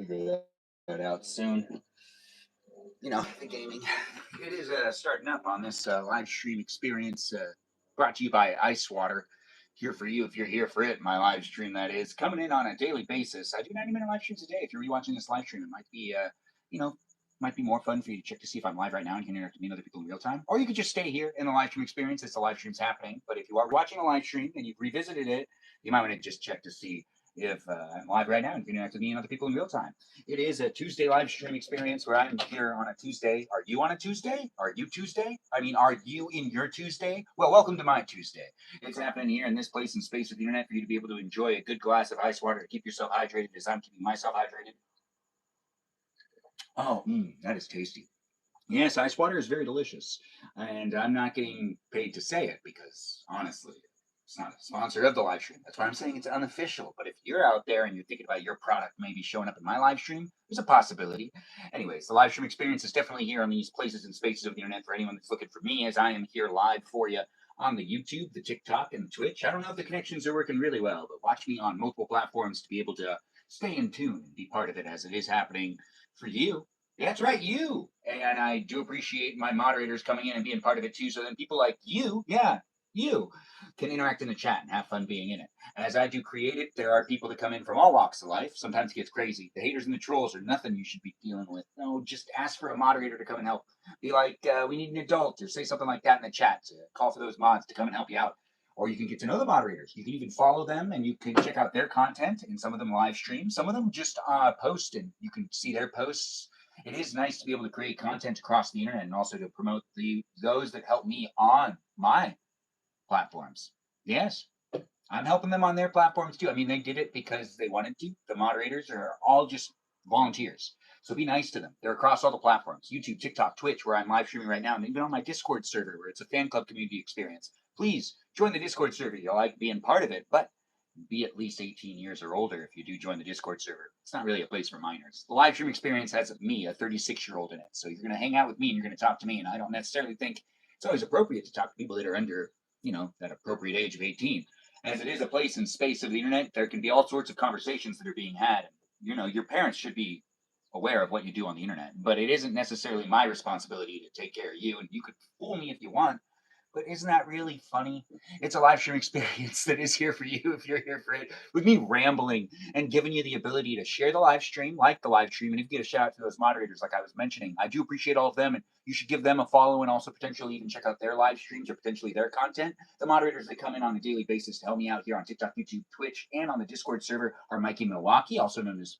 figure that out soon. The gaming. It is starting up on this live stream experience brought to you by Ice Water. Here for you if you're here for it. My live stream, that is, coming in on a daily basis. I do 90-minute live streams a day. If you're rewatching this live stream, it might be, you know, might be more fun for you to check to see if I'm live right now and can interact with me and other people in real time. Or you could just stay here in the live stream experience as the live stream's happening. But if you are watching a live stream and you've revisited it, you might want to just check to see if I'm live right now and can interact with me and other people in real time. It is a Tuesday live stream experience where I'm here on a Tuesday. Are you on a Tuesday? Are you Tuesday? I mean, are you in your Tuesday? Well, welcome to my Tuesday. It's happening here in this place and space of the internet for you to be able to enjoy a good glass of ice water to keep yourself hydrated as I'm keeping myself hydrated. Oh, that is tasty. Yes, ice water is very delicious. And I'm not getting paid to say it because, honestly, it's not a sponsor of the live stream. That's why I'm saying it's unofficial. But if you're out there and you're thinking about your product maybe showing up in my live stream, there's a possibility. Anyways, the live stream experience is definitely here on these places and spaces of the internet for anyone that's looking for me, as I am here live for you on the YouTube, the TikTok, and the Twitch. I don't know if the connections are working really well, but watch me on multiple platforms to be able to stay in tune and be part of it as it is happening for you. That's right, you. And I do appreciate my moderators coming in and being part of it too. So then people like you, yeah, you can interact in the chat and have fun being in it. As I do create it, there are people that come in from all walks of life. Sometimes it gets crazy. The haters and the trolls are nothing you should be dealing with. No, just ask for a moderator to come and help. Be like, we need an adult, or say something like that in the chat to call for those mods to come and help you out. Or you can get to know the moderators. You can even follow them and you can check out their content. And some of them live stream. Some of them just post and you can see their posts. It is nice to be able to create content across the internet and also to promote those that help me on my platforms. Yes, I'm helping them on their platforms too. I mean, they did it because they wanted to. The moderators are all just volunteers. So be nice to them. They're across all the platforms: YouTube, TikTok, Twitch, where I'm live streaming right now, and even on my Discord server, where it's a fan club community experience. Please join the Discord server. You'll like being part of it, but be at least 18 years or older if you do join the Discord server. It's not really a place for minors. The live stream experience has me, a 36-year-old, in it. So you're going to hang out with me and you're going to talk to me. And I don't necessarily think it's always appropriate to talk to people that are under, that appropriate age of 18. As it is a place and space of the internet, there can be all sorts of conversations that are being had. Your parents should be aware of what you do on the internet, but it isn't necessarily my responsibility to take care of you. And you could fool me if you want, but isn't that really funny? It's a live stream experience that is here for you if you're here for it, with me rambling and giving you the ability to share the live stream, like the live stream, and if you get a shout out to those moderators, like I was mentioning, I do appreciate all of them, and you should give them a follow and also potentially even check out their live streams or potentially their content. The moderators that come in on a daily basis to help me out here on TikTok, YouTube, Twitch, and on the Discord server are Mikey Milwaukee, also known as,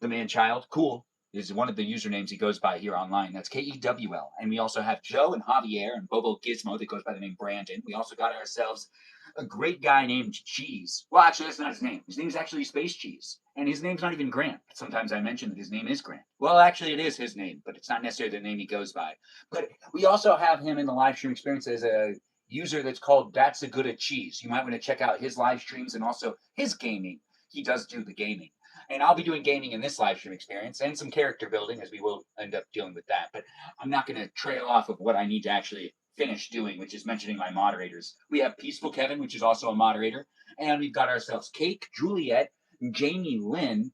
the man child. Cool is one of the usernames he goes by here online. That's KEWL. And we also have Joe and Javier and Bobo Gizmo that goes by the name Brandon. We also got ourselves a great guy named Cheese. Well, actually, that's not his name. His name is actually Space Cheese. And his name's not even Grant. Sometimes I mention that his name is Grant. Well, actually, it is his name, but it's not necessarily the name he goes by. But we also have him in the live stream experience as a user that's called That's a Good at Cheese. You might want to check out his live streams and also his gaming. He does do the gaming. And I'll be doing gaming in this live stream experience and some character building, as we will end up dealing with that. But I'm not going to trail off of what I need to actually finish doing, which is mentioning my moderators. We have Peaceful Kevin, which is also a moderator. And we've got ourselves Cake, Juliet, Jamie Lynn,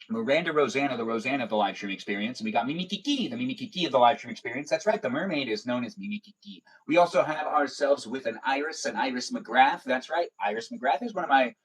Miranda Rosanna, the Rosanna of the live stream experience. And we got Mimi Kiki, the Mimi Kiki of the live stream experience. That's right, the mermaid is known as Mimi Kiki. We also have ourselves with an Iris McGrath. That's right, Iris McGrath is one of my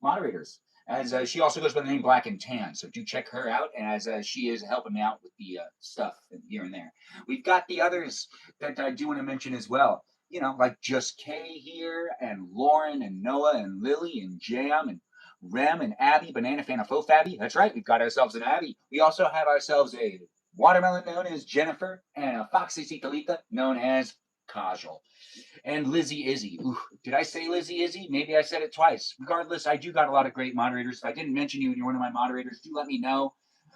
moderators. As she also goes by the name Black and Tan, so do check her out as she is helping me out with the stuff here and there. We've got the others that I do want to mention as well. Like Just Kay here, and Lauren, and Noah, and Lily, and Jam, and Rem, and Abby, Banana Fan of Faux Fabby. That's right, we've got ourselves an Abby. We also have ourselves a Watermelon known as Jennifer, and a Foxy Citalita known as Kajal. And Lizzie Izzy. Ooh, did I say Lizzie Izzy? Maybe I said it twice. Regardless, I do got a lot of great moderators. If I didn't mention you and you're one of my moderators, do let me know.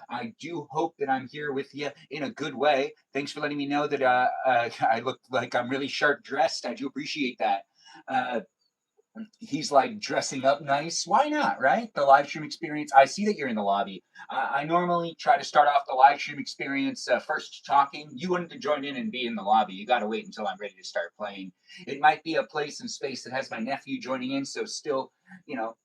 I do hope that I'm here with you in a good way. Thanks for letting me know that I look like I'm really sharp dressed. I do appreciate that. He's like dressing up nice. Why not, right? The live stream experience. I see that you're in the lobby. I normally try to start off the live stream experience first talking. You wanted to join in and be in the lobby. You got to wait until I'm ready to start playing. It might be a place and space that has my nephew joining in, so still,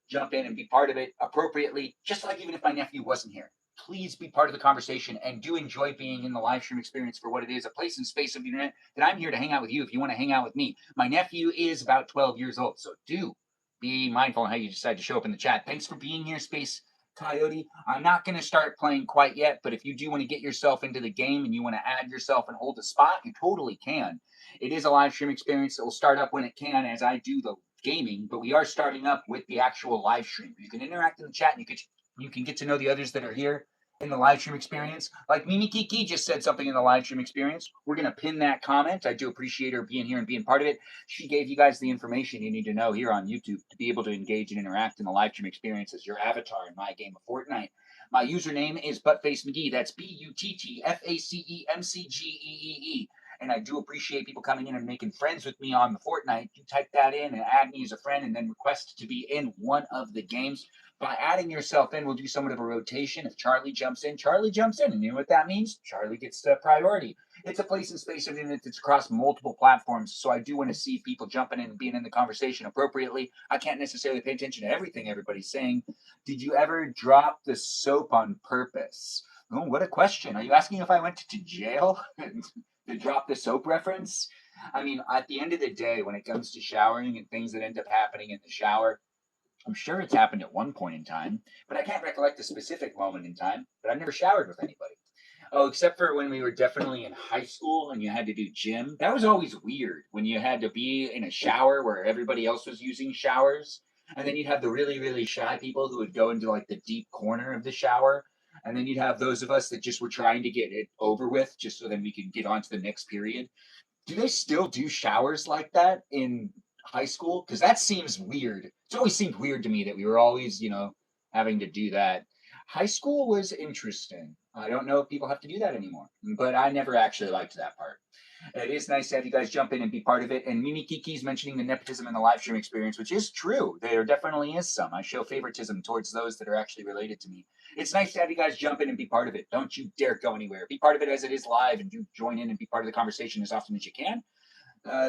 jump in and be part of it appropriately, just like even if my nephew wasn't here. Please be part of the conversation and do enjoy being in the live stream experience for what it is, a place and space of the internet that I'm here to hang out with you if you want to hang out with me. My nephew is about 12 years old, so do be mindful on how you decide to show up in the chat. Thanks for being here, Space Coyote. I'm not going to start playing quite yet, but if you do want to get yourself into the game and you want to add yourself and hold a spot, you totally can. It is a live stream experience that will start up when it can as I do the gaming, but we are starting up with the actual live stream. You can interact in the chat and you can get to know the others that are here in the live stream experience. Like Mimi Kiki just said something in the live stream experience. We're going to pin that comment. I do appreciate her being here and being part of it. She gave you guys the information you need to know here on YouTube to be able to engage and interact in the live stream experience as your avatar in my game of Fortnite. My username is ButtfaceMcGee. That's ButtFacemcGee. And I do appreciate people coming in and making friends with me on the Fortnite. You type that in and add me as a friend and then request to be in one of the games. By adding yourself in, we'll do somewhat of a rotation. If Charlie jumps in, Charlie jumps in. And you know what that means? Charlie gets the priority. It's a place and space of internet that's across multiple platforms. So I do want to see people jumping in and being in the conversation appropriately. I can't necessarily pay attention to everything everybody's saying. Did you ever drop the soap on purpose? Oh, what a question. Are you asking if I went to jail to drop the soap reference? I mean, at the end of the day, when it comes to showering and things that end up happening in the shower, I'm sure it's happened at one point in time, but I can't recollect a specific moment in time. But I've never showered with anybody. Oh, except for when we were definitely in high school and you had to do gym. That was always weird when you had to be in a shower where everybody else was using showers. And then you'd have the really, really shy people who would go into like the deep corner of the shower. And then you'd have those of us that just were trying to get it over with just so then we could get on to the next period. Do they still do showers like that in high school? Because that seems weird. It's always seemed weird to me that we were always, having to do that. High school was interesting. I don't know if people have to do that anymore, but I never actually liked that part. It is nice to have you guys jump in and be part of it. And Mimi Kiki's mentioning the nepotism in the live stream experience, which is true. There definitely is some. I show favoritism towards those that are actually related to me. It's nice to have you guys jump in and be part of it. Don't you dare go anywhere. Be part of it as it is live and do join in and be part of the conversation as often as you can.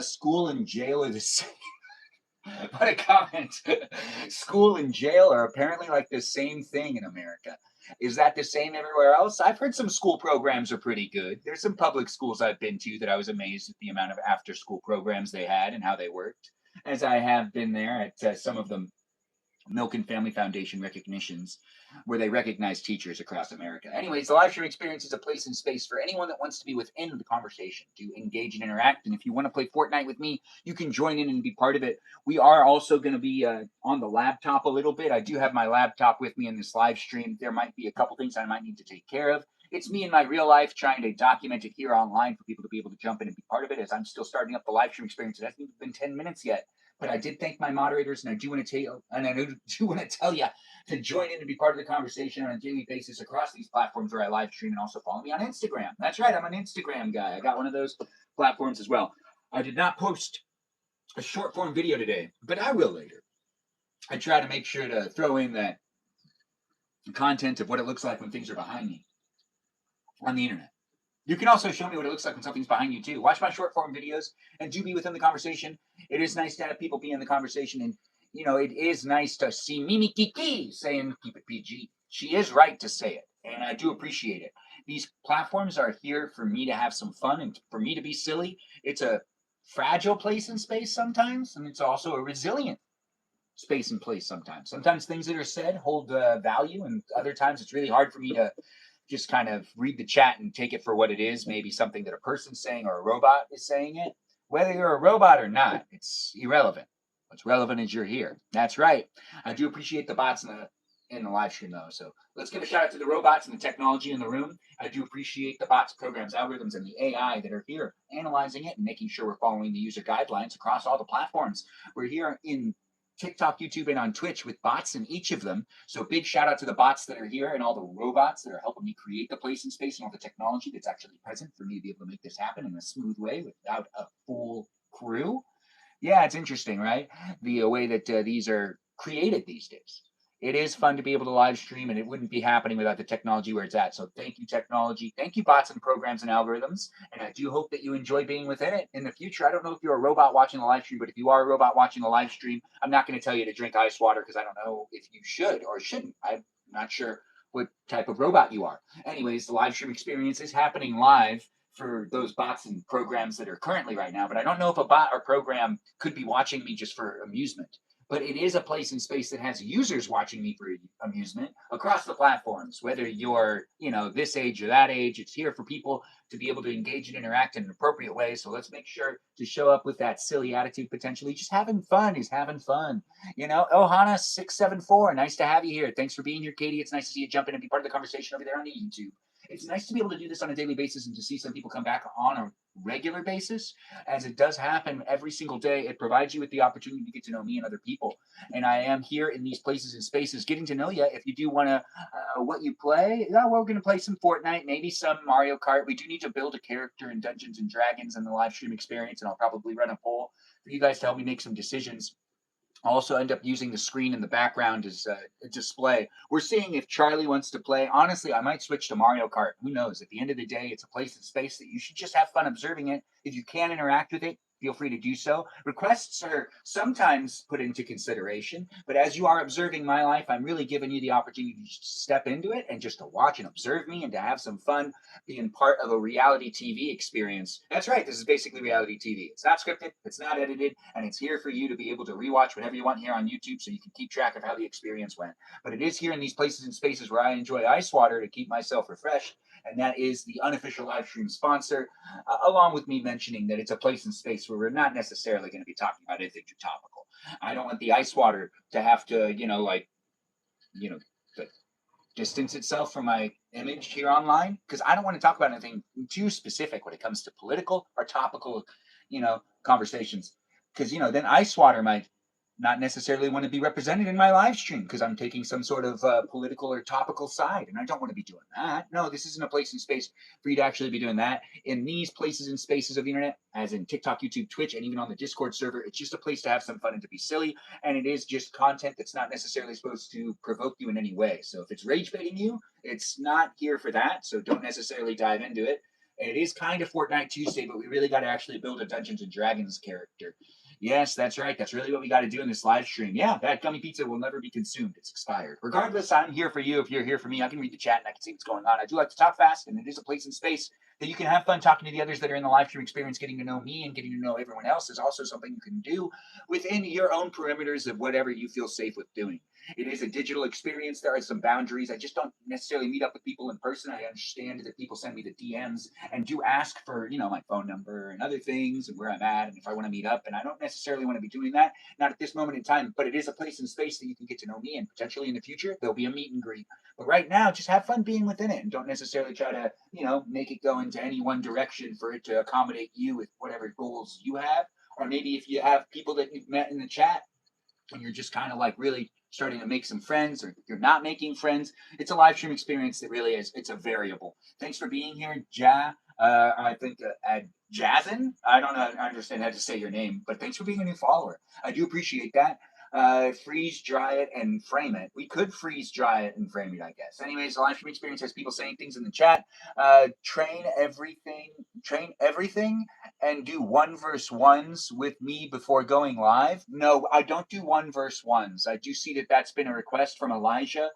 School and jail are the same. What a comment. School and jail are apparently like the same thing in America. Is that the same everywhere else? I've heard some school programs are pretty good. There's some public schools I've been to that I was amazed at the amount of after school programs they had and how they worked, as I have been there at some of them Milk and Family Foundation recognitions where they recognize teachers across America. Anyways, the live stream experience is a place and space for anyone that wants to be within the conversation to engage and interact. And if you want to play Fortnite with me, you can join in and be part of it. We are also going to be on the laptop a little bit. I do have my laptop with me in this live stream. There might be a couple things I might need to take care of. It's me in my real life trying to document it here online for people to be able to jump in and be part of it as I'm still starting up the live stream experience. It hasn't even been 10 minutes yet. But I did thank my moderators, and I do want to tell you to join in and be part of the conversation on a daily basis across these platforms where I live stream, and also follow me on Instagram. That's right, I'm an Instagram guy. I got one of those platforms as well. I did not post a short form video today, but I will later. I try to make sure to throw in that content of what it looks like when things are behind me on the internet. You can also show me what it looks like when something's behind you too. Watch my short form videos and do be within the conversation. It is nice to have people be in the conversation, and it is nice to see Mimi Kiki saying keep it PG. She is right to say it, and I do appreciate it. These platforms are here for me to have some fun and for me to be silly. It's a fragile place and space sometimes, and it's also a resilient space and place sometimes. Sometimes things that are said hold value, and other times it's really hard for me to just kind of read the chat and take it for what it is, maybe something that a person's saying or a robot is saying it. Whether you're a robot or not, it's irrelevant. What's relevant is you're here. That's right. I do appreciate the bots in the live stream though. So let's give a shout out to the robots and the technology in the room. I do appreciate the bots, programs, algorithms, and the AI that are here analyzing it and making sure we're following the user guidelines across all the platforms. We're here in TikTok, YouTube, and on Twitch with bots in each of them. So big shout out to the bots that are here and all the robots that are helping me create the place and space and all the technology that's actually present for me to be able to make this happen in a smooth way without a full crew. Yeah, it's interesting, right? The way that these are created these days. It is fun to be able to live stream, and it wouldn't be happening without the technology where it's at. So thank you, technology. Thank you, bots and programs and algorithms. And I do hope that you enjoy being within it in the future. I don't know if you're a robot watching the live stream, but if you are a robot watching the live stream, I'm not going to tell you to drink ice water because I don't know if you should or shouldn't. I'm not sure what type of robot you are. Anyways, the live stream experience is happening live for those bots and programs that are currently right now, but I don't know if a bot or program could be watching me just for amusement. But it is a place in space that has users watching me for amusement across the platforms. Whether you're, this age or that age, it's here for people to be able to engage and interact in an appropriate way. So let's make sure to show up with that silly attitude. Potentially, just having fun is having fun. Ohana674, nice to have you here. Thanks for being here, Katie. It's nice to see you jump in and be part of the conversation over there on the YouTube. It's nice to be able to do this on a daily basis and to see some people come back on a regular basis, as it does happen every single day. It provides you with the opportunity to get to know me and other people. And I am here in these places and spaces getting to know you. If you do want to, what you play, we're going to play some Fortnite, maybe some Mario Kart. We do need to build a character in Dungeons and Dragons in the live stream experience, and I'll probably run a poll for you guys to help me make some decisions. I'll also end up using the screen in the background as a display. We're seeing if Charlie wants to play. Honestly, I might switch to Mario Kart. Who knows? At the end of the day, it's a place in space that you should just have fun observing it. If you can interact with it, feel free to do so. Requests are sometimes put into consideration, but as you are observing my life, I'm really giving you the opportunity to step into it and just to watch and observe me and to have some fun being part of a reality TV experience. That's right, this is basically reality TV. It's not scripted, it's not edited, and it's here for you to be able to rewatch whenever you want here on YouTube so you can keep track of how the experience went. But it is here in these places and spaces where I enjoy ice water to keep myself refreshed, and that is the unofficial live stream sponsor, along with me mentioning that it's a place and space where we're not necessarily going to be talking about anything too topical. I don't want the ice water to have to, you know, distance itself from my image here online because I don't want to talk about anything too specific when it comes to political or topical, conversations. Because then ice water might not necessarily want to be represented in my live stream because I'm taking some sort of political or topical side, and I don't want to be doing that. No, this isn't a place and space for you to actually be doing that. In these places and spaces of the internet, as in TikTok, YouTube, Twitch, and even on the Discord server, it's just a place to have some fun and to be silly, and it is just content that's not necessarily supposed to provoke you in any way. So if it's rage baiting you, it's not here for that. So don't necessarily dive into it. It is kind of Fortnite Tuesday, but we really got to actually build a Dungeons and Dragons character. Yes, that's right. That's really what we got to do in this live stream. Yeah, that gummy pizza will never be consumed. It's expired. Regardless, I'm here for you. If you're here for me, I can read the chat and I can see what's going on. I do like to talk fast, and it is a place and space that you can have fun talking to the others that are in the live stream experience. Getting to know me and getting to know everyone else is also something you can do within your own perimeters of whatever you feel safe with doing. It is a digital experience. There are some boundaries. I just don't necessarily meet up with people in person. I understand that people send me the DMs and do ask for, my phone number and other things and where I'm at and if I want to meet up. And I don't necessarily want to be doing that, not at this moment in time, but it is a place and space that you can get to know me, and potentially in the future, there'll be a meet and greet. But right now, just have fun being within it and don't necessarily try to, make it go into any one direction for it to accommodate you with whatever goals you have. Or maybe if you have people that you've met in the chat, and you're just kind of like really starting to make some friends, or you're not making friends, it's a live stream experience that really is, it's a variable. Thanks for being here, I think Jazin. I don't know, I understand how to say your name, but thanks for being a new follower. I do appreciate that. Freeze, dry it, and frame it. We could freeze, dry it, and frame it, I guess. Anyways, the live stream experience has people saying things in the chat. Train everything, and do 1v1s with me before going live. No, I don't do 1v1s. I do see that that's been a request from Elijah.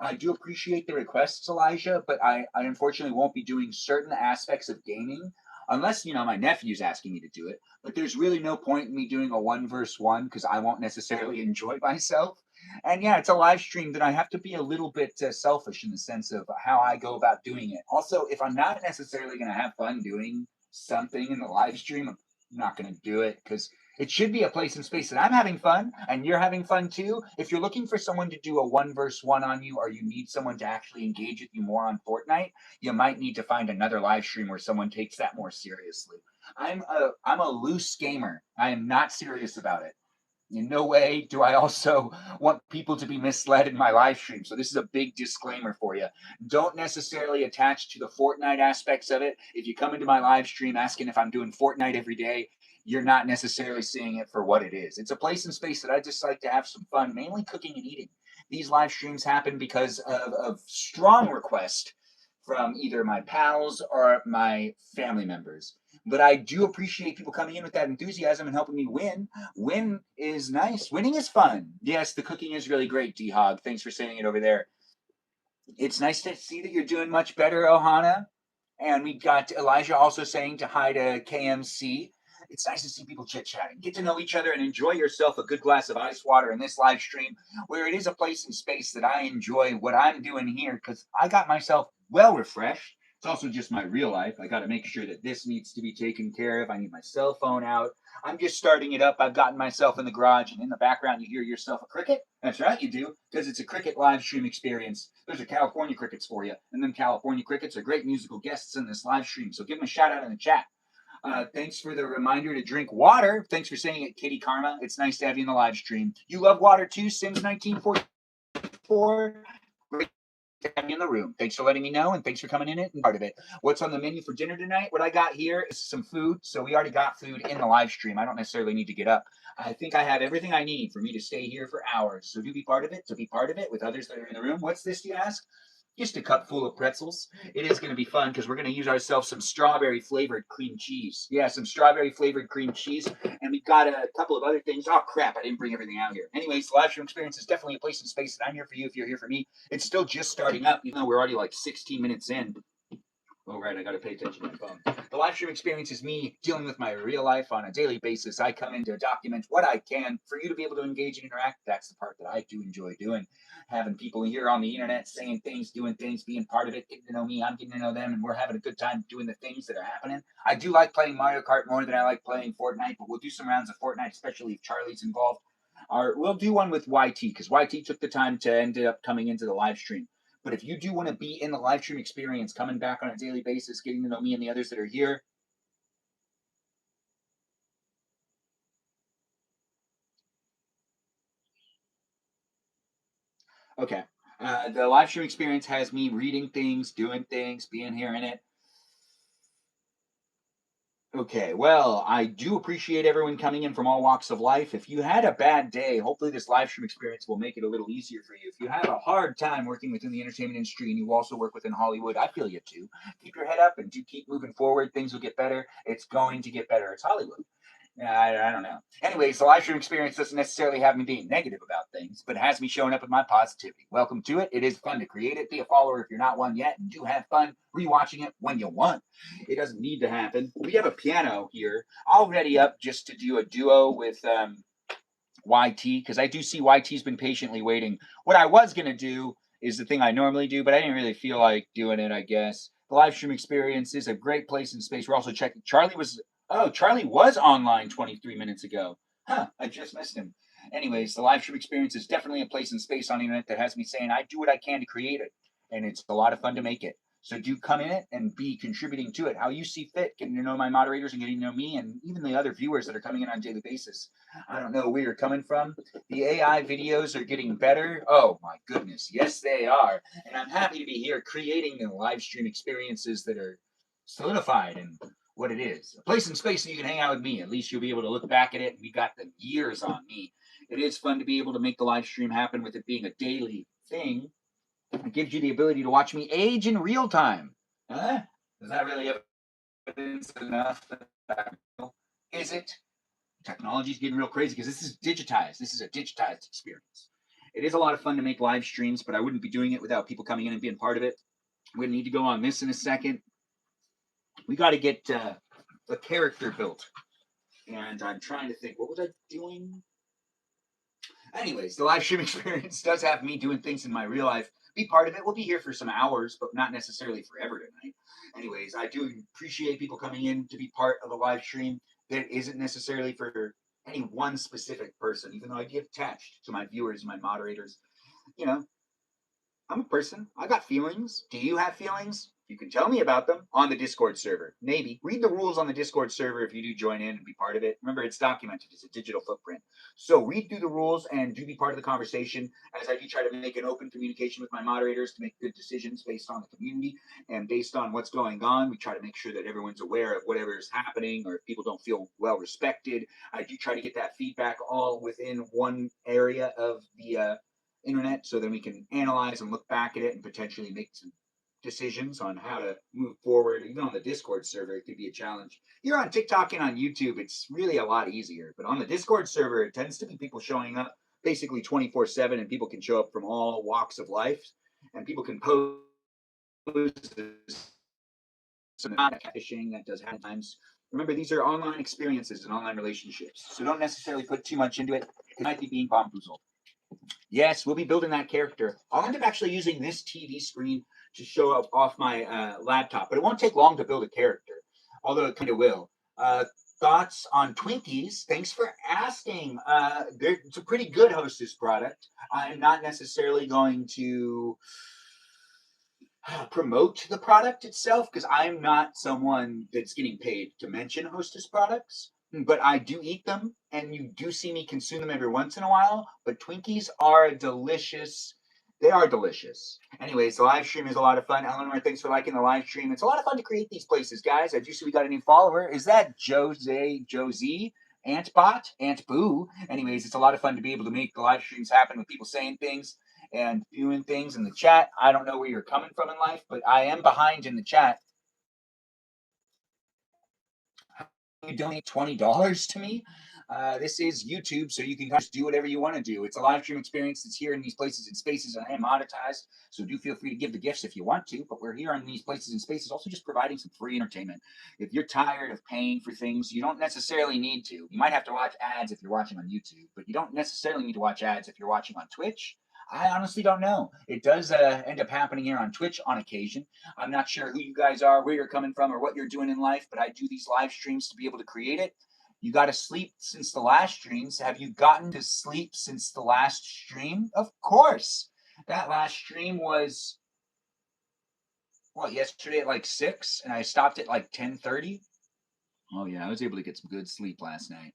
I do appreciate the requests, Elijah, but I unfortunately won't be doing certain aspects of gaming unless, my nephew's asking me to do it. But there's really no point in me doing a 1v1 because I won't necessarily enjoy myself. And yeah, it's a live stream that I have to be a little bit selfish in the sense of how I go about doing it. Also, if I'm not necessarily going to have fun doing something in the live stream, I'm not going to do it because it should be a place and space that I'm having fun and you're having fun too. If you're looking for someone to do a 1v1 on you, or you need someone to actually engage with you more on Fortnite, you might need to find another live stream where someone takes that more seriously. I'm a loose gamer. I am not serious about it. In no way do I also want people to be misled in my live stream. So this is a big disclaimer for you. Don't necessarily attach to the Fortnite aspects of it. If you come into my live stream asking if I'm doing Fortnite every day, you're not necessarily seeing it for what it is. It's a place and space that I just like to have some fun, mainly cooking and eating. These live streams happen because of strong request from either my pals or my family members. But I do appreciate people coming in with that enthusiasm and helping me win. Win is nice. Winning is fun. Yes, the cooking is really great, D Hog. Thanks for saying it over there. It's nice to see that you're doing much better, Ohana. And we got Elijah also saying to hi to KMC. It's nice to see people chit chatting, get to know each other, and enjoy yourself a good glass of ice water in this live stream, where it is a place and space that I enjoy what I'm doing here because I got myself well refreshed. It's also just my real life. I got to make sure that this needs to be taken care of. I need my cell phone out. I'm just starting it up. I've gotten myself in the garage, and in the background, you hear yourself a cricket. That's right, you do, because it's a cricket live stream experience. Those are California crickets for you, and them California crickets are great musical guests in this live stream. So give them a shout out in the chat. Thanks for the reminder to drink water. Thanks for saying it, Kitty Karma. It's nice to have you in the live stream. You love water too, Sims 1944. Great to have you in the room. Thanks for letting me know, and thanks for coming in it and part of it. What's on the menu for dinner tonight? What I got here is some food. So we already got food in the live stream. I don't necessarily need to get up. I think I have everything I need for me to stay here for hours. So do be part of it, to be part of it with others that are in the room. What's this, you ask? Just a cup full of pretzels. It is going to be fun because we're going to use ourselves some strawberry flavored cream cheese. Yeah, some strawberry flavored cream cheese. And we've got a couple of other things. Oh, crap, I didn't bring everything out here. Anyways, the live stream experience is definitely a place and space, and I'm here for you if you're here for me. It's still just starting up, even though we're already like 16 minutes in. Oh, right, I got to pay attention to my phone. The live stream experience is me dealing with my real life on a daily basis. I come in to document what I can for you to be able to engage and interact. That's the part that I do enjoy doing. Having people here on the internet saying things, doing things, being part of it, getting to know me, I'm getting to know them, and we're having a good time doing the things that are happening. I do like playing Mario Kart more than I like playing Fortnite, but we'll do some rounds of Fortnite, especially if Charlie's involved. We'll do one with YT because YT took the time to end up coming into the live stream. But if you do want to be in the live stream experience, coming back on a daily basis, getting to know me and the others that are here, okay. The live stream experience has me reading things, doing things, being here in it. Okay, well, I do appreciate everyone coming in from all walks of life. If you had a bad day, hopefully this live stream experience will make it a little easier for you. If you have a hard time working within the entertainment industry and you also work within Hollywood, I feel you too. Keep your head up and do keep moving forward. Things will get better. It's going to get better. It's Hollywood. I don't know. Anyways, the live stream experience doesn't necessarily have me being negative about things, but it has me showing up with my positivity. Welcome to it. It is fun to create it. Be a follower if you're not one yet, and do have fun rewatching it when you want. It doesn't need to happen. We have a piano here all ready up just to do a duo with YT, because I do see YT's been patiently waiting. What I was going to do is the thing I normally do, but I didn't really feel like doing it, I guess. The live stream experience is a great place and space. We're also checking. Charlie was online 23 minutes ago. Huh, I just missed him. Anyways, the live stream experience is definitely a place and space on the internet that has me saying I do what I can to create it, and it's a lot of fun to make it. So do come in it and be contributing to it how you see fit, getting to know my moderators and getting to know me and even the other viewers that are coming in on a daily basis. I don't know where you're coming from. The AI videos are getting better. Oh my goodness, yes they are. And I'm happy to be here creating the live stream experiences that are solidified and what it is. A place and space so you can hang out with me. At least you'll be able to look back at it and we got the years on me. It is fun to be able to make the live stream happen with it being a daily thing. It gives you the ability to watch me age in real time. Huh? Is that really evidence enough? Is it? Technology's getting real crazy because this is digitized. This is a digitized experience. It is a lot of fun to make live streams, but I wouldn't be doing it without people coming in and being part of it. We're going to need to go on this in a second. We got to get the character built. And I'm trying to think, what was I doing? Anyways, the live stream experience does have me doing things in my real life. Be part of it. We'll be here for some hours, but not necessarily forever tonight. Anyways, I do appreciate people coming in to be part of the live stream. That isn't necessarily for any one specific person, even though I get attached to my viewers, my moderators. You know, I'm a person. I got feelings. Do you have feelings? You can tell me about them on the Discord server. Maybe read the rules on the Discord server if you do join in and be part of it. Remember, it's documented. It's a digital footprint. So read through the rules and do be part of the conversation as I do try to make an open communication with my moderators to make good decisions based on the community and based on what's going on. We try to make sure that everyone's aware of whatever is happening, or if people don't feel well respected. I do try to get that feedback all within one area of the internet, so then we can analyze and look back at it and potentially make some decisions on how to move forward. Even on the Discord server, it could be a challenge. Here on TikTok and on YouTube, it's really a lot easier. But on the Discord server, it tends to be people showing up basically 24/7, and people can show up from all walks of life, and people can pose some catfishing that does happen times. Remember, these are online experiences and online relationships, so don't necessarily put too much into it. It might be being bamboozled. Yes, we'll be building that character. I'll end up actually using this TV screen to show up off my laptop, but it won't take long to build a character, although it kind of will. Thoughts on Twinkies? Thanks for asking. It's a pretty good Hostess product. I'm not necessarily going to promote the product itself because I'm not someone that's getting paid to mention Hostess products, but I do eat them and you do see me consume them every once in a while. But Twinkies are delicious. They are delicious. Anyways, the live stream is a lot of fun. Eleanor, thanks for liking the live stream. It's a lot of fun to create these places, guys. I do see we got a new follower. Is that Josie? Ant Boo. Anyways, it's a lot of fun to be able to make the live streams happen with people saying things and doing things in the chat. I don't know where you're coming from in life, but I am behind in the chat. You donate $20 to me. This is YouTube, so you can just do whatever you want to do. It's a live stream experience that's here in these places and spaces, and I am monetized, so do feel free to give the gifts if you want to, but we're here on these places and spaces also just providing some free entertainment. If you're tired of paying for things, you don't necessarily need to. You might have to watch ads if you're watching on YouTube, but you don't necessarily need to watch ads if you're watching on Twitch. I honestly don't know. It does end up happening here on Twitch on occasion. I'm not sure who you guys are, where you're coming from, or what you're doing in life, but I do these live streams to be able to create it. You got to sleep since the last streams. Have you gotten to sleep since the last stream? Of course. That last stream was, yesterday at like 6, and I stopped at like 10:30. Oh, yeah, I was able to get some good sleep last night.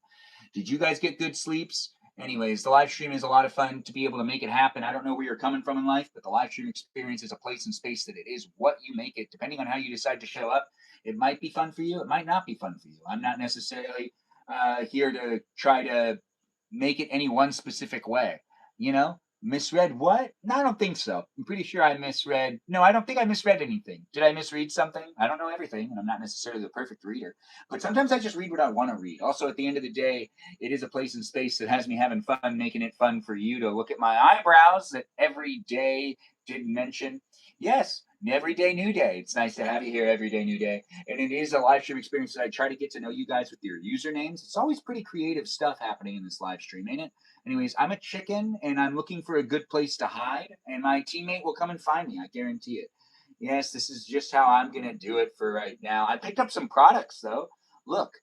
Did you guys get good sleeps? Anyways, the live stream is a lot of fun to be able to make it happen. I don't know where you're coming from in life, but the live stream experience is a place and space that it is what you make it. Depending on how you decide to show up, it might be fun for you. It might not be fun for you. I'm not necessarily here to try to make it any one specific way. You know, misread what? No, I don't think so. I'm pretty sure I misread. No, I don't think I misread anything. Did I misread something? I don't know everything, and I'm not necessarily the perfect reader. But sometimes I just read what I want to read. Also, at the end of the day, it is a place and space that has me having fun, making it fun for you to look at my eyebrows that every day did mention. Yes, every day, new day. It's nice to have you here every day, new day. And it is a live stream experience that I try to get to know you guys with your usernames. It's always pretty creative stuff happening in this live stream, ain't it? Anyways, I'm a chicken and I'm looking for a good place to hide, and my teammate will come and find me. I guarantee it. Yes, this is just how I'm going to do it for right now. I picked up some products, though. Look,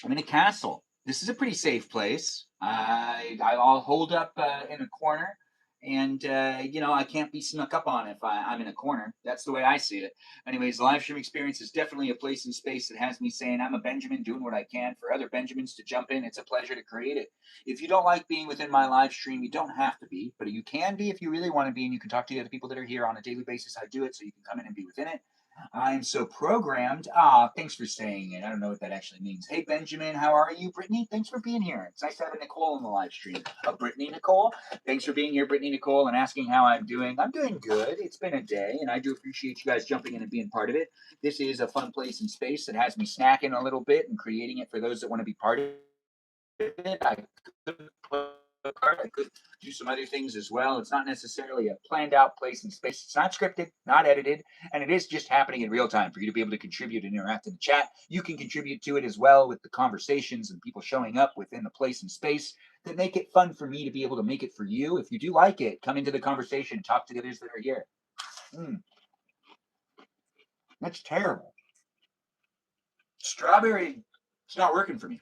I'm in a castle. This is a pretty safe place. I'll hold up in a corner, and I can't be snuck up on if I'm in a corner. That's the way I see it. Anyways, the live stream experience is definitely a place and space that has me saying I'm a Benjamin doing what I can for other Benjamins to jump in. It's a pleasure to create it. If you don't like being within my live stream, you don't have to be, but you can be if you really want to be, and you can talk to the other people that are here on a daily basis. I do it so you can come in and be within it. I'm so programmed. Thanks for saying it. I don't know what that actually means. Hey, Benjamin, how are you? Brittany, thanks for being here. It's nice to have a Nicole on the live stream. Brittany Nicole, thanks for being here, Brittany Nicole, and asking how I'm doing. I'm doing good. It's been a day, and I do appreciate you guys jumping in and being part of it. This is a fun place and space that has me snacking a little bit and creating it for those that want to be part of it. I could do some other things as well. It's not necessarily a planned out place and space. It's not scripted, not edited, and it is just happening in real time for you to be able to contribute and interact in the chat. You can contribute to it as well with the conversations and people showing up within the place and space that make it fun for me to be able to make it for you. If you do like it, come into the conversation, talk to the others that are here. That's terrible. Strawberry, it's not working for me.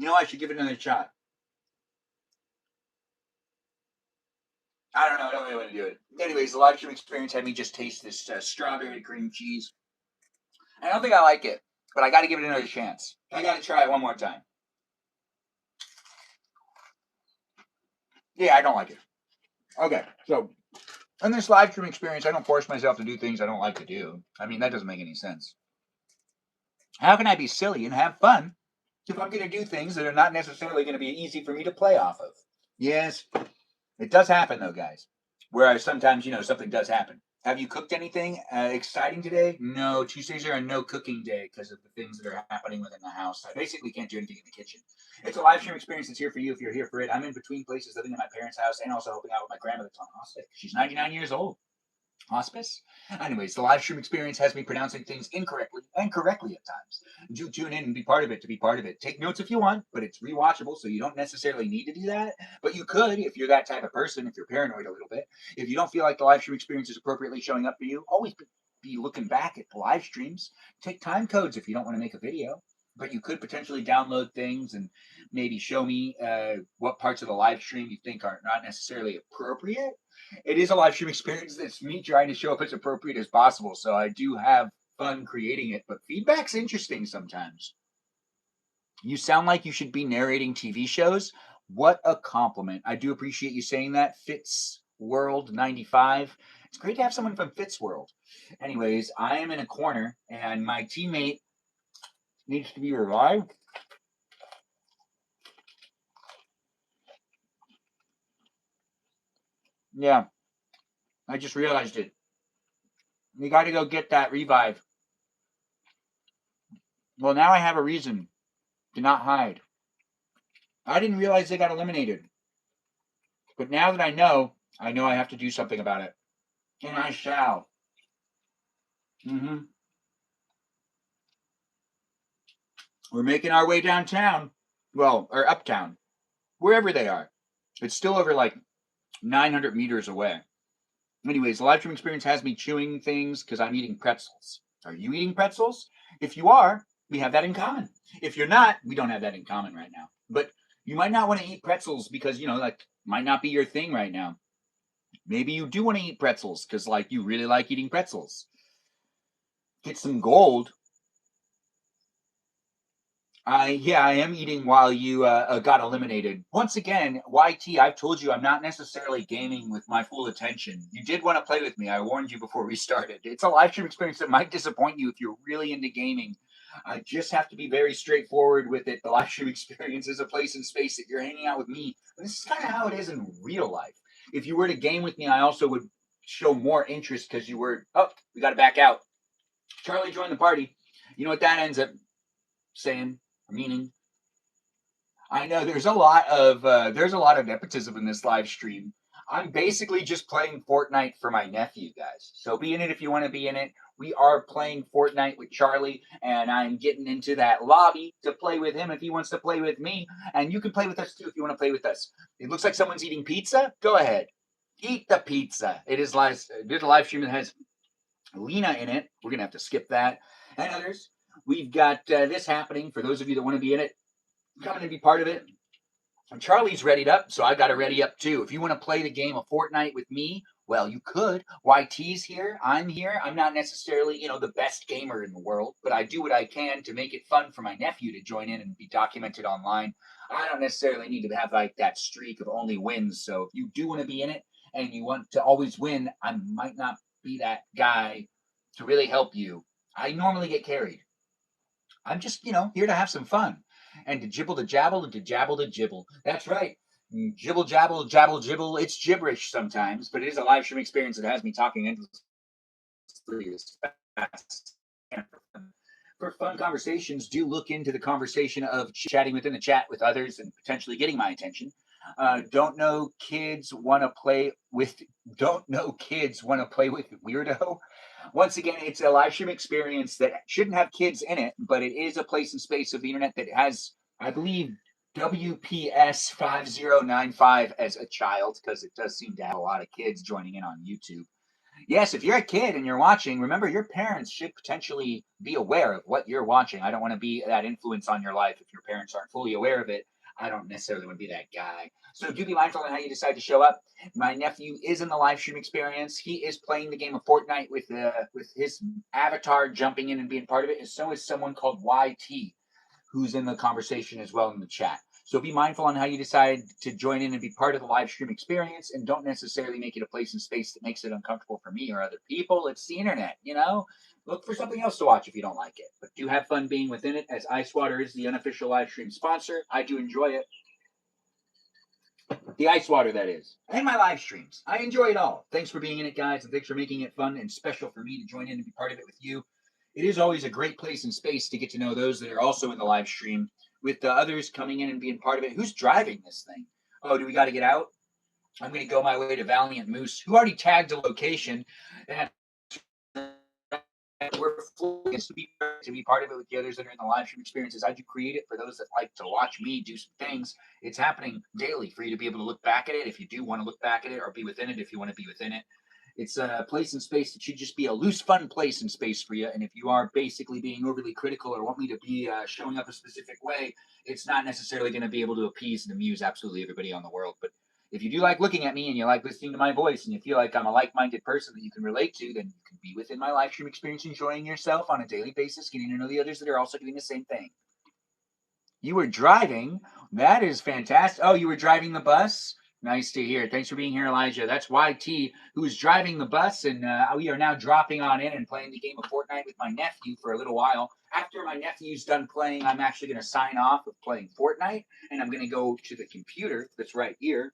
I should give it another shot. I don't know. I don't really want to do it. Anyways, the live stream experience had me just taste this strawberry cream cheese. I don't think I like it, but I got to give it another chance. I got to try it one more time. Yeah, I don't like it. Okay, so in this live stream experience, I don't force myself to do things I don't like to do. I mean, that doesn't make any sense. How can I be silly and have fun if I'm going to do things that are not necessarily going to be easy for me to play off of? Yes, it does happen though, guys. Whereas sometimes, something does happen. Have you cooked anything exciting today? No, Tuesdays are a no cooking day because of the things that are happening within the house. I basically can't do anything in the kitchen. It's a live stream experience that's here for you if you're here for it. I'm in between places living in my parents' house and also helping out with my grandmother on hospice. She's 99 years old. Hospice? Anyways, the live stream experience has me pronouncing things incorrectly and correctly at times. Do tune in and be part of it to be part of it. Take notes if you want, but it's rewatchable, so you don't necessarily need to do that. But you could if you're that type of person, if you're paranoid a little bit. If you don't feel like the live stream experience is appropriately showing up for you, always be looking back at the live streams. Take time codes if you don't want to make a video. But you could potentially download things and maybe show me what parts of the live stream you think are not necessarily appropriate. It is a live stream experience that's me trying to show up as appropriate as possible. So I do have fun creating it, but feedback's interesting sometimes. You sound like you should be narrating TV shows. What a compliment. I do appreciate you saying that. Fitz World 95. It's great to have someone from Fitz World. Anyways, I am in a corner and my teammate needs to be revived. Yeah, I just realized it. We got to go get that revive. Well, now I have a reason to not hide. I didn't realize they got eliminated. But now that I know I have to do something about it. And I shall. Mm-hmm. We're making our way downtown. Well, or uptown. Wherever they are. It's still over like 900 meters away. Anyways, the live stream experience has me chewing things because I'm eating pretzels. Are you eating pretzels? If you are, we have that in common. If you're not, we don't have that in common right now. But you might not want to eat pretzels because, like, might not be your thing right now. Maybe you do want to eat pretzels because, like, you really like eating pretzels. Get some gold. I am eating while you got eliminated. Once again, YT, I've told you I'm not necessarily gaming with my full attention. You did want to play with me. I warned you before we started. It's a live stream experience that might disappoint you if you're really into gaming. I just have to be very straightforward with it. The live stream experience is a place and space that you're hanging out with me. And this is kind of how it is in real life. If you were to game with me, I also would show more interest because you were, oh, we got to back out. Charlie joined the party. You know what that ends up saying? Meaning, I know there's a lot of nepotism in this live stream. I'm basically just playing Fortnite for my nephew, guys. So be in it if you want to be in it. We are playing Fortnite with Charlie, and I'm getting into that lobby to play with him if he wants to play with me. And you can play with us too if you want to play with us. It looks like someone's eating pizza. Go ahead, eat the pizza. There's a live stream that has Lena in it. We're gonna have to skip that and others. We've got this happening for those of you that want to be in it, coming to be part of it. And Charlie's readied up, so I got to ready up too. If you want to play the game of Fortnite with me, well, you could. YT's here. I'm here. I'm not necessarily, the best gamer in the world, but I do what I can to make it fun for my nephew to join in and be documented online. I don't necessarily need to have like that streak of only wins. So if you do want to be in it and you want to always win, I might not be that guy to really help you. I normally get carried. I'm just, here to have some fun and to jibble to jabble and to jabble to jibble. That's right. Jibble, jabble, jabble, jibble. It's gibberish sometimes, but it is a live stream experience that has me talking endlessly as fast. For fun conversations, do look into the conversation of chatting within the chat with others and potentially getting my attention. Don't know kids want to play with. Don't know kids want to play with weirdo. Once again, it's a live stream experience that shouldn't have kids in it, but it is a place and space of the internet that has, I believe, WPS 5095 as a child because it does seem to have a lot of kids joining in on YouTube. Yes, if you're a kid and you're watching, remember your parents should potentially be aware of what you're watching. I don't want to be that influence on your life if your parents aren't fully aware of it. I don't necessarily want to be that guy. So do be mindful on how you decide to show up. My nephew is in the live stream experience. He is playing the game of Fortnite with his avatar jumping in and being part of it. And so is someone called YT, who's in the conversation as well in the chat. So be mindful on how you decide to join in and be part of the live stream experience, and don't necessarily make it a place and space that makes it uncomfortable for me or other people. It's the internet, you know? Look for something else to watch if you don't like it. But do have fun being within it, as Ice Water is the unofficial live stream sponsor. I do enjoy it. The Ice Water, that is. And my live streams. I enjoy it all. Thanks for being in it, guys, and thanks for making it fun and special for me to join in and be part of it with you. It is always a great place and space to get to know those that are also in the live stream, with the others coming in and being part of it. Who's driving this thing? Oh, do we got to get out? I'm going to go my way to Valiant Moose, who already tagged a location. And we're to be part of it with the others that are in the live stream experiences. I do create it for those that like to watch me do some things. It's happening daily for you to be able to look back at it if you do want to look back at it, or be within it if you want to be within it. It's a place and space that should just be a loose, fun place and space for you. And if you are basically being overly critical or want me to be showing up a specific way, it's not necessarily going to be able to appease and amuse absolutely everybody on the world. But if you do like looking at me and you like listening to my voice and you feel like I'm a like-minded person that you can relate to, then you can be within my live stream experience, enjoying yourself on a daily basis, getting to know the others that are also doing the same thing. You were driving. That is fantastic. Oh, you were driving the bus? Nice to hear. Thanks for being here, Elijah. That's YT, who's driving the bus, and we are now dropping on in and playing the game of Fortnite with my nephew for a little while. After my nephew's done playing, I'm actually going to sign off with playing Fortnite, and I'm going to go to the computer that's right here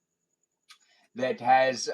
that has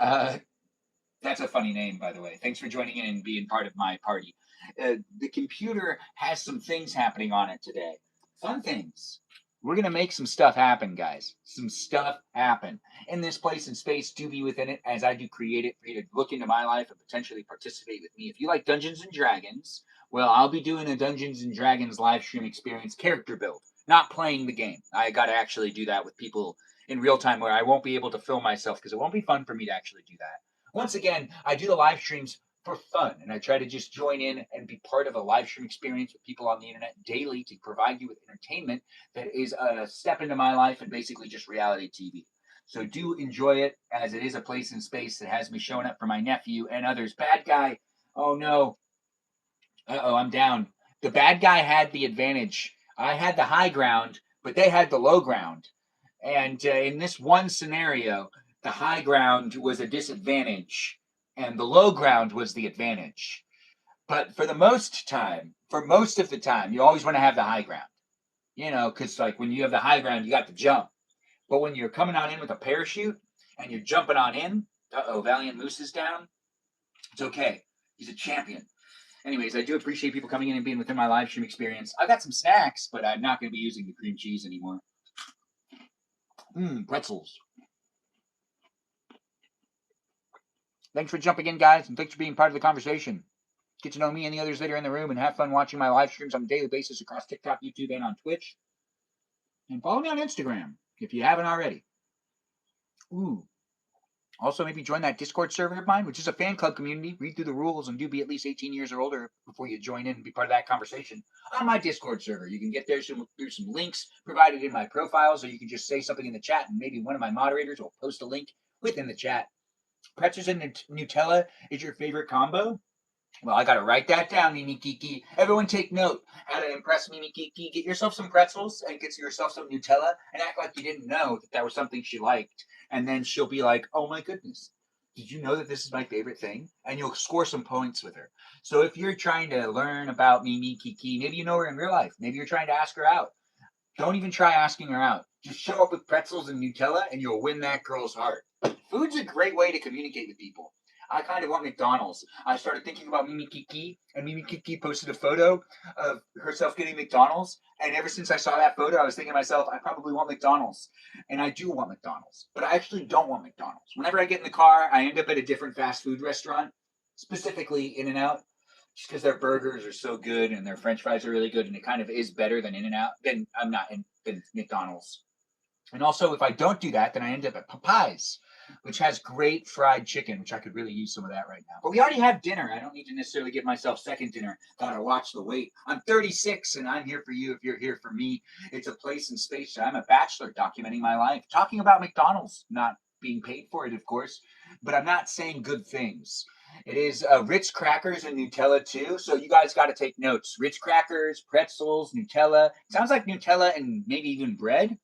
that's a funny name, by the way. Thanks for joining in and being part of my party. The computer has some things happening on it today. Fun things. We're going to make some stuff happen, guys. Some stuff happen. In this place and space, do be within it as I do create it for you to look into my life and potentially participate with me. If you like Dungeons and Dragons, well, I'll be doing a Dungeons and Dragons live stream experience character build, not playing the game. I got to actually do that with people in real time where I won't be able to film myself because it won't be fun for me to actually do that. Once again, I do the live streams for fun, and I try to just join in and be part of a live stream experience with people on the internet daily to provide you with entertainment that is a step into my life and basically just reality TV. So do enjoy it, as it is a place and space that has me showing up for my nephew and others. Bad guy. Oh no. Uh-oh, I'm down. The bad guy had the advantage. I had the high ground, but they had the low ground. And in this one scenario, the high ground was a disadvantage and the low ground was the advantage. But for most of the time, you always want to have the high ground. You know, because like when you have the high ground, you got to jump. But when you're coming on in with a parachute and you're jumping on in, Valiant Moose is down. It's okay. He's a champion. Anyways, I do appreciate people coming in and being within my live stream experience. I've got some snacks, but I'm not going to be using the cream cheese anymore. Pretzels. Thanks for jumping in, guys, and thanks for being part of the conversation. Get to know me and the others that are in the room and have fun watching my live streams on a daily basis across TikTok, YouTube, and on Twitch. And follow me on Instagram if you haven't already. Also, maybe join that Discord server of mine, which is a fan club community. Read through the rules and do be at least 18 years or older before you join in and be part of that conversation on my Discord server. You can get there through some links provided in my profiles, or you can just say something in the chat, and maybe one of my moderators will post a link within the chat. Pretzels and Nutella is your favorite combo? Well, I got to write that down, Mimi Kiki. Everyone take note. How to impress Mimi Kiki. Get yourself some pretzels and get yourself some Nutella and act like you didn't know that was something she liked. And then she'll be like, oh my goodness, did you know that this is my favorite thing? And you'll score some points with her. So if you're trying to learn about Mimi Kiki, maybe you know her in real life. Maybe you're trying to ask her out. Don't even try asking her out. Just show up with pretzels and Nutella and you'll win that girl's heart. Food's a great way to communicate with people. I kind of want McDonald's. I started thinking about Mimi Kiki, and Mimi Kiki posted a photo of herself getting McDonald's. And ever since I saw that photo, I was thinking to myself, I probably want McDonald's. And I do want McDonald's, but I actually don't want McDonald's. Whenever I get in the car, I end up at a different fast food restaurant, specifically In-N-Out, just because their burgers are so good and their French fries are really good, and it kind of is better than In-N-Out. Than McDonald's. And also, if I don't do that, then I end up at Popeyes. which has great fried chicken, which I could really use some of that right now. But we already have dinner. I don't need to necessarily give myself second dinner. Gotta watch the weight. I'm 36 and I'm here for you if you're here for me. It's a place and space. I'm a bachelor documenting my life, talking about McDonald's, not being paid for it, of course, but I'm not saying good things. It is Ritz crackers and Nutella too. So you guys got to take notes. Ritz crackers, pretzels, Nutella. Sounds like Nutella and maybe even bread.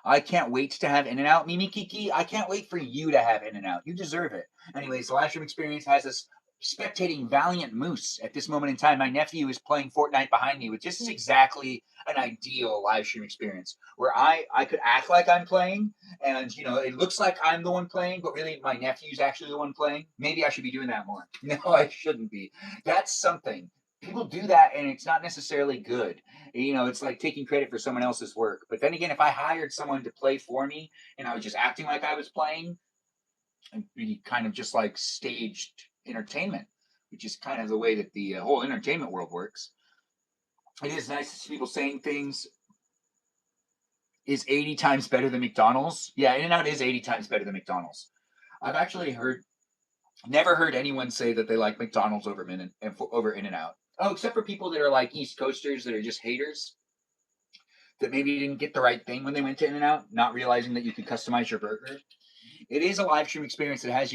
I can't wait to have In-N-Out. Mimi Kiki, I can't wait for you to have In-N-Out. You deserve it. Anyways, the live stream experience has us spectating Valiant Moose at this moment in time. My nephew is playing Fortnite behind me, which this is exactly an ideal live stream experience where I could act like I'm playing and it looks like I'm the one playing, but really my nephew's actually the one playing. Maybe I should be doing that more. No, I shouldn't be. That's something. People do that and it's not necessarily good. It's like taking credit for someone else's work. But then again, if I hired someone to play for me and I was just acting like I was playing, it'd be kind of just like staged entertainment, which is kind of the way that the whole entertainment world works. It is nice to see people saying things. Is 80 times better than McDonald's? Yeah, In-N-Out is 80 times better than McDonald's. I've actually never heard anyone say that they like McDonald's over In-N-Out. Oh, except for people that are like East Coasters that are just haters that maybe didn't get the right thing when they went to In-N-Out, not realizing that you could customize your burger. It is a live stream experience that has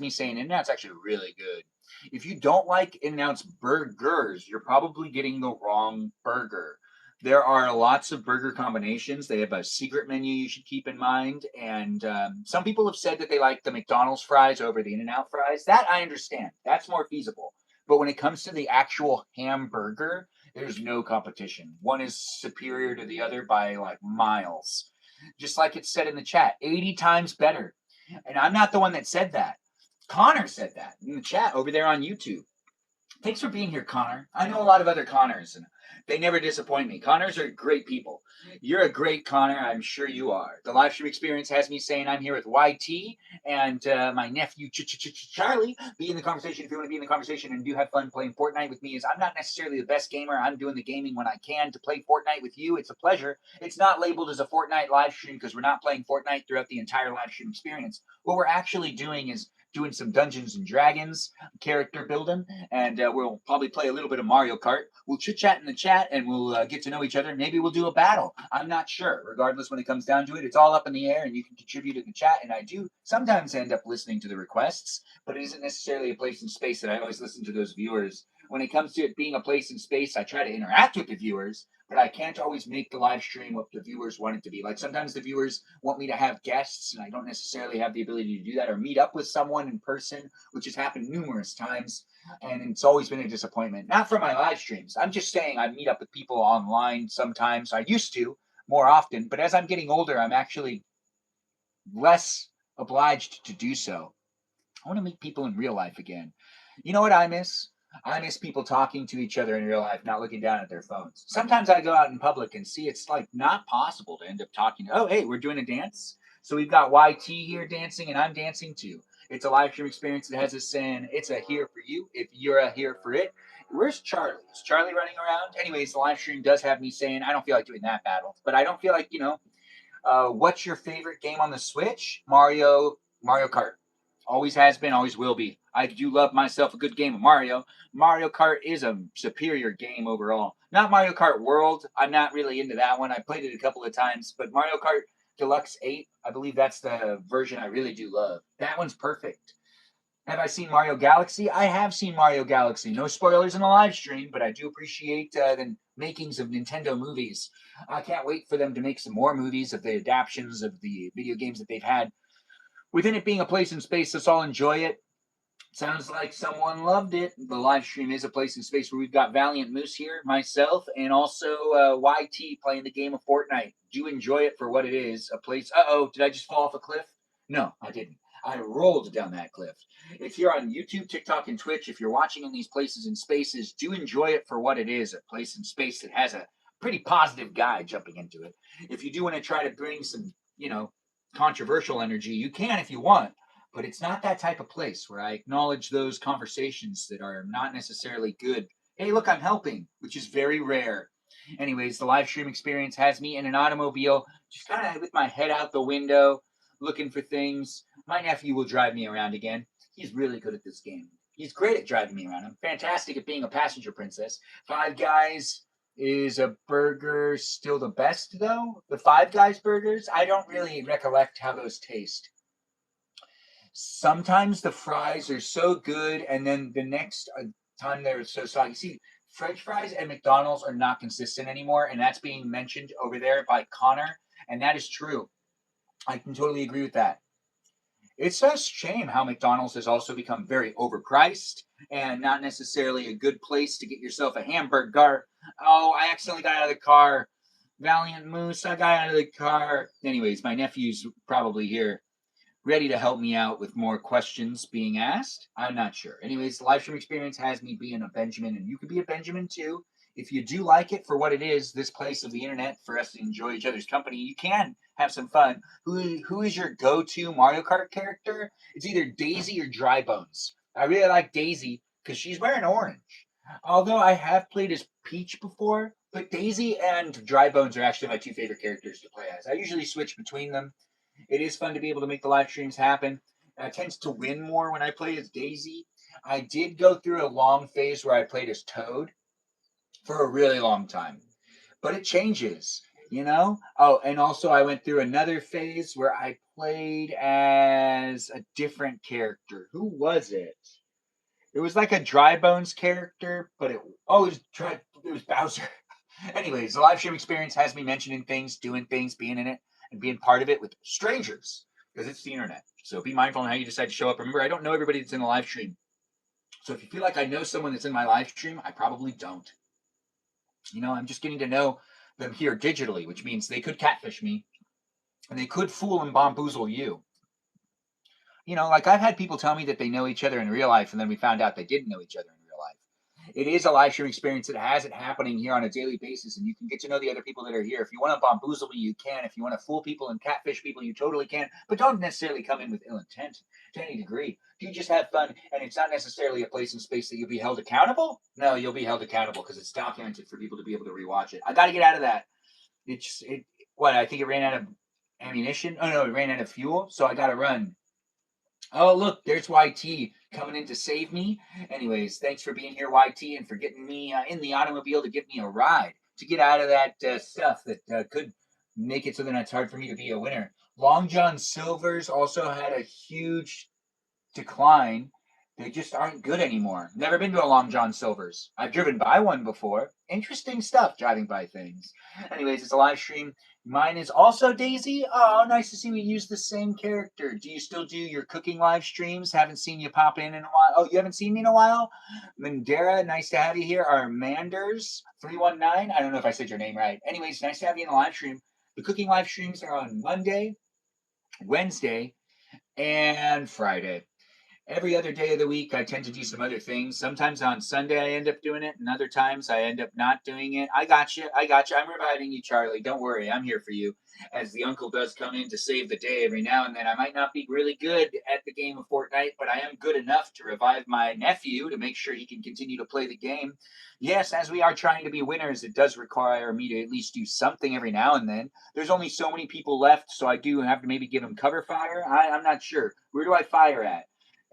me saying In-N-Out's actually really good. If you don't like In-N-Out's burgers, you're probably getting the wrong burger. There are lots of burger combinations. They have a secret menu you should keep in mind. And some people have said that they like the McDonald's fries over the In-N-Out fries. That I understand. That's more feasible. But when it comes to the actual hamburger, there's no competition. One is superior to the other by like miles. Just like it said in the chat, 80 times better. And I'm not the one that said that. Connor said that in the chat over there on YouTube. Thanks for being here, Connor. I know a lot of other Connors, and they never disappoint me. Connors are great people. You're a great Connor. I'm sure you are. The live stream experience has me saying I'm here with YT and my nephew Charlie. Be in the conversation if you want to be in the conversation and do have fun playing Fortnite with me. As I'm not necessarily the best gamer. I'm doing the gaming when I can to play Fortnite with you. It's a pleasure. It's not labeled as a Fortnite live stream because we're not playing Fortnite throughout the entire live stream experience. What we're actually doing is doing some Dungeons and Dragons character building, and we'll probably play a little bit of Mario Kart. We'll chit chat in the chat, and we'll get to know each other. Maybe we'll do a battle. I'm not sure. Regardless, when it comes down to it, it's all up in the air, and you can contribute in the chat. And I do sometimes end up listening to the requests, but it isn't necessarily a place and space that I always listen to those viewers. When it comes to it being a place and space, I try to interact with the viewers, but I can't always make the live stream what the viewers want it to be. Like sometimes the viewers want me to have guests, and I don't necessarily have the ability to do that, or meet up with someone in person, which has happened numerous times, and it's always been a disappointment. Not for my live streams. I'm just saying I meet up with people online sometimes. I used to more often, but as I'm getting older, I'm actually less obliged to do so. I want to meet people in real life again. You know what I miss? I miss people talking to each other in real life, not looking down at their phones. Sometimes I go out in public and see it's like not possible to end up talking. Oh, hey, we're doing a dance. So we've got YT here dancing and I'm dancing too. It's a live stream experience that has us saying it's a here for you if you're a here for it. Where's Charlie? Is Charlie running around? Anyways, the live stream does have me saying I don't feel like doing that battle, but I don't feel like, what's your favorite game on the Switch? Mario Kart. Always has been, always will be. I do love myself a good game of Mario. Mario Kart is a superior game overall. Not Mario Kart World. I'm not really into that one. I played it a couple of times, but Mario Kart Deluxe 8, I believe that's the version I really do love. That one's perfect. Have I seen Mario Galaxy? I have seen Mario Galaxy. No spoilers in the live stream, but I do appreciate the makings of Nintendo movies. I can't wait for them to make some more movies of the adaptions of the video games that they've had. Within it being a place and space, let's all enjoy it. Sounds like someone loved it. The live stream is a place and space where we've got Valiant Moose here, myself, and also YT playing the game of Fortnite. Do enjoy it for what it is. A place. Uh-oh, did I just fall off a cliff? No, I didn't. I rolled down that cliff. If you're on YouTube, TikTok, and Twitch, if you're watching in these places and spaces, do enjoy it for what it is, a place and space that has a pretty positive guy jumping into it. If you do want to try to bring some, controversial energy, you can if you want, but it's not that type of place where I acknowledge those conversations that are not necessarily good. Hey, look, I'm helping, which is very rare. Anyways, the live stream experience has me in an automobile, just kind of with my head out the window, looking for things. My nephew will drive me around again. He's really good at this game. He's great at driving me around. I'm fantastic at being a passenger princess. Five Guys is a burger still the best, though? The Five Guys burgers? I don't really recollect how those taste. Sometimes the fries are so good, and then the next time they're so soggy. See, French fries at McDonald's are not consistent anymore, and that's being mentioned over there by Connor, and that is true. I can totally agree with that. It's a shame how McDonald's has also become very overpriced and not necessarily a good place to get yourself a hamburger. Oh, I accidentally got out of the car. Valiant Moose, I got out of the car. Anyways, my nephew's probably here ready to help me out with more questions being asked. I'm not sure. Anyways, the live stream experience has me being a Benjamin, and you could be a Benjamin too. If you do like it for what it is, this place of the internet for us to enjoy each other's company, you can have some fun. Who is your go-to Mario Kart character? It's either Daisy or Dry Bones. I really like Daisy because she's wearing orange. Although I have played as Peach before, but Daisy and Dry Bones are actually my two favorite characters to play as. I usually switch between them. It is fun to be able to make the live streams happen. I tends to win more when I play as Daisy. I did go through a long phase where I played as Toad for a really long time, but it changes, you know? Oh, and also I went through another phase where I played as a different character. Who was it? It was like a Dry Bones character, but it was Bowser. Anyways, the live stream experience has me mentioning things, doing things, being in it, and being part of it with strangers because it's the internet. So be mindful on how you decide to show up. Remember, I don't know everybody that's in the live stream. So if you feel like I know someone that's in my live stream, I probably don't. You know, I'm just getting to know them here digitally, which means they could catfish me and they could fool and bamboozle you. You know, like I've had people tell me that they know each other in real life, and then we found out they didn't know each other in real life. It is a live stream experience that has it happening here on a daily basis, and you can get to know the other people that are here. If you want to bamboozle me, you can. If you want to fool people and catfish people, you totally can. But don't necessarily come in with ill intent to any degree. You just have fun, and it's not necessarily a place and space that you'll be held accountable. No, you'll be held accountable because it's documented for people to be able to rewatch it. I got to get out of that. What I think it ran out of ammunition. Oh no, it ran out of fuel, so I got to run. Oh, look, there's YT coming in to save me. Anyways, thanks for being here, YT, and for getting me in the automobile to give me a ride to get out of that stuff that could make it so that it's hard for me to be a winner. Long John Silver's also had a huge decline. They just aren't good anymore. Never been to a Long John Silver's. I've driven by one before. Interesting stuff driving by things. Anyways, it's a live stream. Mine is also Daisy. Oh, nice to see we use the same character. Do you still do your cooking live streams? Haven't seen you pop in a while. Oh, you haven't seen me in a while? Mandera, nice to have you here. Armanders 319. I don't know if I said your name right. Anyways, nice to have you in the live stream. The cooking live streams are on Monday, Wednesday, and Friday. Every other day of the week, I tend to do some other things. Sometimes on Sunday, I end up doing it, and other times I end up not doing it. I got you. I got you. I'm reviving you, Charlie. Don't worry. I'm here for you. As the uncle does come in to save the day every now and then. I might not be really good at the game of Fortnite, but I am good enough to revive my nephew to make sure he can continue to play the game. Yes, as we are trying to be winners, it does require me to at least do something every now and then. There's only so many people left, so I do have to maybe give them cover fire. I'm not sure. Where do I fire at?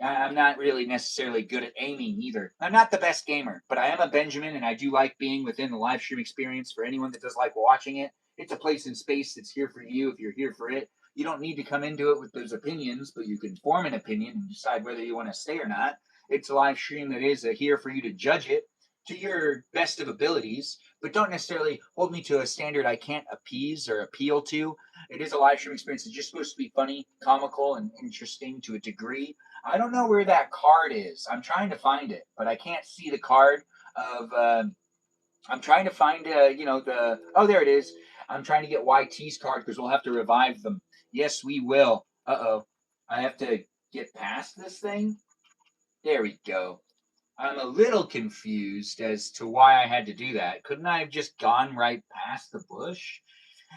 I'm not really necessarily good at aiming either. I'm not the best gamer, but I am a Benjamin, and I do like being within the live stream experience. For anyone that does like watching it, it's a place in space that's here for you if you're here for it. You don't need to come into it with those opinions, but you can form an opinion and decide whether you want to stay or not. It's a live stream that is here for you to judge it to your best of abilities, but don't necessarily hold me to a standard I can't appease or appeal to. It is a live stream experience. It's just supposed to be funny, comical, and interesting to a degree. I don't know where that card is. I'm trying to find it, but I can't see the card of. I'm trying to find, the. Oh, there it is. I'm trying to get YT's card because we'll have to revive them. Yes, we will. Uh-oh. I have to get past this thing. There we go. I'm a little confused as to why I had to do that. Couldn't I have just gone right past the bush?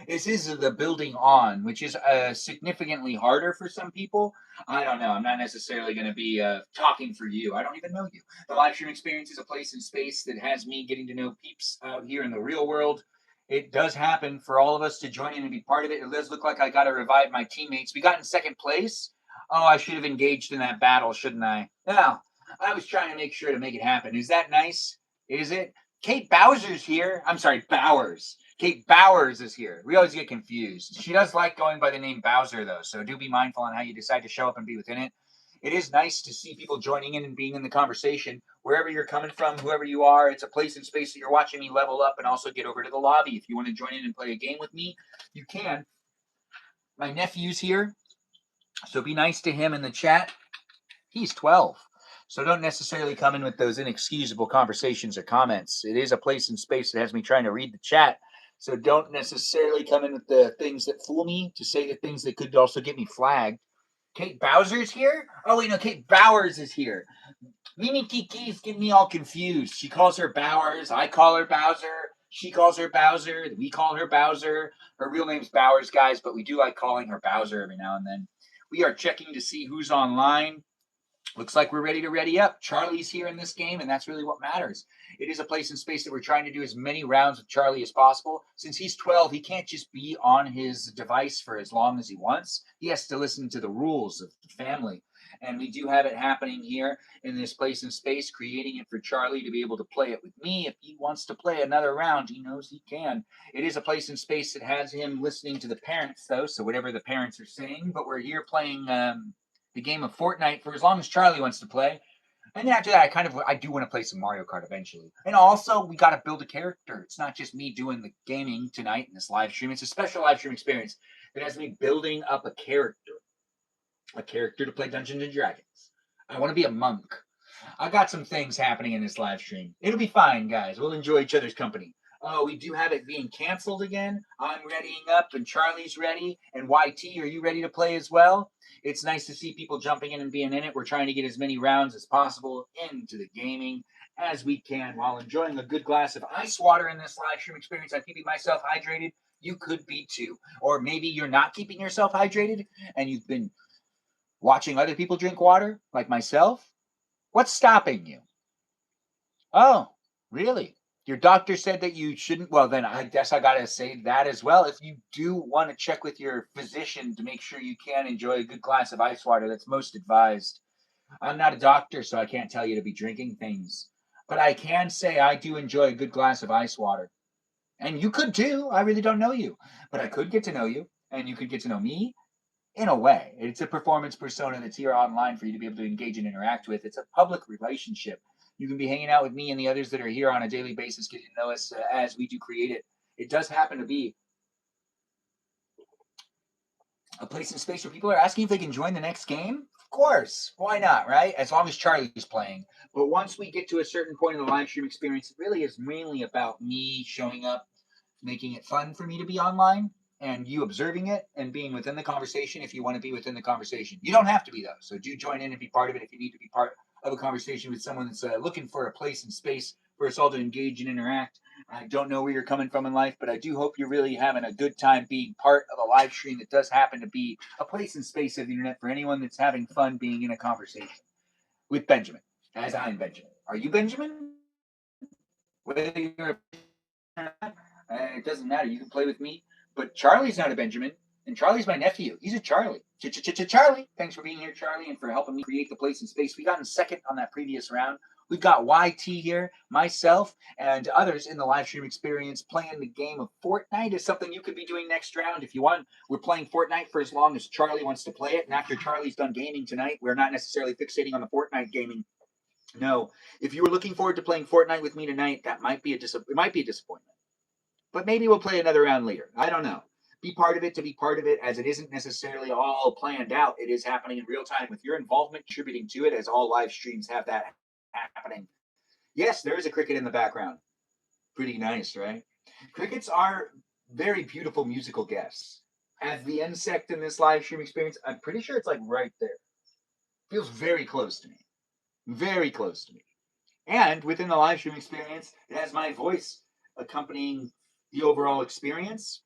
This is the building on, which is significantly harder for some people. I don't know. I'm not necessarily going to be talking for you. I don't even know you. The live stream experience is a place in space that has me getting to know peeps out here in the real world. It does happen for all of us to join in and be part of it. It does look like I got to revive my teammates. We got in second place. Oh, I should have engaged in that battle, shouldn't I? Well, I was trying to make sure to make it happen. Is that nice? Is it? Kate Bowser's here. I'm sorry, Bowers. Kate Bowers is here. We always get confused. She does like going by the name Bowser, though, so do be mindful on how you decide to show up and be within it. It is nice to see people joining in and being in the conversation. Wherever you're coming from, whoever you are, it's a place and space that you're watching me level up and also get over to the lobby. If you want to join in and play a game with me, you can. My nephew's here, so be nice to him in the chat. He's 12. So don't necessarily come in with those inexcusable conversations or comments. It is a place and space that has me trying to read the chat. So don't necessarily come in with the things that fool me, to say the things that could also get me flagged. Kate Bowser's here? Oh, wait, no, Kate Bowers is here. Mimi Kiki's getting me all confused. She calls her Bowers. I call her Bowser. She calls her Bowser. We call her Bowser. Her real name's Bowers, guys, but we do like calling her Bowser every now and then. We are checking to see who's online. Looks like we're ready to ready up. Charlie's here in this game, and that's really what matters. It is a place and space that we're trying to do as many rounds with Charlie as possible. Since he's 12, he can't just be on his device for as long as he wants. He has to listen to the rules of the family. And we do have it happening here in this place and space, creating it for Charlie to be able to play it with me. If he wants to play another round, he knows he can. It is a place and space that has him listening to the parents, though, so whatever the parents are saying. But we're here playing the game of Fortnite for as long as Charlie wants to play. And then after that, I do want to play some Mario Kart eventually. And also, we got to build a character. It's not just me doing the gaming tonight in this live stream. It's a special live stream experience that has me building up a character to play Dungeons and Dragons. I want to be a monk. I got some things happening in this live stream. It'll be fine, guys. We'll enjoy each other's company. Oh, we do have it being canceled again. I'm readying up, and Charlie's ready. And YT, are you ready to play as well? It's nice to see people jumping in and being in it. We're trying to get as many rounds as possible into the gaming as we can while enjoying a good glass of ice water in this live stream experience. I'm keeping myself hydrated. You could be too. Or maybe you're not keeping yourself hydrated and you've been watching other people drink water, like myself. What's stopping you? Oh, really? Your doctor said that you shouldn't. Well, then I guess I got to say that as well. If you do want to check with your physician to make sure you can enjoy a good glass of ice water, that's most advised. I'm not a doctor, so I can't tell you to be drinking things. But I can say I do enjoy a good glass of ice water. And you could too. I really don't know you. But I could get to know you, and you could get to know me in a way. It's a performance persona that's here online for you to be able to engage and interact with. It's a public relationship. You can be hanging out with me and the others that are here on a daily basis, getting to know us as we do create it. It does happen to be a place and space where people are asking if they can join the next game. Of course, why not, right? As long as Charlie's playing. But once we get to a certain point in the live stream experience, it really is mainly about me showing up, making it fun for me to be online, and you observing it and being within the conversation if you want to be within the conversation. You don't have to be, though, so do join in and be part of it if you need to be part of a conversation with someone that's looking for a place and space for us all to engage and interact. I don't know where you're coming from in life, but I do hope you're really having a good time being part of a live stream that does happen to be a place and space of the internet for anyone that's having fun being in a conversation with Benjamin, as I'm Benjamin. Are you Benjamin? Whether you're it doesn't matter. You can play with me. But Charlie's not a Benjamin, and Charlie's my nephew. He's a Charlie. Charlie. Thanks for being here, Charlie, and for helping me create the place and space. We got in second on that previous round. We've got YT here, myself, and others in the live stream experience playing the game of Fortnite. Is something you could be doing next round if you want. We're playing Fortnite for as long as Charlie wants to play it, and after Charlie's done gaming tonight, we're not necessarily fixating on the Fortnite gaming. No, if you were looking forward to playing Fortnite with me tonight, that might be it might be a disappointment. But maybe we'll play another round later. I don't know. Be part of it to be part of it, as it isn't necessarily all planned out. It is happening in real time with your involvement contributing to it, as all live streams have that happening. Yes, there is a cricket in the background. Pretty nice, right? Crickets are very beautiful musical guests. As the insect in this live stream experience, I'm pretty sure it's like right there. Feels very close to me. Very close to me. And within the live stream experience, it has my voice accompanying the overall experience.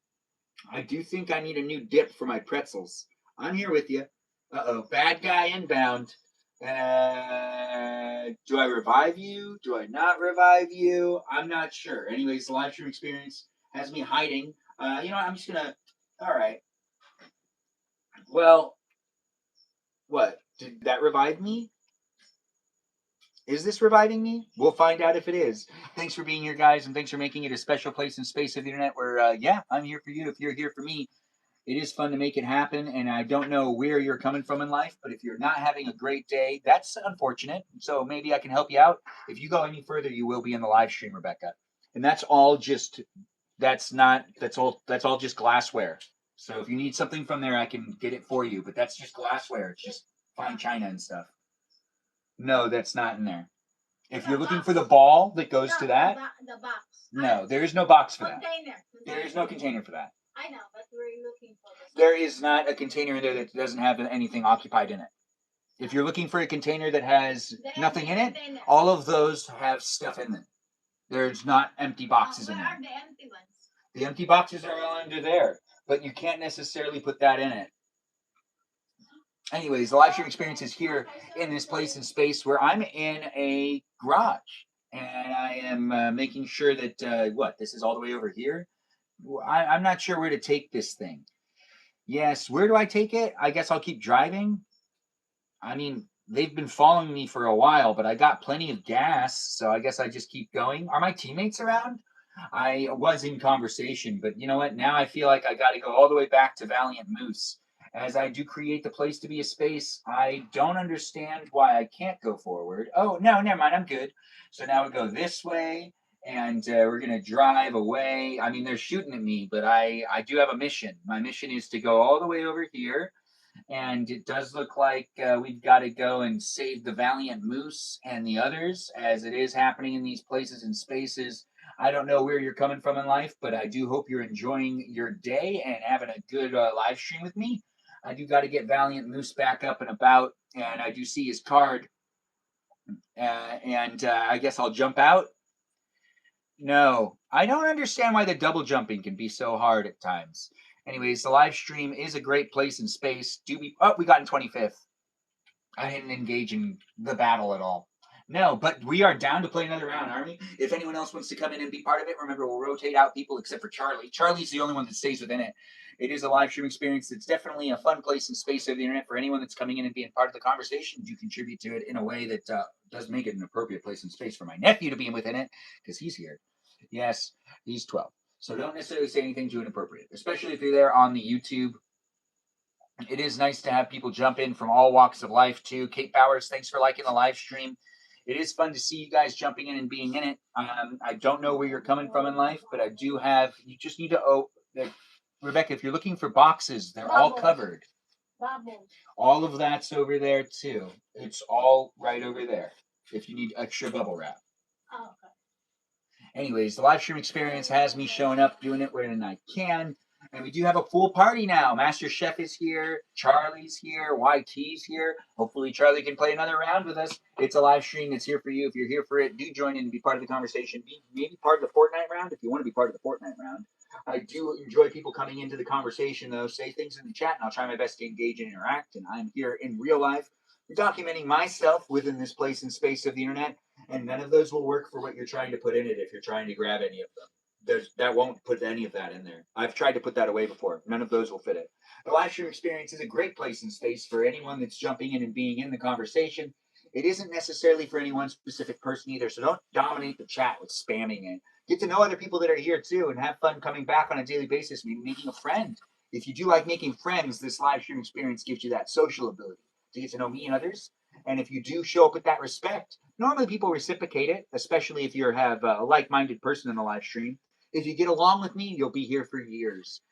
I do think I need a new dip for my pretzels. I'm here with you. Uh-oh, bad guy inbound. Do I revive you? Do I not revive you? I'm not sure. Anyways, the live stream experience has me hiding. You know what? I'm just gonna. All right. Well, what did that revive me? Is this reviving me? We'll find out if it is. Thanks for being here, guys, and thanks for making it a special place in space of the internet where, yeah, I'm here for you. If you're here for me, it is fun to make it happen. And I don't know where you're coming from in life, but if you're not having a great day, that's unfortunate. So maybe I can help you out. If you go any further, you will be in the live stream, Rebecca. And that's all just, that's all just glassware. So if you need something from there, I can get it for you. But that's just glassware. It's just fine china and stuff. No, that's not in there. If you're looking for the ball that goes to that, the box. no, there is no box for that. Container. There is no container for that. I know, but we're looking for this. There is not a container in there that doesn't have anything occupied in it. If you're looking for a container that has nothing in it, all of those have stuff in them. There's not empty boxes in there. Where are the empty ones? The empty boxes are all under there, but you can't necessarily put that in it. Anyways, the live stream experience is here in this place in space where I'm in a garage. And I am making sure that, this is all the way over here? I'm not sure where to take this thing. Yes, where do I take it? I guess I'll keep driving. I mean, they've been following me for a while, but I got plenty of gas, so I guess I just keep going. Are my teammates around? I was in conversation, but you know what? Now I feel like I got to go all the way back to Valiant Moose. As I do create the place to be a space, I don't understand why I can't go forward. Oh, no, never mind. I'm good. So now we go this way, and we're going to drive away. I mean, they're shooting at me, but I do have a mission. My mission is to go all the way over here, and it does look like we've got to go and save the Valiant Moose and the others, as it is happening in these places and spaces. I don't know where you're coming from in life, but I do hope you're enjoying your day and having a good live stream with me. I do got to get Valiant Moose back up and about, and I do see his card. And I guess I'll jump out. No, I don't understand why the double jumping can be so hard at times. Anyways, the live stream is a great place in space. We got in 25th. I didn't engage in the battle at all. No, but we are down to play another round, aren't we? If anyone else wants to come in and be part of it, remember we'll rotate out people except for Charlie. Charlie's the only one that stays within it. It is a live stream experience. It's definitely a fun place in space of the internet for anyone that's coming in and being part of the conversation. You contribute to it in a way that does make it an appropriate place in space for my nephew to be within it because he's here. Yes, he's 12. So don't necessarily say anything too inappropriate, especially if you're there on the YouTube. It is nice to have people jump in from all walks of life too. Kate Bowers, thanks for liking the live stream. It is fun to see you guys jumping in and being in it. I don't know where you're coming from in life, but I do have. You just need to. Rebecca, if you're looking for boxes, they're all covered. Bubbles. All of that's over there too. It's all right over there. If you need extra bubble wrap. Oh, okay. Anyways, the live stream experience has me showing up, doing it when I can. And we do have a full party now. Master Chef is here. Charlie's here. YT's here. Hopefully Charlie can play another round with us. It's a live stream that's here for you. If you're here for it, do join in and be part of the conversation. Be maybe part of the Fortnite round if you want to be part of the Fortnite round. I do enjoy people coming into the conversation, though. Say things in the chat, and I'll try my best to engage and interact. And I'm here in real life documenting myself within this place and space of the internet. And none of those will work for what you're trying to put in it if you're trying to grab any of them. That won't put any of that in there. I've tried to put that away before. None of those will fit it. The live stream experience is a great place in space for anyone that's jumping in and being in the conversation. It isn't necessarily for any one specific person either, so don't dominate the chat with spamming it. Get to know other people that are here too and have fun coming back on a daily basis, maybe making a friend. If you do like making friends, this live stream experience gives you that social ability to get to know me and others. And if you do show up with that respect, normally people reciprocate it, especially if you have a like-minded person in the live stream. If you get along with me, you'll be here for years.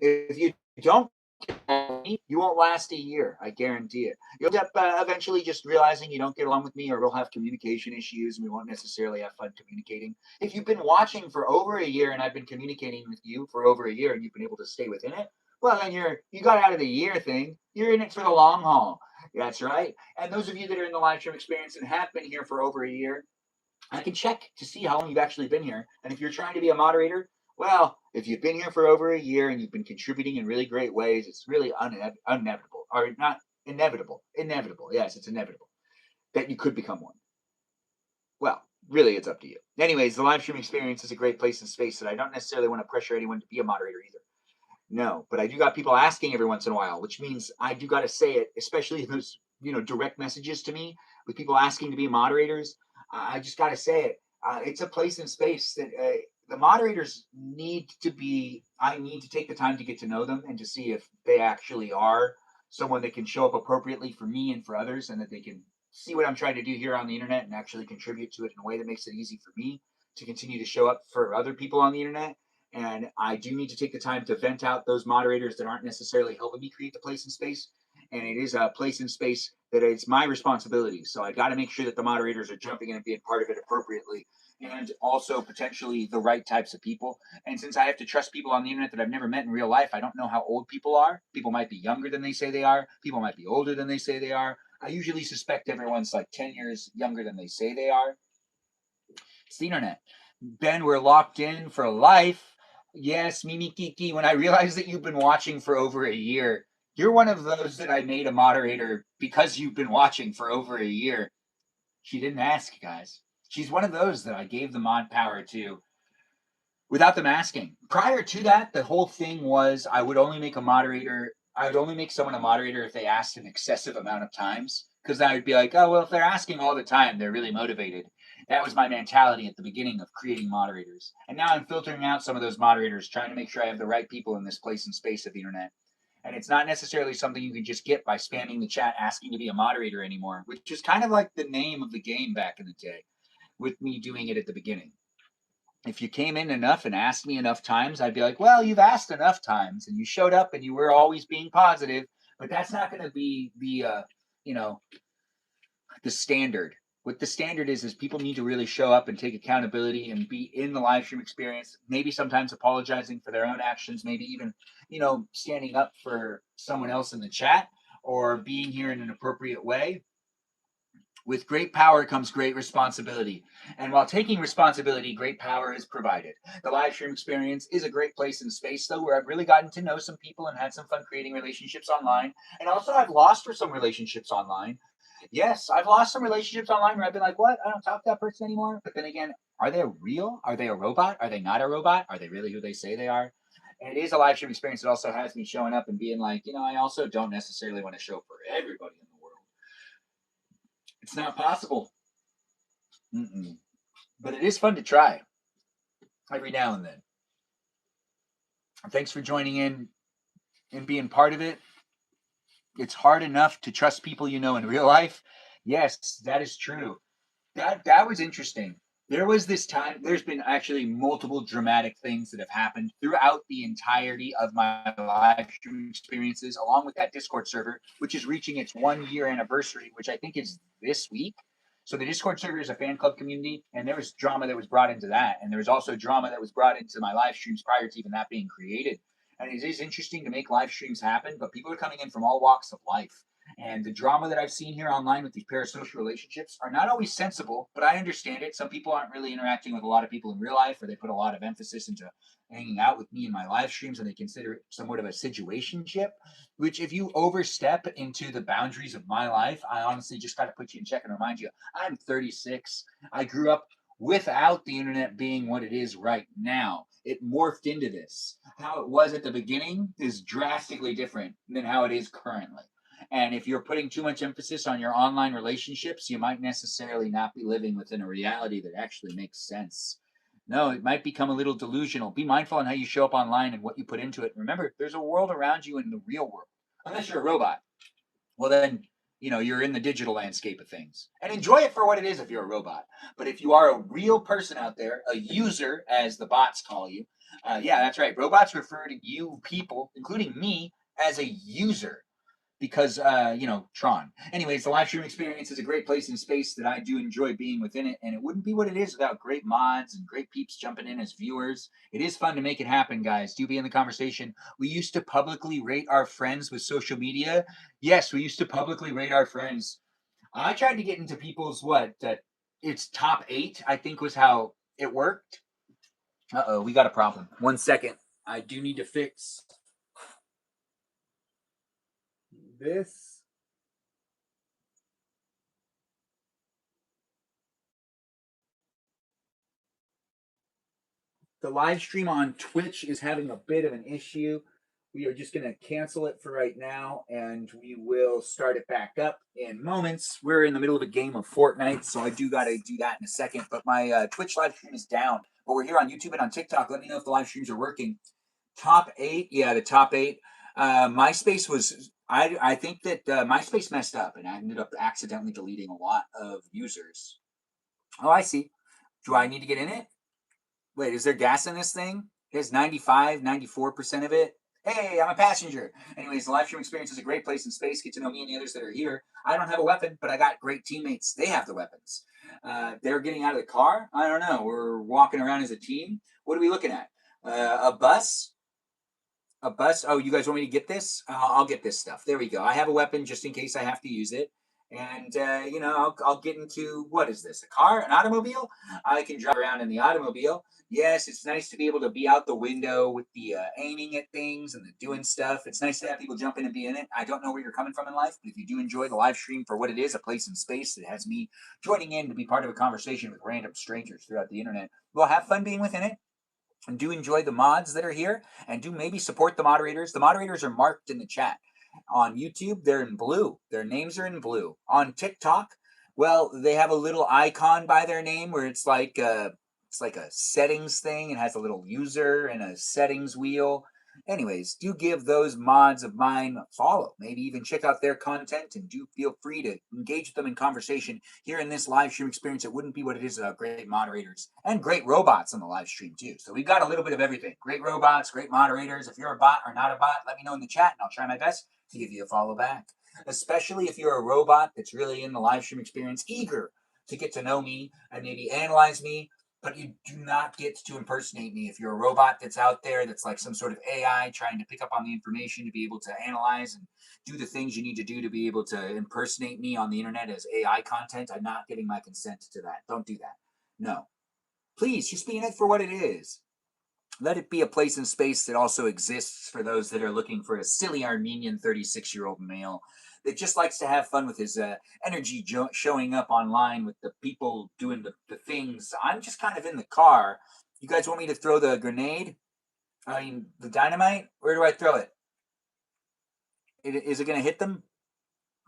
If you don't get along with me, you won't last a year. I guarantee it. You'll end up eventually just realizing you don't get along with me, or we'll have communication issues, and we won't necessarily have fun communicating. If you've been watching for over a year, and I've been communicating with you for over a year, and you've been able to stay within it, well, then you got out of the year thing. You're in it for the long haul. That's right. And those of you that are in the live stream experience and have been here for over a year, I can check to see how long you've actually been here. And if you're trying to be a moderator, well, if you've been here for over a year and you've been contributing in really great ways, it's really inevitable, or not inevitable. Inevitable. Yes, it's inevitable that you could become one. Well, really, it's up to you. Anyways, the live stream experience is a great place and space that I don't necessarily want to pressure anyone to be a moderator either. No, but I do got people asking every once in a while, which means I do got to say it, especially if there's direct messages to me with people asking to be moderators. I just got to say it. It's a place and space that the moderators need to be. I need to take the time to get to know them and to see if they actually are someone that can show up appropriately for me and for others, and that they can see what I'm trying to do here on the internet and actually contribute to it in a way that makes it easy for me to continue to show up for other people on the internet. And I do need to take the time to vent out those moderators that aren't necessarily helping me create the place and space. And it is a place and space that it's my responsibility. So I got to make sure that the moderators are jumping in and being part of it appropriately, and also potentially the right types of people. And since I have to trust people on the internet that I've never met in real life, I don't know how old people are. People might be younger than they say they are. People might be older than they say they are. I usually suspect everyone's like 10 years younger than they say they are. It's the internet. Ben, we're locked in for life. Yes, Mimi Kiki, when I realized that you've been watching for over a year, you're one of those that I made a moderator because you've been watching for over a year. She didn't ask, guys. She's one of those that I gave the mod power to without them asking. Prior to that, the whole thing was I would only make a moderator. I would only make someone a moderator if they asked an excessive amount of times. Because I would be like, oh, well, if they're asking all the time, they're really motivated. That was my mentality at the beginning of creating moderators. And now I'm filtering out some of those moderators, trying to make sure I have the right people in this place and space of the internet. And it's not necessarily something you can just get by spamming the chat asking to be a moderator anymore, which is kind of like the name of the game back in the day, with me doing it at the beginning. If you came in enough and asked me enough times, I'd be like, well, you've asked enough times and you showed up and you were always being positive, but that's not going to be you know, the standard. What the standard is people need to really show up and take accountability and be in the live stream experience, maybe sometimes apologizing for their own actions, maybe even, standing up for someone else in the chat or being here in an appropriate way. With great power comes great responsibility. And while taking responsibility, great power is provided. The live stream experience is a great place and space, though, where I've really gotten to know some people and had some fun creating relationships online. And also, I've lost for some relationships online. Yes, I've lost some relationships online where I've been like, what? I don't talk to that person anymore. But then again, are they real? Are they a robot? Are they not a robot? Are they really who they say they are? And it is a live stream experience that also has me showing up and being like, I also don't necessarily want to show for everybody in the world. It's not possible. Mm-mm. But it is fun to try every now and then. Thanks for joining in and being part of it. It's hard enough to trust people in real life. Yes, that is true. That was interesting. There was this time, there's been actually multiple dramatic things that have happened throughout the entirety of my live stream experiences, along with that Discord server, which is reaching its 1 year anniversary, which I think is this week. So the Discord server is a fan club community, and there was drama that was brought into that. And there was also drama that was brought into my live streams prior to even that being created. And it is interesting to make live streams happen, but people are coming in from all walks of life. And the drama that I've seen here online with these parasocial relationships are not always sensible, but I understand it. Some people aren't really interacting with a lot of people in real life, or they put a lot of emphasis into hanging out with me in my live streams, and they consider it somewhat of a situationship, which if you overstep into the boundaries of my life, I honestly just got to put you in check and remind you, I'm 36. I grew up without the internet being what it is right now. It morphed into this. How it was at the beginning is drastically different than how it is currently. And if you're putting too much emphasis on your online relationships, you might necessarily not be living within a reality that actually makes sense. No, it might become a little delusional. Be mindful on how you show up online and what you put into it. Remember, there's a world around you in the real world. Unless you're a robot. Well, then, you're in the digital landscape of things. And enjoy it for what it is if you're a robot. But if you are a real person out there, a user, as the bots call you, yeah, that's right. Robots refer to you people, including me, as a user because Tron. Anyways, the live stream experience is a great place and space that I do enjoy being within it, and it wouldn't be what it is without great mods and great peeps jumping in as viewers. It is fun to make it happen, guys. Do be in the conversation. We used to publicly rate our friends with social media. Yes, we used to publicly rate our friends. I tried to get into people's it's top 8, I think was how it worked. Uh-oh, we got a problem. 1 second. I do need to fix this. the live stream on Twitch is having a bit of an issue. We are just going to cancel it for right now, and we will start it back up in moments. We're in the middle of a game of Fortnite, so I do got to do that in a second. But my Twitch live stream is down. But we're here on YouTube and on TikTok. Let me know if the live streams are working. Top 8, yeah, the top 8. MySpace was. I think that MySpace messed up, and I ended up accidentally deleting a lot of users. Oh, I see. Do I need to get in it? Wait, is there gas in this thing? There's 95, 94% of it. Hey, I'm a passenger. Anyways, the live stream experience is a great place in space. Get to know me and the others that are here. I don't have a weapon, but I got great teammates. They have the weapons. They're getting out of the car. I don't know. We're walking around as a team. What are we looking at? A bus? A bus? Oh, you guys want me to get this? I'll get this stuff. There we go. I have a weapon just in case I have to use it. And, I'll get into, what is this? A car? An automobile? I can drive around in the automobile. Yes, it's nice to be able to be out the window with the aiming at things and the doing stuff. It's nice to have people jump in and be in it. I don't know where you're coming from in life, but if you do enjoy the live stream for what it is, a place in space that has me joining in to be part of a conversation with random strangers throughout the internet, well, have fun being within it. And do enjoy the mods that are here, and do maybe support the moderators. The moderators are marked in the chat. On YouTube, they're in blue. Their names are in blue. On TikTok, well, they have a little icon by their name where it's like a settings thing. It has a little user and a settings wheel. Anyways, do give those mods of mine a follow. Maybe even check out their content, and do feel free to engage with them in conversation here in this live stream experience. It wouldn't be what it is without great moderators and great robots on the live stream too. So we've got a little bit of everything. Great robots, great moderators. If you're a bot or not a bot, let me know in the chat and I'll try my best to give you a follow back. Especially if you're a robot that's really in the live stream experience, eager to get to know me and maybe analyze me, but you do not get to impersonate me. If you're a robot that's out there that's like some sort of AI trying to pick up on the information to be able to analyze and do the things you need to do to be able to impersonate me on the internet as AI content, I'm not giving my consent to that. Don't do that. No. Please, just be in it for what it is. Let it be a place in space that also exists for those that are looking for a silly Armenian 36-year-old male that just likes to have fun with his energy showing up online with the people doing the things. I'm just kind of in the car. You guys want me to throw the grenade? I mean, the dynamite? Where do I throw it? Is it going to hit them?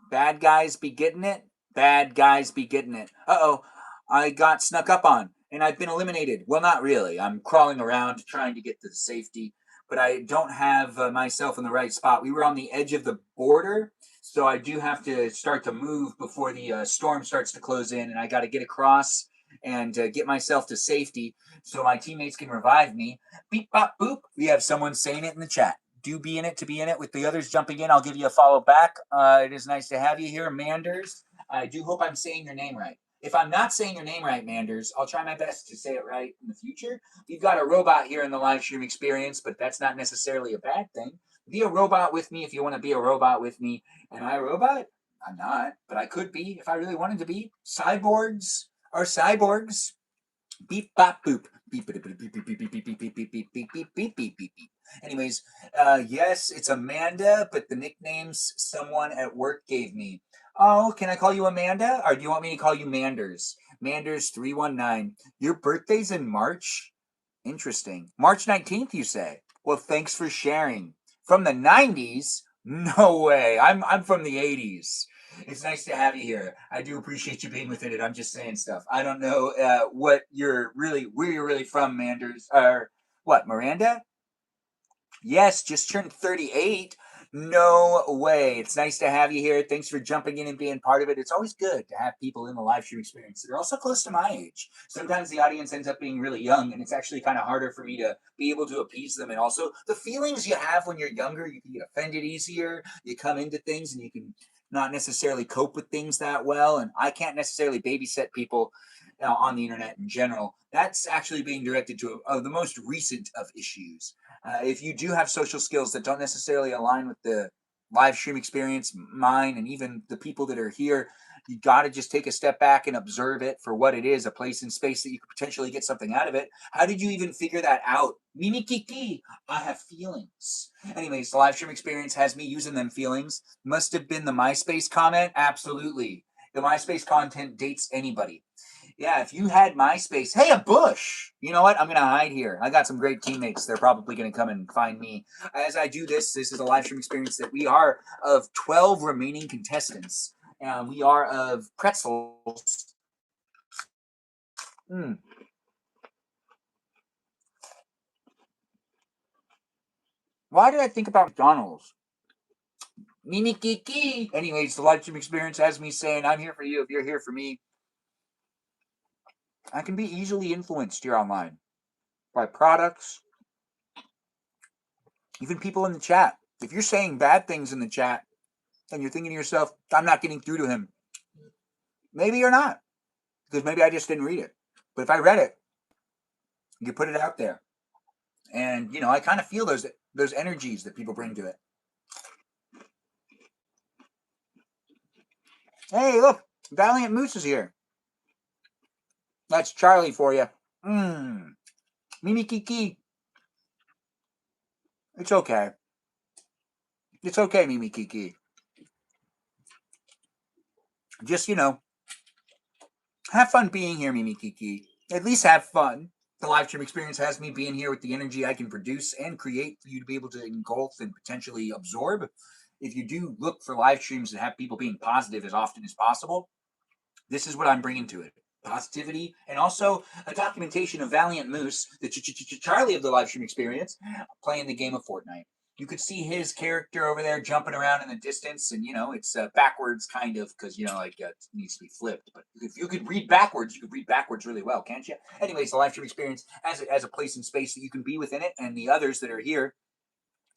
Bad guys be getting it? Bad guys be getting it. Uh-oh, I got snuck up on, and I've been eliminated. Well, not really. I'm crawling around trying to get to safety, but I don't have myself in the right spot. We were on the edge of the border, so I do have to start to move before the storm starts to close in, and I got to get across and get myself to safety so my teammates can revive me. Beep, bop, boop. We have someone saying it in the chat. Do be in it to be in it. With the others jumping in, I'll give you a follow back. It is nice to have you here, Manders. I do hope I'm saying your name right. If I'm not saying your name right, Manders, I'll try my best to say it right in the future. We've got a robot here in the live stream experience, but that's not necessarily a bad thing. Be a robot with me if you want to be a robot with me. Am I a robot? I'm not, but I could be if I really wanted to be. Cyborgs are cyborgs. Beep bop boop. Beep beep beep beep beep beep beep beep beep beep beep beep beep beep beep beep beep. Anyways, yes, it's Amanda, but the nicknames someone at work gave me. Oh, can I call you Amanda, or do you want me to call you Manders? Manders 319. Your birthday's in March? Interesting. March 19th, you say? Well, thanks for sharing. From the 90s? No way. I'm from the 80s. It's nice to have you here. I do appreciate you being within it. I'm just saying stuff. I don't know where you're really from, Manders. Or what, Miranda? Yes, just turned 38. No way. It's nice to have you here. Thanks for jumping in and being part of it. It's always good to have people in the live stream experience that are also close to my age. Sometimes the audience ends up being really young, and it's actually kind of harder for me to be able to appease them. And also, the feelings you have when you're younger, you can get offended easier. You come into things and you can not necessarily cope with things that well. And I can't necessarily babysit people on the internet in general. That's actually being directed to the most recent of issues. If you do have social skills that don't necessarily align with the live stream experience, mine, and even the people that are here, you got to just take a step back and observe it for what it is, a place in space that you could potentially get something out of it. How did you even figure that out? Mimi Kiki, I have feelings. Anyways, the live stream experience has me using them feelings. Must have been the MySpace comment. Absolutely. The MySpace content dates anybody. Yeah, if you had MySpace, hey, a bush. You know what? I'm gonna hide here. I got some great teammates. They're probably gonna come and find me as I do this. This is a live stream experience that we are of 12 remaining contestants. We are of pretzels. Mm. Why did I think about McDonald's? Mimi Kiki. Anyways, the live stream experience has me saying, I'm here for you if you're here for me. I can be easily influenced here online by products, even people in the chat. If you're saying bad things in the chat and you're thinking to yourself, I'm not getting through to him, maybe you're not, because maybe I just didn't read it. But if I read it, you put it out there. And, I kind of feel those energies that people bring to it. Hey, look, Valiant Moose is here. That's Charlie for you. Mimi Kiki. It's okay. It's okay, Mimi Kiki. Just, have fun being here, Mimi Kiki. At least have fun. The live stream experience has me being here with the energy I can produce and create for you to be able to engulf and potentially absorb. If you do look for live streams that have people being positive as often as possible, this is what I'm bringing to it. Positivity and also a documentation of Valiant Moose, the Charlie of the live stream experience, playing the game of Fortnite. You could see his character over there jumping around in the distance, and it's backwards kind of because it needs to be flipped. But if you could read backwards, you could read backwards really well, can't you? Anyways, the live stream experience as a place and space that you can be within it, and the others that are here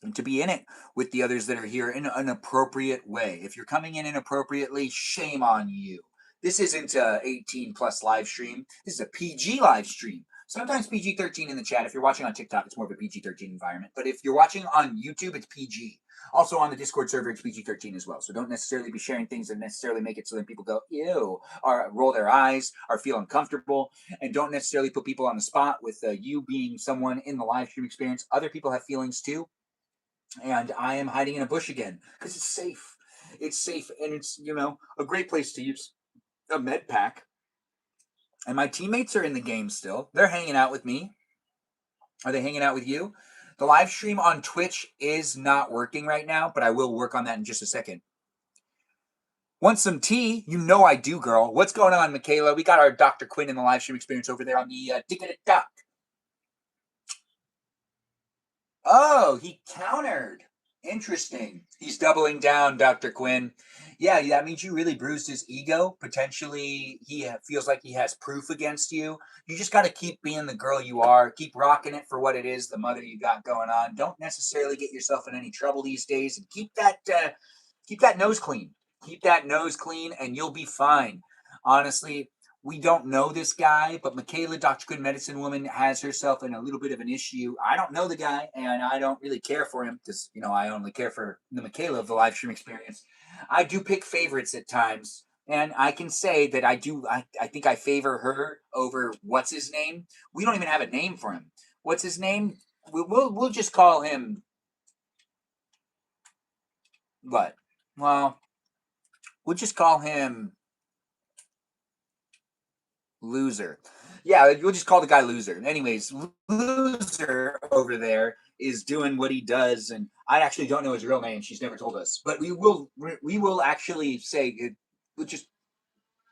and to be in it with the others that are here in an appropriate way. If you're coming in inappropriately, shame on you. This isn't a 18 plus live stream. This is a PG live stream. Sometimes PG-13 in the chat. If you're watching on TikTok, it's more of a PG-13 environment. But if you're watching on YouTube, it's PG. Also on the Discord server, it's PG-13 as well. So don't necessarily be sharing things that necessarily make it so that people go, ew, or roll their eyes, or feel uncomfortable. And don't necessarily put people on the spot with you being someone in the live stream experience. Other people have feelings too. And I am hiding in a bush again because it's safe. It's safe, and it's a great place to use a med pack. And my teammates are in the game still. They're hanging out with me. Are they hanging out with you? The live stream on Twitch is not working right now, but I will work on that in just a second. Want some tea? You know I do, girl. What's going on, Michaela? We got our Dr. Quinn in the live stream experience over there on the Dick of the Duck. Oh, he countered. Interesting. He's doubling down, Dr. Quinn. Yeah, that means you really bruised his ego. Potentially, he feels like he has proof against you. You just got to keep being the girl you are. Keep rocking it for what it is, the mother you got going on. Don't necessarily get yourself in any trouble these days, and keep that nose clean. Keep that nose clean, and you'll be fine. Honestly, we don't know this guy, but Michaela, Dr. Good Medicine Woman, has herself in a little bit of an issue. I don't know the guy, and I don't really care for him because, I only care for the Michaela of the live stream experience. I do pick favorites at times, and I can say that I do. I think I favor her over what's his name. We don't even have a name for him. What's his name? We'll just call him what? Well, we'll just call him Loser. Yeah, we'll just call the guy Loser. Anyways, Loser over there is doing what he does, and I actually don't know his real name. She's never told us, but we will actually say we'll just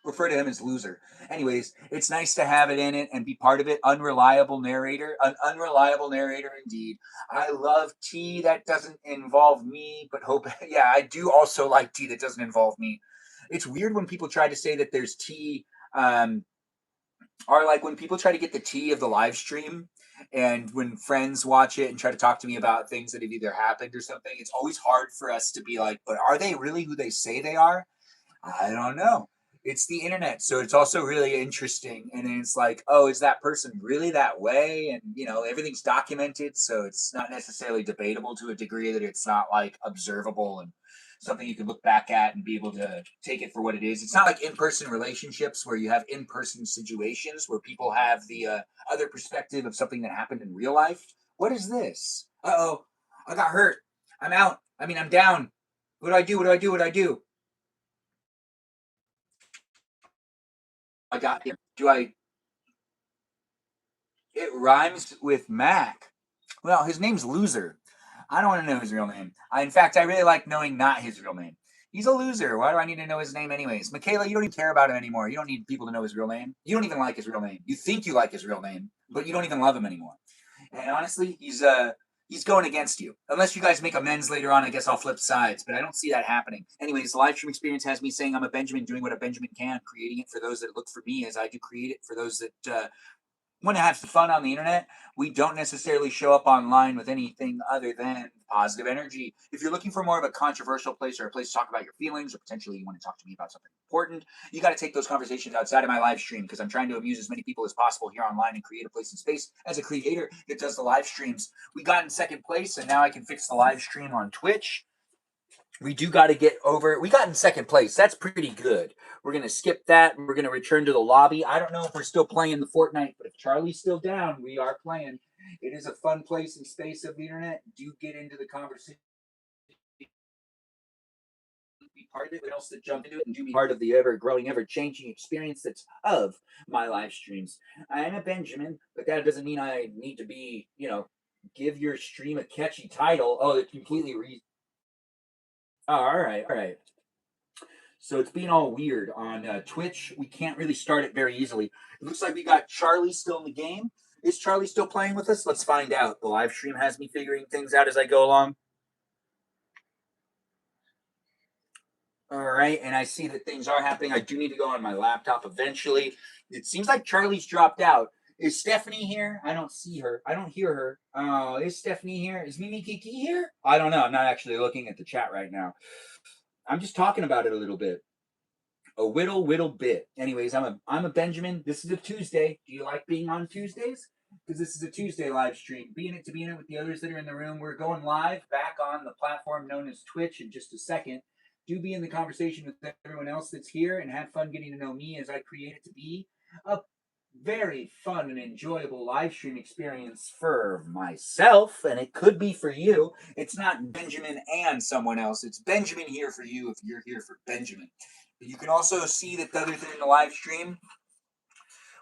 refer to him as Loser. Anyways, it's nice to have it in it and be part of it. Unreliable narrator, an unreliable narrator indeed. I love tea that doesn't involve me, but hope. Yeah, I do also like tea that doesn't involve me. It's weird when people try to say that there's tea. Or like when people try to get the tea of the live stream and when friends watch it and try to talk to me about things that have either happened or something, it's always hard for us to be like, but are they really who they say they are? I don't know. It's the internet, so it's also really interesting. And then it's like, oh, is that person really that way? And everything's documented, so it's not necessarily debatable to a degree that it's not like observable and something you can look back at and be able to take it for what it is. It's not like in-person relationships where you have in-person situations where people have the other perspective of something that happened in real life. What is this? Uh-oh, I got hurt. I'm out. I'm down. What do I do? What do I do? What do I do? I got here. Do I? It rhymes with Mac. Well, his name's Loser. I don't want to know his real name. In fact, I really like knowing not his real name. He's a loser. Why do I need to know his name anyways? Michaela, you don't even care about him anymore. You don't need people to know his real name. You don't even like his real name. You think you like his real name, but you don't even love him anymore. And honestly, he's going against you. Unless you guys make amends later on, I guess I'll flip sides. But I don't see that happening. Anyways, the live stream experience has me saying I'm a Benjamin doing what a Benjamin can, creating it for those that look for me as I do create it for those that want to have some fun on the internet. We don't necessarily show up online with anything other than positive energy. If you're looking for more of a controversial place or a place to talk about your feelings, or potentially you want to talk to me about something important, you got to take those conversations outside of my live stream, because I'm trying to amuse as many people as possible here online and create a place and space as a creator that does the live streams. We got in second place, and now I can fix the live stream on Twitch. We do got to get over. We got in second place. That's pretty good. We're going to skip that. We're going to return to the lobby. I don't know if we're still playing the Fortnite, but if Charlie's still down, we are playing. It is a fun place and space of the internet. Do get into the conversation. Be part of it, but also jump into it and do be part of the ever growing, ever changing experience that's of my live streams. I am a Benjamin, but that doesn't mean I need to be, give your stream a catchy title. Oh, it completely Oh, all right, all right. So it's being all weird on Twitch. We can't really start it very easily. It looks like we got Charlie still in the game. Is Charlie still playing with us? Let's find out. The live stream has me figuring things out as I go along. All right, and I see that things are happening. I do need to go on my laptop eventually. It seems like Charlie's dropped out. Is Stephanie here? I don't see her. I don't hear her. Oh, is Stephanie here? Is Mimi Kiki here? I don't know. I'm not actually looking at the chat right now. I'm just talking about it a little bit. A whittle bit. Anyways, I'm a Benjamin. This is a Tuesday. Do you like being on Tuesdays? Because this is a Tuesday live stream. Be in it to be in it with the others that are in the room. We're going live back on the platform known as Twitch in just a second. Do be in the conversation with everyone else that's here and have fun getting to know me as I create it to be a very fun and enjoyable live stream experience for myself, and it could be for you. It's not Benjamin and someone else. It's Benjamin here for you if you're here for Benjamin. But you can also see that other than the live stream,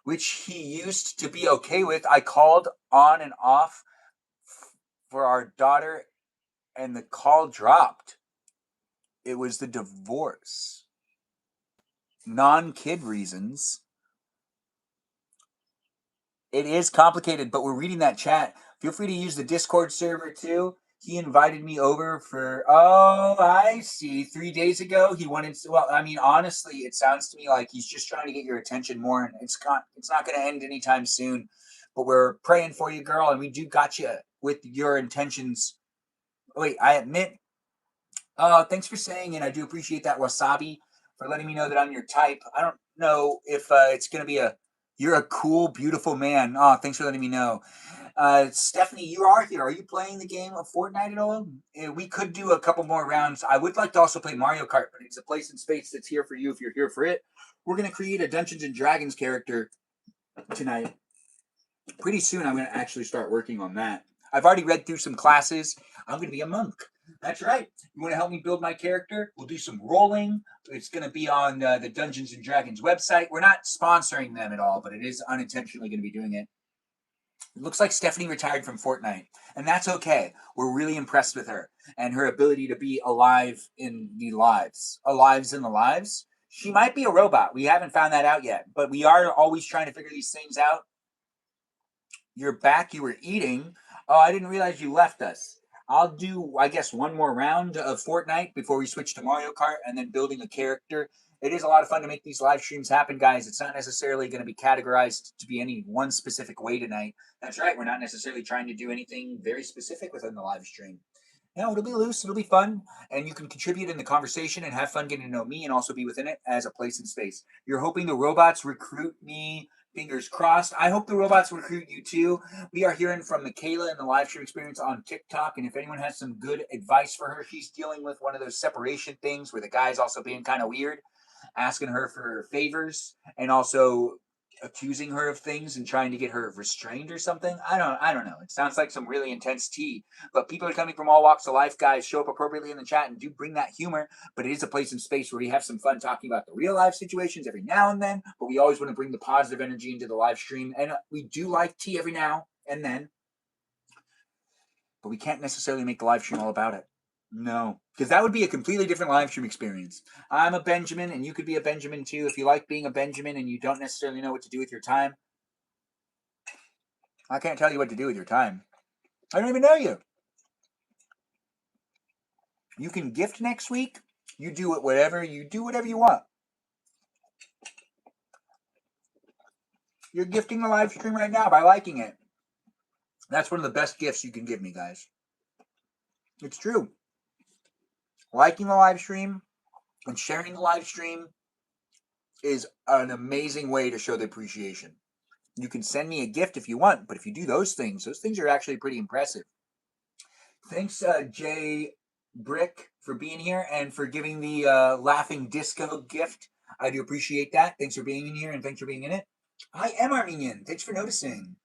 which he used to be okay with, I called on and off for our daughter, and the call dropped. It was the divorce. Non-kid reasons. It is complicated, but we're reading that chat. Feel free to use the Discord server too. He invited me over for, oh, I see. 3 days ago, he wanted to, well, I mean, honestly, it sounds to me like he's just trying to get your attention more, and it's not going to end anytime soon. But we're praying for you, girl, and we do got you with your intentions. Wait, I admit, thanks for saying, and I do appreciate that, Wasabi, for letting me know that I'm your type. I don't know if it's going to be you're a cool, beautiful man. Oh, thanks for letting me know. Stephanie, you are here. Are you playing the game of Fortnite at all? We could do a couple more rounds. I would like to also play Mario Kart, but it's a place in space that's here for you if you're here for it. We're going to create a Dungeons and Dragons character tonight. Pretty soon, I'm going to actually start working on that. I've already read through some classes. I'm going to be a monk. That's right. You want to help me build my character? We'll do some rolling. It's going to be on the Dungeons and Dragons website. We're not sponsoring them at all, but it is unintentionally going to be doing it. It looks like Stephanie retired from Fortnite, and that's okay. We're really impressed with her and her ability to be alive in the lives. Alives in the lives? She might be a robot. We haven't found that out yet, but we are always trying to figure these things out. You're back. You were eating. Oh, I didn't realize you left us. I'll do, I guess, one more round of Fortnite before we switch to Mario Kart and then building a character. It is a lot of fun to make these live streams happen, guys. It's not necessarily going to be categorized to be any one specific way tonight. That's right. We're not necessarily trying to do anything very specific within the live stream. No, it'll be loose. It'll be fun. And you can contribute in the conversation and have fun getting to know me and also be within it as a place in space. You're hoping the robots recruit me. Fingers crossed. I hope the robots recruit you too. We are hearing from Michaela in the live stream experience on TikTok. And if anyone has some good advice for her, she's dealing with one of those separation things where the guy's also being kind of weird, asking her for favors and also accusing her of things and trying to get her restrained or something. I don't know. It sounds like some really intense tea. But people are coming from all walks of life, guys. Show up appropriately in the chat and do bring that humor. But it is a place and space where we have some fun talking about the real life situations every now and then. But we always want to bring the positive energy into the live stream. And we do like tea every now and then. But we can't necessarily make the live stream all about it. No, because that would be a completely different live stream experience. I'm a Benjamin, and you could be a Benjamin too. If you like being a Benjamin and you don't necessarily know what to do with your time, I can't tell you what to do with your time. I don't even know you. You can gift next week. You do it whatever you want. You're gifting the live stream right now by liking it. That's one of the best gifts you can give me, guys. It's true. Liking the live stream and sharing the live stream is an amazing way to show the appreciation. You can send me a gift if you want, but if you do those things are actually pretty impressive. Thanks, Jay Brick, for being here and for giving the laughing disco gift. I do appreciate that. Thanks for being in here and thanks for being in it. I am Armenian. Thanks for noticing.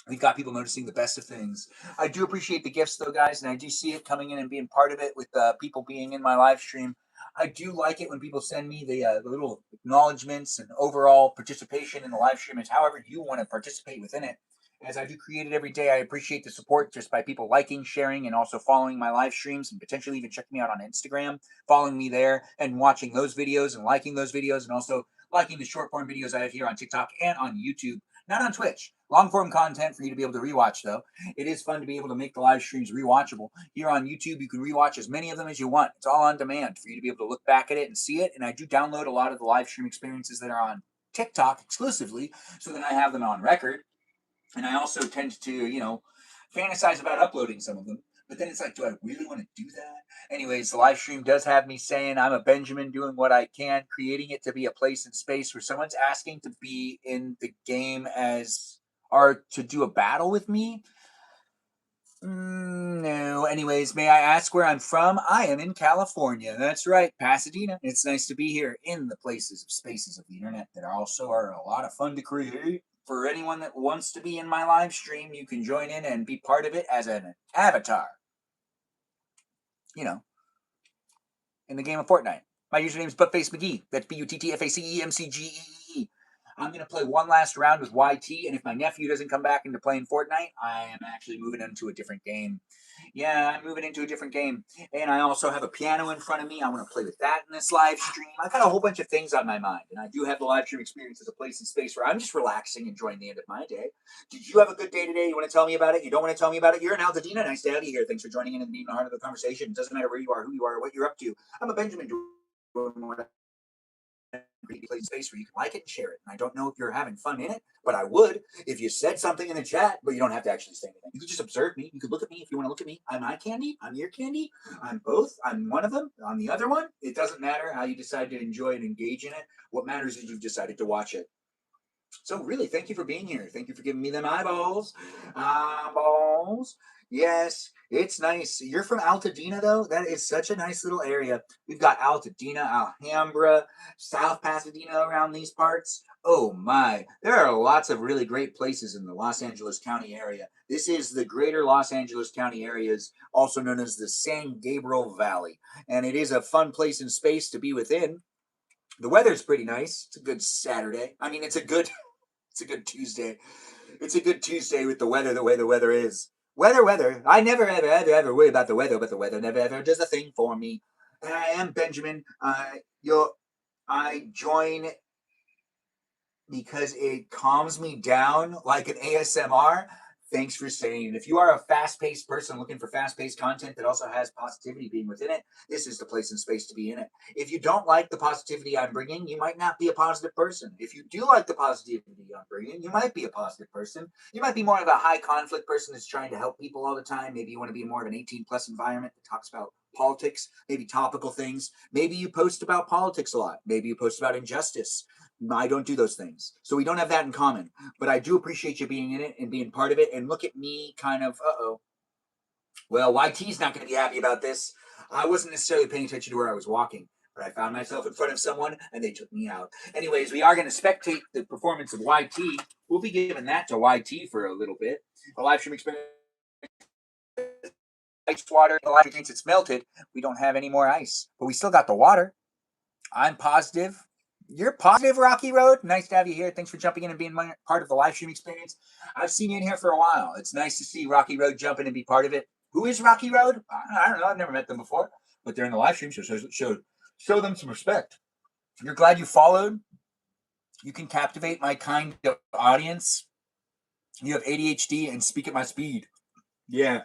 We've got people noticing the best of things. I do appreciate the gifts, though, guys, and I do see it coming in and being part of it with people being in my live stream. I do like it when people send me the little acknowledgments and overall participation in the live stream. It's however you want to participate within it. As I do create it every day, I appreciate the support just by people liking, sharing, and also following my live streams and potentially even checking me out on Instagram, following me there and watching those videos and liking those videos and also liking the short form videos I have here on TikTok and on YouTube. Not on Twitch. Long form content for you to be able to rewatch, though. It is fun to be able to make the live streams rewatchable. Here on YouTube, you can rewatch as many of them as you want. It's all on demand for you to be able to look back at it and see it. And I do download a lot of the live stream experiences that are on TikTok exclusively so that I have them on record. And I also tend to, fantasize about uploading some of them. But then it's like, do I really want to do that? Anyways, the live stream does have me saying I'm a Benjamin doing what I can, creating it to be a place and space where someone's asking to be in the game or to do a battle with me. No. Anyways, may I ask where I'm from? I am in California. That's right, Pasadena. It's nice to be here in the places of spaces of the internet that also are a lot of fun to create. For anyone that wants to be in my live stream, you can join in and be part of it as an avatar. In the game of Fortnite. My username is Buttface McGee. That's BUTTFACEMCGEE. I'm going to play one last round with YT, and if my nephew doesn't come back into playing Fortnite, I am actually moving into a different game. Yeah, I'm moving into a different game. And I also have a piano in front of me. I want to play with that in this live stream. I've got a whole bunch of things on my mind, and I do have the live stream experience as a place and space where I'm just relaxing, enjoying the end of my day. Did you have a good day today? You want to tell me about it? You don't want to tell me about it? You're in Altadena. Nice to have you here. Thanks for joining in and being the heart of the conversation. It doesn't matter where you are, who you are, or what you're up to. I'm a Benjamin doing what create a place space where you can like it and share it. And I don't know if you're having fun in it, but I would if you said something in the chat, but you don't have to actually say anything. You could just observe me. You could look at me if you want to look at me. I'm eye candy. I'm ear candy. I'm both. I'm one of them. I'm the other one. It doesn't matter how you decide to enjoy and engage in it. What matters is you've decided to watch it. So really, thank you for being here. Thank you for giving me them eyeballs. Eyeballs. Yes, it's nice. You're from Altadena, though? That is such a nice little area. We've got Altadena, Alhambra, South Pasadena around these parts. Oh my, there are lots of really great places in the Los Angeles County area. This is the greater Los Angeles County areas, also known as the San Gabriel Valley. And it is a fun place and space to be within. The weather's pretty nice. It's a good Saturday. I mean, it's a good Tuesday. It's a good Tuesday with the weather the way the weather is. Weather. I never ever worry about the weather, but the weather never ever does a thing for me. And I am Benjamin. I join because it calms me down like an ASMR. Thanks for saying. If you are a fast-paced person looking for fast-paced content that also has positivity being within it, this is the place and space to be in it. If you don't like the positivity I'm bringing, you might not be a positive person. If you do like the positivity I'm bringing, you might be a positive person. You might be more of a high-conflict person that's trying to help people all the time. Maybe you want to be more of an 18-plus environment that talks about politics, maybe topical things. Maybe you post about politics a lot. Maybe you post about injustice. I don't do those things. So we don't have that in common. But I do appreciate you being in it and being part of it. And look at me kind of, well, YT's not going to be happy about this. I wasn't necessarily paying attention to where I was walking. but I found myself in front of someone and they took me out. Anyways, we are going to spectate the performance of YT. We'll be giving that to YT for a little bit. The live stream experience, ice water, the live stream thinks it's melted. We don't have any more ice, but we still got the water. I'm positive. You're positive, Rocky Road. Nice to have you here. Thanks for jumping in and being part of the live stream experience. I've seen you in here for a while. It's nice to see Rocky Road jump in and be part of it. Who is Rocky Road? I don't know. I've never met them before, but they're in the live stream, so show them some respect. You're glad you followed. You can captivate my kind of audience. You have ADHD and speak at my speed. Yeah,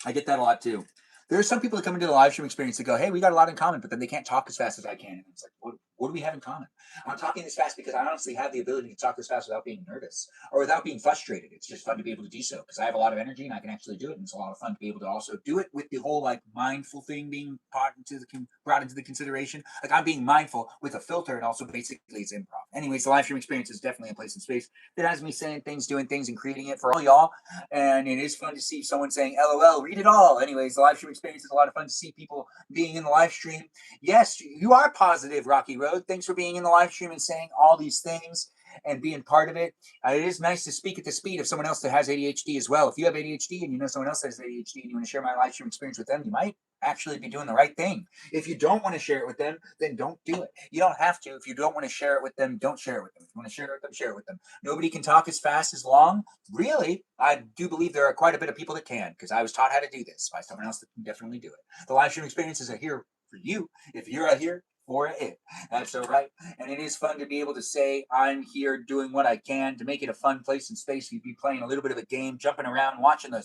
I get that a lot too. There are some people that come into the live stream experience that go, hey, we got a lot in common, but then they can't talk as fast as I can. And it's like, what do we have in common? I'm talking this fast because I honestly have the ability to talk this fast without being nervous or without being frustrated. It's just fun to be able to do so because I have a lot of energy and I can actually do it. And it's a lot of fun to be able to also do it with the whole like mindful thing being brought into the consideration. Like I'm being mindful with a filter and also basically it's improv. Anyways, the live stream experience is definitely a place in space that has me saying things, doing things, and creating it for all y'all. And it is fun to see someone saying, LOL, read it all. Anyways, the live stream experience is a lot of fun to see people being in the live stream. Yes, you are positive, Rocky Road. Thanks for being in the live stream and saying all these things and being part of it. It is nice to speak at the speed of someone else that has ADHD as well. If you have ADHD and you know someone else has ADHD and you want to share my live stream experience with them, you might actually be doing the right thing. If you don't want to share it with them, then don't do it. You don't have to. If you don't want to share it with them, don't share it with them. If you want to share it with them, share it with them. Nobody can talk as fast as long. Really, I do believe there are quite a bit of people that can because I was taught how to do this by someone else that can definitely do it. The live stream experiences are here for you. If you're here for it, that's all right. And it is fun to be able to say I'm here doing what I can to make it a fun place and space. You'd be playing a little bit of a game, jumping around, watching the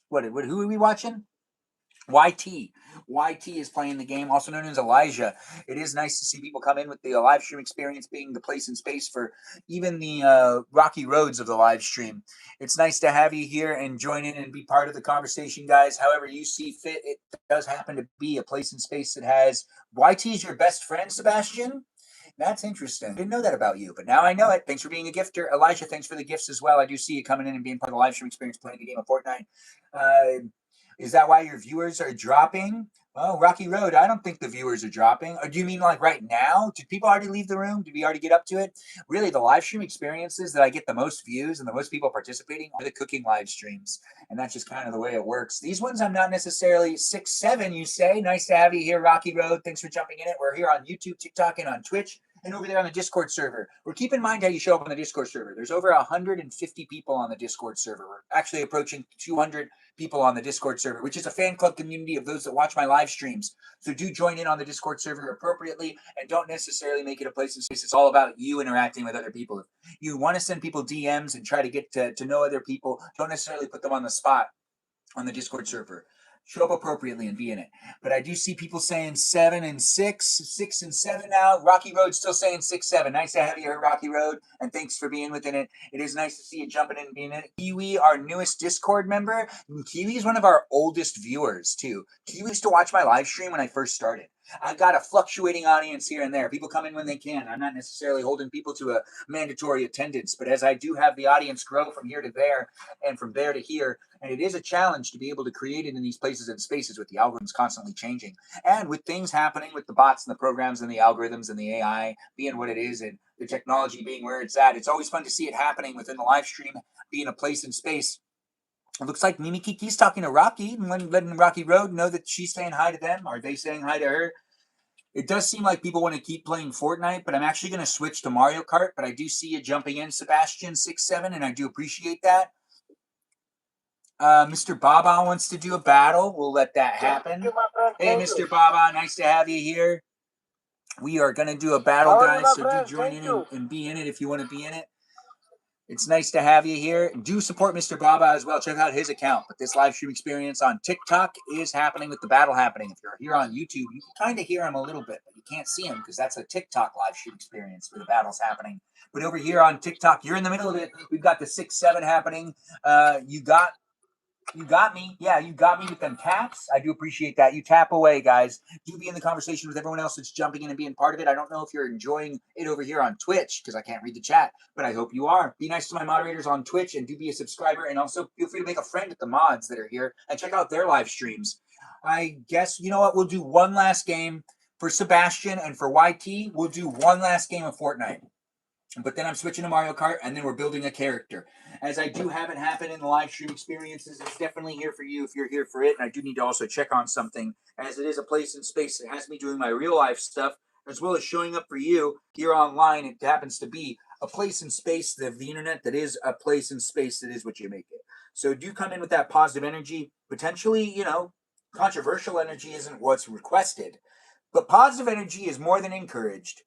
who are we watching? YT. YT is playing the game, also known as Elijah. It is nice to see people come in with the live stream experience being the place and space for even the rocky roads of the live stream. It's nice to have you here and join in and be part of the conversation, guys. However you see fit, it does happen to be a place and space that has YT is your best friend, Sebastian. That's interesting. I didn't know that about you, but now I know it. Thanks for being a gifter. Elijah, thanks for the gifts as well. I do see you coming in and being part of the live stream experience playing the game of Fortnite. Is that why your viewers are dropping? Oh, Rocky Road, I don't think the viewers are dropping. Or do you mean like right now? Did people already leave the room? Did we already get up to it? Really, the live stream experiences that I get the most views and the most people participating are the cooking live streams. And that's just kind of the way it works. These ones I'm not necessarily 6'7", you say. Nice to have you here, Rocky Road. Thanks for jumping in it. We're here on YouTube, TikTok, and on Twitch. And over there on the Discord server. Keep in mind how you show up on the Discord server. There's over 150 people on the Discord server. We're actually approaching 200 people on the Discord server, which is a fan club community of those that watch my live streams. So do join in on the Discord server appropriately and don't necessarily make it a place of space. It's all about you interacting with other people. If you want to send people DMs and try to get to know other people, don't necessarily put them on the spot on the Discord server. Show up appropriately and be in it. But I do see people saying 7 and 6, 6 and 7 now. Rocky Road still saying 6-7. Nice to have you here, Rocky Road, and thanks for being within it. It is nice to see you jumping in and being in it. Kiwi, our newest Discord member. Kiwi is one of our oldest viewers too. Kiwi used to watch my live stream when I first started. I've got a fluctuating audience here and there. People come in when they can. I'm not necessarily holding people to a mandatory attendance, but as I do have the audience grow from here to there and from there to here, and it is a challenge to be able to create it in these places and spaces with the algorithms constantly changing. And with things happening with the bots and the programs and the algorithms and the AI being what it is and the technology being where it's at, it's always fun to see it happening within the live stream, being a place and space. It looks like Mimi Kiki's talking to Rocky and letting Rocky Road know that she's saying hi to them. Are they saying hi to her? It does seem like people want to keep playing Fortnite, but I'm actually going to switch to Mario Kart. But I do see you jumping in, Sebastian 6'7", and I do appreciate that. Mr. Baba wants to do a battle. We'll let that happen. Hey, Mr. Baba, nice to have you here. We are going to do a battle, guys, so do join in and be in it if you want to be in it. It's nice to have you here. Do support Mr. Baba as well. Check out his account. But this live stream experience on TikTok is happening with the battle happening. If you're here on YouTube, you can kind of hear him a little bit, but you can't see him because that's a TikTok live stream experience where the battle's happening. But over here on TikTok, you're in the middle of it. We've got the 6-7 happening. You got me. Yeah, you got me with them taps. I do appreciate that. You tap away, guys. Do be in the conversation with everyone else that's jumping in and being part of it. I don't know if you're enjoying it over here on Twitch because I can't read the chat, but I hope you are. Be nice to my moderators on Twitch and do be a subscriber. And also feel free to make a friend with the mods that are here and check out their live streams. I guess, you know what? We'll do one last game For Sebastian and for YT, we'll do one last game of Fortnite. But then I'm switching to Mario Kart, and then we're building a character. As I do have it happen in the live stream experiences, it's definitely here for you if you're here for it. And I do need to also check on something, as it is a place and space that has me doing my real life stuff, as well as showing up for you here online. It happens to be a place and space of the internet that is a place and space that is what you make it. So do come in with that positive energy. Potentially, controversial energy isn't what's requested, but positive energy is more than encouraged.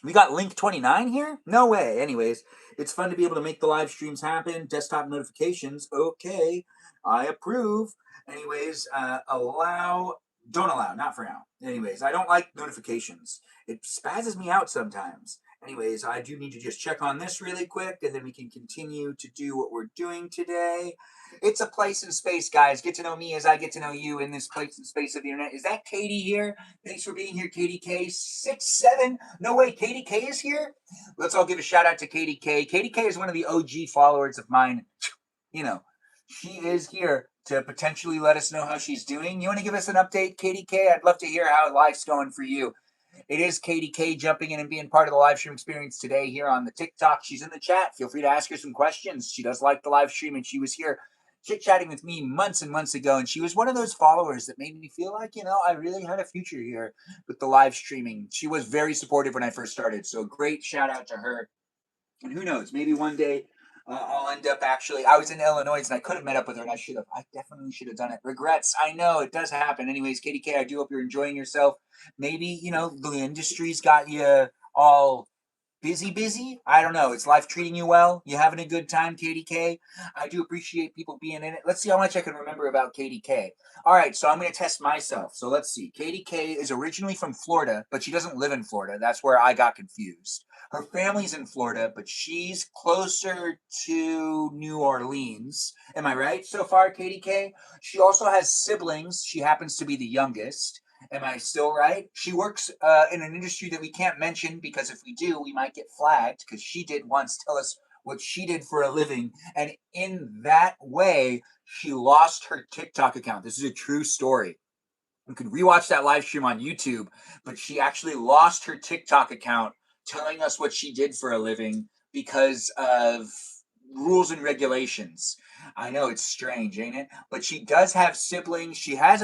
We got Link 29 here? No way. Anyways, it's fun to be able to make the live streams happen. Desktop notifications. Okay. I approve. Anyways, don't allow, not for now. Anyways, I don't like notifications. It spazzes me out sometimes. Anyways, I do need to just check on this really quick, and then we can continue to do what we're doing today. It's a place and space, guys. Get to know me as I get to know you in this place and space of the internet. Is that Katie here? Thanks for being here, Katie K67. No way, Katie K is here? Let's all give a shout out to Katie K. Katie K is one of the OG followers of mine. She is here to potentially let us know how she's doing. You want to give us an update, Katie K? I'd love to hear how life's going for you. It is Katie K jumping in and being part of the live stream experience today here on the TikTok. She's in the chat. Feel free to ask her some questions. She does like the live stream, and she was here chit-chatting with me months and months ago, and she was one of those followers that made me feel like, I really had a future here with the live streaming. She was very supportive when I first started, so great shout out to her. And who knows, maybe one day I'll end up I was in Illinois and I could have met up with her, and I definitely should have done it. Regrets, I know, it does happen. Anyways, Katie K, I do hope you're enjoying yourself. Maybe, the industry's got you all busy. I don't know. Is life treating you well? You having a good time, Katie K? I do appreciate people being in it. Let's see how much I can remember about Katie K. All right, so I'm going to test myself. So let's see. Katie K is originally from Florida, but she doesn't live in Florida. That's where I got confused. Her family's in Florida, but she's closer to New Orleans. Am I right so far, Katie K? She also has siblings. She happens to be the youngest. Am I still right? She works in an industry that we can't mention, because if we do, we might get flagged, because she did once tell us what she did for a living. And in that way, she lost her TikTok account. This is a true story. You can rewatch that live stream on YouTube, but she actually lost her TikTok account telling us what she did for a living because of rules and regulations. I know it's strange, ain't it? But she does have siblings. She has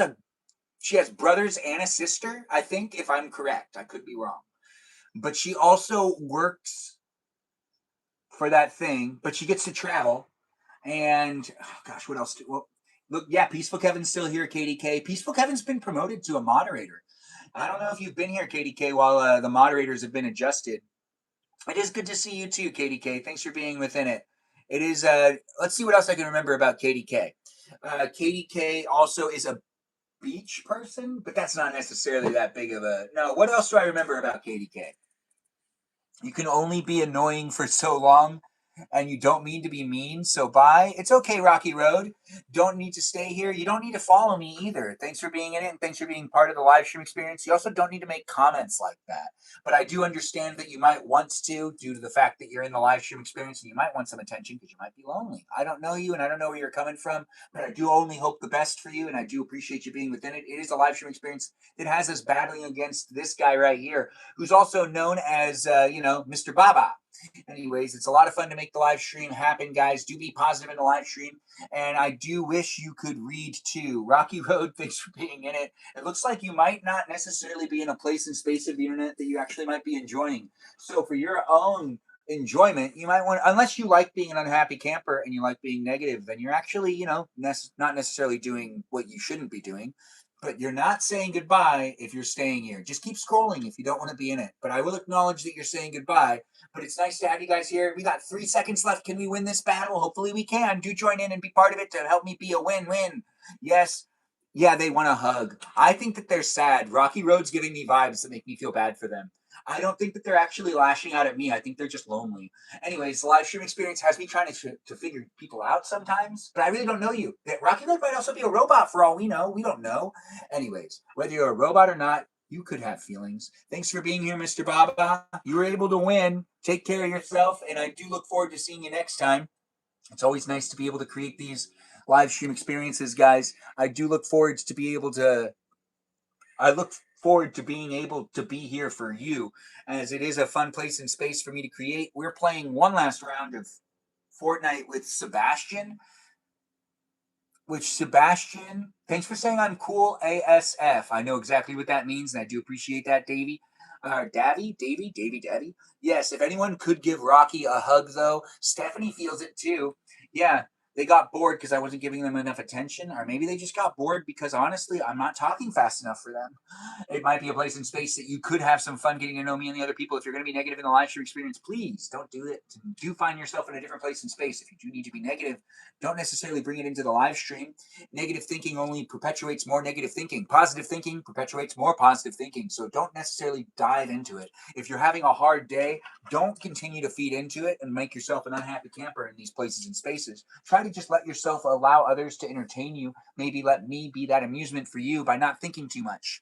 brothers and a sister, I think, if I'm correct. I could be wrong. But she also works for that thing, but she gets to travel. And, what else? Look, yeah, Peaceful Kevin's still here, Katie K. Peaceful Kevin's been promoted to a moderator. I don't know if you've been here, Katie K, while the moderators have been adjusted. It is good to see you too, Katie K. Thanks for being within it. It is, let's see what else I can remember about Katie K. Katie K also is a beach person, but that's not necessarily that big of a... No, what else do I remember about Katie K? You can only be annoying for so long, and you don't mean to be mean, so bye. It's okay, Rocky Road. Don't need to stay here. You don't need to follow me either. Thanks for being in it, and thanks for being part of the live stream experience. You also don't need to make comments like that. But I do understand that you might want to, due to the fact that you're in the live stream experience, and you might want some attention because you might be lonely. I don't know you, and I don't know where you're coming from, but I do only hope the best for you, and I do appreciate you being within it. It is a live stream experience that has us battling against this guy right here, who's also known as, Mr. Baba. Anyways, it's a lot of fun to make the live stream happen, guys. Do be positive in the live stream. And I do wish you could read too. Rocky Road, thanks for being in it. It looks like you might not necessarily be in a place and space of the internet that you actually might be enjoying. So for your own enjoyment, you might want, unless you like being an unhappy camper and you like being negative, then you're actually, not necessarily doing what you shouldn't be doing. But you're not saying goodbye if you're staying here. Just keep scrolling if you don't want to be in it. But I will acknowledge that you're saying goodbye. But it's nice to have you guys here. We got 3 seconds left. Can we win this battle? Hopefully we can. Do join in and be part of it to help me be a win-win. Yes. Yeah, they want a hug. I think that they're sad. Rocky Road's giving me vibes that make me feel bad for them. I don't think that they're actually lashing out at me. I think they're just lonely. Anyways, the live stream experience has me trying to figure people out sometimes, but I really don't know you. Rocky Road might also be a robot for all we know. We don't know. Anyways, whether you're a robot or not, you could have feelings. Thanks for being here, Mr. Baba. You were able to win. Take care of yourself, and I do look forward to seeing you next time. It's always nice to be able to create these live stream experiences, guys. I do look forward to be able to... I look forward to being able to be here for you, as it is a fun place and space for me to create. We're playing one last round of Fortnite with Sebastian. Thanks for saying I'm cool, ASF. I know exactly what that means, and I do appreciate that, Davey. Davey. Yes, if anyone could give Rocky a hug, though, Stephanie feels it too. Yeah, they got bored because I wasn't giving them enough attention, or maybe they just got bored because honestly, I'm not talking fast enough for them. It might be a place in space that you could have some fun getting to know me and the other people. If you're going to be negative in the live stream experience, please don't do it. Do find yourself in a different place in space. If you do need to be negative, don't necessarily bring it into the live stream. Negative thinking only perpetuates more negative thinking. Positive thinking perpetuates more positive thinking. So don't necessarily dive into it. If you're having a hard day, don't continue to feed into it and make yourself an unhappy camper in these places and spaces. Try to just let yourself allow others to entertain you. Maybe let me be that amusement for you by not thinking too much.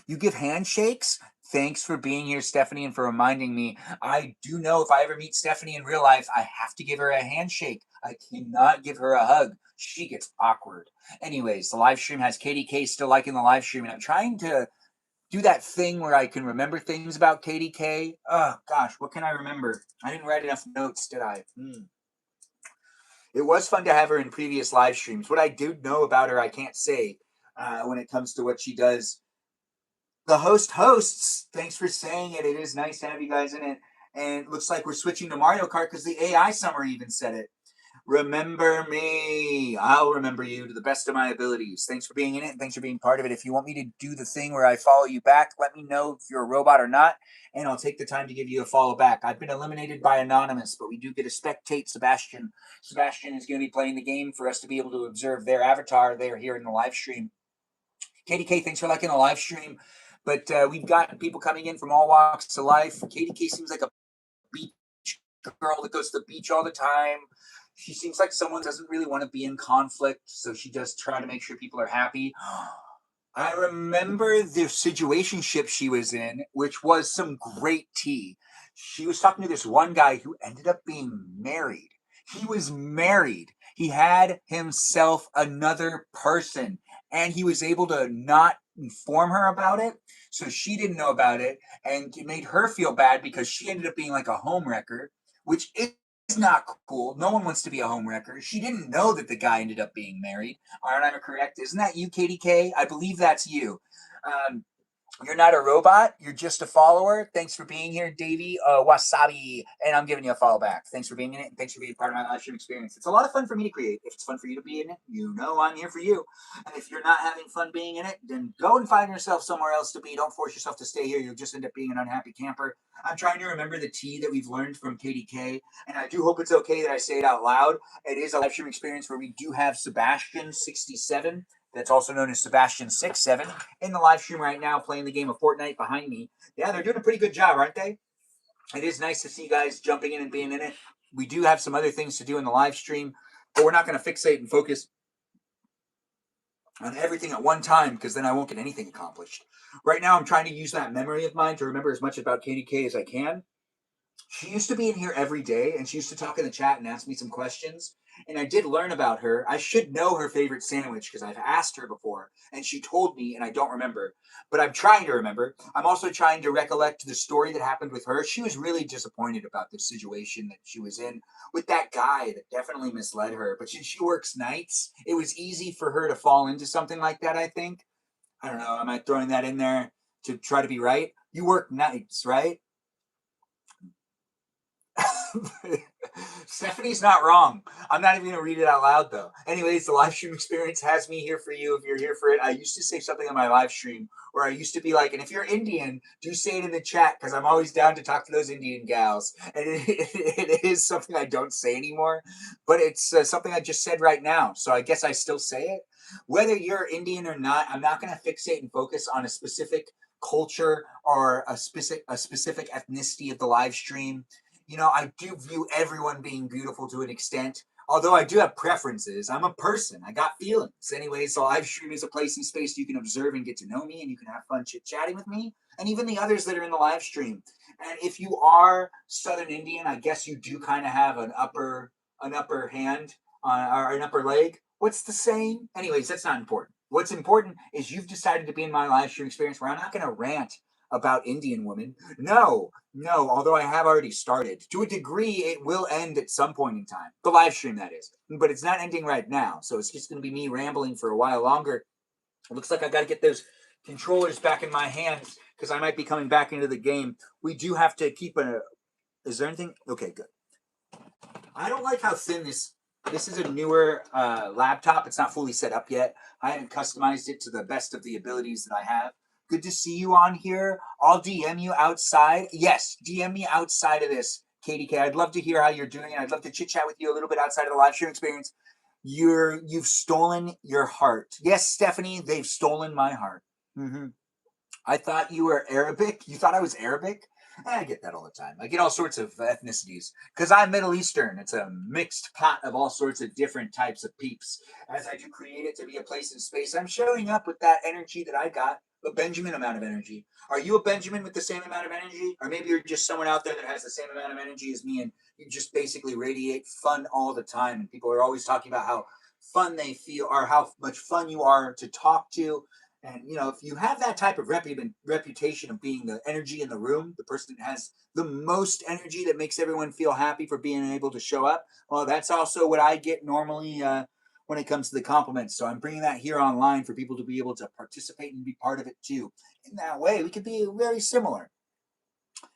You give handshakes? Thanks for being here, Stephanie, and for reminding me. I do know if I ever meet Stephanie in real life, I have to give her a handshake. I cannot give her a hug. She gets awkward. Anyways, the live stream has KDK still liking the live stream, and I'm trying to do that thing where I can remember things about KDK. Oh, gosh, what can I remember? I didn't write enough notes, did I? It was fun to have her in previous live streams. What I do know about her, I can't say when it comes to what she does. The hosts. Thanks for saying it. It is nice to have you guys in it. And it looks like we're switching to Mario Kart because the AI summary even said it. Remember me. I'll remember you to the best of my abilities. Thanks for being in it. And thanks for being part of it. If you want me to do the thing where I follow you back, let me know if you're a robot or not, and I'll take the time to give you a follow back. I've been eliminated by Anonymous, but we do get to spectate Sebastian. Sebastian is going to be playing the game for us to be able to observe their avatar. They are here in the live stream. KDK, thanks for liking the live stream. But we've got people coming in from all walks of life. KDK seems like a beach girl that goes to the beach all the time. She seems like someone doesn't really want to be in conflict, so she just try to make sure people are happy. I remember the situationship she was in, which was some great tea. She was talking to this one guy who ended up being married. He was married. He had himself another person, and he was able to not inform her about it. So she didn't know about it, and it made her feel bad because she ended up being like a homewrecker, which is not cool. No one wants to be a homewrecker. She didn't know that the guy ended up being married. Aren't I correct? Isn't that you, KDK? I believe that's you. Um, you're not a robot. You're just a follower. Thanks for being here, Davey. Wasabi. And I'm giving you a follow back. Thanks for being in it. And thanks for being part of my live stream experience. It's a lot of fun for me to create. If it's fun for you to be in it, you know I'm here for you. And if you're not having fun being in it, then go and find yourself somewhere else to be. Don't force yourself to stay here. You'll just end up being an unhappy camper. I'm trying to remember the T that we've learned from KDK. And I do hope it's okay that I say it out loud. It is a live stream experience where we do have Sebastian67. That's also known as Sebastian67 in the live stream right now, playing the game of Fortnite behind me. Yeah, they're doing a pretty good job, aren't they? It is nice to see you guys jumping in and being in it. We do have some other things to do in the live stream, but we're not going to fixate and focus on everything at one time because then I won't get anything accomplished. Right now, I'm trying to use that memory of mine to remember as much about KDK as I can. She used to be in here every day, and she used to talk in the chat and ask me some questions. And I did learn about her. I should know her favorite sandwich because I've asked her before, and she told me, and I don't remember. But I'm trying to remember. I'm also trying to recollect the story that happened with her. She was really disappointed about the situation that she was in with that guy that definitely misled her. But since she works nights, it was easy for her to fall into something like that, I think. I don't know. Am I throwing that in there to try to be right? You work nights, right? Stephanie's not wrong. I'm not even going to read it out loud, though. Anyways, the live stream experience has me here for you if you're here for it. I used to say something on my live stream where I used to be like, and if you're Indian, do say it in the chat because I'm always down to talk to those Indian gals. And it is something I don't say anymore, but it's something I just said right now. So I guess I still say it. Whether you're Indian or not, I'm not going to fixate and focus on a specific culture or a specific ethnicity of the live stream. You know, I do view everyone being beautiful to an extent. Although I do have preferences, I'm a person. I got feelings. Anyways, so live stream is a place and space you can observe and get to know me, and you can have fun chit-chatting with me, and even the others that are in the live stream. And if you are Southern Indian, I guess you do kind of have an upper hand or an upper leg. What's the saying? Anyways, that's not important. What's important is you've decided to be in my live stream experience where I'm not going to rant about Indian women. No, no, although I have already started. To a degree, it will end at some point in time. The live stream, that is. But it's not ending right now. So it's just going to be me rambling for a while longer. It looks like I got to get those controllers back in my hands because I might be coming back into the game. We do have to keep a... Is there anything? Okay, good. I don't like how thin this is a newer laptop. It's not fully set up yet. I haven't customized it to the best of the abilities that I have. Good to see you on here. I'll DM you outside. Yes, DM me outside of this, Katie K. I'd love to hear how you're doing. I'd love to chit chat with you a little bit outside of the live stream experience. You've stolen your heart. Yes, Stephanie, they've stolen my heart. Mm-hmm. I thought you were Arabic. You thought I was Arabic? I get that all the time. I get all sorts of ethnicities because I'm Middle Eastern. It's a mixed pot of all sorts of different types of peeps. As I do create it to be a place in space, I'm showing up with that energy that I got, a Benjamin amount of energy. Are you a Benjamin with the same amount of energy? Or maybe you're just someone out there that has the same amount of energy as me and you just basically radiate fun all the time. And people are always talking about how fun they feel or how much fun you are to talk to. And if you have that type of reputation of being the energy in the room, the person that has the most energy that makes everyone feel happy for being able to show up, well, that's also what I get normally when it comes to the compliments. So I'm bringing that here online for people to be able to participate and be part of it too. In that way, we could be very similar.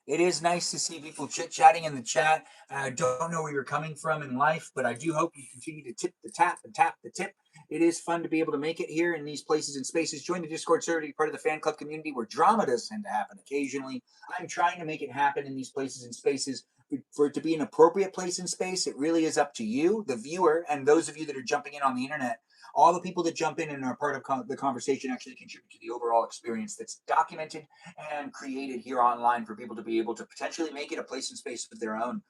It is nice to see people chit-chatting in the chat. I don't know where you're coming from in life, but I do hope you continue to tip the tap and tap the tip. It is fun to be able to make it here in these places and spaces. Join the Discord server to be part of the fan club community where drama does tend to happen occasionally. I'm trying to make it happen in these places and spaces. For it to be an appropriate place and space, it really is up to you, the viewer, and those of you that are jumping in on the internet. All the people that jump in and are part of the conversation actually contribute to the overall experience that's documented and created here online for people to be able to potentially make it a place and space of their own.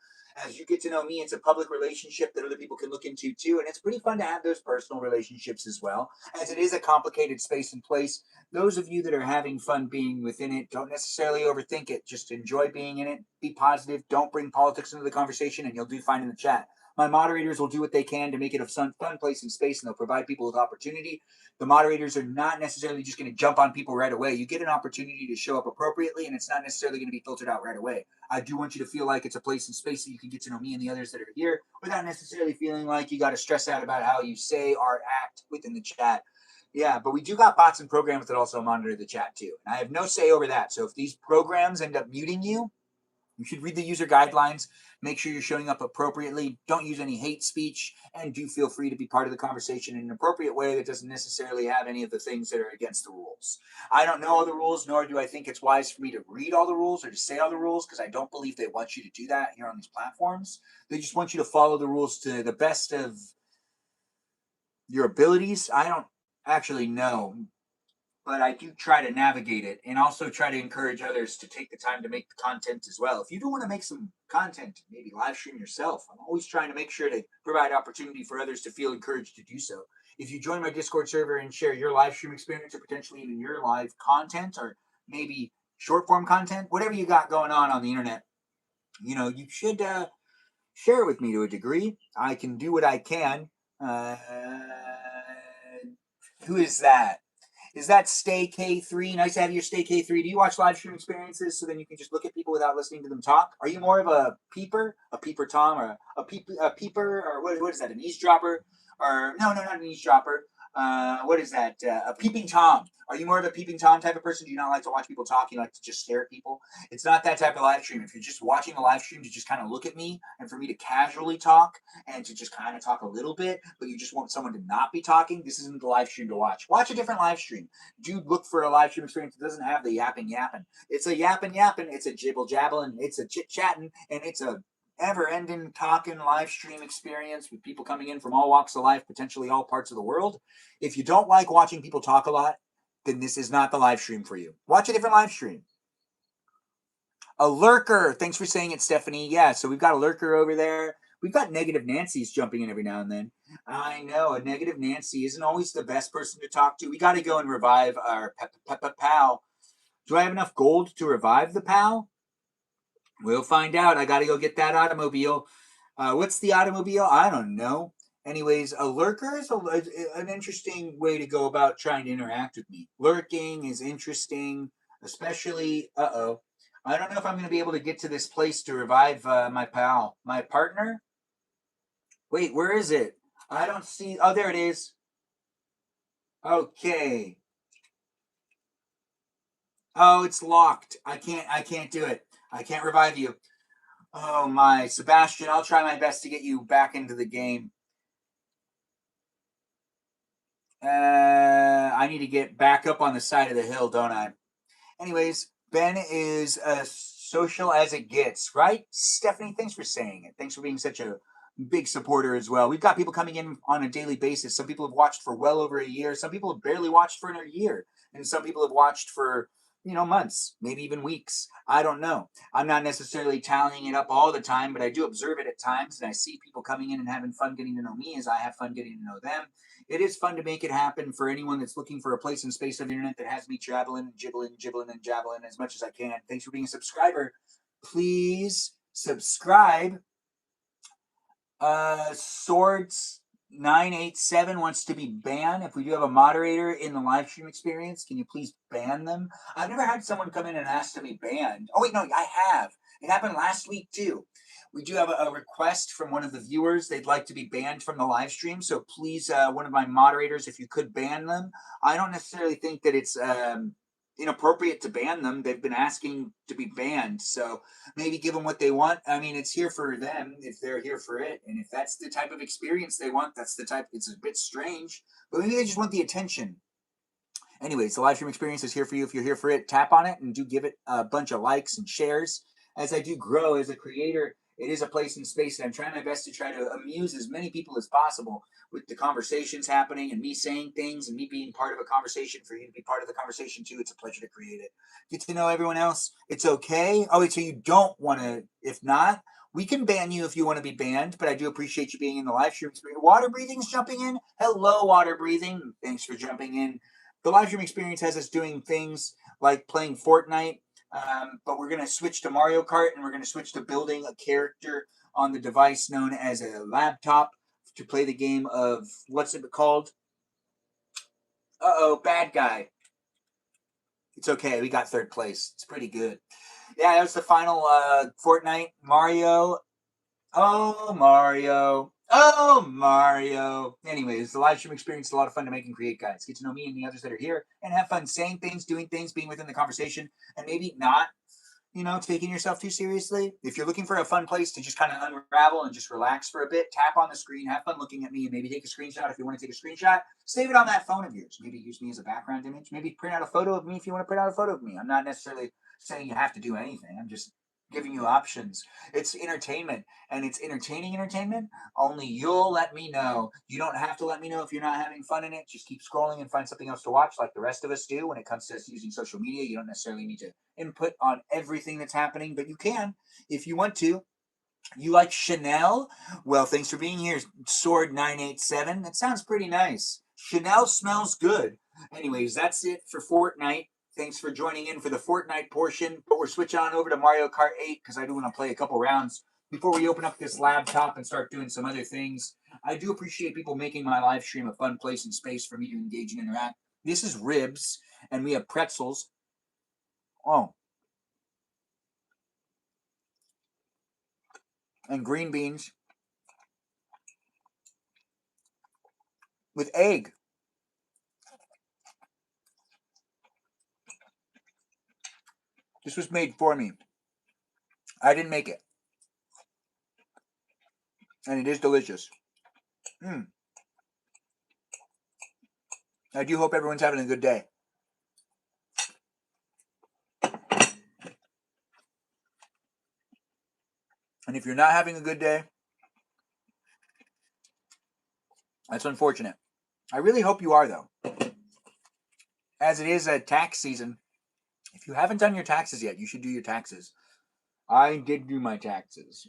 As you get to know me, it's a public relationship that other people can look into too, and it's pretty fun to have those personal relationships as well, as it is a complicated space and place. Those of you that are having fun being within it, don't necessarily overthink it. Just enjoy being in it. Be positive. Don't bring politics into the conversation, and you'll do fine in the chat. My moderators will do what they can to make it a fun place and space, and they'll provide people with opportunity. The moderators are not necessarily just going to jump on people right away. You get an opportunity to show up appropriately, and it's not necessarily going to be filtered out right away. I do want you to feel like it's a place and space that you can get to know me and the others that are here without necessarily feeling like you got to stress out about how you say or act within the chat. Yeah, but we do got bots and programs that also monitor the chat too. And I have no say over that. So if these programs end up muting you, you should read the user guidelines, make sure you're showing up appropriately, don't use any hate speech, and do feel free to be part of the conversation in an appropriate way that doesn't necessarily have any of the things that are against the rules. I don't know all the rules, nor do I think it's wise for me to read all the rules or to say all the rules, because I don't believe they want you to do that here on these platforms. They just want you to follow the rules to the best of your abilities. I don't actually know, but I do try to navigate it and also try to encourage others to take the time to make the content as well. If you do want to make some content, maybe live stream yourself, I'm always trying to make sure to provide opportunity for others to feel encouraged to do so. If you join my Discord server and share your live stream experience or potentially even your live content or maybe short form content, whatever you got going on the internet, you should share it with me to a degree. I can do what I can. Who is that? Is that Stay K3? Nice to have your Stay K3. Do you watch live stream experiences so then you can just look at people without listening to them talk? Are you more of a peeper Tom, or a peeper, or what is that? An eavesdropper? Or no, not an eavesdropper. What is that? A peeping Tom. Are you more of a peeping Tom type of person? Do you not like to watch people talk? You like to just stare at people? It's not that type of live stream. If you're just watching a live stream to just kind of look at me and for me to casually talk and to just kind of talk a little bit, but you just want someone to not be talking, this isn't the live stream to watch. Watch a different live stream. Do look for a live stream experience that doesn't have the yapping. It's a yapping, it's a jibble jabbling, it's a chit chatting, and it's a ever-ending talking live stream experience with people coming in from all walks of life, potentially all parts of the world. If you don't like watching people talk a lot, then this is not the live stream for you. Watch a different live stream. A lurker. Thanks for saying it, Stephanie. Yeah, so we've got a lurker over there. We've got negative Nancy's jumping in every now and then. I know, a negative Nancy isn't always the best person to talk to. We got to go and revive our Peppa pal. Do I have enough gold to revive the pal? We'll find out. I got to go get that automobile. What's the automobile? I don't know. Anyways, a lurker is an interesting way to go about trying to interact with me. Lurking is interesting, especially. I don't know if I'm going to be able to get to this place to revive my partner. Wait, where is it? I don't see. Oh, there it is. Okay. Oh, it's locked. I can't do it. I can't revive you. Oh my, Sebastian, I'll try my best to get you back into the game. I need to get back up on the side of the hill, don't I? Anyways, Ben is as social as it gets, right? Stephanie, thanks for saying it. Thanks for being such a big supporter as well. We've got people coming in on a daily basis. Some people have watched for well over a year. Some people have barely watched for a year. And some people have watched for, months, maybe even weeks. I don't know. I'm not necessarily tallying it up all the time, but I do observe it at times. And I see people coming in and having fun getting to know me as I have fun getting to know them. It is fun to make it happen for anyone that's looking for a place and space of the internet that has me traveling, jibbling, and jabbling as much as I can. Thanks for being a subscriber. Please subscribe. Swords 987 wants to be banned. If we do have a moderator in the live stream experience, can you please ban them? I've never had someone come in and ask to be banned. Oh wait, no, I have. It happened last week too. We do have a request from one of the viewers. They'd like to be banned from the live stream. So please, one of my moderators, if you could ban them. I don't necessarily think that it's inappropriate to ban them. They've been asking to be banned. So maybe give them what they want. I mean, it's here for them if they're here for it. And if that's the type of experience they want, that's the type. It's a bit strange, but maybe they just want the attention. Anyways, the live stream experience is here for you. If you're here for it, tap on it and do give it a bunch of likes and shares. As I do grow as a creator, it is a place and space, and I'm trying my best to try to amuse as many people as possible with the conversations happening and me saying things and me being part of a conversation for you to be part of the conversation too. It's a pleasure to create it. Get to know everyone else. It's okay. Oh, wait, so you don't want to, if not, we can ban you if you want to be banned, but I do appreciate you being in the live stream experience. Water breathing's jumping in. Hello, water breathing. Thanks for jumping in. The live stream experience has us doing things like playing Fortnite, but we're going to switch to Mario Kart, and we're going to switch to building a character on the device known as a laptop to play the game of, what's it called? Bad guy. It's okay. We got third place. It's pretty good. Yeah, that was the final Fortnite. Mario. Oh, Mario. Oh, Mario. Anyways, the live stream experience is a lot of fun to make and create, guys. Get to know me and the others that are here and have fun saying things, doing things, being within the conversation, and maybe not, taking yourself too seriously. If you're looking for a fun place to just kind of unravel and just relax for a bit, tap on the screen, have fun looking at me, and maybe take a screenshot if you want to take a screenshot. Save it on that phone of yours. Maybe use me as a background image. Maybe print out a photo of me if you want to print out a photo of me. I'm not necessarily saying you have to do anything. I'm just giving you options. It's entertainment, and it's entertaining entertainment. Only you'll let me know. You don't have to let me know if you're not having fun in it. Just keep scrolling and find something else to watch like the rest of us do when it comes to using social media. You don't necessarily need to input on everything that's happening, but you can if you want to. You like Chanel? Well, thanks for being here, Sword 987. That sounds pretty nice. Chanel smells good. Anyways, that's it for Fortnite. Thanks for joining in for the Fortnite portion, but we're switching on over to Mario Kart 8 because I do want to play a couple rounds before we open up this laptop and start doing some other things. I do appreciate people making my live stream a fun place and space for me to engage and interact. This is ribs, and we have pretzels. Oh, and green beans with egg. This was made for me. I didn't make it. And it is delicious. I do hope everyone's having a good day. And if you're not having a good day, that's unfortunate. I really hope you are, though. As it is a tax season, if you haven't done your taxes yet, you should do your taxes. I did do my taxes,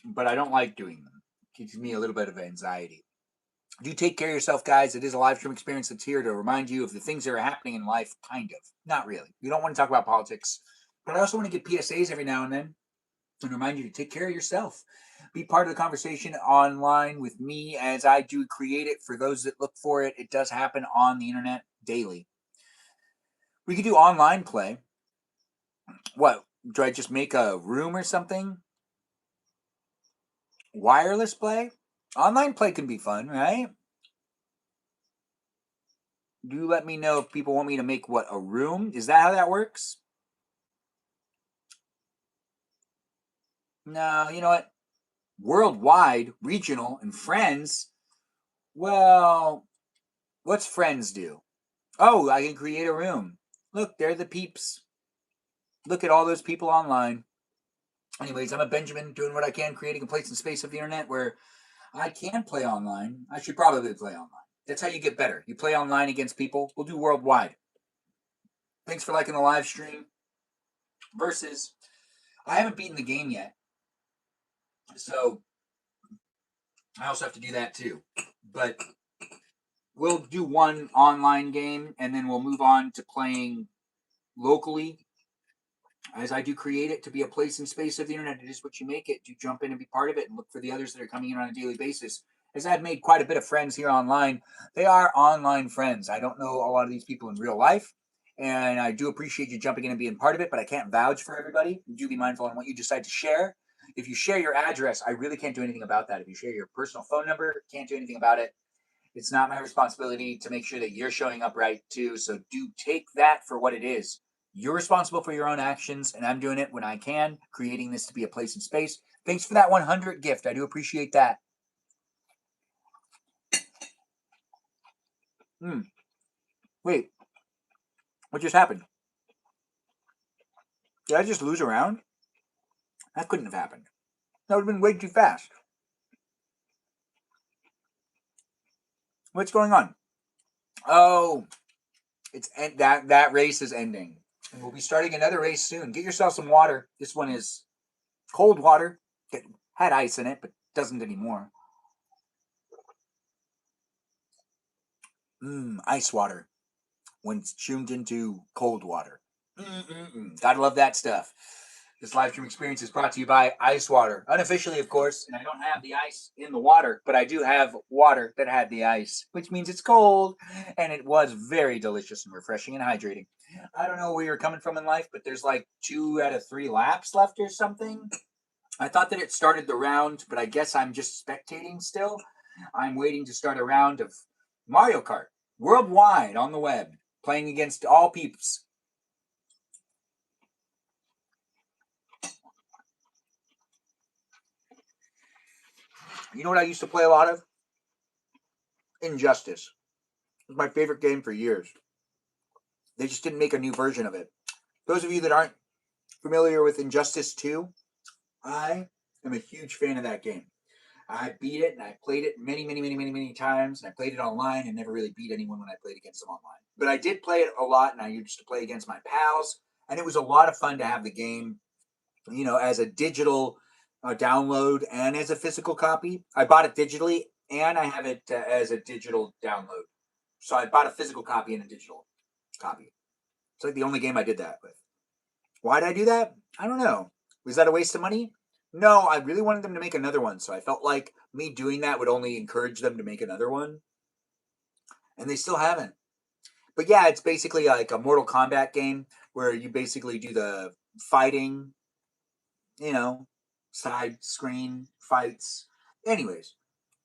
but I don't like doing them. It gives me a little bit of anxiety. Do take care of yourself, guys. It is a live stream experience that's here to remind you of the things that are happening in life, kind of. Not really. We don't want to talk about politics, but I also want to get PSAs every now and then and remind you to take care of yourself. be part of the conversation online with me as I do create it. For those that look for it, it does happen on the internet daily. We could do online play. What? Do I just make a room or something? Wireless play? Online play can be fun, right? Do let me know if people want me to make what, a room? Is that how that works? No, you know what? Worldwide, regional, and friends. Well, what's friends do? Oh, I can create a room. Look, they're the peeps. Look at all those people online. Anyways, I'm a Benjamin doing what I can, creating a place and space of the internet where I can play online. I should probably play online. That's how you get better. You play online against people. We'll do worldwide. Thanks for liking the live stream. Versus, I haven't beaten the game yet. So I also have to do that too. But we'll do one online game and then we'll move on to playing locally as I do create it to be a place and space of the internet. It is what you make it. Do jump in and be part of it and look for the others that are coming in on a daily basis. As I've made quite a bit of friends here online, they are online friends. I don't know a lot of these people in real life, and I do appreciate you jumping in and being part of it, but I can't vouch for everybody. Do be mindful on what you decide to share. If you share your address, I really can't do anything about that. If you share your personal phone number, can't do anything about it. It's not my responsibility to make sure that you're showing up right too. So do take that for what it is. You're responsible for your own actions, and I'm doing it when I can, creating this to be a place and space. Thanks for that 100 gift. I do appreciate that. Wait, what just happened? Did I just lose a round? That couldn't have happened. That would have been way too fast. What's going on? Oh, it's that race is ending. And we'll be starting another race soon. Get yourself some water. This one is cold water. It had ice in it, but doesn't anymore. Ice water when it's tuned into cold water. Gotta love that stuff. This live stream experience is brought to you by Ice Water. Unofficially, of course, and I don't have the ice in the water, but I do have water that had the ice, which means it's cold, and it was very delicious and refreshing and hydrating. I don't know where you're coming from in life, but there's like 2 out of 3 laps left or something. I thought that it started the round, but I guess I'm just spectating still. I'm waiting to start a round of Mario Kart worldwide on the web, playing against all peeps. You know what I used to play a lot of? Injustice. It was my favorite game for years. They just didn't make a new version of it. Those of you that aren't familiar with Injustice 2, I am a huge fan of that game. I beat it and I played it many times. And I played it online and never really beat anyone when I played against them online. But I did play it a lot, and I used to play against my pals. And it was a lot of fun to have the game, as a digital download and as a physical copy. I bought it digitally and I have it as a digital download. So I bought a physical copy and a digital copy. It's like the only game I did that with. Why did I do that? I don't know. Was that a waste of money? No, I really wanted them to make another one, so I felt like me doing that would only encourage them to make another one. And they still haven't. But yeah, it's basically like a Mortal Kombat game where you basically do the fighting, you know, side screen fights. Anyways,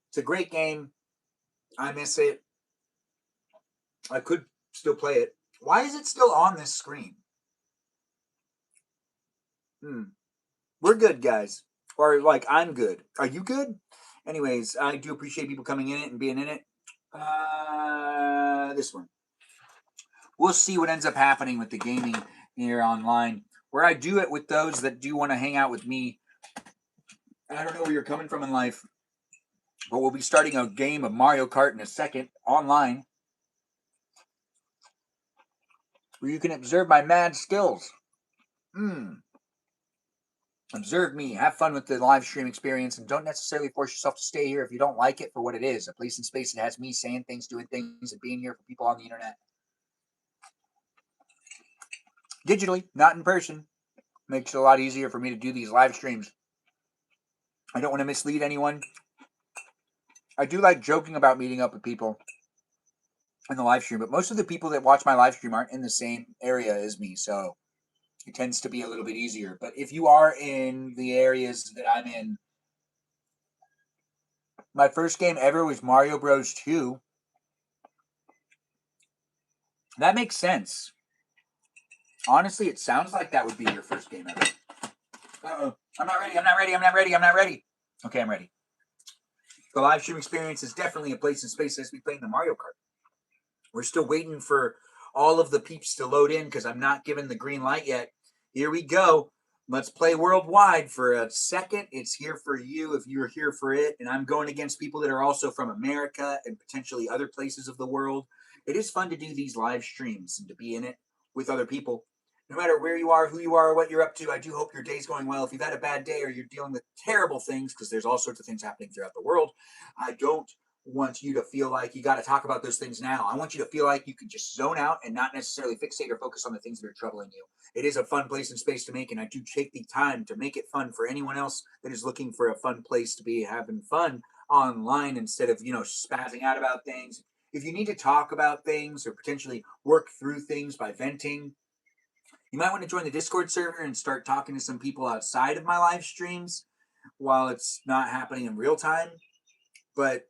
it's a great game. I miss it. I could still play it. Why is it still on this screen? We're good, guys. Or like I'm good. Are you good? Anyways, I do appreciate people coming in it and being in it. This one. We'll see what ends up happening with the gaming here online. Where I do it with those that do want to hang out with me. I don't know where you're coming from in life, but we'll be starting a game of Mario Kart in a second online, where you can observe my mad skills. Observe me, have fun with the live stream experience, and don't necessarily force yourself to stay here if you don't like it for what it is. A place and space that has me saying things, doing things, and being here for people on the internet. Digitally, not in person. Makes it a lot easier for me to do these live streams. I don't want to mislead anyone. I do like joking about meeting up with people in the live stream, but most of the people that watch my live stream aren't in the same area as me, so it tends to be a little bit easier. But if you are in the areas that I'm in, my first game ever was Mario Bros. 2. That makes sense. Honestly, it sounds like that would be your first game ever. Uh-oh. I'm not ready. Okay, I'm ready. The live stream experience is definitely a place and space as we play in the Mario Kart. We're still waiting for all of the peeps to load in because I'm not given the green light yet. Here we go. Let's play worldwide for a second. It's here for you if you're here for it. And I'm going against people that are also from America and potentially other places of the world. It is fun to do these live streams and to be in it with other people. No matter where you are, who you are, or what you're up to, I do hope your day's going well. If you've had a bad day or you're dealing with terrible things, because there's all sorts of things happening throughout the world, I don't want you to feel like you got to talk about those things now. I want you to feel like you can just zone out and not necessarily fixate or focus on the things that are troubling you. It is a fun place and space to make, and I do take the time to make it fun for anyone else that is looking for a fun place to be having fun online instead of, spazzing out about things. If you need to talk about things or potentially work through things by venting, you might want to join the Discord server and start talking to some people outside of my live streams while it's not happening in real time. But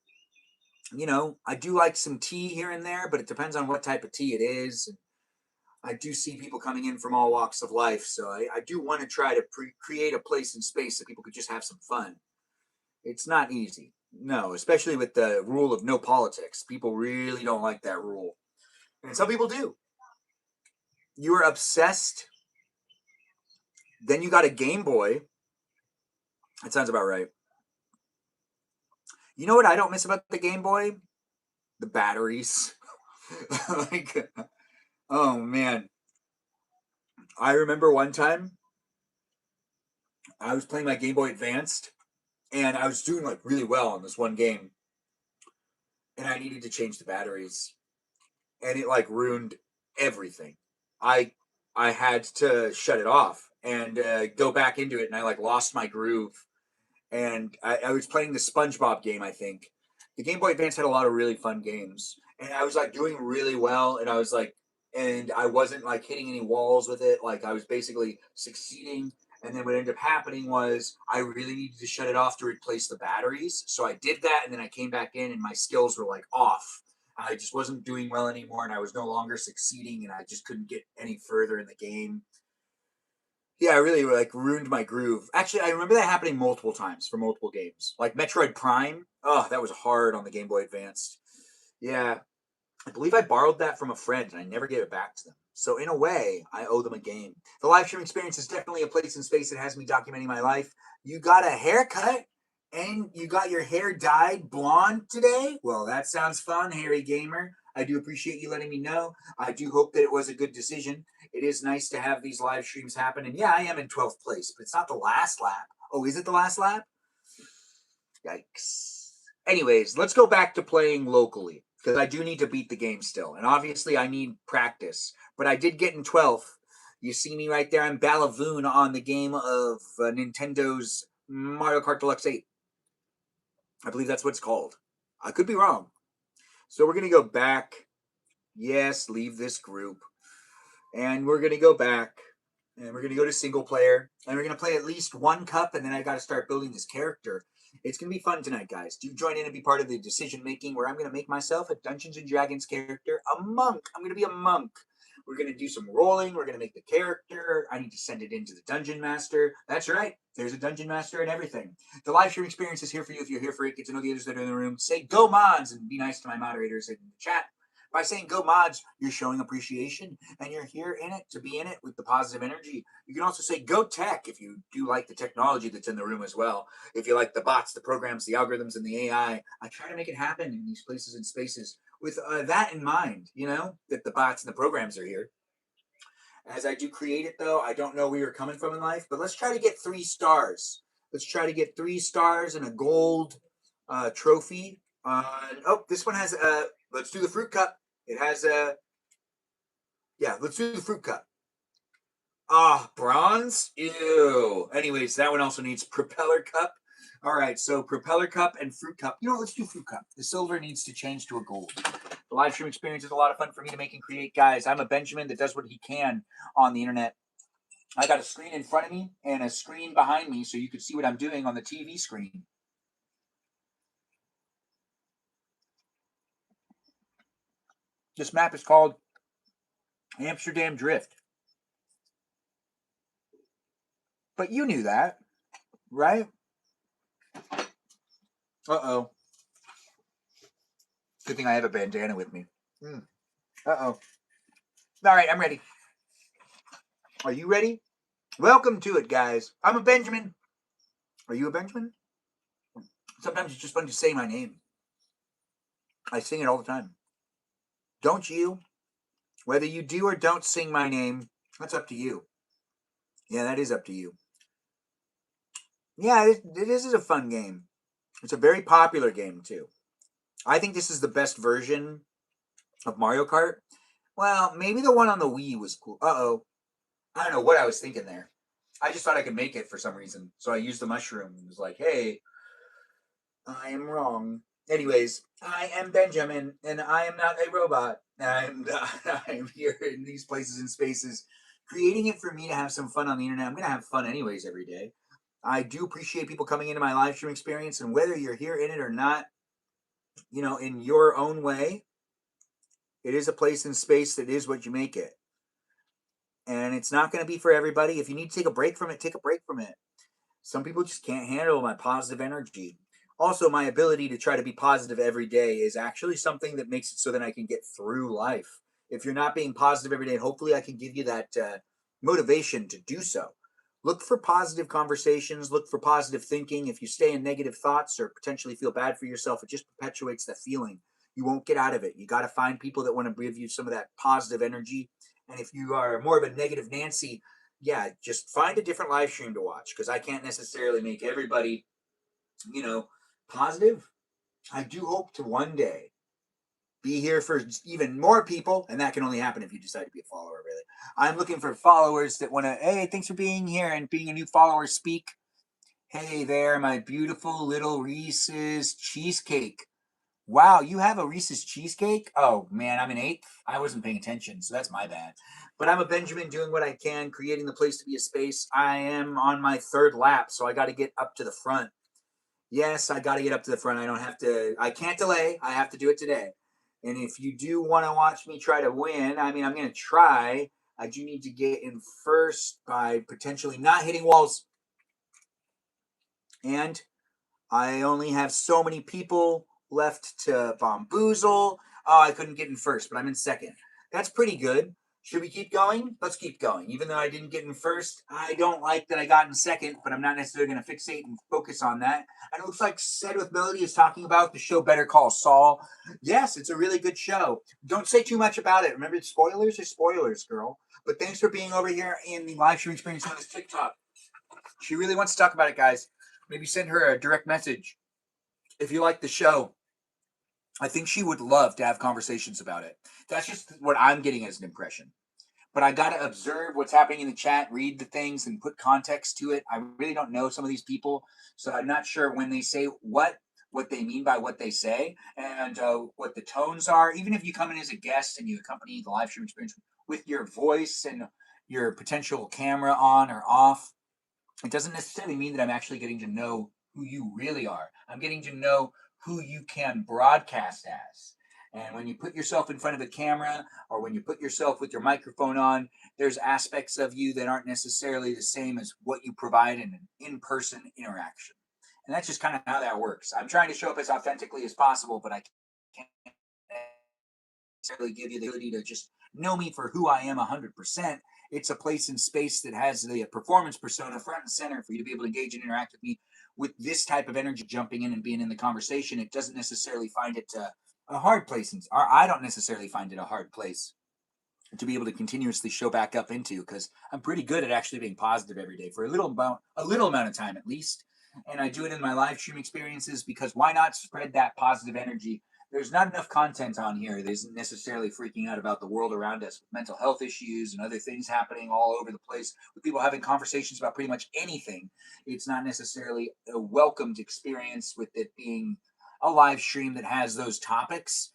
I do like some tea here and there, but it depends on what type of tea it is. I do see people coming in from all walks of life, so I do want to try to create a place and space that people could just have some fun. It's not easy. No, especially with the rule of no politics. People really don't like that rule. And some people do. You are obsessed, then you got a Game Boy. That sounds about right. You know what I don't miss about the Game Boy? The batteries. Like, oh man. I remember one time I was playing my Game Boy Advanced and I was doing like really well on this one game and I needed to change the batteries and it like ruined everything. I I had to shut it off and go back into it and I like lost my groove and I was playing the SpongeBob game. I think the Game Boy Advance had a lot of really fun games, and I was like doing really well, and I was like, and I wasn't like hitting any walls with it. Like I was basically succeeding. And then what ended up happening was I really needed to shut it off to replace the batteries. So I did that, and then I came back in, and my skills were like off. I just wasn't doing well anymore, and I was no longer succeeding, and I just couldn't get any further in the game. Yeah, I really like ruined my groove. Actually, I remember that happening multiple times for multiple games. Like Metroid Prime. Oh, that was hard on the Game Boy Advance. Yeah, I believe I borrowed that from a friend and I never gave it back to them. So in a way, I owe them a game. The live stream experience is definitely a place and space that has me documenting my life. You got a haircut and you got your hair dyed blonde today? Well, that sounds fun, Harry Gamer. I do appreciate you letting me know. I do hope that it was a good decision. It is nice to have these live streams happen. And yeah, I am in 12th place, but it's not the last lap. Oh, is it the last lap? Yikes. Anyways, let's go back to playing locally because I do need to beat the game still. And obviously, I need practice. But I did get in 12th. You see me right there. I'm Balavoon on the game of Nintendo's Mario Kart Deluxe 8. I believe that's what it's called. I could be wrong. So we're going to go back. Yes, leave this group. And we're going to go back. And we're going to go to single player. And we're going to play at least one cup. And then I got to start building this character. It's going to be fun tonight, guys. Do join in and be part of the decision making where I'm going to make myself a Dungeons and Dragons character, a monk. I'm going to be a monk. We're going to do some rolling. We're going to make the character. I need to send it into the Dungeon Master. That's right. There's a Dungeon Master and everything. The live stream experience is here for you if you're here for it. Get to know the others that are in the room. Say go mods and be nice to my moderators in the chat. By saying go mods, you're showing appreciation and you're here in it to be in it with the positive energy. You can also say go tech if you do like the technology that's in the room as well. If you like the bots, the programs, the algorithms, and the AI, I try to make it happen in these places and spaces with that in mind, that the bots and the programs are here. As I do create it, though, I don't know where you're coming from in life, but let's try to get 3 stars. Let's try to get 3 stars and a gold trophy. This one has let's do the fruit cup. It has a, yeah, let's do the fruit cup. Bronze? Ew. Anyways, that one also needs propeller cup. All right, so propeller cup and fruit cup. You know, let's do fruit cup. The silver needs to change to a gold. The live stream experience is a lot of fun for me to make and create, guys. I'm a Benjamin that does what he can on the internet. I got a screen in front of me and a screen behind me so you can see what I'm doing on the TV screen. This map is called Amsterdam Drift. But you knew that, right? Uh-oh. Good thing I have a bandana with me. Uh-oh. All right, I'm ready. Are you ready? Welcome to it, guys. I'm a Benjamin. Are you a Benjamin? Sometimes it's just fun to say my name. I sing it all the time. Don't you? Whether you do or don't sing my name, that's up to you. Yeah, that is up to you. Yeah, it is a fun game. It's a very popular game, too. I think this is the best version of Mario Kart. Well, maybe the one on the Wii was cool. Uh-oh. I don't know what I was thinking there. I just thought I could make it for some reason. So I used the mushroom. It was like, hey, I am wrong. Anyways, I am Benjamin, and I am not a robot. And I am here in these places and spaces, creating it for me to have some fun on the internet. I'm going to have fun anyways every day. I do appreciate people coming into my live stream experience, and whether you're here in it or not, you know, in your own way, it is a place and space that is what you make it. And it's not going to be for everybody. If you need to take a break from it, take a break from it. Some people just can't handle my positive energy. Also, my ability to try to be positive every day is actually something that makes it so that I can get through life. If you're not being positive every day, hopefully I can give you that motivation to do so. Look for positive conversations, look for positive thinking. If you stay in negative thoughts or potentially feel bad for yourself, it just perpetuates that feeling. You won't get out of it. You got to find people that want to give you some of that positive energy. And if you are more of a negative Nancy, yeah, just find a different live stream to watch because I can't necessarily make everybody, you know, positive. I do hope to one day be here for even more people, and that can only happen if you decide to be a follower, really. I'm looking for followers that want to, hey, thanks for being here and being a new follower, speak. Hey there, my beautiful little Reese's cheesecake. Wow, you have a Reese's cheesecake? Oh man, I'm an eighth. I wasn't paying attention, so that's my bad. But I'm a Benjamin doing what I can, creating the place to be a space. I am on my third lap, so I got to get up to the front. Yes, I got to get up to the front. I don't have to, I can't delay. I have to do it today. And if you do want to watch me try to win, I mean, I'm going to try. I do need to get in first by potentially not hitting walls. And I only have so many people left to bamboozle. Oh, I couldn't get in first, but I'm in second. That's pretty good. Should we keep going? Let's keep going. Even though I didn't get in first, I don't like that I got in second, but I'm not necessarily going to fixate and focus on that. And it looks like Said with Melody is talking about the show Better Call Saul. Yes, it's a really good show. Don't say too much about it. Remember, spoilers are spoilers, girl. But thanks for being over here in the live stream experience on this TikTok. She really wants to talk about it, guys. Maybe send her a direct message. If you like the show, I think she would love to have conversations about it. That's just what I'm getting as an impression. But I got to observe what's happening in the chat, read the things, and put context to it. I really don't know some of these people, so I'm not sure when they say what they mean by what they say, and what the tones are. Even if you come in as a guest and you accompany the live stream experience with your voice and your potential camera on or off, it doesn't necessarily mean that I'm actually getting to know who you really are. I'm getting to know who you can broadcast as. And when you put yourself in front of a camera or when you put yourself with your microphone on, there's aspects of you that aren't necessarily the same as what you provide in an in person interaction. And that's just kind of how that works. I'm trying to show up as authentically as possible, but I can't necessarily give you the ability to just know me for who I am 100%. It's a place and space that has the performance persona front and center for you to be able to engage and interact with me with this type of energy jumping in and being in the conversation. It doesn't necessarily find it a hard place, or I don't necessarily find it a hard place to be able to continuously show back up into because I'm pretty good at actually being positive every day for a little amount of time at least. And I do it in my live stream experiences because why not spread that positive energy there's not enough content on here that isn't necessarily freaking out about the world around us with mental health issues and other things happening all over the place, with people having conversations about pretty much anything. It's not necessarily a welcomed experience with it being a live stream that has those topics.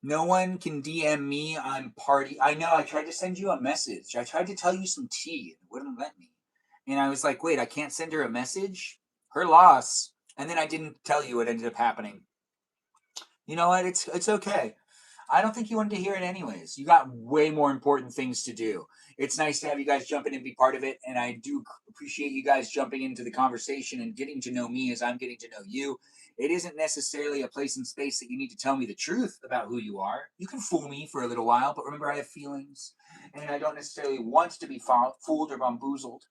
No one can DM me on party. I know I tried to send you a message. I tried to tell you some tea and it wouldn't let me. And I was like, wait, I can't send her a message? Her loss. And then I didn't tell you what ended up happening. You know what? It's okay. I don't think you wanted to hear it anyways. You got way more important things to do. It's nice to have you guys jump in and be part of it, and I do appreciate you guys jumping into the conversation and getting to know me as I'm getting to know you. It isn't necessarily a place and space that you need to tell me the truth about who you are. You can fool me for a little while, but remember I have feelings, and I don't necessarily want to be fooled or bamboozled.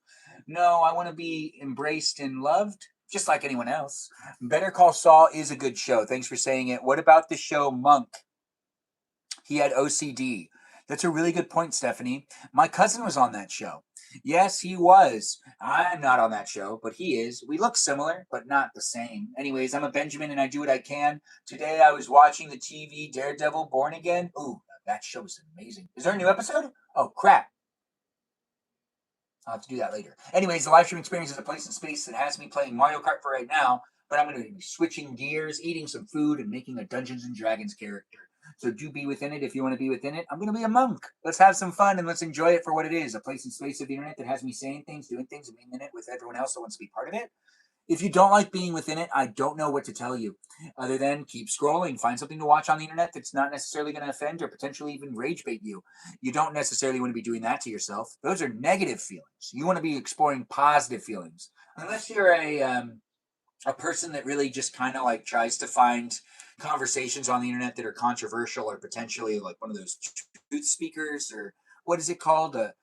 No, I want to be embraced and loved, just like anyone else. Better Call Saul is a good show. Thanks for saying it. What about the show Monk? He had OCD. That's a really good point, Stephanie. My cousin was on that show. Yes, he was. I'm not on that show, but he is. We look similar, but not the same. Anyways, I'm a Benjamin and I do what I can. Today I was watching the TV Daredevil Born Again. Ooh, that show is amazing. Is there a new episode? Oh, crap. I'll have to do that later. Anyways, the live stream experience is a place and space that has me playing Mario Kart for right now, but I'm going to be switching gears, eating some food, and making a Dungeons and Dragons character. So do be within it if you want to be within it. I'm going to be a monk. Let's have some fun and let's enjoy it for what it is. A place and space of the internet that has me saying things, doing things, and being in it with everyone else that wants to be part of it. If you don't like being within it, I don't know what to tell you other than keep scrolling. Find something to watch on the internet that's not necessarily going to offend or potentially even rage bait you. You don't necessarily want to be doing that to yourself. Those are negative feelings. You want to be exploring positive feelings. Unless you're a person that really just kind of like tries to find conversations on the internet that are controversial or potentially like one of those truth speakers, or what is it called, an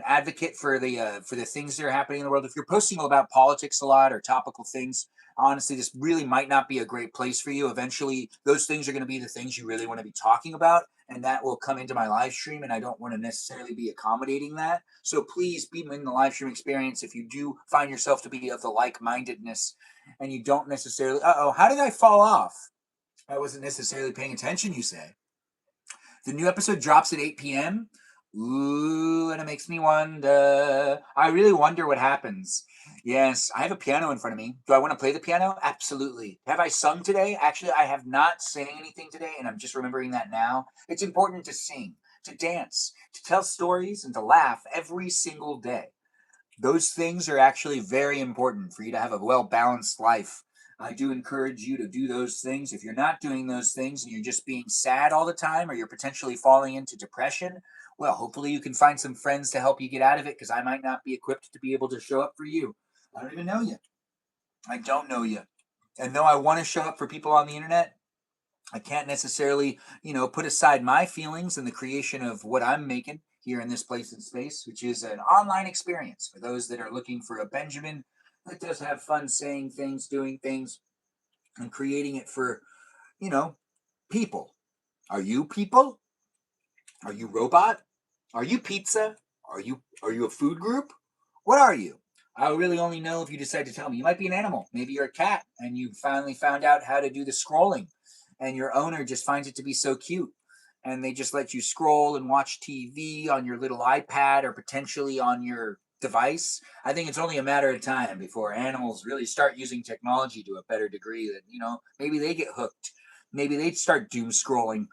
advocate for the things that are happening in the world. If you're posting about politics a lot or topical things, honestly this really might not be a great place for you. Eventually those things are going to be the things you really want to be talking about, and that will come into my live stream, and I don't want to necessarily be accommodating that. So please be in the live stream experience if you do find yourself to be of the like-mindedness and you don't necessarily, how did I fall off? I wasn't necessarily paying attention, you say. The new episode drops at 8 p.m. Ooh, and it makes me wonder. I really wonder what happens. Yes, I have a piano in front of me. Do I want to play the piano? Absolutely. Have I sung today? Actually, I have not sang anything today, and I'm just remembering that now. It's important to sing, to dance, to tell stories, and to laugh every single day. Those things are actually very important for you to have a well-balanced life. I do encourage you to do those things. If you're not doing those things and you're just being sad all the time, or you're potentially falling into depression, well, hopefully you can find some friends to help you get out of it, because I might not be equipped to be able to show up for you. I don't even know you. I don't know you. And though I want to show up for people on the internet, I can't necessarily, put aside my feelings and the creation of what I'm making here in this place and space, which is an online experience for those that are looking for a Benjamin that does have fun saying things, doing things, and creating it for, you know, people. Are you people? Are you robot? Are you pizza? Are you a food group? What are you? I'll really only know if you decide to tell me. You might be an animal. Maybe you're a cat and you finally found out how to do the scrolling, and your owner just finds it to be so cute. And they just let you scroll and watch TV on your little iPad or potentially on your device. I think it's only a matter of time before animals really start using technology to a better degree that, maybe they get hooked. Maybe they'd start doom scrolling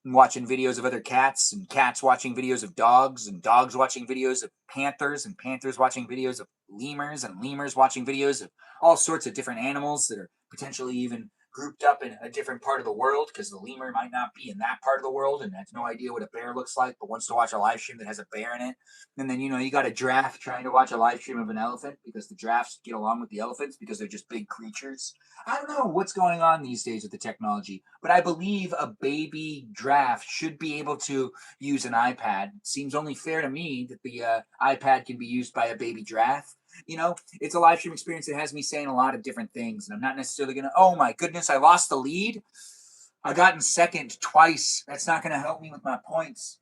and watching videos of other cats, and cats watching videos of dogs, and dogs watching videos of panthers, and panthers watching videos of lemurs, and lemurs watching videos of all sorts of different animals that are potentially even grouped up in a different part of the world, because the lemur might not be in that part of the world and has no idea what a bear looks like but wants to watch a live stream that has a bear in it. And then you got a giraffe trying to watch a live stream of an elephant because the giraffes get along with the elephants because they're just big creatures. I don't know what's going on these days with the technology, but I believe a baby giraffe should be able to use an iPad. It seems only fair to me that the iPad can be used by a baby giraffe. It's a live stream experience that has me saying a lot of different things, and I'm not necessarily going to, oh my goodness, I lost the lead. I got in second twice. That's not going to help me with my points.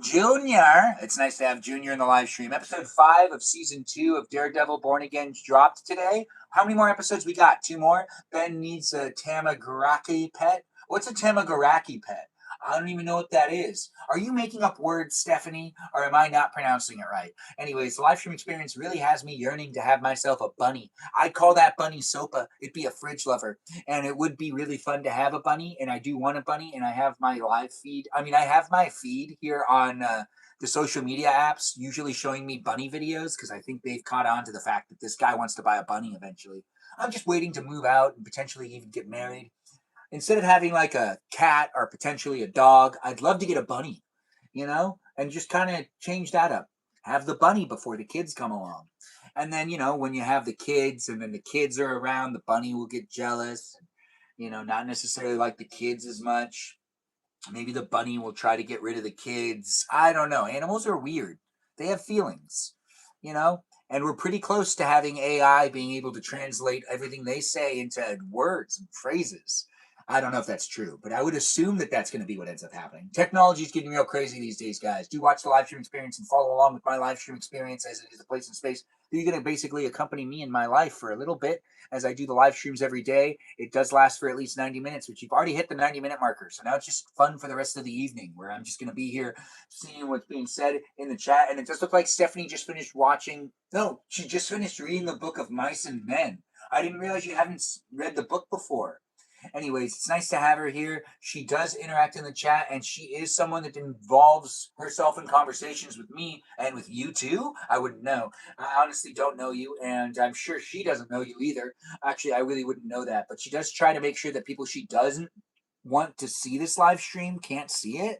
Junior, it's nice to have Junior in the live stream. Episode 5 of season 2 of Daredevil Born Again dropped today. How many more episodes we got? 2 more. Ben needs a Tamagotchi pet. What's a Tamagoraki pet? I don't even know what that is. Are you making up words, Stephanie, or am I not pronouncing it right? Anyways, the live stream experience really has me yearning to have myself a bunny. I'd call that bunny Sopa. It'd be a fridge lover. And it would be really fun to have a bunny, and I do want a bunny, and I have my live feed. I mean, I have my feed here on the social media apps, usually showing me bunny videos, because I think they've caught on to the fact that this guy wants to buy a bunny eventually. I'm just waiting to move out and potentially even get married. Instead of having like a cat or potentially a dog, I'd love to get a bunny, and just kind of change that up. Have the bunny before the kids come along. And then, when you have the kids and then the kids are around, the bunny will get jealous, not necessarily like the kids as much. Maybe the bunny will try to get rid of the kids. I don't know. Animals are weird. They have feelings, you know? And we're pretty close to having AI being able to translate everything they say into words and phrases. I don't know if that's true, but I would assume that that's going to be what ends up happening. Technology is getting real crazy these days, guys. Do watch the live stream experience and follow along with my live stream experience as it is a place in space. You're going to basically accompany me in my life for a little bit as I do the live streams every day. It does last for at least 90 minutes, which you've already hit the 90-minute marker. So now it's just fun for the rest of the evening where I'm just going to be here seeing what's being said in the chat. And it does look like Stephanie just finished watching. No, she just finished reading the book of Mice and Men. I didn't realize you haven't read the book before. Anyways, it's nice to have her here. She does interact in the chat, and she is someone that involves herself in conversations with me and with you too. I wouldn't know. I honestly don't know you, and I'm sure she doesn't know you either. Actually, I really wouldn't know that, but she does try to make sure that people she doesn't want to see this live stream can't see it.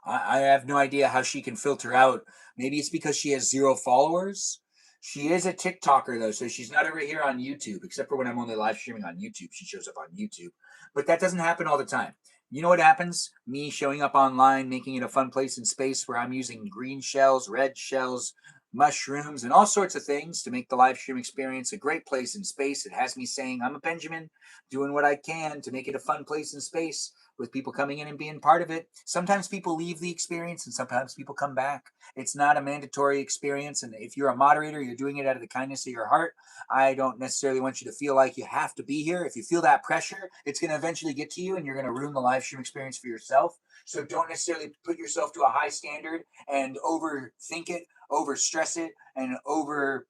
I have no idea how she can filter out. Maybe it's because she has 0 followers. She is a TikToker though, so she's not over here on YouTube, except for when I'm only live streaming on YouTube. She shows up on YouTube. But that doesn't happen all the time. You know what happens? Me showing up online, making it a fun place in space where I'm using green shells, red shells, mushrooms, and all sorts of things to make the live stream experience a great place in space. It has me saying, I'm a Benjamin, doing what I can to make it a fun place in space with people coming in and being part of it. Sometimes people leave the experience and sometimes people come back. It's not a mandatory experience. And if you're a moderator, you're doing it out of the kindness of your heart. I don't necessarily want you to feel like you have to be here. If you feel that pressure, it's going to eventually get to you and you're going to ruin the live stream experience for yourself. So don't necessarily put yourself to a high standard and overthink it, overstress it, and over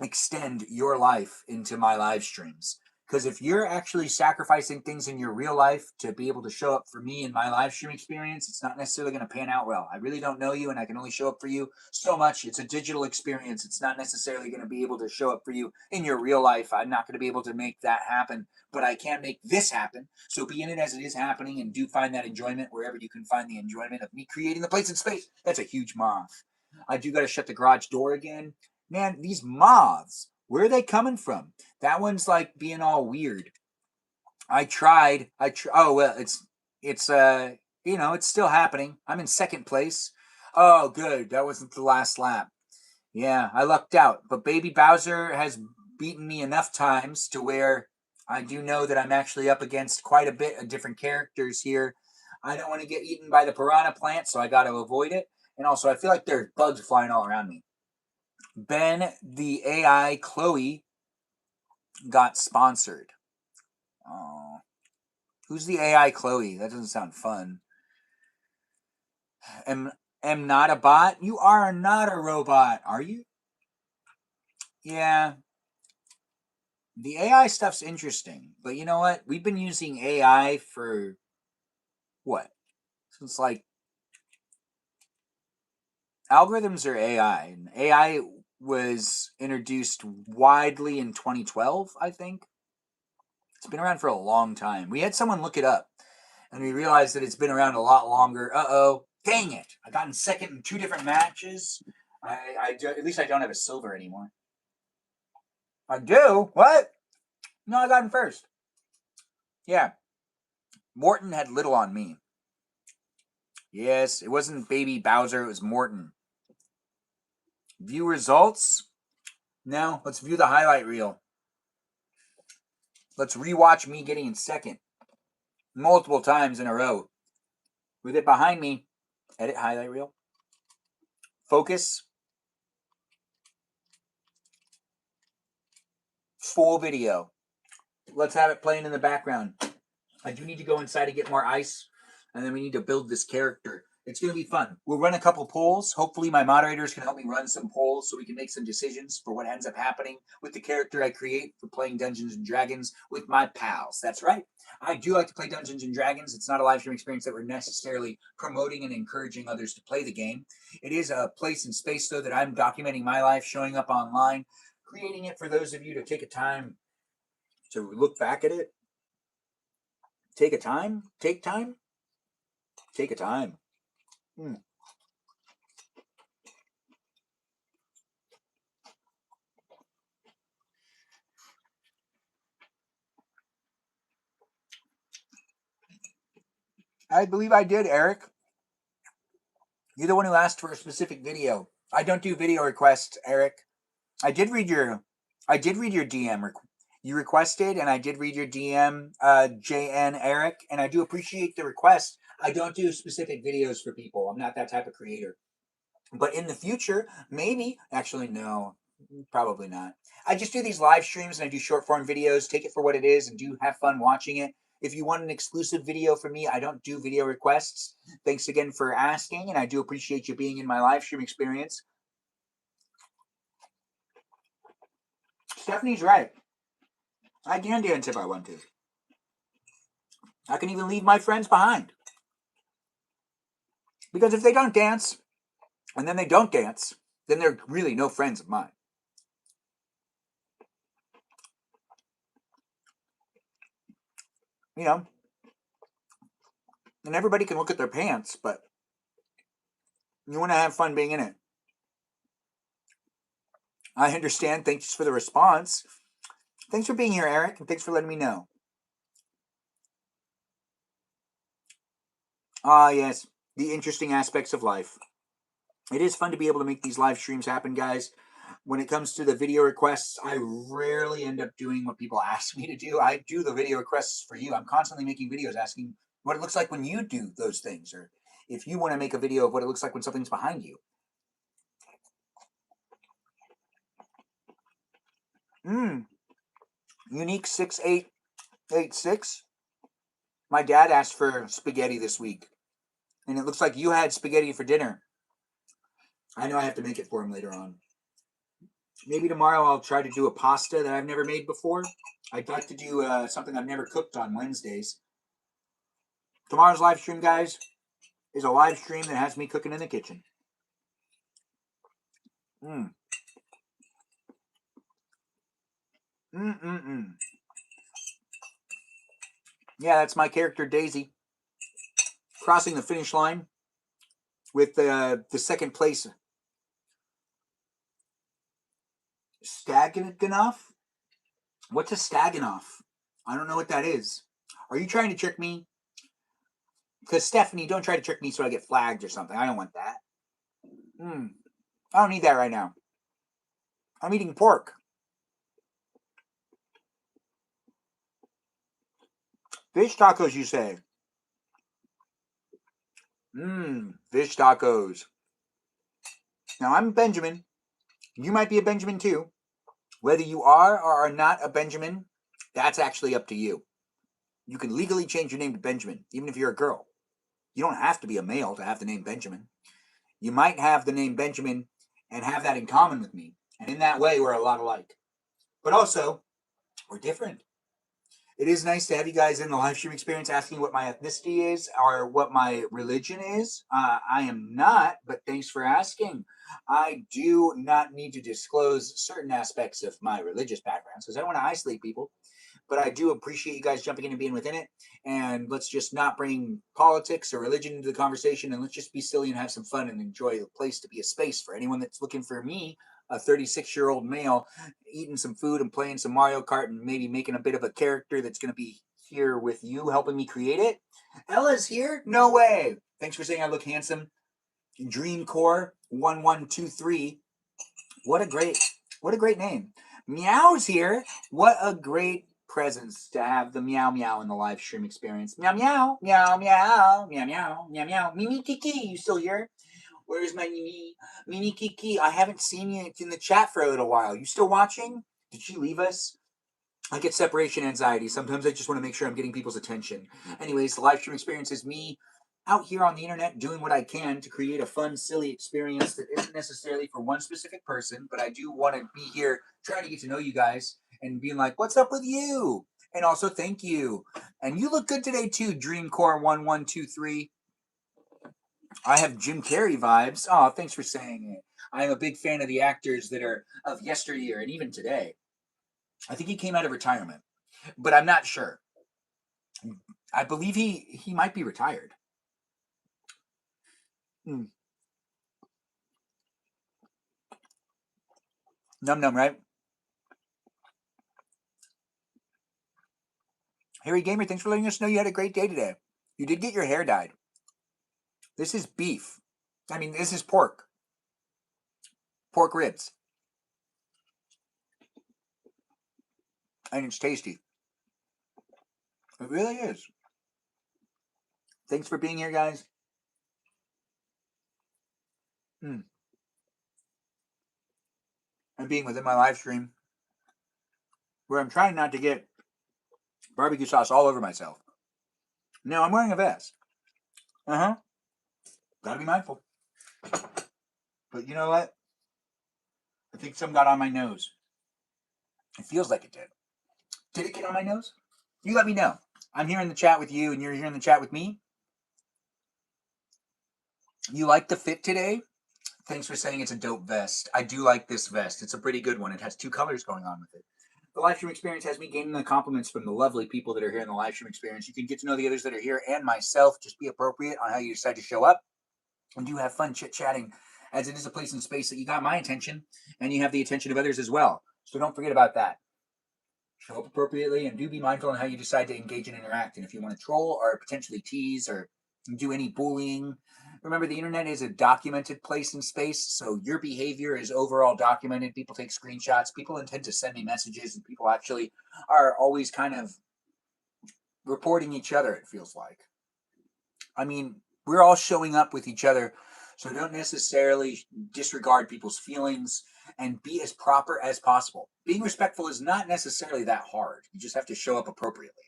extend your life into my live streams. Because if you're actually sacrificing things in your real life to be able to show up for me in my live stream experience, it's not necessarily going to pan out well. I really don't know you, and I can only show up for you so much. It's a digital experience. It's not necessarily going to be able to show up for you in your real life. I'm not going to be able to make that happen, but I can make this happen. So be in it as it is happening, and do find that enjoyment wherever you can find the enjoyment of me creating the place in space. That's a huge moth. I do got to shut the garage door again. Man, these moths, where are they coming from? That one's like being all weird. I tried. Oh well, it's it's still happening. I'm in second place. Oh, good. That wasn't the last lap. Yeah, I lucked out. But Baby Bowser has beaten me enough times to where I do know that I'm actually up against quite a bit of different characters here. I don't want to get eaten by the piranha plant, so I got to avoid it. And also, I feel like there's bugs flying all around me. Ben, the AI Chloe, got sponsored. Oh, who's the AI Chloe? That doesn't sound fun. Am not a bot? You are not a robot, are you? Yeah. The AI stuff's interesting, but you know what? We've been using AI for what? Since like algorithms are AI, and AI was introduced widely in 2012, I think. It's been around for a long time. We had someone look it up, and we realized that it's been around a lot longer. Uh-oh. Dang it. I got in second in 2 different matches. At least I don't have a silver anymore. I do? What? No, I got in first. Yeah. Morton had little on me. Yes, it wasn't Baby Bowser, it was Morton. View results? No, let's view the highlight reel. Let's rewatch me getting in second multiple times in a row. With it behind me, edit highlight reel. Focus. Full video. Let's have it playing in the background. I do need to go inside and get more ice, and then we need to build this character. It's going to be fun. We'll run a couple polls. Hopefully, my moderators can help me run some polls so we can make some decisions for what ends up happening with the character I create for playing Dungeons and Dragons with my pals. That's right. I do like to play Dungeons and Dragons. It's not a live stream experience that we're necessarily promoting and encouraging others to play the game. It is a place and space, though, that I'm documenting my life, showing up online, creating it for those of you to take a time to look back at it. Take a time. Take time. Take a time. I believe I did, Eric. You're the one who asked for a specific video. I don't do video requests, Eric. I did read your DM. You requested, and I did read your DM, JN Eric, and I do appreciate the request. I don't do specific videos for people. I'm not that type of creator. But in the future, maybe. Actually, no, probably not. I just do these live streams and I do short form videos, take it for what it is, and do have fun watching it. If you want an exclusive video from me, I don't do video requests. Thanks again for asking, and I do appreciate you being in my live stream experience. Stephanie's right. I can dance if I want to. I can even leave my friends behind. Because if they don't dance, and then they don't dance, then they're really no friends of mine. You know? And everybody can look at their pants, but you want to have fun being in it. I understand. Thanks for the response. Thanks for being here, Eric, and thanks for letting me know. Ah, yes, the interesting aspects of life. It is fun to be able to make these live streams happen, guys. When it comes to the video requests, I rarely end up doing what people ask me to do. I do the video requests for you. I'm constantly making videos asking what it looks like when you do those things, or if you want to make a video of what it looks like when something's behind you. Unique 6886. My dad asked for spaghetti this week, and it looks like you had spaghetti for dinner. I know I have to make it for him later on. Maybe tomorrow I'll try to do a pasta that I've never made before. I'd like to do something I've never cooked on Wednesdays. Tomorrow's live stream, guys, is a live stream that has me cooking in the kitchen. Yeah, that's my character, Daisy, crossing the finish line with the second place. Staganoff? What's a Staganoff? I don't know what that is. Are you trying to trick me? Because Stephanie, don't try to trick me so I get flagged or something. I don't want that. I don't need that right now. I'm eating pork. Fish tacos, you say? Fish tacos. Now, I'm Benjamin. You might be a Benjamin too. Whether you are or are not a Benjamin, that's actually up to you. You can legally change your name to Benjamin, even if you're a girl. You don't have to be a male to have the name Benjamin. You might have the name Benjamin and have that in common with me. And in that way, we're a lot alike. But also, we're different. It is nice to have you guys in the live stream experience asking what my ethnicity is or what my religion is. I am not, but thanks for asking. I do not need to disclose certain aspects of my religious background because I don't want to isolate people. But I do appreciate you guys jumping in and being within it. And let's just not bring politics or religion into the conversation, and let's just be silly and have some fun and enjoy the place to be a space for anyone that's looking for me, a 36-year-old male, eating some food and playing some Mario Kart and maybe making a bit of a character that's going to be here with you, helping me create it. Ella's here? No way. Thanks for saying I look handsome. Dreamcore 1123. What a great name. Meow's here. What a great presence to have the meow meow in the live stream experience. Meow meow, meow meow, meow meow, meow meow. Mimi Kiki, you still here? Where's my Mimi? Mimi Kiki, I haven't seen you in the chat for a little while. You still watching? Did she leave us? I get separation anxiety. Sometimes I just want to make sure I'm getting people's attention. Anyways, the live stream experience is me out here on the internet doing what I can to create a fun, silly experience that isn't necessarily for one specific person, but I do want to be here trying to get to know you guys and being like, what's up with you? And also, thank you. And you look good today too, Dreamcore1123. I have Jim Carrey vibes. Oh, thanks for saying it. I am a big fan of the actors that are of yesteryear and even today. I think he came out of retirement, but I'm not sure. I believe he might be retired. Mm. Num num, right? Harry Gamer, thanks for letting us know you had a great day today. You did get your hair dyed. This is beef. I mean, this is pork. Pork ribs. And it's tasty. It really is. Thanks for being here, guys. Mm. And being within my live stream, where I'm trying not to get barbecue sauce all over myself. Now, I'm wearing a vest. Uh-huh. Gotta be mindful. But you know what? I think some got on my nose. It feels like it did. Did it get on my nose? You let me know. I'm here in the chat with you, and you're here in the chat with me. You like the fit today? Thanks for saying it's a dope vest. I do like this vest. It's a pretty good one. It has two colors going on with it. The live stream experience has me gaining the compliments from the lovely people that are here in the live stream experience. You can get to know the others that are here and myself. Just be appropriate on how you decide to show up. And do have fun chit-chatting, as it is a place and space that you got my attention, and you have the attention of others as well. So don't forget about that. Show up appropriately, and do be mindful on how you decide to engage and interact. And if you want to troll or potentially tease or do any bullying, remember the internet is a documented place and space, so your behavior is overall documented. People take screenshots, people intend to send me messages, and people actually are always kind of reporting each other, it feels like. I mean, we're all showing up with each other, so don't necessarily disregard people's feelings and be as proper as possible. Being respectful is not necessarily that hard. You just have to show up appropriately.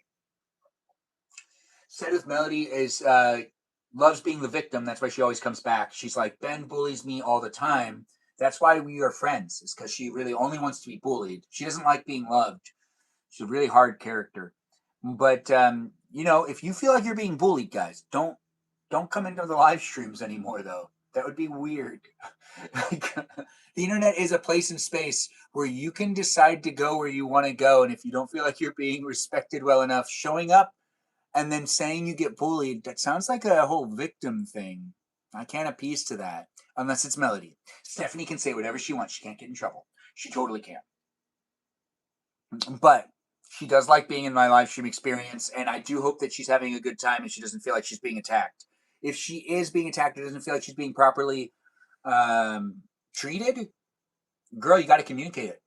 Said with Melody is loves being the victim. That's why she always comes back. She's like, Ben bullies me all the time. That's why we are friends, is because she really only wants to be bullied. She doesn't like being loved. She's a really hard character. But if you feel like you're being bullied, guys, don't come into the live streams anymore, though. That would be weird. Like, the internet is a place and space where you can decide to go where you want to go. And if you don't feel like you're being respected well enough, showing up and then saying you get bullied, that sounds like a whole victim thing. I can't appease to that unless it's Melody. Stephanie can say whatever she wants. She can't get in trouble. She totally can. But she does like being in my live stream experience, and I do hope that she's having a good time and she doesn't feel like she's being attacked. If she is being attacked or doesn't feel like she's being properly treated, girl, you got to communicate it.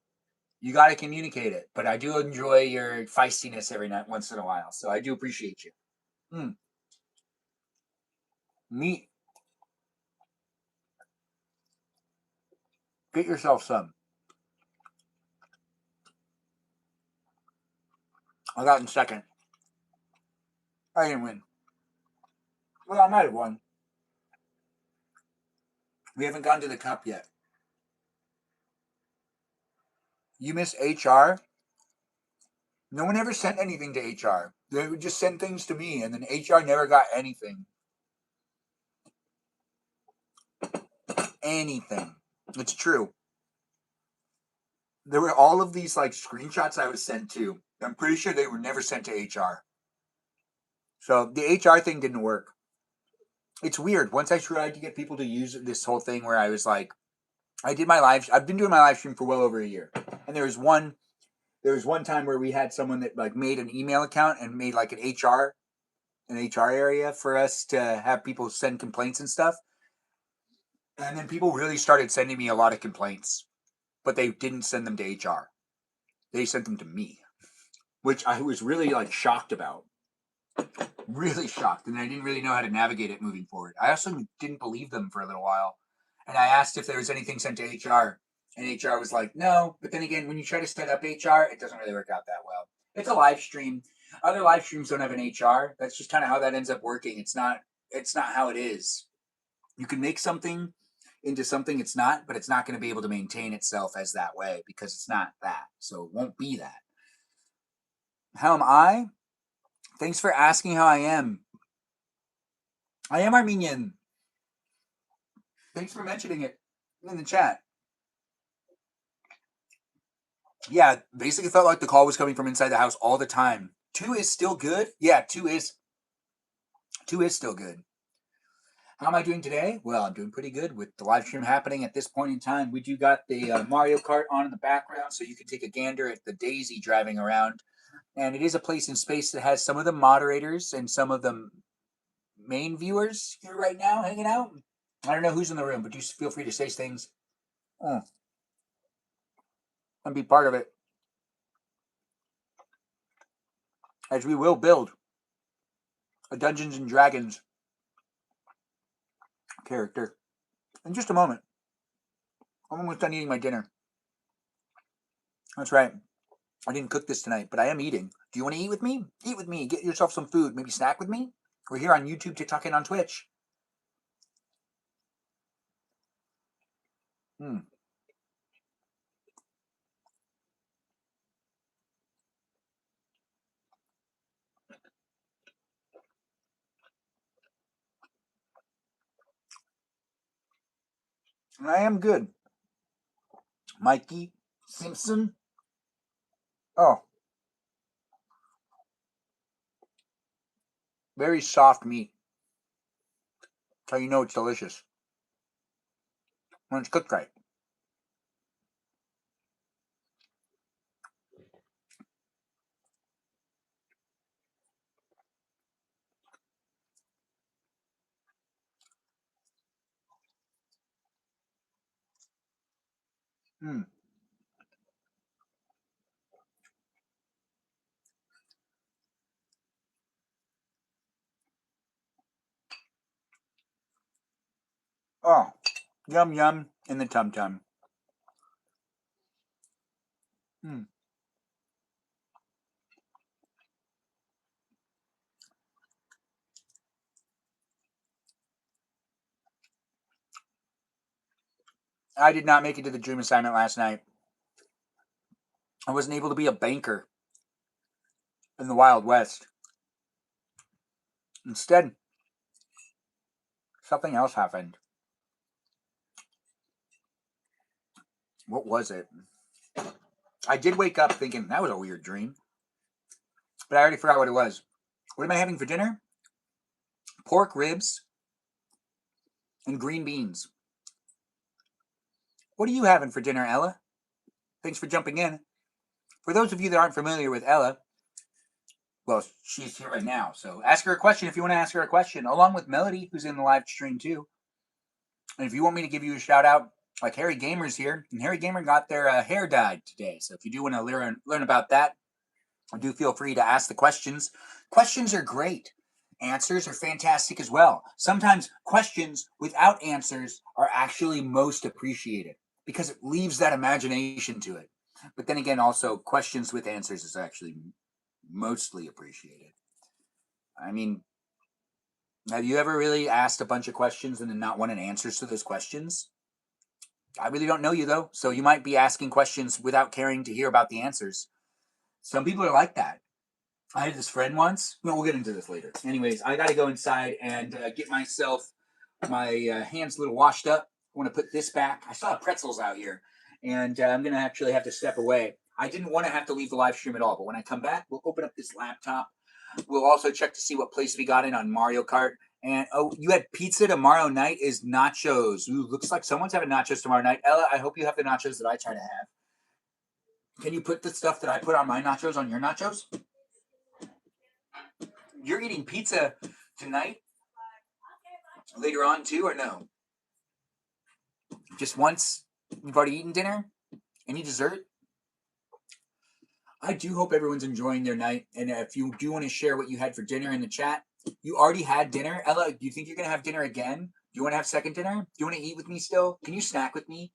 You got to communicate it. But I do enjoy your feistiness every night, once in a while, so I do appreciate you. Meat. Get yourself some. I got in second. I didn't win. Well, I might have won. We haven't gone to the cup yet. You miss HR? No one ever sent anything to HR. They would just send things to me, and then HR never got anything. Anything. It's true. There were all of these like screenshots I was sent to. I'm pretty sure they were never sent to HR. So the HR thing didn't work. It's weird. Once I tried to get people to use this whole thing where I was like, I've been doing my live stream for well over a year. And there was one time where we had someone that like made an email account and made like an HR area for us to have people send complaints and stuff. And then people really started sending me a lot of complaints, but they didn't send them to HR. They sent them to me, which I was really like shocked about. Really shocked. And I didn't really know how to navigate it moving forward. I also didn't believe them for a little while. And I asked if there was anything sent to HR. And HR was like, no. But then again, when you try to set up HR, it doesn't really work out that well. It's a live stream. Other live streams don't have an HR. That's just kind of how that ends up working. It's not how it is. You can make something into something it's not, but it's not going to be able to maintain itself as that way because it's not that. So it won't be that. How am I? Thanks for asking how I am. I am Armenian. Thanks for mentioning it in the chat. Yeah, basically felt like the call was coming from inside the house all the time. 2 is still good. Yeah, 2 is still good. How am I doing today? Well, I'm doing pretty good with the live stream happening at this point in time. We do got the Mario Kart on in the background, so you can take a gander at the Daisy driving around. And it is a place in space that has some of the moderators and some of the main viewers here right now hanging out. I don't know who's in the room, but do feel free to say things and be part of it. As we will build a Dungeons and Dragons character in just a moment. I'm almost done eating my dinner. That's right. I didn't cook this tonight, but I am eating. Do you want to eat with me? Eat with me. Get yourself some food. Maybe snack with me. We're here on YouTube, TikTok, and on Twitch. And I am good. Mikey Simpson. Oh. Very soft meat. So you know it's delicious. When it's cooked right. Oh. Yum yum in the tum tum. I did not make it to the dream assignment last night. I wasn't able to be a banker in the Wild West. Instead, something else happened. What was it? I did wake up thinking, that was a weird dream. But I already forgot what it was. What am I having for dinner? Pork ribs and green beans. What are you having for dinner, Ella? Thanks for jumping in. For those of you that aren't familiar with Ella, well, she's here right now, so ask her a question if you want to ask her a question, along with Melody, who's in the live stream too. And if you want me to give you a shout out, like Harry Gamer's here, and Harry Gamer got their hair dyed today. So if you do want to learn about that, do feel free to ask the questions. Questions are great. Answers are fantastic as well. Sometimes questions without answers are actually most appreciated because it leaves that imagination to it. But then again, also questions with answers is actually mostly appreciated. I mean, have you ever really asked a bunch of questions and then not wanted answers to those questions? I really don't know you though, so you might be asking questions without caring to hear about the answers. Some people are like that. I had this friend once. No, we'll get into this later. Anyways, I got to go inside and get myself my hands a little washed up. I want to put this back. I still have pretzels out here, and I'm going to actually have to step away. I didn't want to have to leave the live stream at all, but when I come back, we'll open up this laptop. We'll also check to see what place we got in on Mario Kart. And, oh, you had pizza tomorrow night is nachos. Ooh, looks like someone's having nachos tomorrow night. Ella, I hope you have the nachos that I try to have. Can you put the stuff that I put on my nachos on your nachos? You're eating pizza tonight? Later on too, or no? Just once? You've already eaten dinner? Any dessert? I do hope everyone's enjoying their night. And if you do want to share what you had for dinner in the chat, you already had dinner. Ella, do you think you're going to have dinner again? Do you want to have second dinner? Do you want to eat with me still? Can you snack with me?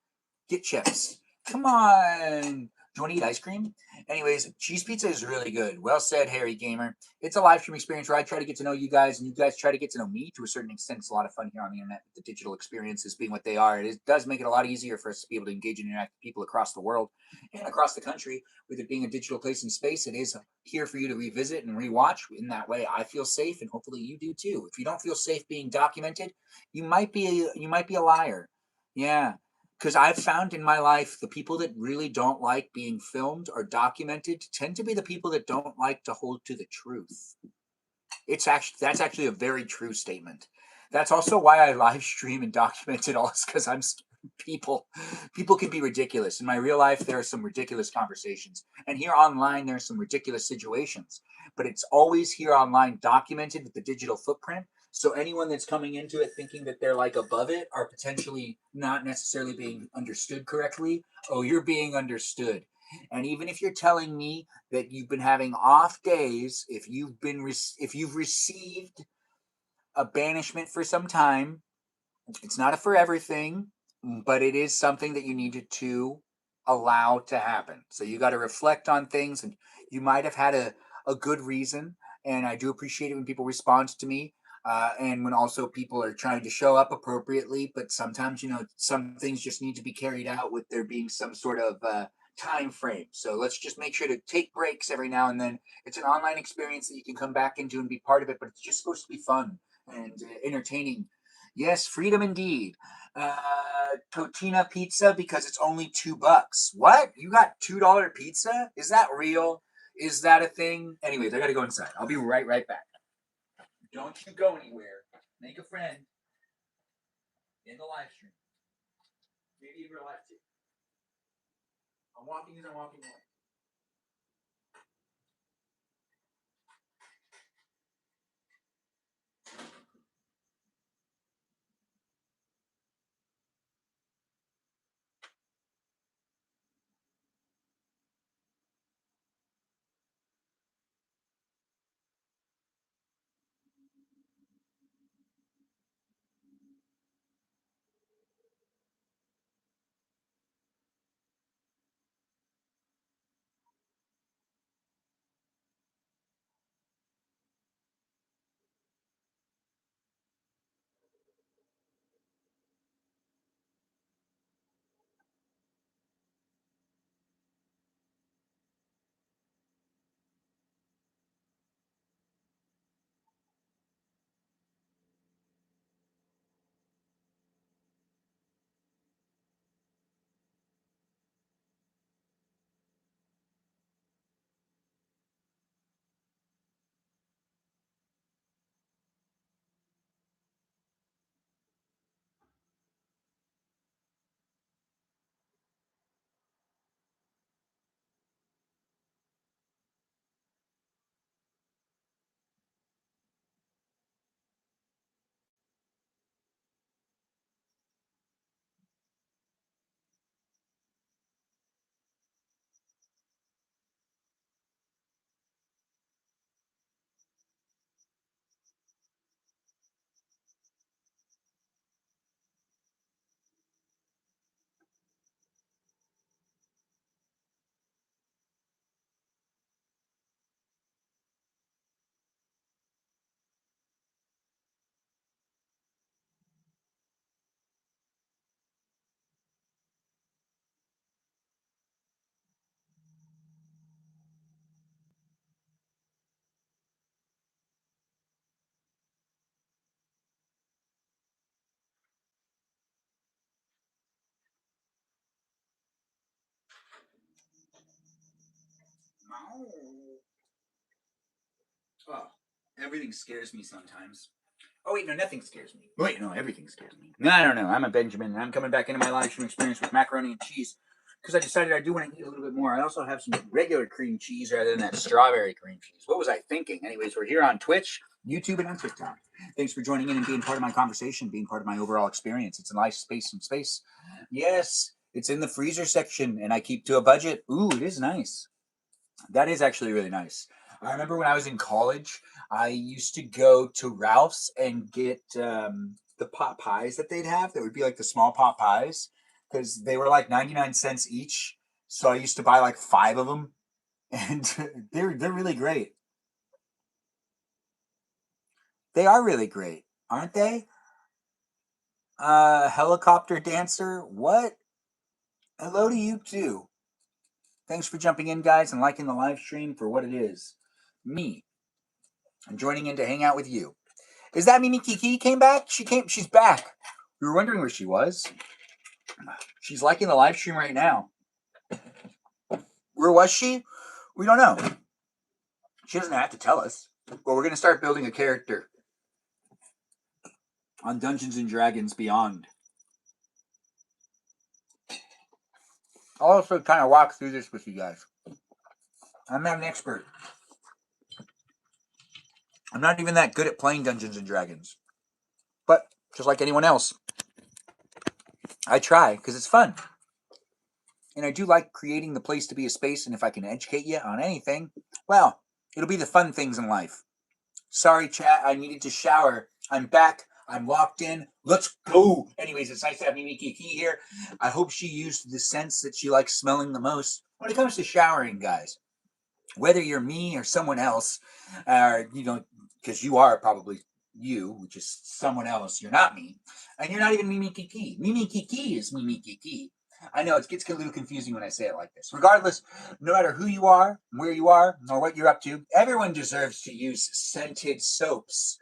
Get chips. Come on. Do you want to eat ice cream? Anyways, cheese pizza is really good. Well said, Harry Gamer. It's a live stream experience where I try to get to know you guys, and you guys try to get to know me to a certain extent. It's a lot of fun here on the internet, the digital experiences being what they are. Does make it a lot easier for us to be able to engage and interact with people across the world and across the country. With it being a digital place and space, it is here for you to revisit and rewatch. In that way, I feel safe, and hopefully you do too. If you don't feel safe being documented, you might be a liar. Yeah, because I've found in my life the people that really don't like being filmed or documented tend to be the people that don't like to hold to the truth. That's actually a very true statement. That's also why I live stream and document it all, is because I'm people. People can be ridiculous. In my real life, there are some ridiculous conversations, and here online, there are some ridiculous situations. But it's always here online documented with the digital footprint. So anyone that's coming into it thinking that they're like above it are potentially not necessarily being understood correctly. Oh, you're being understood. And even if you're telling me that you've been having off days, if you've received a banishment for some time, it's not a forever thing, but it is something that you needed to allow to happen. So you got to reflect on things, and you might have had a good reason. And I do appreciate it when people respond to me. And when also people are trying to show up appropriately, but sometimes some things just need to be carried out with there being some sort of time frame. So let's just make sure to take breaks every now and then. It's an online experience that you can come back into and be part of it, but it's just supposed to be fun and entertaining. Yes, freedom indeed. Totina pizza because it's only $2. What? You got $2 pizza? Is that real? Is that a thing? Anyways, I gotta go inside. I'll be right back. Don't you go anywhere. Make a friend in the live stream. Maybe in real life too. I'm walking in, I'm walking away. Oh, everything scares me sometimes. Oh wait, no, nothing scares me. Wait, no, everything scares me. No, I don't know. I'm a Benjamin, and I'm coming back into my live stream experience with macaroni and cheese because I decided I do want to eat a little bit more. I also have some regular cream cheese rather than that strawberry cream cheese. What was I thinking? Anyways, we're here on Twitch, YouTube, and on TikTok. Thanks for joining in and being part of my conversation, being part of my overall experience. It's a nice space and space. Yes, it's in the freezer section, and I keep to a budget. Ooh, it is nice. That is actually really nice. I remember when I was in college, I used to go to Ralph's and get the pot pies that they'd have. That would be like the small pot pies. because they were like 99 cents each. So I used to buy like 5 of them, and they're really great. They are really great, aren't they? Helicopter dancer, what? Hello to you too. Thanks for jumping in, guys, and liking the live stream for what it is. Me. I'm joining in to hang out with you. Is that Mimi Kiki came back? She's back. We were wondering where she was. She's liking the live stream right now. Where was she? We don't know. She doesn't have to tell us. But we're going to start building a character on Dungeons and Dragons Beyond. I'll also kind of walk through this with you guys. I'm not an expert. I'm not even that good at playing Dungeons and Dragons. But just like anyone else, I try because it's fun. And I do like creating the place to be a space, and if I can educate you on anything, well, it'll be the fun things in life. Sorry, chat, I needed to shower. I'm back. I'm locked in. Let's go. Anyways, it's nice to have Mimi Kiki here. I hope she used the scents that she likes smelling the most. When it comes to showering, guys, whether you're me or someone else, or, because you are probably you, which is someone else, you're not me, and you're not even Mimi Kiki. Mimi Kiki is Mimi Kiki. I know it gets a little confusing when I say it like this. Regardless, no matter who you are, where you are, or what you're up to, everyone deserves to use scented soaps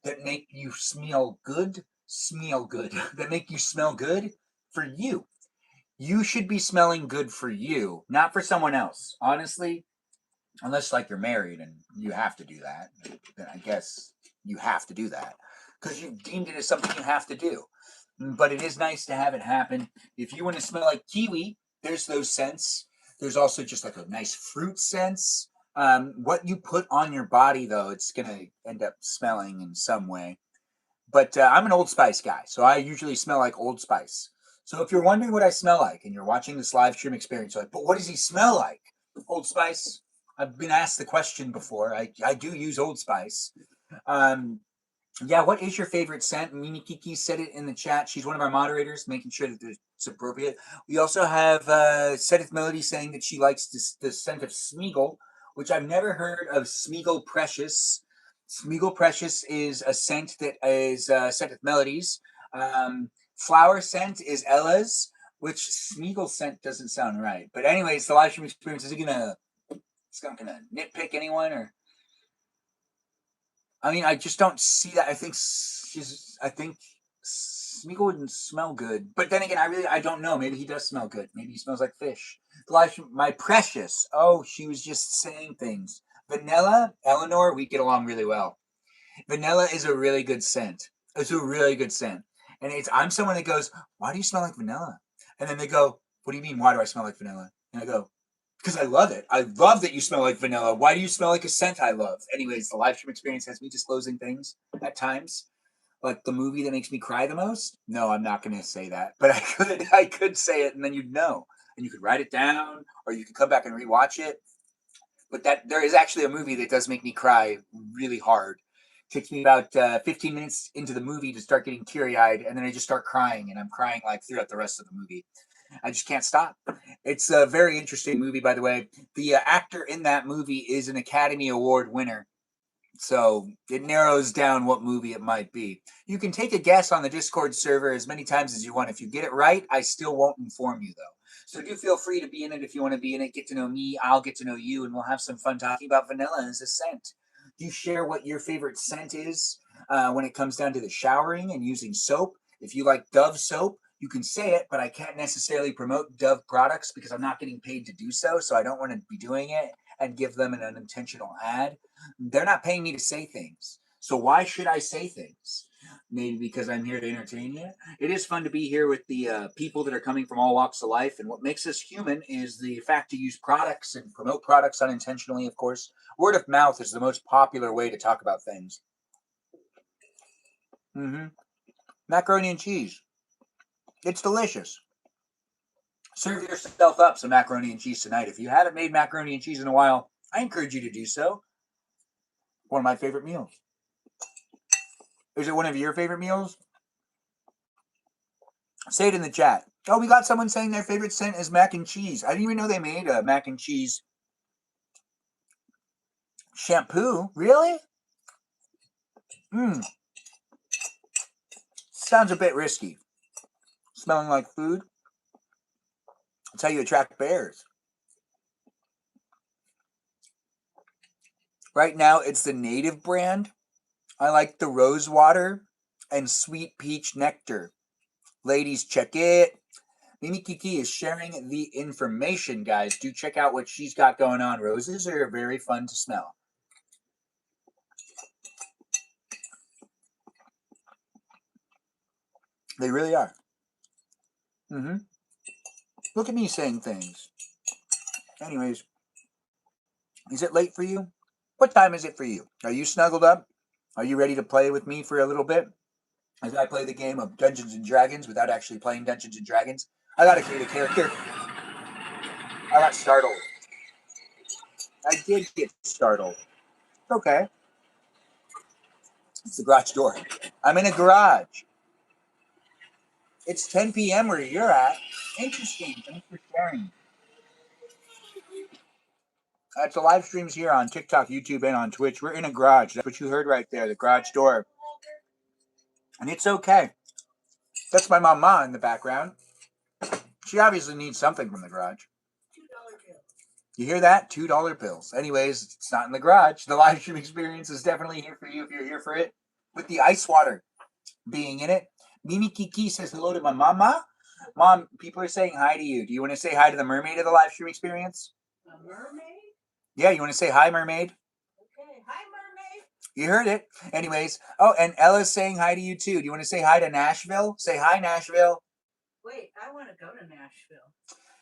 that make you smell good, that make you smell good for you. You should be smelling good for you, not for someone else. Honestly, unless like you're married and you have to do that, then I guess you have to do that because you deemed it as something you have to do. But it is nice to have it happen. If you want to smell like kiwi, there's those scents. There's also just like a nice fruit sense. What you put on your body, though, it's gonna end up smelling in some way. But I'm an Old Spice guy, so I usually smell like Old Spice. So if you're wondering what I smell like and you're watching this live stream experience, you're like, but what does he smell like? Old Spice. I've been asked the question before. I do use Old Spice. Yeah, what is your favorite scent? Mimi Kiki said it in the chat. She's one of our moderators, making sure that it's appropriate. We also have Sedith Melody saying that she likes the scent of Smeagol, which I've never heard of. Smeagol Precious. Smeagol Precious is a scent that is Sedith Melody's. Flower scent is Ella's, which Smeagol scent doesn't sound right. But anyways, the live stream experience, is it gonna nitpick anyone, or I mean, I just don't see that. I think Smeagol wouldn't smell good. But then again, I don't know. Maybe he does smell good. Maybe he smells like fish. My precious. Oh, she was just saying things. Vanilla, Eleanor, we get along really well. Vanilla is a really good scent. It's a really good scent. And I'm someone that goes, why do you smell like vanilla? And then they go, what do you mean, why do I smell like vanilla? And I go, because I love it. I love that you smell like vanilla. Why do you smell like a scent I love? Anyways, the live stream experience has me disclosing things at times. Like the movie that makes me cry the most? No, I'm not going to say that. But I could say it, and then you'd know. And you could write it down, or you could come back and rewatch it. But there is actually a movie that does make me cry really hard. It takes me about 15 minutes into the movie to start getting teary-eyed, and then I just start crying, and I'm crying like throughout the rest of the movie. I just can't stop. It's a very interesting movie, by the way. The actor in that movie is an Academy Award winner. So it narrows down what movie it might be. You can take a guess on the Discord server as many times as you want. If you get it right, I still won't inform you, though. So do feel free to be in it if you want to be in it. Get to know me. I'll get to know you, and we'll have some fun talking about vanilla as a scent. Do you share what your favorite scent is when it comes down to the showering and using soap? If you like Dove soap, you can say it, but I can't necessarily promote Dove products because I'm not getting paid to do so, so I don't want to be doing it and give them an unintentional ad. They're not paying me to say things. So why should I say things? Maybe because I'm here to entertain you. It is fun to be here with the people that are coming from all walks of life. And what makes us human is the fact to use products and promote products unintentionally, of course. Word of mouth is the most popular way to talk about things. Macaroni and cheese. It's delicious. Serve yourself up some macaroni and cheese tonight. If you haven't made macaroni and cheese in a while, I encourage you to do so. One of my favorite meals. Is it one of your favorite meals? Say it in the chat. Oh, we got someone saying their favorite scent is mac and cheese. I didn't even know they made a mac and cheese shampoo. Really? Sounds a bit risky. Smelling like food. That's how you attract bears. Right now, it's the native brand. I like the rose water and sweet peach nectar. Ladies, check it. Mimi Kiki is sharing the information, guys. Do check out what she's got going on. Roses are very fun to smell. They really are. Look at me saying things. Anyways, is it late for you? What time is it for you? Are you snuggled up? Are you ready to play with me for a little bit? As I play the game of Dungeons and Dragons without actually playing Dungeons and Dragons. I gotta create a character. I got startled. I did get startled. Okay. It's the garage door. I'm in a garage. It's 10 p.m. where you're at. Interesting. Thanks for sharing. The live streams here on TikTok, YouTube, and on Twitch. We're in a garage. That's what you heard right there, the garage door. And it's okay. That's my mama in the background. She obviously needs something from the garage. $2 bill. You hear that? $2 bills. Anyways, it's not in the garage. The live stream experience is definitely here for you if you're here for it. With the ice water being in it. Mimi Kiki says hello to my mama. Mom, people are saying hi to you. Do you want to say hi to the mermaid of the live stream experience? A mermaid? Yeah, you want to say hi, mermaid? Okay. Hi, mermaid. You heard it. Anyways. Oh, and Ella's saying hi to you too. Do you want to say hi to Nashville? Say hi, Nashville. Wait, I want to go to Nashville.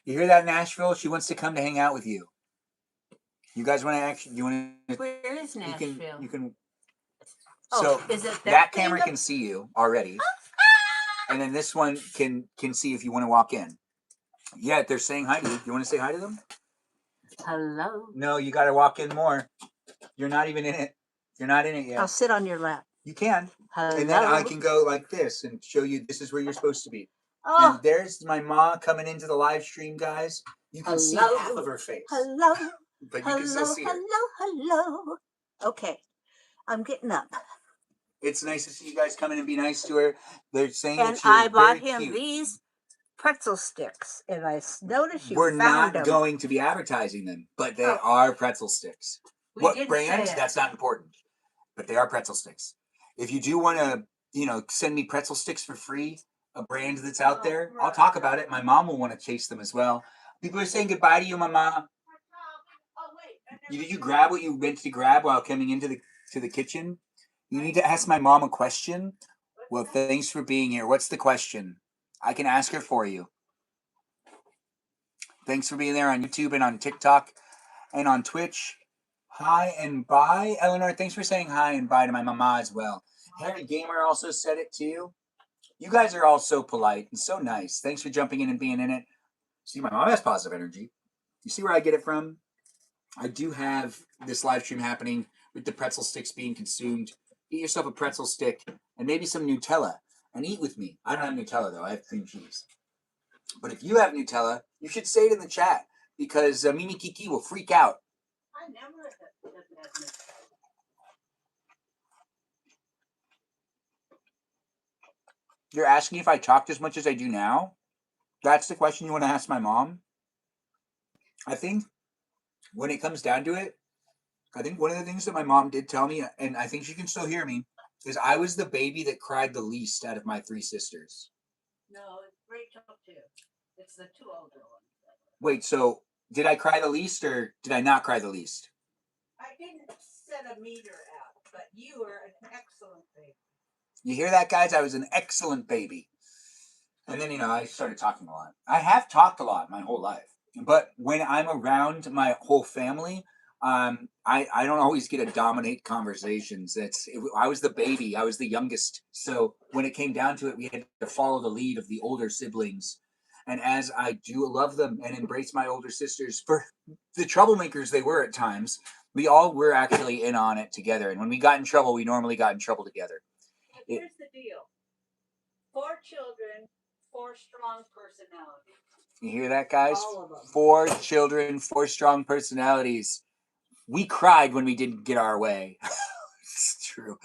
You hear that, Nashville? She wants to come to hang out with you. You guys want to actually? You want to? Where is Nashville? You can. So is it that camera can see you already, and then this one can see if you want to walk in. Yeah, they're saying hi to you. You want to say hi to them? Hello. No, you got to walk in more. You're not even in it. You're not in it yet. I'll sit on your lap. You can. Hello. And then I can go like this and show you this is where you're supposed to be. Oh. And there's my mom coming into the live stream, guys. You can see half of her face. Hello. But you can still see her. Hello. Okay. I'm getting up. It's nice to see you guys come in and be nice to her. They're saying and that you're I bought very him cute. These pretzel sticks, and I noticed you We're found not them. going to be advertising them, but they are pretzel sticks. What brand? That's not important. But they are pretzel sticks. If you do want to, send me pretzel sticks for free, a brand that's out there, I'll talk about it. My mom will want to chase them as well. People are saying goodbye to you, Mama. Did you grab what you meant to grab while coming into the kitchen? You need to ask my mom a question. Well, thanks for being here. What's the question? I can ask her for you. Thanks for being there on YouTube and on TikTok and on Twitch. Hi and bye. Eleanor, thanks for saying hi and bye to my mama as well. Harry Gamer also said it too. You guys are all so polite and so nice. Thanks for jumping in and being in it. See, my mom has positive energy. You see where I get it from? I do have this live stream happening with the pretzel sticks being consumed. Eat yourself a pretzel stick and maybe some Nutella and eat with me. I don't have Nutella though. I have cream cheese. But if you have Nutella, you should say it in the chat because Mimi Kiki will freak out. I never had Nutella. You're asking if I talked as much as I do now? That's the question you want to ask my mom? I think when it comes down to it, I think one of the things that my mom did tell me, and I think she can still hear me, is I was the baby that cried the least out of my three sisters. No, it's Rachel too. It's the two older ones. Wait, so did I cry the least or did I not cry the least? I didn't set a meter out, but you were an excellent baby. You hear that, guys? I was an excellent baby. And then, I started talking a lot. I have talked a lot my whole life. But when I'm around my whole family, I don't always get to dominate conversations. I was the baby. I was the youngest. So when it came down to it, we had to follow the lead of the older siblings. And as I do love them and embrace my older sisters for the troublemakers they were at times, we all were actually in on it together. And when we got in trouble, we normally got in trouble together. Here's the deal. 4 children, 4 strong personalities. You hear that, guys? All of them. 4 children, 4 strong personalities. We cried when we didn't get our way. It's true.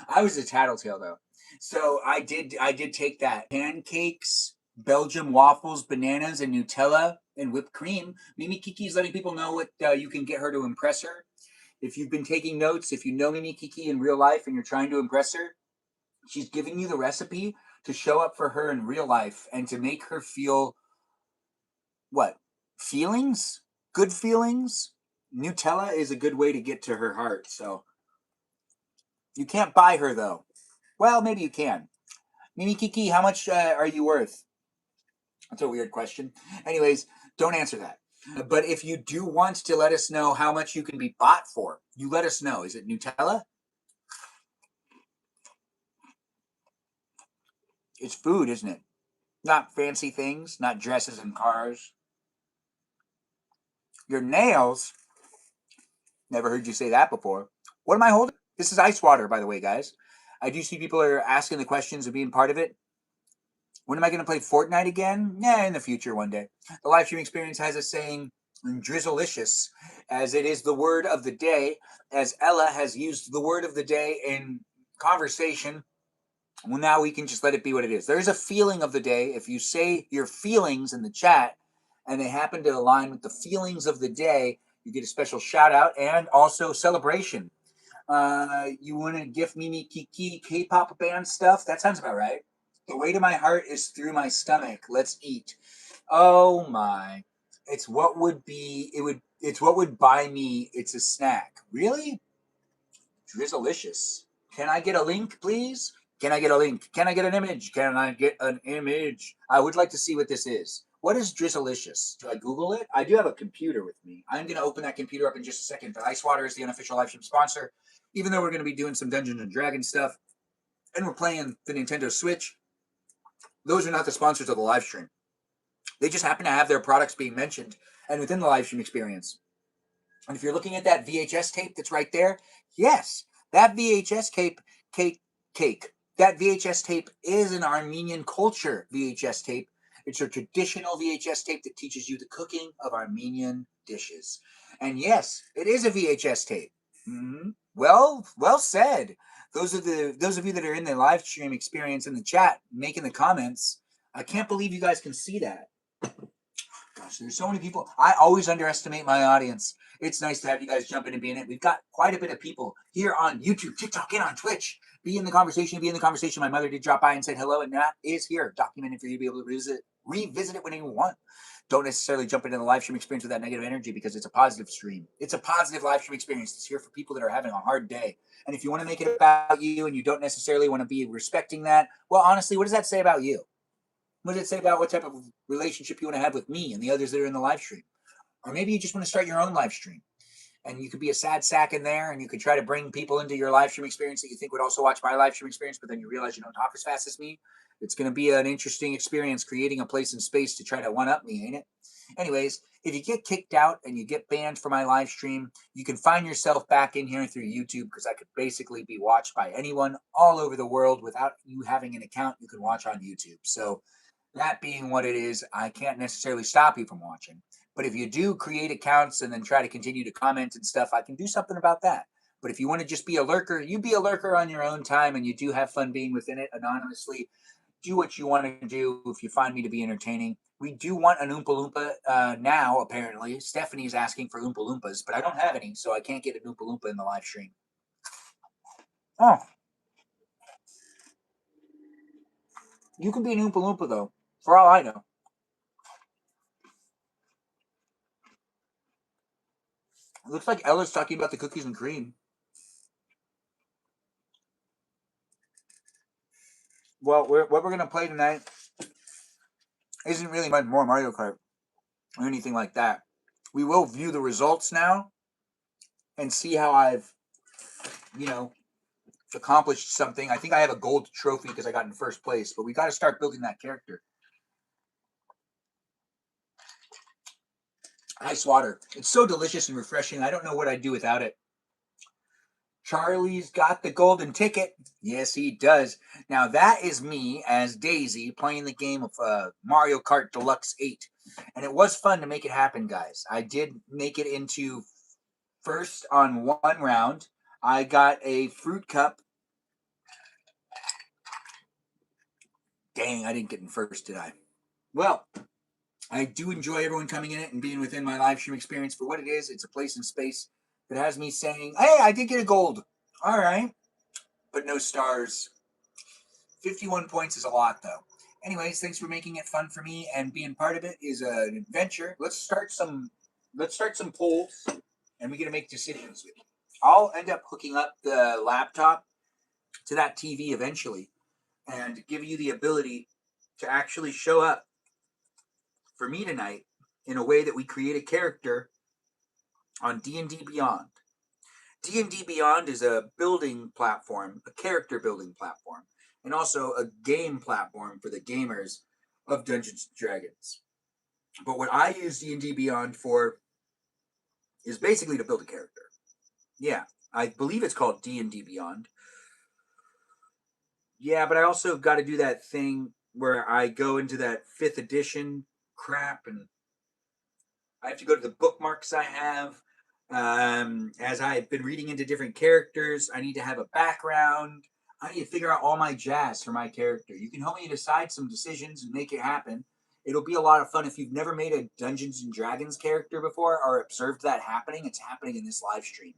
I was a tattletale though. So I did take that. Pancakes, Belgium waffles, bananas, and Nutella and whipped cream. Mimi Kiki's letting people know what you can get her to impress her. If you've been taking notes, if you know Mimi Kiki in real life and you're trying to impress her, she's giving you the recipe to show up for her in real life and to make her feel what? Feelings? Good feelings? Nutella is a good way to get to her heart. So you can't buy her though. Well, maybe you can. Mimi Kiki, how much are you worth? That's a weird question. Anyways, don't answer that. But if you do want to let us know how much you can be bought for, you let us know. Is it Nutella? It's food, isn't it? Not fancy things, not dresses and cars. Your nails? Never heard you say that before. What am I holding? This is ice water, by the way, guys. I do see people are asking the questions and being part of it. When am I going to play Fortnite again? Yeah, in the future one day. The live stream experience has us saying drizzleicious, as it is the word of the day, as Ella has used the word of the day in conversation. Well, now we can just let it be what it is. There is a feeling of the day. If you say your feelings in the chat and they happen to align with the feelings of the day, you get a special shout out and also celebration. You want to gift Mimi Kiki K-pop band stuff? That sounds about right. The way to my heart is through my stomach. Let's eat. Oh my. It's what would buy me. It's a snack. Really? Drizzleicious. Can I get a link, please? Can I get a link? Can I get an image? Can I get an image? I would like to see what this is. What is Drizzleicious? Do I Google it? I do have a computer with me. I'm going to open that computer up in just a second. But Ice Water is the unofficial live stream sponsor. Even though we're going to be doing some Dungeons and Dragons stuff, and we're playing the Nintendo Switch, those are not the sponsors of the live stream. They just happen to have their products being mentioned and within the live stream experience. And if you're looking at that VHS tape that's right there, yes, that VHS cake. That VHS tape is an Armenian culture VHS tape. It's a traditional VHS tape that teaches you the cooking of Armenian dishes. And yes, it is a VHS tape. Mm-hmm. Well said. Those of you that are in the live stream experience in the chat making the comments, I can't believe you guys can see that. Gosh, there's so many people. I always underestimate my audience. It's nice to have you guys jump in and be in it. We've got quite a bit of people here on YouTube, TikTok, and on Twitch. Be in the conversation. My mother did drop by and said hello, and that is here, documented for you to be able to revisit it whenever you want. Don't necessarily jump into the live stream experience with that negative energy because it's a positive stream. It's a positive live stream experience. It's here for people that are having a hard day. And if you want to make it about you and you don't necessarily want to be respecting that, well, honestly, what does that say about you? What does it say about what type of relationship you want to have with me and the others that are in the live stream? Or maybe you just want to start your own live stream. And you could be a sad sack in there, and you could try to bring people into your live stream experience that you think would also watch my live stream experience, but then you realize you don't talk as fast as me. It's going to be an interesting experience creating a place and space to try to one-up me, ain't it? Anyways, if you get kicked out and you get banned from my live stream, you can find yourself back in here through YouTube because I could basically be watched by anyone all over the world without you having an account you can watch on YouTube. So that being what it is, I can't necessarily stop you from watching. But if you do create accounts and then try to continue to comment and stuff, I can do something about that. But if you want to just be a lurker, you be a lurker on your own time and you do have fun being within it anonymously. Do what you want to do if you find me to be entertaining. We do want an Oompa Loompa now, apparently. Stephanie's asking for Oompa Loompas, but I don't have any, so I can't get an Oompa Loompa in the live stream. Oh. You can be an Oompa Loompa, though, for all I know. It looks like Ella's talking about the cookies and cream. Well, what we're going to play tonight isn't really much more Mario Kart or anything like that. We will view the results now and see how I've, accomplished something. I think I have a gold trophy because I got in first place, but we got to start building that character. Ice water. It's so delicious and refreshing. I don't know what I'd do without it. Charlie's got the golden ticket. Yes, he does. Now, that is me as Daisy playing the game of Mario Kart Deluxe 8. And it was fun to make it happen, guys. I did make it into first on one round. I got a fruit cup. Dang, I didn't get in first, did I? Well, I do enjoy everyone coming in it and being within my live stream experience for what it is. It's a place in space that has me saying, hey, I did get a gold. All right. But no stars. 51 points is a lot, though. Anyways, thanks for making it fun for me, and being part of it is an adventure. Let's start some polls, and we're gonna make decisions. I'll end up hooking up the laptop to that TV eventually, and give you the ability to actually show up for me tonight in a way that we create a character on D&D Beyond. D&D Beyond is a building platform, a character building platform, and also a game platform for the gamers of Dungeons & Dragons. But what I use D&D Beyond for is basically to build a character. Yeah, I believe it's called D&D Beyond. Yeah, but I also got to do that thing where I go into that 5th edition crap, and I have to go to the bookmarks I have. As I've been reading into different characters, I need to have a background. I need to figure out all my jazz for my character. You can help me decide some decisions and make it happen. It'll be a lot of fun. If you've never made a Dungeons and Dragons character before or observed that happening, it's happening in this live stream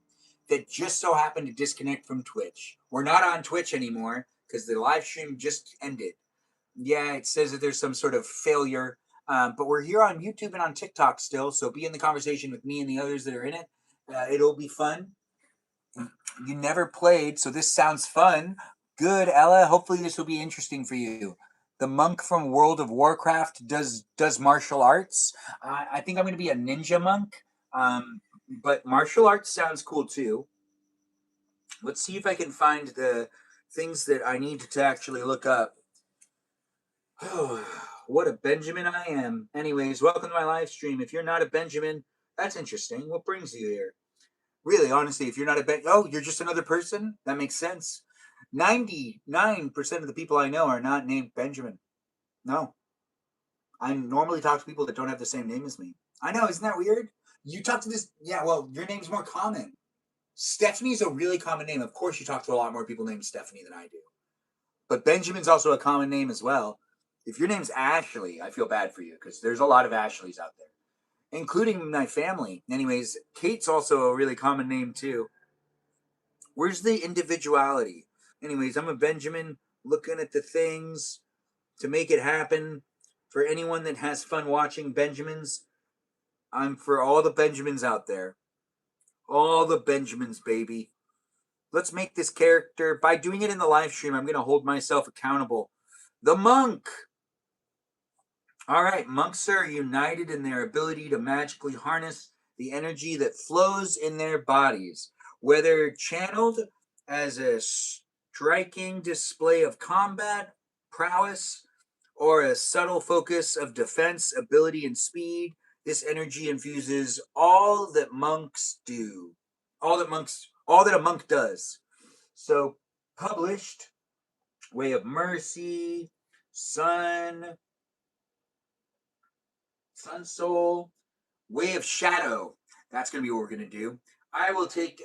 that just so happened to disconnect from Twitch. We're not on Twitch anymore because the live stream just ended. Yeah, it says that there's some sort of failure, but we're here on YouTube and on TikTok still, so be in the conversation with me and the others that are in it. It'll be fun. You never played, so this sounds fun. Good, Ella. Hopefully this will be interesting for you. The monk from World of Warcraft does martial arts. I think I'm going to be a ninja monk, but martial arts sounds cool too. Let's see if I can find the things that I need to actually look up. What a Benjamin I am. Anyways, welcome to my live stream. If you're not a Benjamin, that's interesting. What brings you here? Really, honestly, if you're not you're just another person? That makes sense. 99% of the people I know are not named Benjamin. No. I normally talk to people that don't have the same name as me. I know, isn't that weird? You talk to this, yeah, well, your name's more common. Stephanie's a really common name. Of course, you talk to a lot more people named Stephanie than I do. But Benjamin's also a common name as well. If your name's Ashley, I feel bad for you because there's a lot of Ashleys out there, including my family. Anyways, Kate's also a really common name too. Where's the individuality? Anyways, I'm a Benjamin looking at the things to make it happen. For anyone that has fun watching Benjamins, I'm for all the Benjamins out there. All the Benjamins, baby. Let's make this character. By doing it in the live stream, I'm going to hold myself accountable. The monk. All right, monks are united in their ability to magically harness the energy that flows in their bodies, whether channeled as a striking display of combat prowess or a subtle focus of defense, ability, and speed. This energy infuses all that monks do, all that a monk does. So, published, Way of Mercy, Sun Soul, Way of Shadow. That's going to be what we're going to do. I will take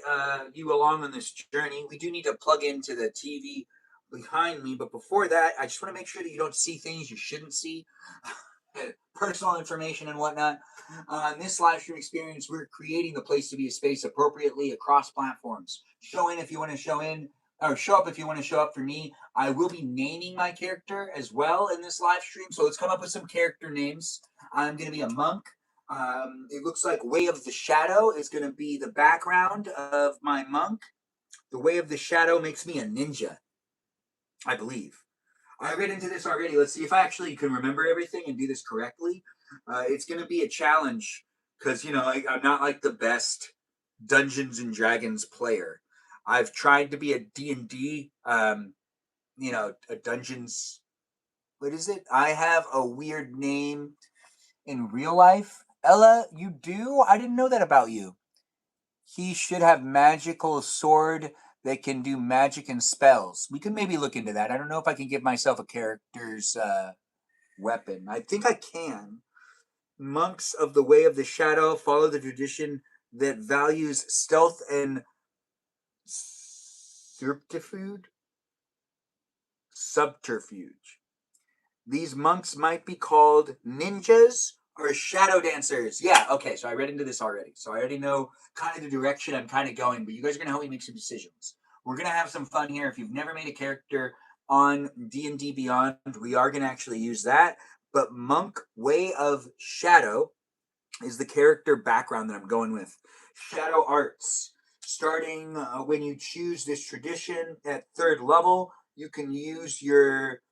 you along on this journey. We do need to plug into the TV behind me, but before that, I just want to make sure that you don't see things you shouldn't see. Personal information and whatnot. On this live stream experience, we're creating the place to be a space appropriately across platforms. Show in if you want to show in, or show up if you want to show up for me. I will be naming my character as well in this live stream, so let's come up with some character names. I'm going to be a monk. It looks like Way of the Shadow is going to be the background of my monk. The Way of the Shadow makes me a ninja, I believe. I read into this already. Let's see if I actually can remember everything and do this correctly. It's going to be a challenge because, I'm not like the best Dungeons and Dragons player. I've tried to be a D&D, a Dungeons. What is it? I have a weird name in real life. Ella, you do? I didn't know that about you. He should have magical sword that can do magic and spells. We can maybe look into that. I don't know if I can give myself a character's weapon. I think I can. Monks of the Way of the Shadow follow the tradition that values stealth and subterfuge. These monks might be called ninjas or shadow dancers. Yeah, okay, so I read into this already. So I already know kind of the direction I'm kind of going, but you guys are going to help me make some decisions. We're going to have some fun here. If you've never made a character on D&D Beyond, we are going to actually use that. But Monk Way of Shadow is the character background that I'm going with. Shadow Arts. Starting when you choose this tradition at 3rd level, you can use your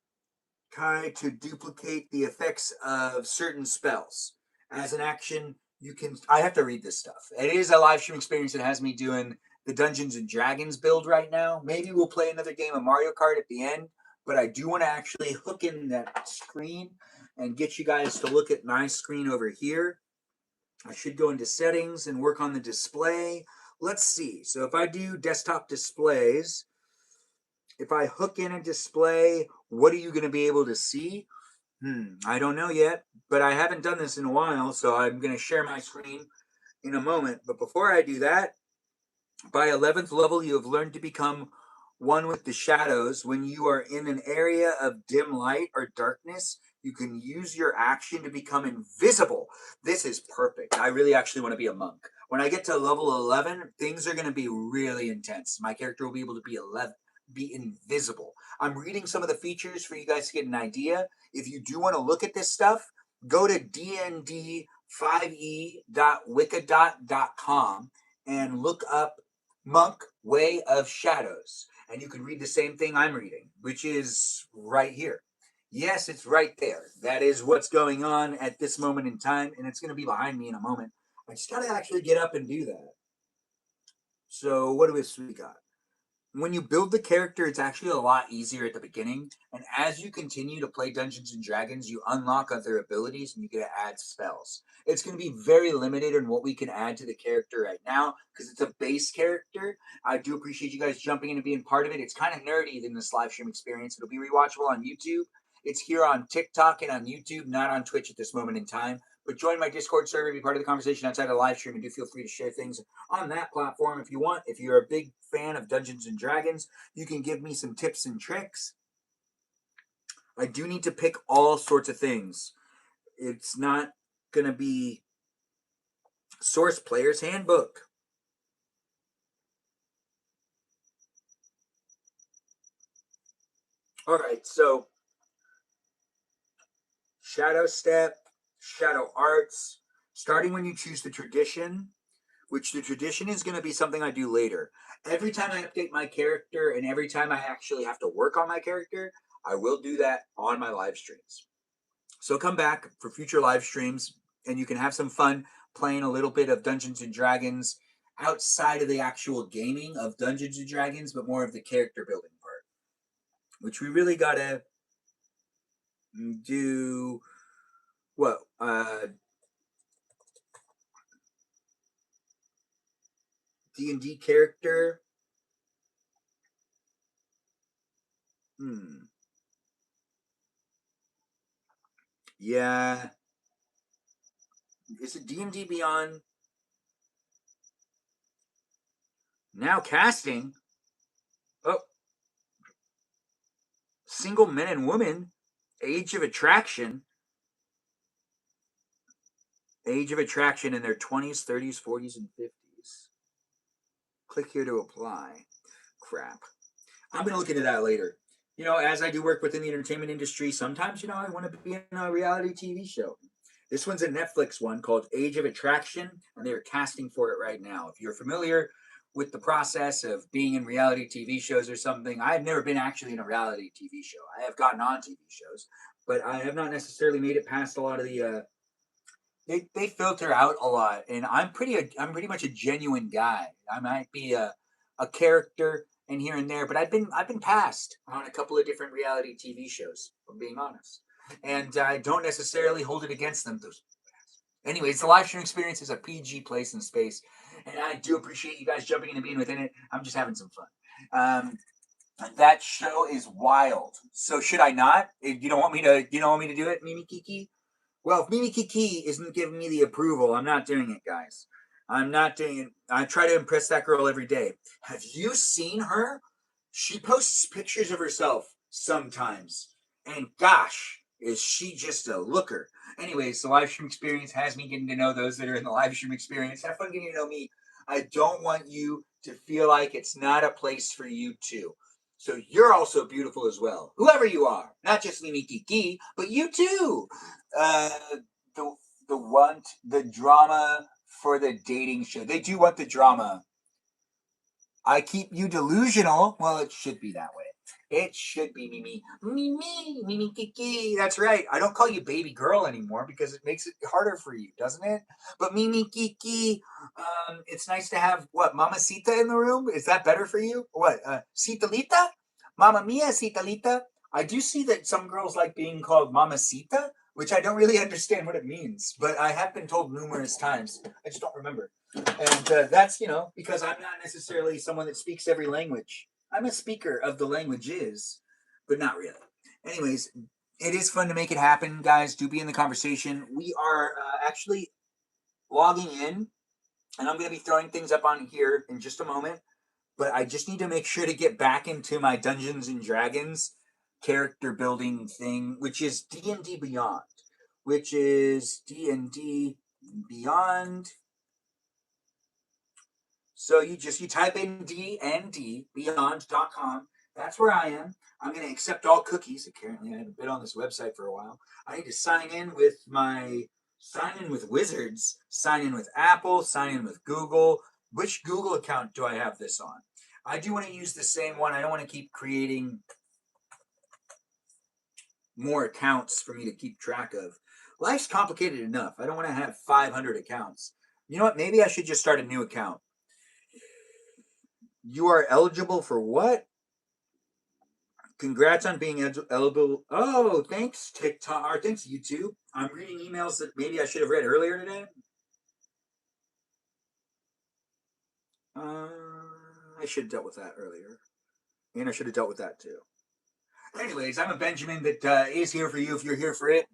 Kai to duplicate the effects of certain spells. As an action, you can. I have to read this stuff. It is a live stream experience that has me doing the Dungeons and Dragons build right now. Maybe we'll play another game of Mario Kart at the end, but I do want to actually hook in that screen and get you guys to look at my screen over here. I should go into settings and work on the display. Let's see. So if I do desktop displays, if I hook in a display, what are you going to be able to see? I don't know yet, but I haven't done this in a while, so I'm going to share my screen in a moment. But before I do that, by 11th level, you have learned to become one with the shadows. When you are in an area of dim light or darkness, you can use your action to become invisible. This is perfect. I really actually want to be a monk. When I get to level 11, things are going to be really intense. My character will be able to be invisible. I'm reading some of the features for you guys to get an idea. If you do want to look at this stuff, go to dnd5e.wikidot.com and look up Monk Way of Shadows. And you can read the same thing I'm reading, which is right here. Yes, it's right there. That is what's going on at this moment in time, and it's going to be behind me in a moment. I just got to actually get up and do that. So, what do we got? When you build the character, it's actually a lot easier at the beginning. And as you continue to play Dungeons and Dragons, you unlock other abilities and you get to add spells. It's going to be very limited in what we can add to the character right now because it's a base character. I do appreciate you guys jumping in and being part of it. It's kind of nerdy in this live stream experience. It'll be rewatchable on YouTube. It's here on TikTok and on YouTube, not on Twitch at this moment in time. But join my Discord server, be part of the conversation outside of the live stream, and do feel free to share things on that platform if you want. If you're a big fan of Dungeons and Dragons, you can give me some tips and tricks. I do need to pick all sorts of things. It's not going to be Source Player's Handbook. All right, so Shadow Step, Shadow Arts, starting when you choose the tradition, which the tradition is going to be something I do later. Every time I update my character and every time I actually have to work on my character, I will do that on my live streams. So come back for future live streams and you can have some fun playing a little bit of Dungeons and Dragons outside of the actual gaming of Dungeons and Dragons, but more of the character building part, which we really got to do. What? D&D character. Yeah. Is it D&D Beyond? Now casting. Oh. Single men and women. Age of attraction. Age of attraction in their 20s, 30s, 40s, and 50s. Click here to apply. Crap. I'm going to look into that later. You know, as I do work within the entertainment industry, sometimes, you know, I want to be in a reality TV show. This one's a Netflix one called Age of Attraction, and they're casting for it right now. If you're familiar with the process of being in reality TV shows or something, I've never been actually in a reality TV show. I have gotten on TV shows, but I have not necessarily made it past a lot of the they filter out a lot, and I'm pretty much a genuine guy. I might be a character and here and there, but I've been passed on a couple of different reality TV shows, if I'm being honest, and I don't necessarily hold it against them. Anyways, the live stream experience is a PG place and space, and I do appreciate you guys jumping in and being within it. I'm just having some fun. That show is wild. So should I not? You don't want me to? You don't want me to do it, Mimi Kiki? Well, if Mimi Kiki isn't giving me the approval, I'm not doing it, guys. I'm not doing it. I try to impress that girl every day. Have you seen her? She posts pictures of herself sometimes. And gosh, is she just a looker. Anyways, the live stream experience has me getting to know those that are in the live stream experience. Have fun getting to know me. I don't want you to feel like it's not a place for you too. So you're also beautiful as well. Whoever you are. Not just Mimi Kiki, but you too. Uh, the the drama for the dating show. They do want the drama. I keep you delusional. Well, it should be that way. It should be Mimi Kiki. That's right. I don't call you baby girl anymore because it makes it harder for you, doesn't it? But Mimi Kiki, it's nice to have what Mamacita in the room. Is that better for you? What Citalita? Mama Mia, Citalita. I do see that some girls like being called Mamacita, which I don't really understand what it means, but I have been told numerous times. I just don't remember. And that's, because I'm not necessarily someone that speaks every language. I'm a speaker of the languages, but not really. Anyways, it is fun to make it happen, guys. Do be in the conversation. We are actually logging in, and I'm going to be throwing things up on here in just a moment. But I just need to make sure to get back into my Dungeons and Dragons character building thing, which is D&D Beyond, which is D&D Beyond. So you type in D&D Beyond.com. That's where I am. I'm going to accept all cookies. Apparently, I haven't been on this website for a while. I need to sign in with Wizards, sign in with Apple, sign in with Google. Which Google account do I have this on? I do want to use the same one. I don't want to keep creating more accounts for me to keep track of. Life's complicated enough. I don't want to have 500 accounts. You know what? Maybe I should just start a new account. You are eligible for what? Congrats on being eligible. Oh, thanks TikTok, or thanks YouTube. I'm reading emails that maybe I should have read earlier today. I should have dealt with that earlier, and I should have dealt with that too. Anyways, I'm a Benjamin that is here for you if you're here for it.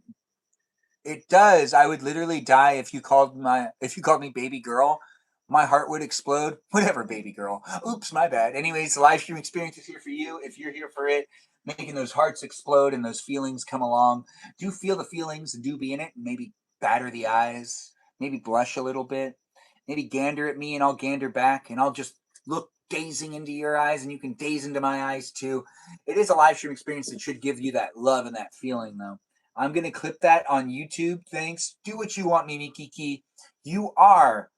It does. I would literally die if you called me baby girl. My heart would explode. Whatever, baby girl. Oops, my bad. Anyways, the live stream experience is here for you. If you're here for it, making those hearts explode and those feelings come along. Do feel the feelings and do be in it. And maybe batter the eyes. Maybe blush a little bit. Maybe gander at me and I'll gander back and I'll just look gazing into your eyes and you can gaze into my eyes too. It is a live stream experience that should give you that love and that feeling though. I'm going to clip that on YouTube. Thanks. Do what you want, Mimi Kiki. You are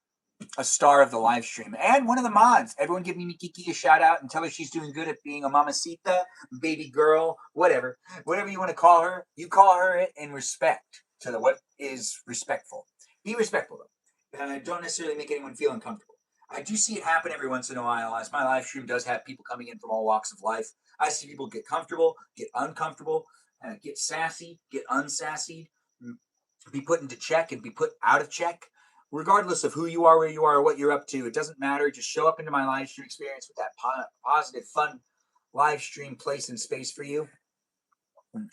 a star of the live stream and one of the mods. Everyone give Mimi Kiki a shout out and tell her she's doing good at being a mamacita, baby girl, whatever. Whatever you want to call her, you call her it in respect to what is respectful. Be respectful, though. Don't necessarily make anyone feel uncomfortable. I do see it happen every once in a while, as my live stream does have people coming in from all walks of life. I see people get comfortable, get uncomfortable, get sassy, get unsassied, be put into check and be put out of check. Regardless of who you are, where you are, or what you're up to, it doesn't matter. Just show up into my live stream experience with that positive, fun live stream place and space for you.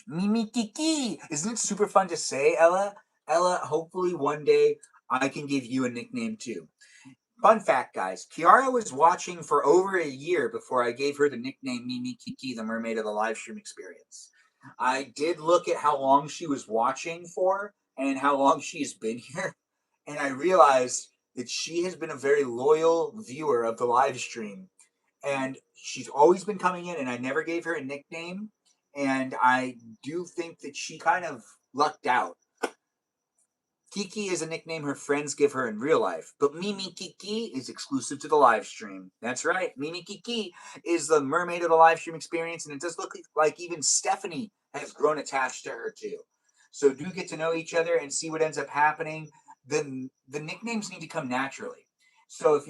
Mimi Kiki! Isn't it super fun to say, Ella? Ella, hopefully one day I can give you a nickname too. Fun fact, guys. Kiara was watching for over a year before I gave her the nickname Mimi Kiki, the mermaid of the live stream experience. I did look at how long she was watching for and how long she has been here, and I realized that she has been a very loyal viewer of the live stream. And she's always been coming in, and I never gave her a nickname. And I do think that she kind of lucked out. Kiki is a nickname her friends give her in real life, but Mimi Kiki is exclusive to the live stream. That's right. Mimi Kiki is the mermaid of the live stream experience, and it does look like even Stephanie has grown attached to her too. So do get to know each other and see what ends up happening. The nicknames need to come naturally. So if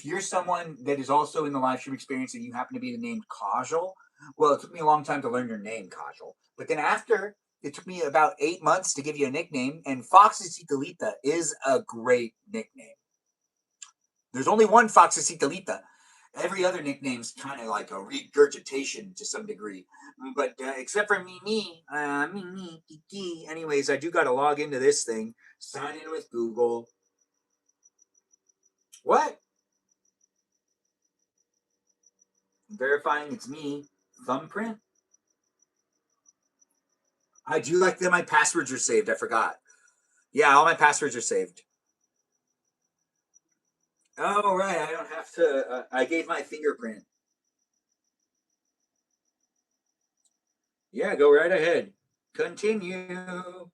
you're someone that is also in the live stream experience and you happen to be the name Kajal, well, it took me a long time to learn your name, Kajal. But then after it took me about 8 months to give you a nickname, and Foxycitalita is a great nickname. There's only one Foxycitalita, Every other nickname's kind of like a regurgitation to some degree. But except for me. Anyways, I do got to log into this thing, sign in with Google. What? Verifying it's me. Thumbprint? I do like that my passwords are saved. I forgot. Yeah, all my passwords are saved. Oh, right. I don't have to. I gave my fingerprint. Yeah, go right ahead. Continue.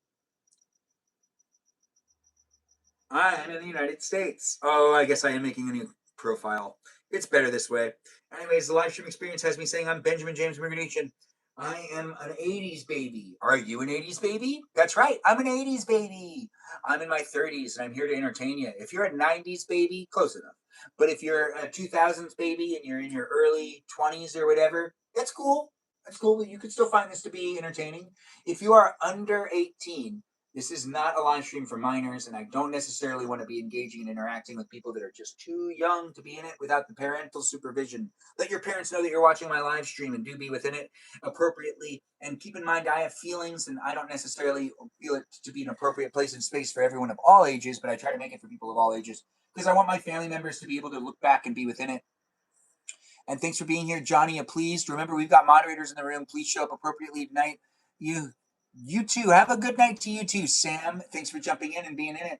I am in the United States. Oh, I guess I am making a new profile. It's better this way. Anyways, the live stream experience has me saying I'm Benjamin James Magrdichian. I am an 80s baby. Are you an 80s baby? That's right. I'm an 80s baby. I'm in my 30s and I'm here to entertain you. If you're a 90s baby, close enough. But if you're a 2000s baby and you're in your early 20s or whatever, that's cool. That's cool. You could still find this to be entertaining. If you are under 18, this is not a live stream for minors, and I don't necessarily want to be engaging and interacting with people that are just too young to be in it without the parental supervision. Let your parents know that you're watching my live stream and do be within it appropriately. And keep in mind, I have feelings, and I don't necessarily feel it to be an appropriate place and space for everyone of all ages, but I try to make it for people of all ages because I want my family members to be able to look back and be within it. And thanks for being here, Johnny. Please remember, we've got moderators in the room. Please show up appropriately tonight. You too. Have a good night to you too, Sam. Thanks for jumping in and being in it.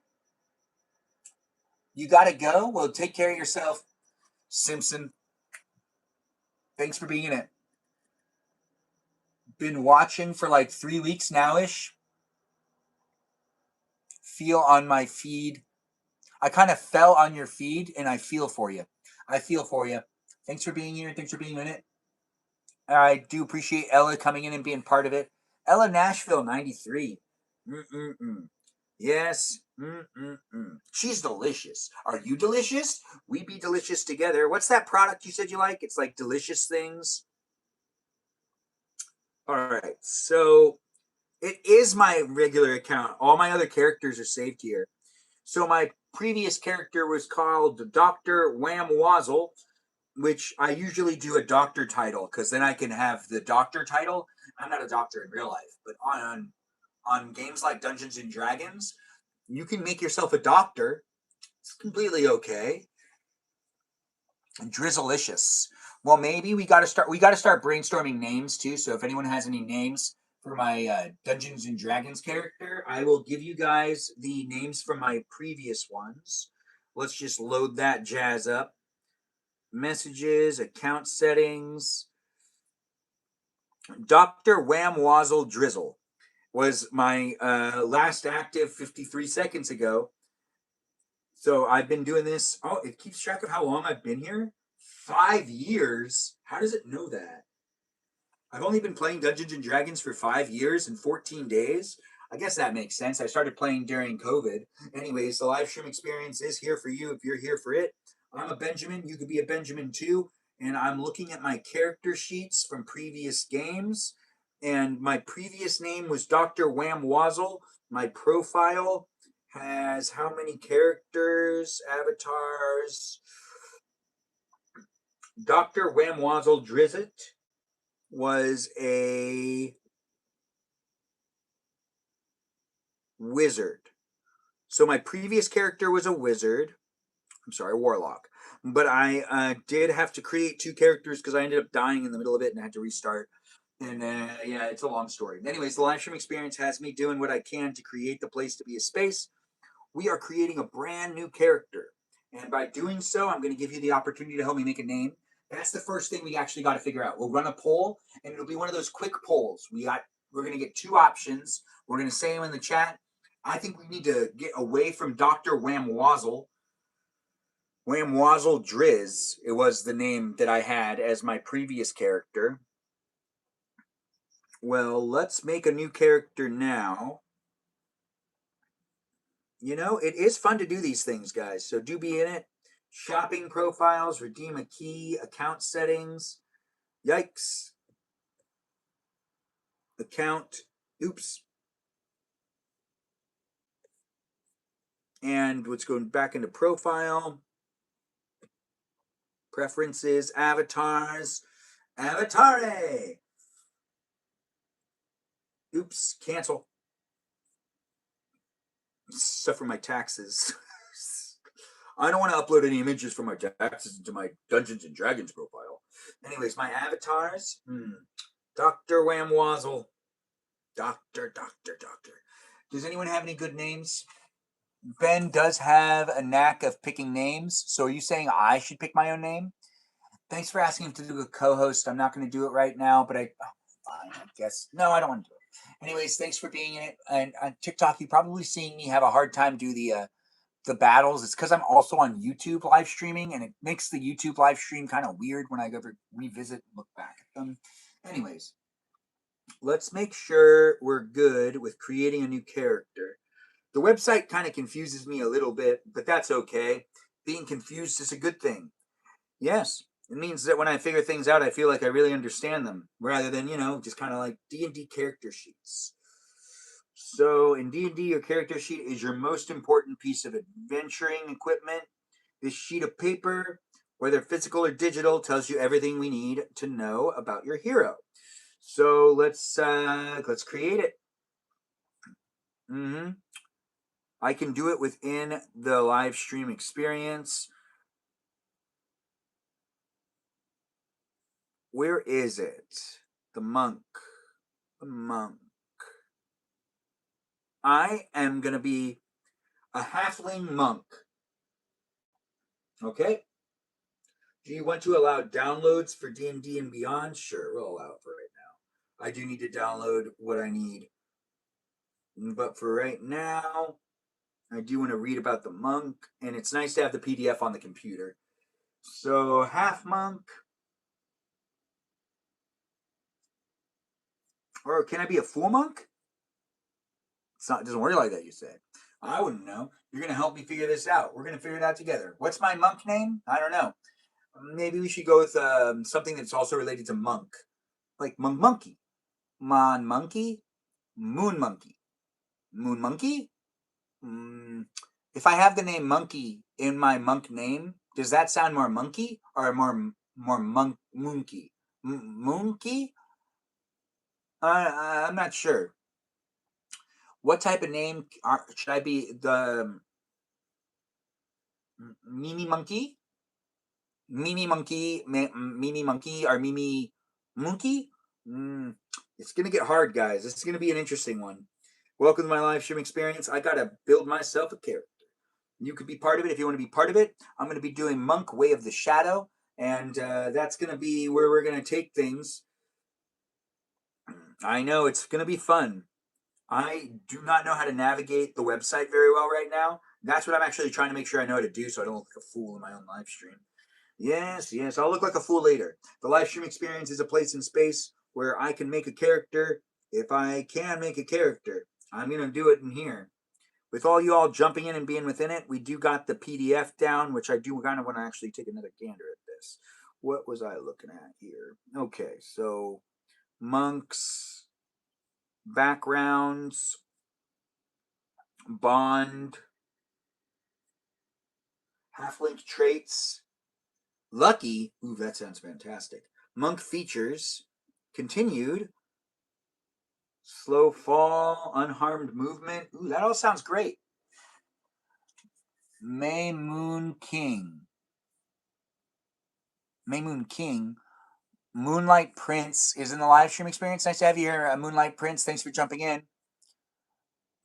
You got to go? Well, take care of yourself, Simpson. Thanks for being in it. Been watching for like 3 weeks now-ish. Feel on my feed. I kind of fell on your feed, and I feel for you. I feel for you. Thanks for being here. Thanks for being in it. I do appreciate Ella coming in and being part of it. Ella Nashville 93. Yes. She's delicious. Are you delicious? We be delicious together. What's that product you said you like? It's like delicious things. All right. So it is my regular account. All my other characters are saved here. So my previous character was called Dr. Wham Wazzle, which I usually do a doctor title because then I can have the doctor title. I'm not a doctor in real life, but on games like Dungeons and Dragons, you can make yourself a doctor. It's completely okay. Drizzleicious. Well, maybe we got to start. We got to start brainstorming names too. So if anyone has any names for my Dungeons and Dragons character, I will give you guys the names from my previous ones. Let's just load that jazz up. Messages, account settings. Dr. Wham Wazzle Drizzle was my last active 53 seconds ago. So I've been doing this. Oh, it keeps track of how long I've been here. 5 years. How does it know that? I've only been playing Dungeons and Dragons for 5 years and 14 days. I guess that makes sense. I started playing during COVID. Anyways, the live stream experience is here for you if you're here for it. I'm a Benjamin. You could be a Benjamin too. And I'm looking at my character sheets from previous games. And my previous name was Dr. Wham Wazzle. My profile has how many characters, avatars? Dr. Wham Wazzle Drizzit was a wizard. So my previous character was a wizard. I'm sorry, warlock. But I did have to create 2 characters because I ended up dying in the middle of it and I had to restart. And yeah, it's a long story. Anyways, the live stream experience has me doing what I can to create the place to be a space. We are creating a brand new character. And by doing so, I'm going to give you the opportunity to help me make a name. That's the first thing we actually got to figure out. We'll run a poll, and it'll be one of those quick polls. We're going to get 2 options. We're going to say them in the chat. I think we need to get away from Dr. Wham Wazzle. Wham Wazzle Drizz, it was the name that I had as my previous character. Well, let's make a new character now. You know, it is fun to do these things, guys. So do be in it. Shopping profiles, redeem a key, account settings. Yikes. Account. Oops. And let's go back into profile. Preferences, avatars, avatare. Oops, cancel. Stuff for my taxes. I don't want to upload any images for my taxes into my Dungeons and Dragons profile. Anyways, my avatars. Dr. Whamwazzle. Doctor. Does anyone have any good names? Ben does have a knack of picking names. So are you saying I should pick my own name? Thanks for asking him to do a co-host. I'm not going to do it right now, but fine, I guess. No, I don't want to do it. Anyways, thanks for being in it. And on TikTok, you're probably seeing me have a hard time do the battles. It's because I'm also on YouTube live streaming, and it makes the YouTube live stream kind of weird when I go to revisit and look back at them. Anyways, let's make sure we're good with creating a new character. The website kind of confuses me a little bit, but that's okay. Being confused is a good thing. Yes, it means that when I figure things out, I feel like I really understand them, rather than, just kind of like D&D character sheets. So in D&D, your character sheet is your most important piece of adventuring equipment. This sheet of paper, whether physical or digital, tells you everything we need to know about your hero. So let's create it. I can do it within the live stream experience. Where is it? The monk. I am going to be a halfling monk. Okay? Do you want to allow downloads for D&D and beyond? Sure, we'll allow it for right now. I do need to download what I need. But for right now, I do want to read about the monk, and it's nice to have the PDF on the computer. So, half monk. Or can I be a full monk? It doesn't work like that, you said. I wouldn't know. You're going to help me figure this out. We're going to figure it out together. What's my monk name? I don't know. Maybe we should go with something that's also related to monk. Like monk monkey. Mon monkey? Moon monkey. Moon monkey? If I have the name monkey in my monk name, does that sound more monkey or more monk moonky? Moonky? I'm not sure. What type of name should I be? The Mimi monkey? Mimi monkey, or Mimi monkey? It's gonna get hard, guys. This is gonna be an interesting one. Welcome to my live stream experience. I gotta build myself a character. You could be part of it if you want to be part of it. I'm gonna be doing Monk Way of the Shadow, and that's gonna be where we're gonna take things. I know it's gonna be fun. I do not know how to navigate the website very well right now. That's what I'm actually trying to make sure I know how to do, so I don't look like a fool in my own live stream. Yes, I'll look like a fool later. The live stream experience is a place in space where I can make a character. If I can make a character, I'm going to do it in here. With all you all jumping in and being within it, we do got the PDF down, which I do kind of want to actually take another gander at this. What was I looking at here? Okay, so monks, backgrounds, bond, half-link traits, lucky. Ooh, that sounds fantastic. Monk features, continued, slow fall, unharmed movement. Ooh, that all sounds great. May Moon King. Moonlight Prince is in the live stream experience. Nice to have you here, Moonlight Prince. Thanks for jumping in.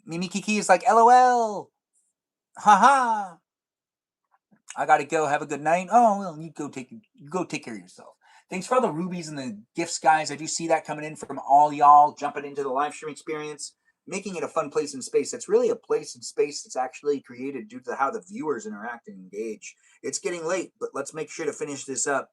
Mimi Kiki is like, LOL. Haha. I gotta go. Have a good night. Oh, well, you go take care of yourself. Thanks for all the rubies and the gifts, guys. I do see that coming in from all y'all jumping into the live stream experience, making it a fun place in space. That's really a place in space that's actually created due to how the viewers interact and engage. It's getting late, but let's make sure to finish this up,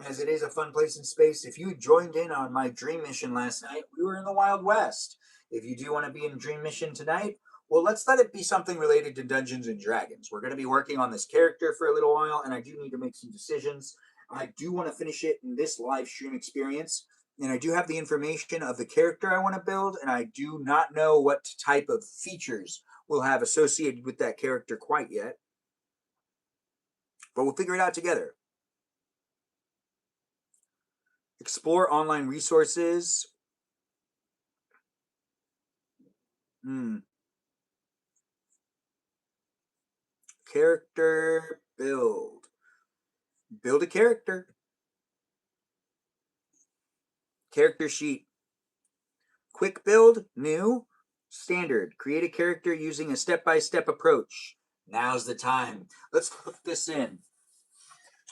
as it is a fun place in space. If you joined in on my dream mission last night, we were in the Wild West. If you do want to be in dream mission tonight, well, let's let it be something related to Dungeons and Dragons. We're going to be working on this character for a little while, and I do need to make some decisions. I do want to finish it in this live stream experience, and I do have the information of the character I want to build, and I do not know what type of features we'll have associated with that character quite yet. But we'll figure it out together. Explore online resources. Character build. Build a character. Character sheet. Quick build, new, standard. Create a character using a step-by-step approach. Now's the time. Let's hook this in.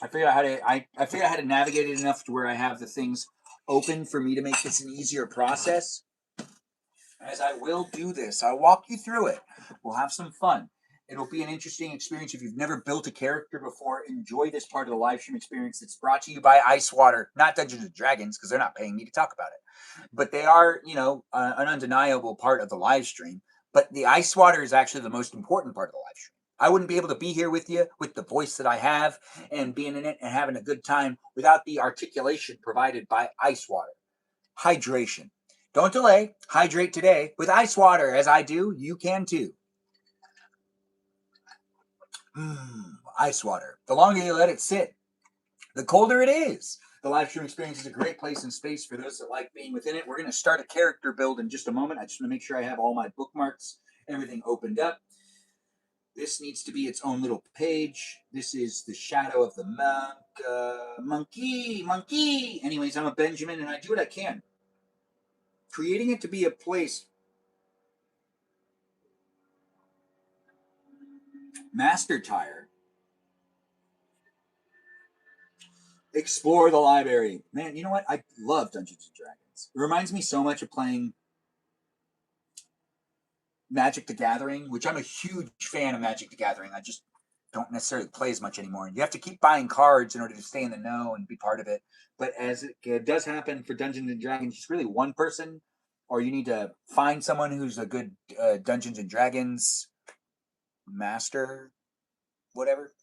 I figured out how to I figured out how to navigate it enough to where I have the things open for me to make this an easier process. As I will do this, I'll walk you through it. We'll have some fun. It'll be an interesting experience if you've never built a character before. Enjoy this part of the live stream experience that's brought to you by Ice Water, not Dungeons and Dragons, because they're not paying me to talk about it. But they are, an undeniable part of the live stream. But the Ice Water is actually the most important part of the live stream. I wouldn't be able to be here with you with the voice that I have and being in it and having a good time without the articulation provided by Ice Water. Hydration. Don't delay. Hydrate today with ice water. As I do, you can too. Ice water. The longer you let it sit, the colder it is. The live stream experience is a great place and space for those that like being within it. We're going to start a character build in just a moment. I just want to make sure I have all my bookmarks, everything opened up. This needs to be its own little page. This is the shadow of the monkey. Anyways, I'm a Benjamin and I do what I can. Creating it to be a place. Master Tire. Explore the library. Man, you know what? I love Dungeons and Dragons. It reminds me so much of playing Magic the Gathering, which I'm a huge fan of Magic the Gathering. I just don't necessarily play as much anymore. You have to keep buying cards in order to stay in the know and be part of it. But as it does happen for Dungeons and Dragons, it's really one person, or you need to find someone who's a good Dungeons and Dragons master, whatever.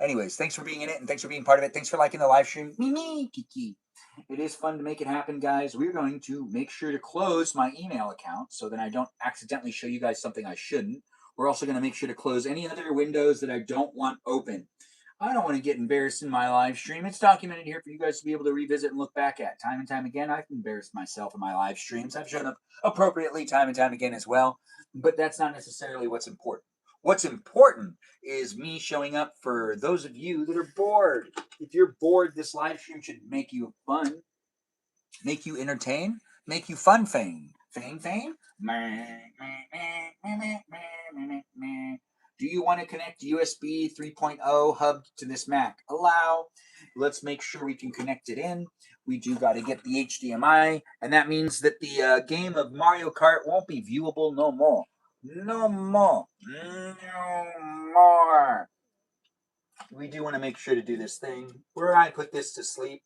Anyways, thanks for being in it and thanks for being part of it. Thanks for liking the live stream. Mimi, Kiki. It is fun to make it happen, guys. We're going to make sure to close my email account so that I don't accidentally show you guys something I shouldn't. We're also going to make sure to close any other windows that I don't want open. I don't want to get embarrassed in my live stream. It's documented here for you guys to be able to revisit and look back at. Time and time again, I've embarrassed myself in my live streams. I've shown up appropriately time and time again as well, but that's not necessarily what's important. What's important is me showing up for those of you that are bored. If you're bored, this live stream should make you fun, make you entertain, make you fun fame. Fame? Do you want to connect USB 3.0 hub to this Mac? Allow. Let's make sure we can connect it in. We do got to get the HDMI, and that means that the game of Mario Kart won't be viewable no more. No more. We do want to make sure to do this thing where I put this to sleep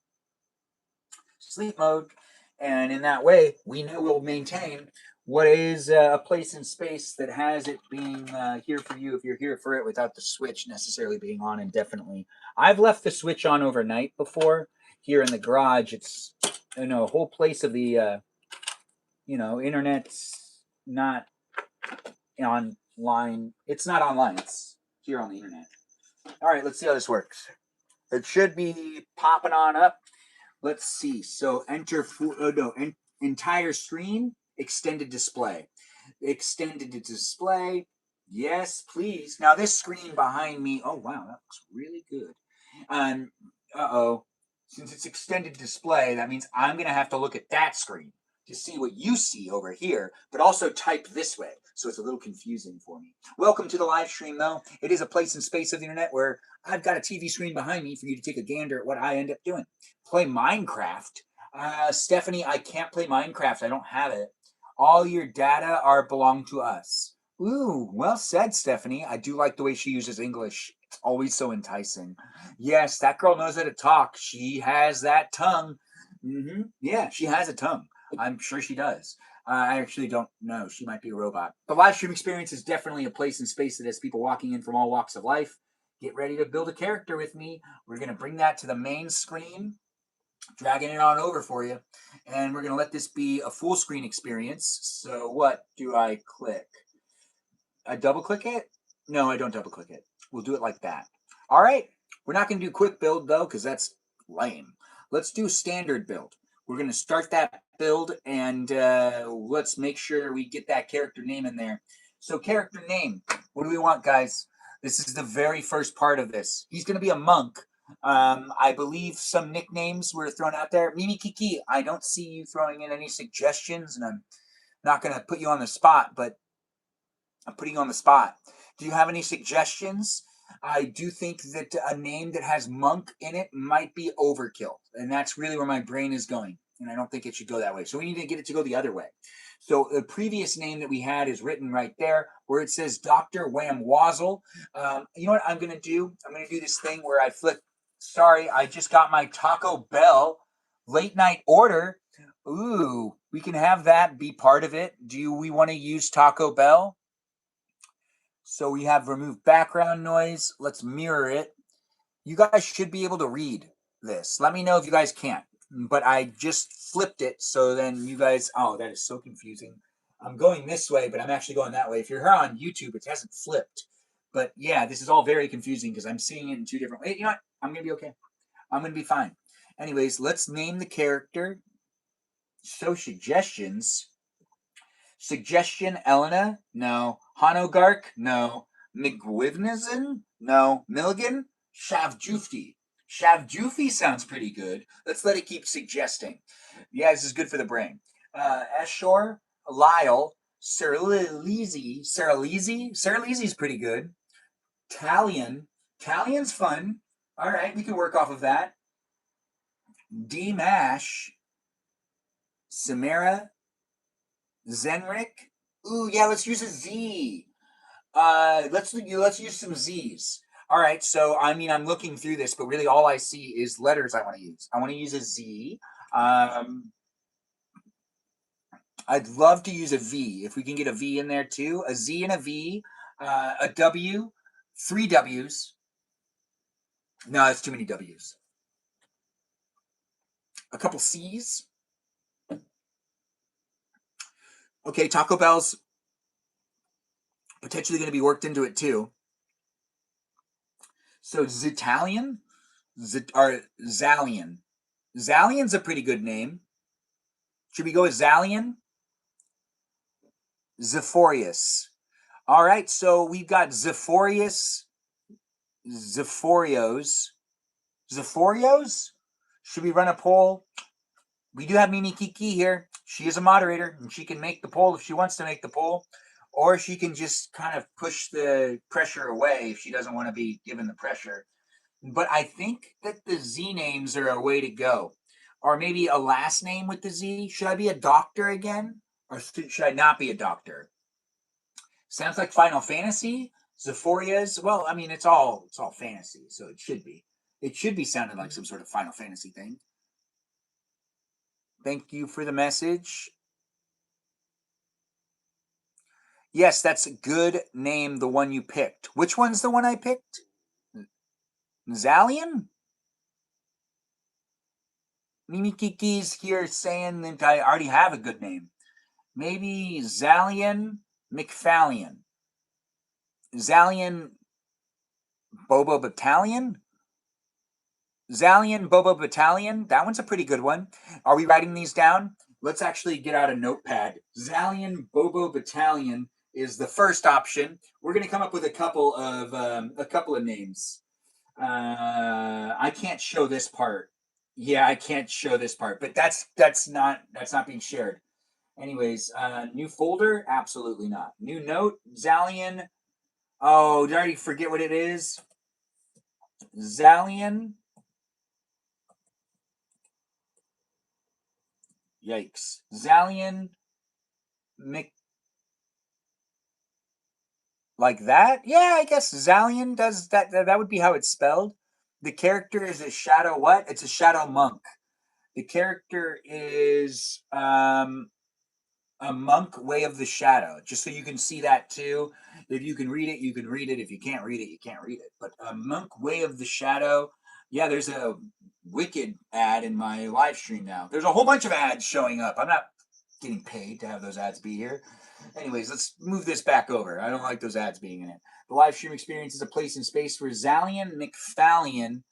mode, and in that way we know we'll maintain what is a place in space that has it being here for you if you're here for it without the switch necessarily being on indefinitely. I've left the switch on overnight before here in the garage. It's a whole place of the internet's not online. It's not online. It's here on the internet. All right, let's see how this works. It should be popping on up. Let's see. So enter entire screen, extended display. Extended display. Yes, please. Now this screen behind me. Oh wow, that looks really good. Since it's extended display, that means I'm gonna have to look at that screen to see what you see over here, but also type this way. So it's a little confusing for me. Welcome to the live stream, though. It is a place and space of the internet where I've got a TV screen behind me for you to take a gander at what I end up doing. Play Minecraft. Stephanie, I can't play Minecraft. I don't have it. All your data belong to us. Ooh, well said, Stephanie. I do like the way she uses English. It's always so enticing. Yes, that girl knows how to talk. She has that tongue. Yeah, she has a tongue. I'm sure she does. I actually don't know. She might be a robot. The live stream experience is definitely a place and space that has people walking in from all walks of life. Get ready to build a character with me. We're going to bring that to the main screen, dragging it on over for you. And we're going to let this be a full screen experience. So what do I click? I double click it? No, I don't double click it. We'll do it like that. All right. We're not going to do quick build, though, because that's lame. Let's do standard build. We're going to start that build, and let's make sure we get that character name in there. So character name, what do we want, guys? This is the very first part of this. He's going to be a monk. I believe some nicknames were thrown out there. Mimi Kiki, I don't see you throwing in any suggestions, and I'm not going to put you on the spot, but I'm putting you on the spot. Do you have any suggestions? I do think that a name that has monk in it might be overkill, and that's really where my brain is going, and I don't think it should go that way. So we need to get it to go the other way. So the previous name that we had is written right there where it says Dr. Wham Wazzle. You know what I'm going to do? I'm going to do this thing where I flip. Sorry, I just got my Taco Bell late night order. Ooh, we can have that be part of it. Do we want to use Taco Bell? So we have remove background noise. Let's mirror it. You guys should be able to read this. Let me know if you guys can't. But I just flipped it, so then you guys, oh, that is so confusing. I'm going this way, but I'm actually going that way. If you're here on YouTube, it hasn't flipped. But yeah, this is all very confusing because I'm seeing it in two different ways. You know what? I'm going to be okay. I'm going to be fine. Anyways, let's name the character. So suggestions. Suggestion, Elena? No. Hanogark? No. McGuivnison? No. Milligan? Shavjufti. Shavjufti sounds pretty good. Let's let it keep suggesting. Yeah, this is good for the brain. Eshor? Lyle? Saralizi? Saralizi's pretty good. Talion? Talion's fun. All right, we can work off of that. D-Mash? Samara? Zenrik? Ooh, yeah, let's use a Z. Let's use some Z's. All right, so I mean, I'm looking through this, but really all I see is letters I want to use. I want to use a Z. I'd love to use a V if we can get a V in there too. A Z and a V, a W, 3 W's. No, that's too many W's. A couple C's. Okay, Taco Bell's potentially going to be worked into it too. So Zitalian, or Zalian. Zalian's a pretty good name. Should we go with Zalian? Zephorius. All right, so we've got Zephorius, Zephorios. Zephorios? Should we run a poll? We do have Mimi Kiki here. She is a moderator, and she can make the poll if she wants to make the poll. Or she can just kind of push the pressure away if she doesn't want to be given the pressure. But I think that the Z names are a way to go. Or maybe a last name with the Z. Should I be a doctor again? Or should I not be a doctor? Sounds like Final Fantasy. Zephoria's. Well, I mean, it's all fantasy, so it should be. It should be sounding like some sort of Final Fantasy thing. Thank you for the message. Yes, that's a good name, the one you picked. Which one's the one I picked? Zalian? Mimi Kiki's here saying that I already have a good name. Maybe Zalian McFallion. Zalian Bobo Battalion? Zalian Bobo Battalion? That one's a pretty good one. Are we writing these down? Let's actually get out a notepad. Zalian Bobo Battalion is the first option. We're going to come up with a couple of names. I can't show this part. Yeah, I can't show this part, but that's not being shared. Anyways, new folder? Absolutely not. New note? Zalian. Oh, did I already forget what it is? Zalian. Yikes. Zalian Mc. Like that? Yeah, I guess Zalian does that. That would be how it's spelled. The character is a shadow what? It's a shadow monk. The character is a monk way of the shadow, just so you can see that too. If you can read it, you can read it. If you can't read it, you can't read it. But a monk way of the shadow. Yeah, there's a wicked ad in my live stream now. There's a whole bunch of ads showing up. I'm not getting paid to have those ads be here. Anyways, let's move this back over. I don't like those ads being in it. The live stream experience is a place and space for Zalian McFallion.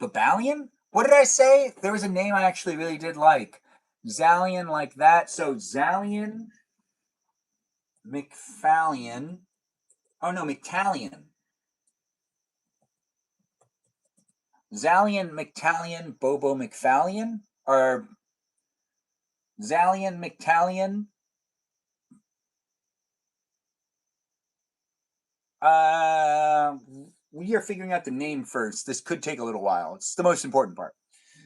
Babalion? What did I say? There was a name I actually really did like. Zalian like that. So Zalian McFallion. Oh no, McTallion. Zalian McTallion Bobo McFallion? Or Zalian McTallion? We are figuring out the name first. This could take a little while. It's the most important part.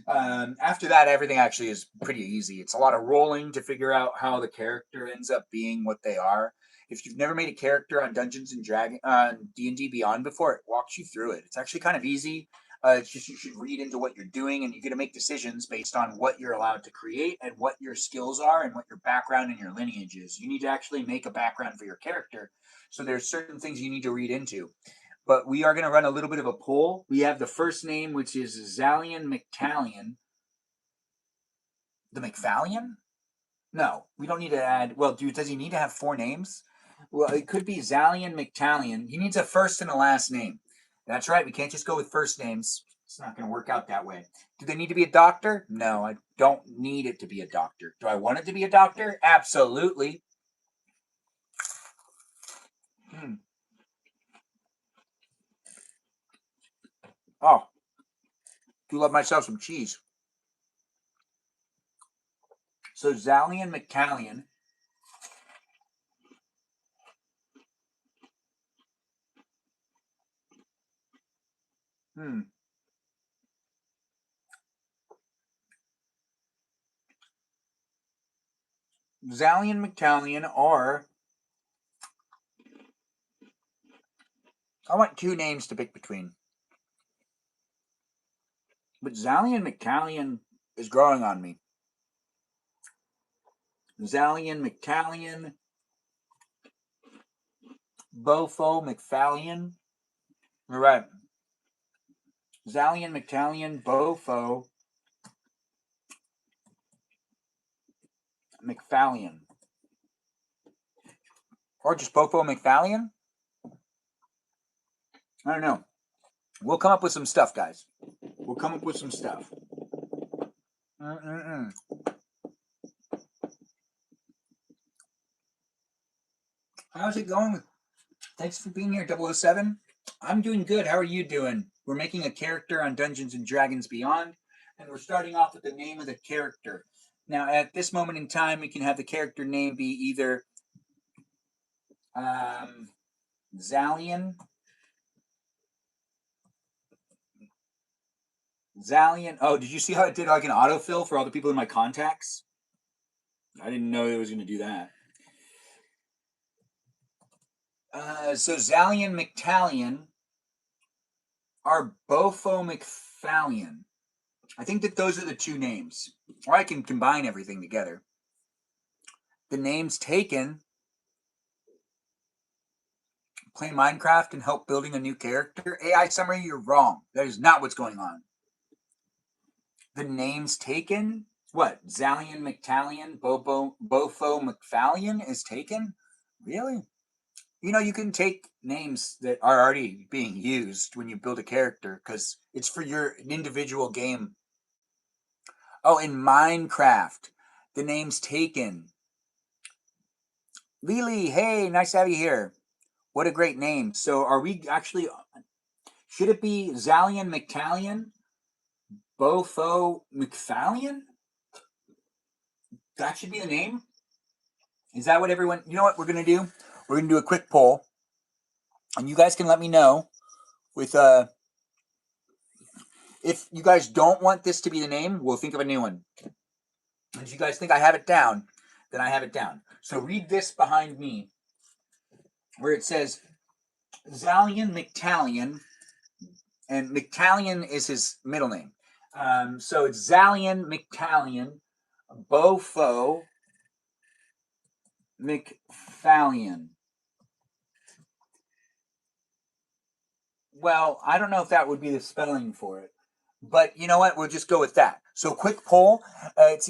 After that, everything actually is pretty easy. It's a lot of rolling to figure out how the character ends up being what they are. If you've never made a character on Dungeons and Dragons, on D&D Beyond before, it walks you through it. It's actually kind of easy. It's just you should read into what you're doing, and you get to make decisions based on what you're allowed to create and what your skills are and what your background and your lineage is. You need to actually make a background for your character, so there's certain things you need to read into. But we are going to run a little bit of a poll. We have the first name, which is Zalian McTallion. The McFallion? No, we don't need to add. Well, dude, does he need to have 4 names? Well, it could be Zalian McTallion. He needs a first and a last name. That's right. We can't just go with first names. It's not going to work out that way. Do they need to be a doctor? No, I don't need it to be a doctor. Do I want it to be a doctor? Absolutely. Oh, do love myself some cheese. So Zalian McTallion. Zalian McTallion, or I want 2 names to pick between. But Zalian McTallion is growing on me. Zalian McTallion, Bofo McFallion. All right. Zalian McTallion, Bofo McFallion. Or just Bofo McFallion? I don't know. We'll come up with some stuff, guys. We'll come up with some stuff. How's it going? Thanks for being here, 007. I'm doing good. How are you doing? We're making a character on Dungeons and Dragons Beyond, and we're starting off with the name of the character. Now, at this moment in time, we can have the character name be either Zalian. Oh, did you see how it did like an autofill for all the people in my contacts? I didn't know it was going to do that. So Zalian McTallion or Bofo McFallion. I think that those are the 2 names. Or I can combine everything together. The names taken. Play Minecraft and help building a new character. AI summary, you're wrong. That is not what's going on. The names taken. What? Zalian McTallion, Bofo McFallion is taken? Really? You know, you can take names that are already being used when you build a character because it's for your individual game. Oh, in Minecraft, the name's taken. Lily, hey, nice to have you here. What a great name. So are we actually, should it be Zalian McTallion? Bofo McFallion? That should be the name? Is that what everyone, you know what we're going to do? We're going to do a quick poll. And you guys can let me know with, if you guys don't want this to be the name, we'll think of a new one. And if you guys think I have it down, then I have it down. So read this behind me, where it says Zalian McTallion, and McTallion is his middle name. So it's Zalian McTallion, Bofo McFallion. Well, I don't know if that would be the spelling for it, but you know what? We'll just go with that. So quick poll. It's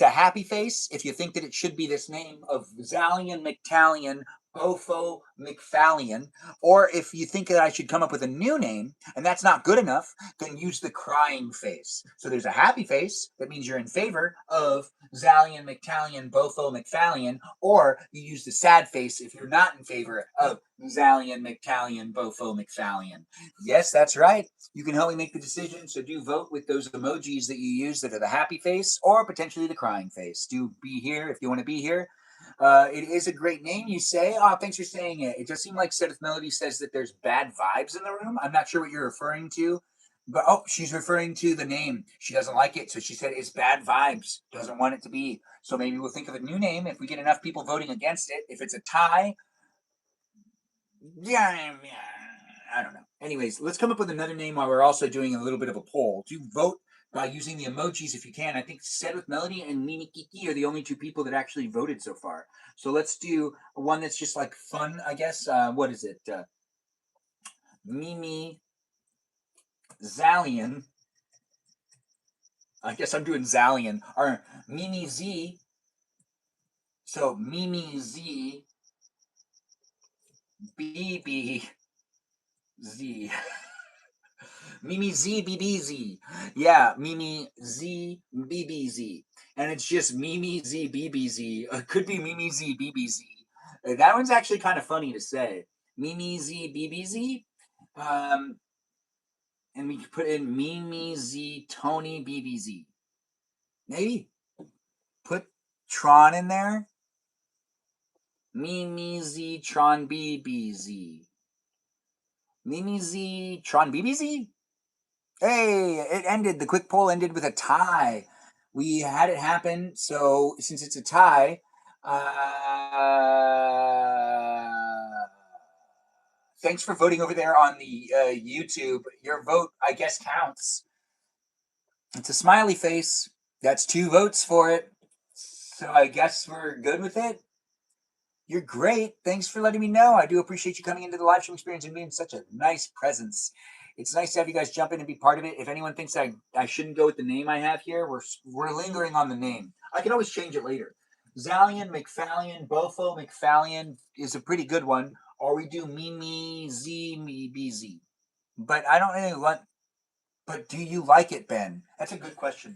a happy face if you think that it should be this name of Zalian McTallion, Bofo McFallion. Or if you think that I should come up with a new name and that's not good enough, then use the crying face. So there's a happy face, that means you're in favor of Zalian McTallion Bofo McFallion, or you use the sad face if you're not in favor of Zalian McTallion Bofo McFallion. Yes, that's right. You can help me make the decision, so do vote with those emojis that you use that are the happy face or potentially the crying face. Do be here if you want to be here. It is a great name, you say. Oh, thanks for saying it. It does seem like Seth Melody says that there's bad vibes in the room. I'm not sure what you're referring to. But, oh, she's referring to the name. She doesn't like it, so she said it's bad vibes. Doesn't want it to be. So maybe we'll think of a new name if we get enough people voting against it. If it's a tie, yeah, I don't know. Anyways, let's come up with another name while we're also doing a little bit of a poll. Do vote by using the emojis if you can. I think Said with Melody and Mimi Kiki are the only two people that actually voted so far. So let's do one that's just like fun, I guess. What is it? Mimi Zalian. I guess I'm doing Zalian. Or Mimi Z. So Mimi Z. BB Z. Mimi Z BBZ. Yeah, Mimi Z BBZ. And it's just Mimi Z BBZ. Could be Mimi Z BBZ. That one's actually kind of funny to say. Mimi Z BBZ. And we could put in Mimi Z Tony BBZ. Maybe. Put Tron in there. Mimi Z Tron BBZ. Mimi Z Tron BBZ? Hey, it ended. The quick poll ended with a tie. We had it happen, so since it's a tie, thanks for voting over there on the YouTube. Your vote, I guess, counts. It's a smiley face. That's 2 votes for it. So I guess we're good with it. You're great. Thanks for letting me know. I do appreciate you coming into the live stream experience and being such a nice presence. It's nice to have you guys jump in and be part of it. If anyone thinks I shouldn't go with the name I have here, we're lingering on the name. I can always change it later. Zalian McFallion, Bofo McFallion is a pretty good one. Or we do Mimi Z Me BZ. But I don't really want. But do you like it, Ben? That's a good question.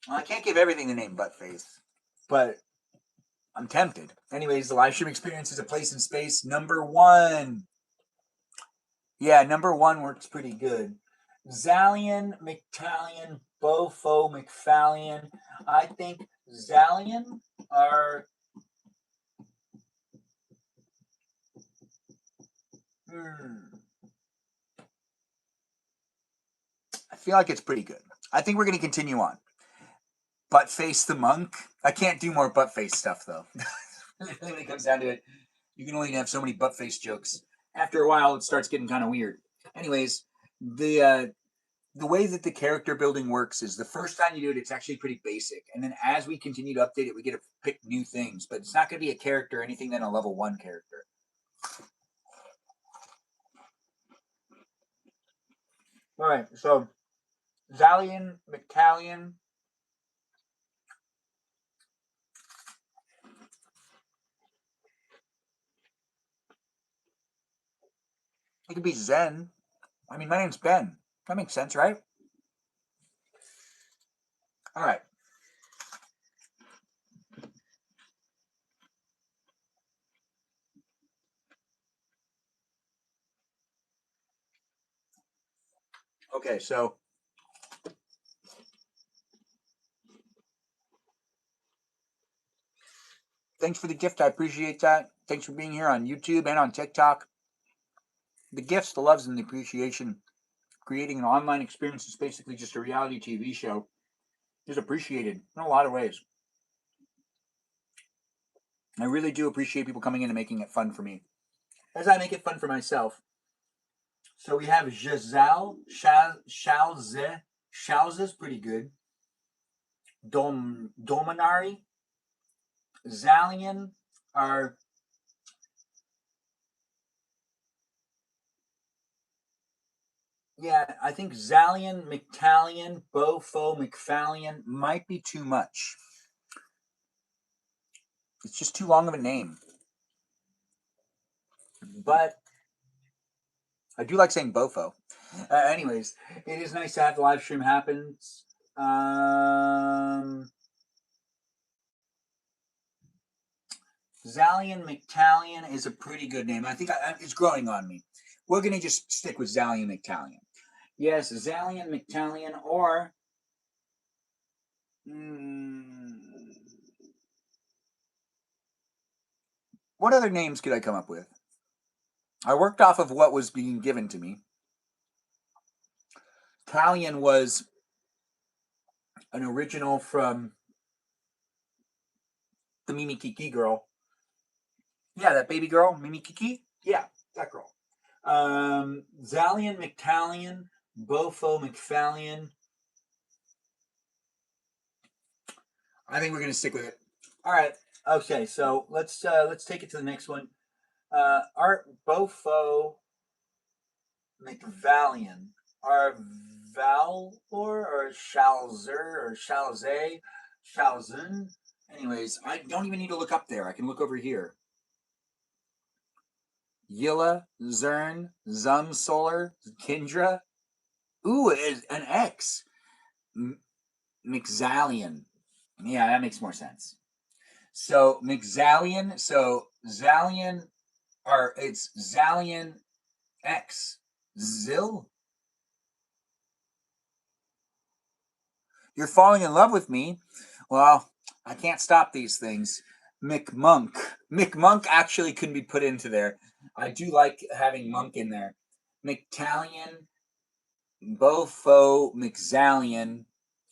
Well, I can't give everything the name Buttface, but I'm tempted. Anyways, the live stream experience is a place in space. Number 1. Yeah, number 1 works pretty good. Zalian, McTallion, Bofo, McFallion. I think Zalian are. I feel like it's pretty good. I think we're going to continue on. Buttface the Monk. I can't do more Buttface stuff, though. When it comes down to it, you can only have so many Buttface jokes. After a while, it starts getting kind of weird. Anyways, the way that the character building works is the first time you do it, it's actually pretty basic. And then as we continue to update it, we get to pick new things. But it's not going to be a character or anything than a level 1 character. All right, so Zalian, McTallion. It could be Zen. I mean, my name's Ben. That makes sense, right? All right. Okay, so thanks for the gift. I appreciate that. Thanks for being here on YouTube and on TikTok. The gifts, the loves, and the appreciation. Creating an online experience is basically just a reality TV show. Is appreciated in a lot of ways. I really do appreciate people coming in and making it fun for me, as I make it fun for myself. So we have Giselle, Shalze. Shalze's pretty good. Dominari, Zalian are. Yeah, I think Zalian, McTalion, Bofo, McFallion might be too much. It's just too long of a name. But I do like saying Bofo. Anyways, it is nice to have the live stream happen. Zalian McTalion is a pretty good name. I think it's growing on me. We're going to just stick with Zalian McTalion. Yes, Zalian McTalion, or what other names could I come up with? I worked off of what was being given to me. Talion was an original from the Mimi Kiki girl. Yeah, that baby girl, Mimi Kiki. Yeah, that girl. Zalian McTalion, Bofo McFallion. I think we're gonna stick with it. All right. Okay, so let's take it to the next one. Art Bofo McVallion. Are Valor or Shalzer or Shalze, Shalzun. Anyways, I don't even need to look up there. I can look over here. Yilla, Zern, Zum Solar, Kindra. Ooh, it's an X. McZallion. Yeah, that makes more sense. So McZallion. So Zallion, or it's Zallion X. Zill. You're falling in love with me. Well, I can't stop these things. McMonk. McMonk actually couldn't be put into there. I do like having Monk in there. McTalion, Bofo, McZallion.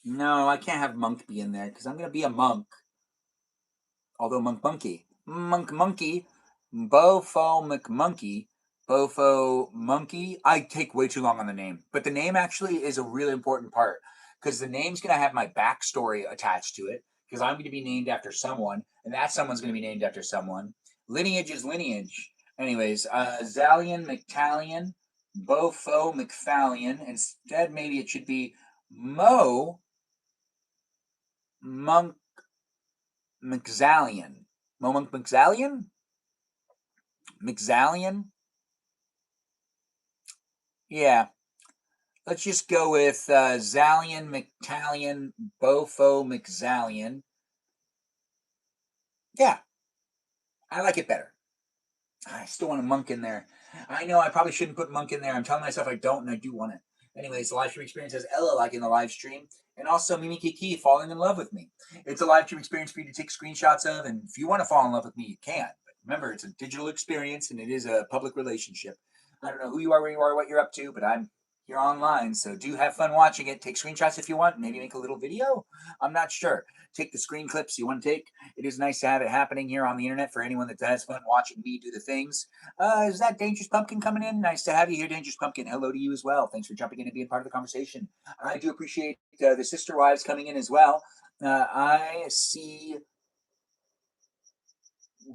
No, I can't have Monk be in there because I'm going to be a monk. Although Monk Monkey. Monk Monkey. Bofo McMonkey. Bofo Monkey. I take way too long on the name. But the name actually is a really important part because the name's going to have my backstory attached to it because I'm going to be named after someone and that someone's going to be named after someone. Lineage is lineage. Anyways, Zalian McTalion. Bofo McFallion. Instead, maybe it should be Mo Monk McZallion. Mo Monk McZallion? McZallion? Yeah. Let's just go with Zallion McTalion Bofo McZallion. Yeah. I like it better. I still want a monk in there. I know I probably shouldn't put monk in there. I'm telling myself I don't, and I do want it. Anyways, the live stream experience has Ella liking the live stream, and also Mimi Kiki falling in love with me. It's a live stream experience for you to take screenshots of, and if you want to fall in love with me, you can. But remember, it's a digital experience, and it is a public relationship. I don't know who you are, where you are, what you're up to, but I'm here online, so do have fun watching it. Take screenshots if you want. Maybe make a little video. I'm not sure. Take the screen clips you want to take. It is nice to have it happening here on the internet for anyone that has fun watching me do the things. Is that Dangerous Pumpkin coming in? Nice to have you here, Dangerous Pumpkin. Hello to you as well. Thanks for jumping in and being part of the conversation. I do appreciate the sister wives coming in as well. I see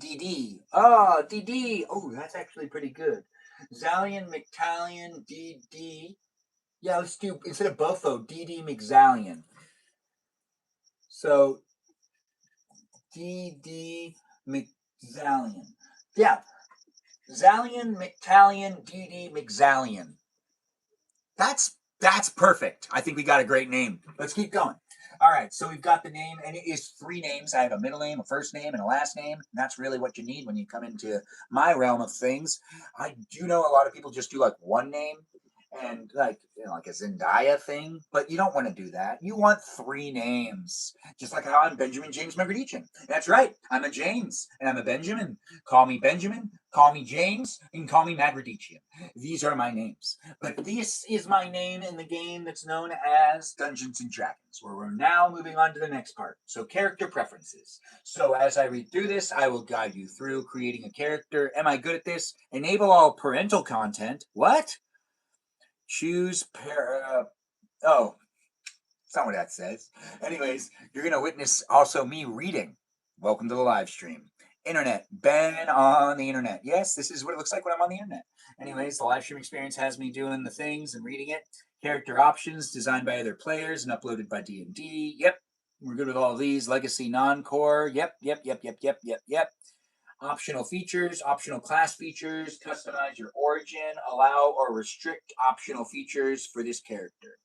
DD. Oh, DD. Oh, that's actually pretty good. Zalian McTalion DD. Yeah, let's do, instead of Buffo, DD McZallion. So DD McZallion. Yeah. Zallion McTalion DD McZallion. That's perfect. I think we got a great name. Let's keep going. All right, so we've got the name, and it is 3 names. I have a middle name, a first name, and a last name. And that's really what you need when you come into my realm of things. I do know a lot of people just do like one name and like like a Zendaya thing, but you don't want to do that. You want 3 names, just like how I'm Benjamin James Magrdichian. That's right, I'm a James and I'm a Benjamin. Call me Benjamin, call me James, and call me Magrdichian. These are my names. But this is my name in the game that's known as Dungeons and Dragons, where we're now moving on to the next part. So character preferences. So as I read through this, I will guide you through creating a character. Am I good at this? Enable all parental content. What? Choose oh, it's not what that says. Anyways, you're going to witness also me reading. Welcome to the live stream. Internet. Ben on the internet. Yes, this is what it looks like when I'm on the internet. Anyways, the live stream experience has me doing the things and reading it. Character options designed by other players and uploaded by D&D. Yep, we're good with all of these. Legacy non-core. Yep. Optional features, optional class features, customize your origin, allow or restrict optional features for this character.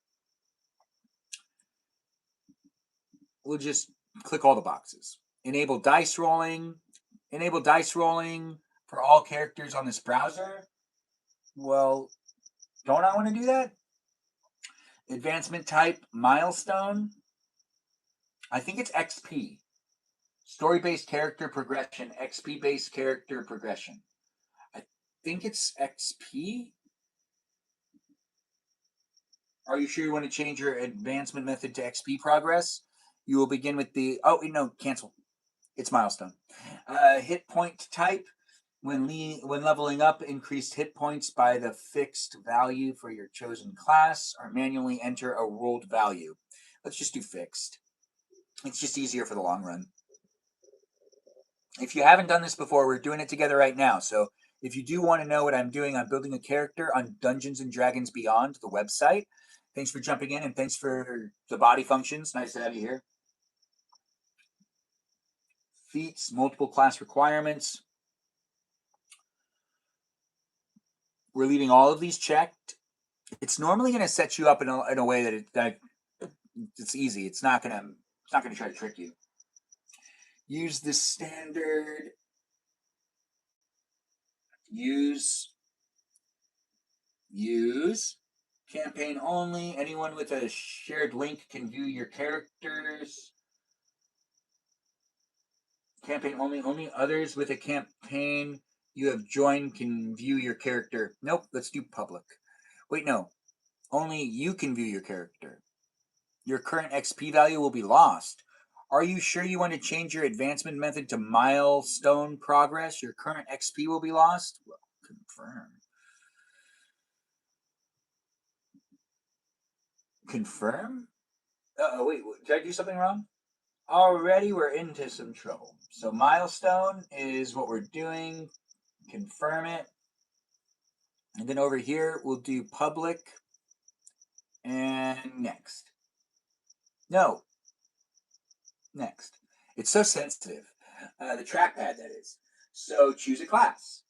We'll just click all the boxes. Enable dice rolling for all characters on this browser. Well, don't I want to do that? Advancement type, milestone. I think it's XP. Story-based character progression, XP-based character progression. I think it's XP. Are you sure you want to change your advancement method to XP progress? You will begin with the, oh, no, cancel. It's milestone. Hit point type. When leveling up, increased hit points by the fixed value for your chosen class, or manually enter a rolled value. Let's just do fixed. It's just easier for the long run. If you haven't done this before, we're doing it together right now. So if you do want to know what I'm doing, I'm building a character on Dungeons & Dragons Beyond, the website. Thanks for jumping in, and thanks for the body functions. Nice to have you here. Feats, multiple class requirements. We're leaving all of these checked. It's normally going to set you up in a way that it's easy. It's not going to try to trick you. Use the standard. Use campaign only. Anyone with a shared link can view your characters. Campaign only. Only others with a campaign you have joined can view your character. Nope, let's do public. Wait, no. Only you can view your character. Your current XP value will be lost. Are you sure you want to change your advancement method to milestone progress? Your current XP will be lost? Well, confirm. Confirm? Wait, did I do something wrong? Already we're into some trouble. So milestone is what we're doing. Confirm it. And then over here, we'll do public. And next. No. Next. It's so sensitive. The trackpad, that is. So choose a class.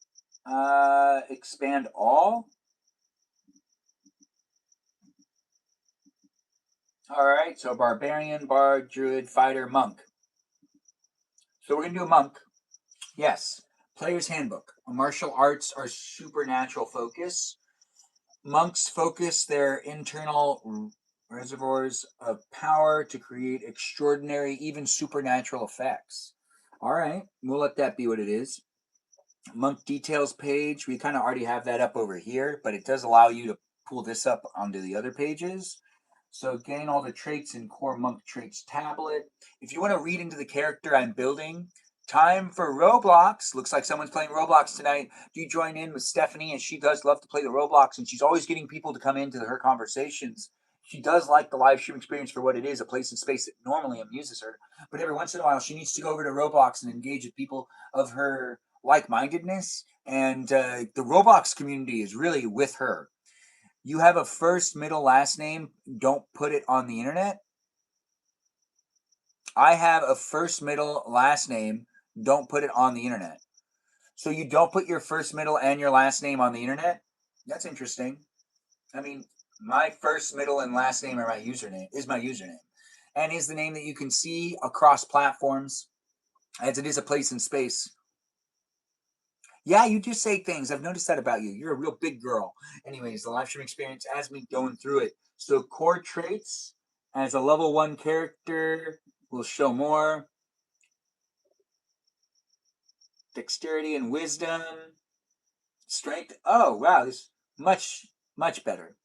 Expand all. All right, so barbarian, bard, druid, fighter, monk. So we're going to do a monk. Yes. Player's Handbook. Martial arts are supernatural focus. Monks focus their internal reservoirs of power to create extraordinary, even supernatural effects. All right, we'll let that be what it is. Monk details page. We kind of already have that up over here, but it does allow you to pull this up onto the other pages. So gain all the traits in core monk traits tablet. If you want to read into the character I'm building, time for Roblox. Looks like someone's playing Roblox tonight. Do you join in with Stephanie? And she does love to play the Roblox, and she's always getting people to come into her conversations. She does like the live stream experience for what it is, a place and space that normally amuses her. But every once in a while, she needs to go over to Roblox and engage with people of her like-mindedness. And the Roblox community is really with her. You have a first, middle, last name. Don't put it on the internet. I have a first, middle, last name. Don't put it on the internet. So you don't put your first, middle, and your last name on the internet? That's interesting. I mean, my first, middle, and last name are my username. And is the name that you can see across platforms, as it is a place and space. Yeah, you do say things. I've noticed that about you. You're a real big girl. Anyways, the live stream experience as me going through it. So core traits as a level 1 character will show more. Dexterity and wisdom. Strength. Oh, wow. This much, much better.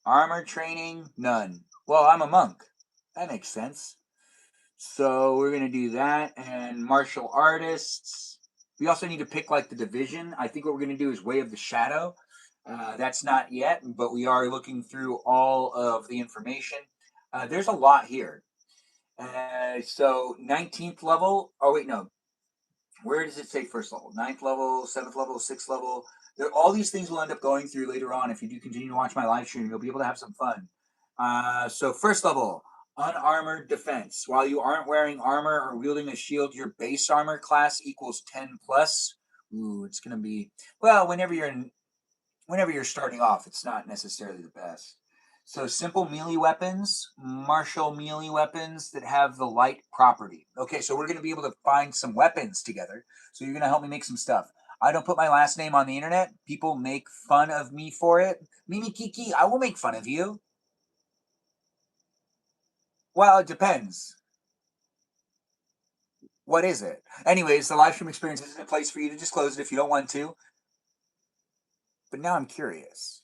Armor training. None. Well, I'm a monk. That makes sense. So we're going to do that. And martial artists. We also need to pick like the division. I think what we're going to do is Way of the Shadow. That's not yet, but we are looking through all of the information. There's a lot here. So 19th level. Oh, wait, no. Where does it say first level? 9th level, 7th level, 6th level. All these things will end up going through later on. If you do continue to watch my live stream, you'll be able to have some fun. So first level, unarmored defense. While you aren't wearing armor or wielding a shield, your base armor class equals 10 plus. Ooh, it's gonna be, well, whenever you're starting off, it's not necessarily the best. So simple melee weapons, martial melee weapons that have the light property. Okay, so we're going to be able to find some weapons together. So you're going to help me make some stuff. I don't put my last name on the internet. People make fun of me for it. Mimi Kiki, I will make fun of you. Well, it depends. What is it? Anyways, the live stream experience isn't a place for you to disclose it if you don't want to. But now I'm curious.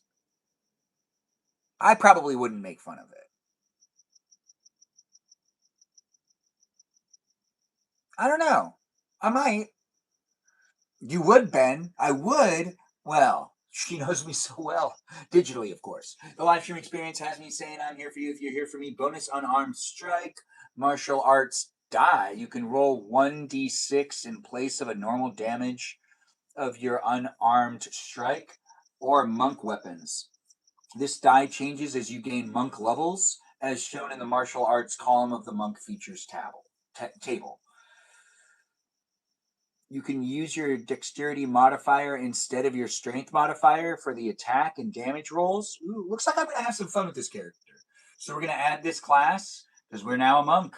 I probably wouldn't make fun of it. I don't know. I might. You would, Ben. I would. Well, she knows me so well. Digitally, of course. The live stream experience has me saying I'm here for you if you're here for me. Bonus unarmed strike. Martial arts die. You can roll 1d6 in place of a normal damage of your unarmed strike. Or monk weapons. This die changes as you gain monk levels, as shown in the martial arts column of the monk features table. You can use your dexterity modifier instead of your strength modifier for the attack and damage rolls. Ooh, looks like I'm going to have some fun with this character. So we're going to add this class because we're now a monk.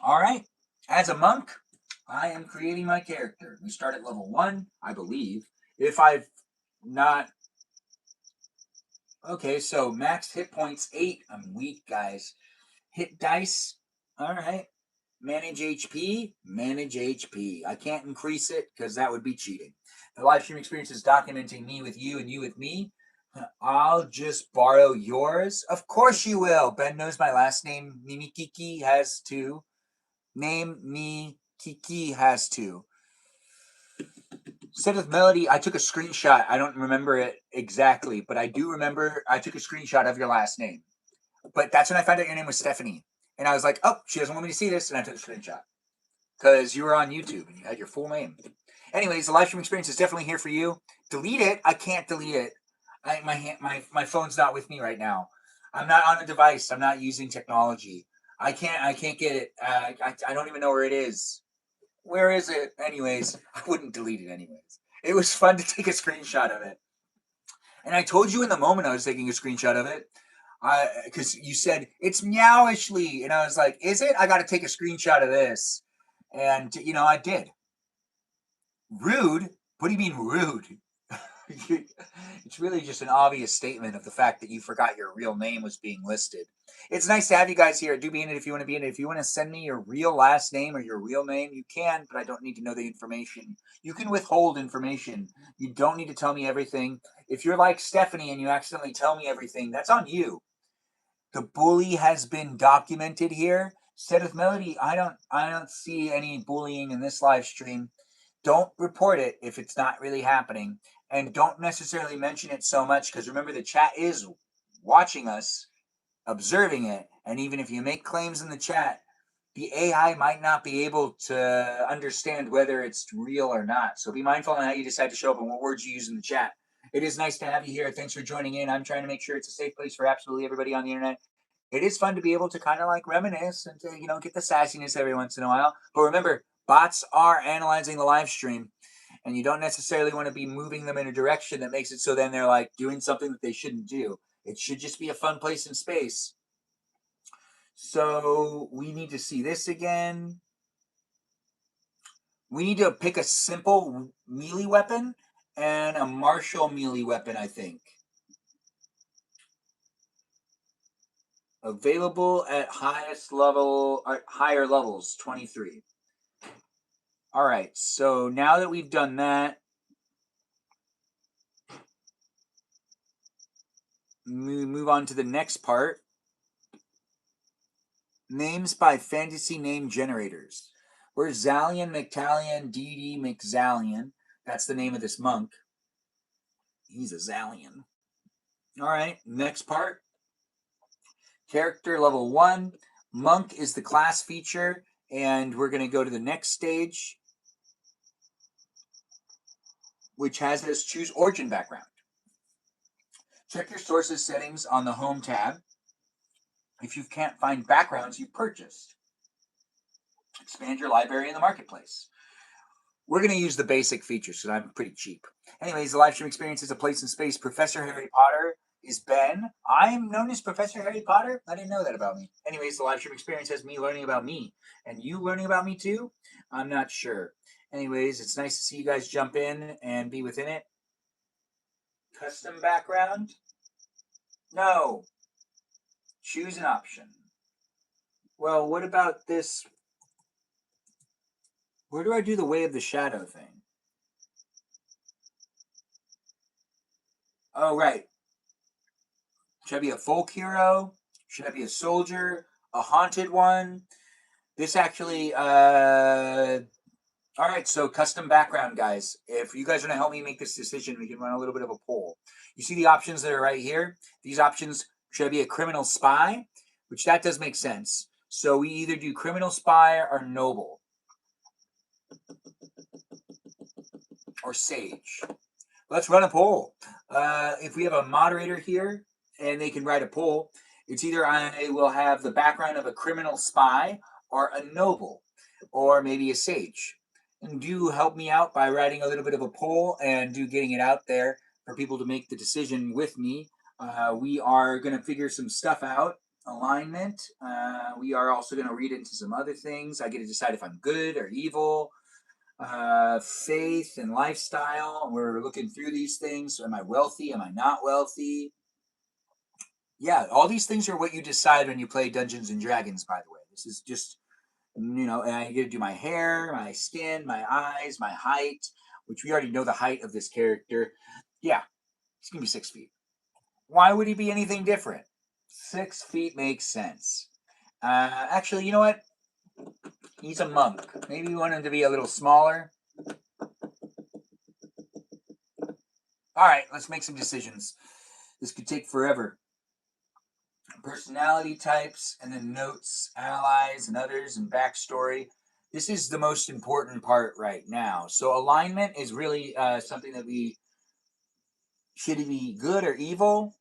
All right. As a monk, I am creating my character. We start at level 1, I believe. If I've not... Okay, so max hit points 8. I'm weak, guys. Hit dice. All right. Manage HP, manage HP. I can't increase it because that would be cheating. The live stream experience is documenting me with you and you with me. I'll just borrow yours. Of course you will. Ben knows my last name. Mimi Kiki has to. Name me Kiki has to. Set with Melody, I took a screenshot. I don't remember it exactly, but I do remember I took a screenshot of your last name. But that's when I found out your name was Stephanie. And I was like, oh, she doesn't want me to see this. And I took a screenshot. Because you were on YouTube and you had your full name. Anyways, the live stream experience is definitely here for you. Delete it. I can't delete it. My phone's not with me right now. I'm not on a device. I'm not using technology. I can't get it. I don't even know where it is. Where is it? Anyways, I wouldn't delete it anyways. It was fun to take a screenshot of it. And I told you in the moment I was taking a screenshot of it. Because you said, it's meowishly. And I was like, is it? I got to take a screenshot of this. And, I did. Rude? What do you mean rude? It's really just an obvious statement of the fact that you forgot your real name was being listed. It's nice to have you guys here. Do be in it if you want to be in it. If you want to send me your real last name or your real name, you can, but I don't need to know the information. You can withhold information. You don't need to tell me everything. If you're like Stephanie and you accidentally tell me everything, that's on you. The bully has been documented here. Said with Melody, I don't see any bullying in this live stream. Don't report it if it's not really happening. And don't necessarily mention it so much, because remember, the chat is watching us, observing it. And even if you make claims in the chat, the AI might not be able to understand whether it's real or not. So be mindful on how you decide to show up and what words you use in the chat. It is nice to have you here. Thanks for joining in. I'm trying to make sure it's a safe place for absolutely everybody on the internet. It is fun to be able to kind of like reminisce and to, get the sassiness every once in a while. But remember, bots are analyzing the live stream, and you don't necessarily want to be moving them in a direction that makes it so then they're like doing something that they shouldn't do. It should just be a fun place and space. So we need to see this again. We need to pick a simple melee weapon and a martial melee weapon, I think. Available at higher levels, 23. All right, so now that we've done that, we move on to the next part. Names by fantasy name generators. We're Zalian, McTalion, DD, McZalian. That's the name of this monk. He's a Zalian. All right, next part. Character level 1. Monk is the class feature, and we're going to go to the next stage. which has us choose origin background. Check your sources settings on the home tab. If you can't find backgrounds you purchased, expand your library in the marketplace. We're going to use the basic features because I'm pretty cheap. Anyways, the live stream experience is a place in space. Professor Harry Potter is Ben. I'm known as Professor Harry Potter. I didn't know that about me. Anyways, the live stream experience has me learning about me. And you learning about me too? I'm not sure. Anyways, it's nice to see you guys jump in and be within it. Custom background? No. Choose an option. Well, what about this? Where do I do the way of the shadow thing? Oh, right. Should I be a folk hero? Should I be a soldier? A haunted one? This actually, all right, so custom background, guys. If you guys are going to help me make this decision, we can run a little bit of a poll. You see the options that are right here? These options, should I be a criminal spy? Which that does make sense. So we either do criminal spy or noble. Or sage. Let's run a poll. If we have a moderator here and they can write a poll, it's either I will have the background of a criminal spy or a noble or maybe a sage. And do help me out by writing a little bit of a poll and do getting it out there for people to make the decision with me. We are going to figure some stuff out. Alignment. We are also going to read into some other things. I get to decide if I'm good or evil. Faith and lifestyle. We're looking through these things. Am I wealthy? Am I not wealthy? Yeah, all these things are what you decide when you play Dungeons and Dragons, by the way. This is just, and I get to do my hair, my skin, my eyes, my height, which we already know the height of this character. Yeah, it's going to be 6 feet. Why would he be anything different? 6 feet makes sense. Actually, you know what? He's a monk. Maybe we want him to be a little smaller. All right, let's make some decisions. This could take forever. Personality types, and then notes, allies, and others, and backstory. This is the most important part right now. So alignment is really something that we should be good or evil.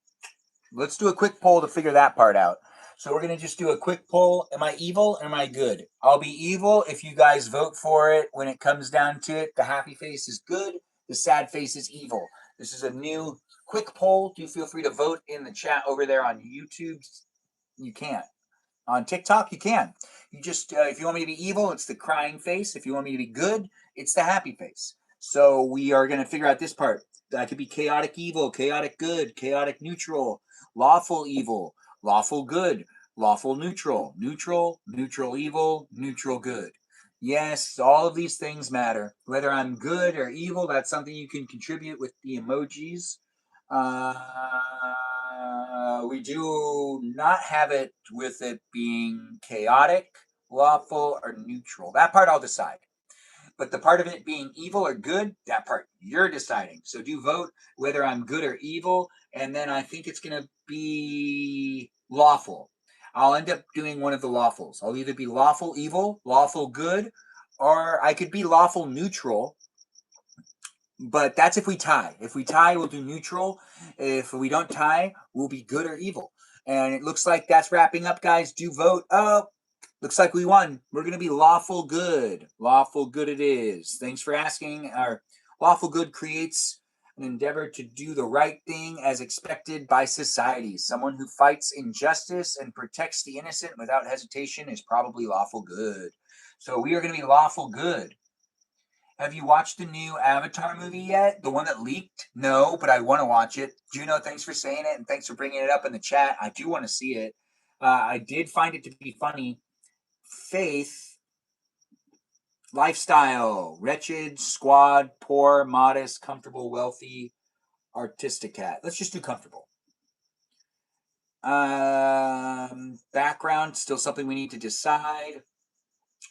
Let's do a quick poll to figure that part out. So we're going to just do a quick poll. Am I evil or am I good? I'll be evil if you guys vote for it. When it comes down to it, the happy face is good. The sad face is evil. This is a new quick poll. Do feel free to vote in the chat over there on YouTube. You can't. On TikTok, you can. You just, if you want me to be evil, it's the crying face. If you want me to be good, it's the happy face. So we are going to figure out this part. That could be chaotic evil, chaotic good, chaotic neutral, lawful evil, lawful good, lawful neutral, neutral, neutral evil, neutral good. Yes, all of these things matter. Whether I'm good or evil, that's something you can contribute with the emojis. We do not have it with it being chaotic, lawful, or neutral. That part I'll decide. But the part of it being evil or good, that part you're deciding. So do vote whether I'm good or evil, and then I think it's going to be lawful. I'll end up doing one of the lawfuls. I'll either be lawful evil, lawful good, or I could be lawful neutral. But that's if we tie. If we tie, we'll do neutral. If we don't tie, we'll be good or evil. And it looks like that's wrapping up, guys. Do vote. Oh, looks like we won. We're going to be lawful good. Lawful good it is. Thanks for asking. Our lawful good creates an endeavor to do the right thing as expected by society. Someone who fights injustice and protects the innocent without hesitation is probably lawful good. So we are going to be lawful good. Have you watched the new Avatar movie yet? The one that leaked? No, but I want to watch it. Juno, thanks for saying it, and thanks for bringing it up in the chat. I do want to see it. I did find it to be funny. Faith, lifestyle, wretched, squad, poor, modest, comfortable, wealthy, artisticat. Let's just do comfortable. Background, still something we need to decide.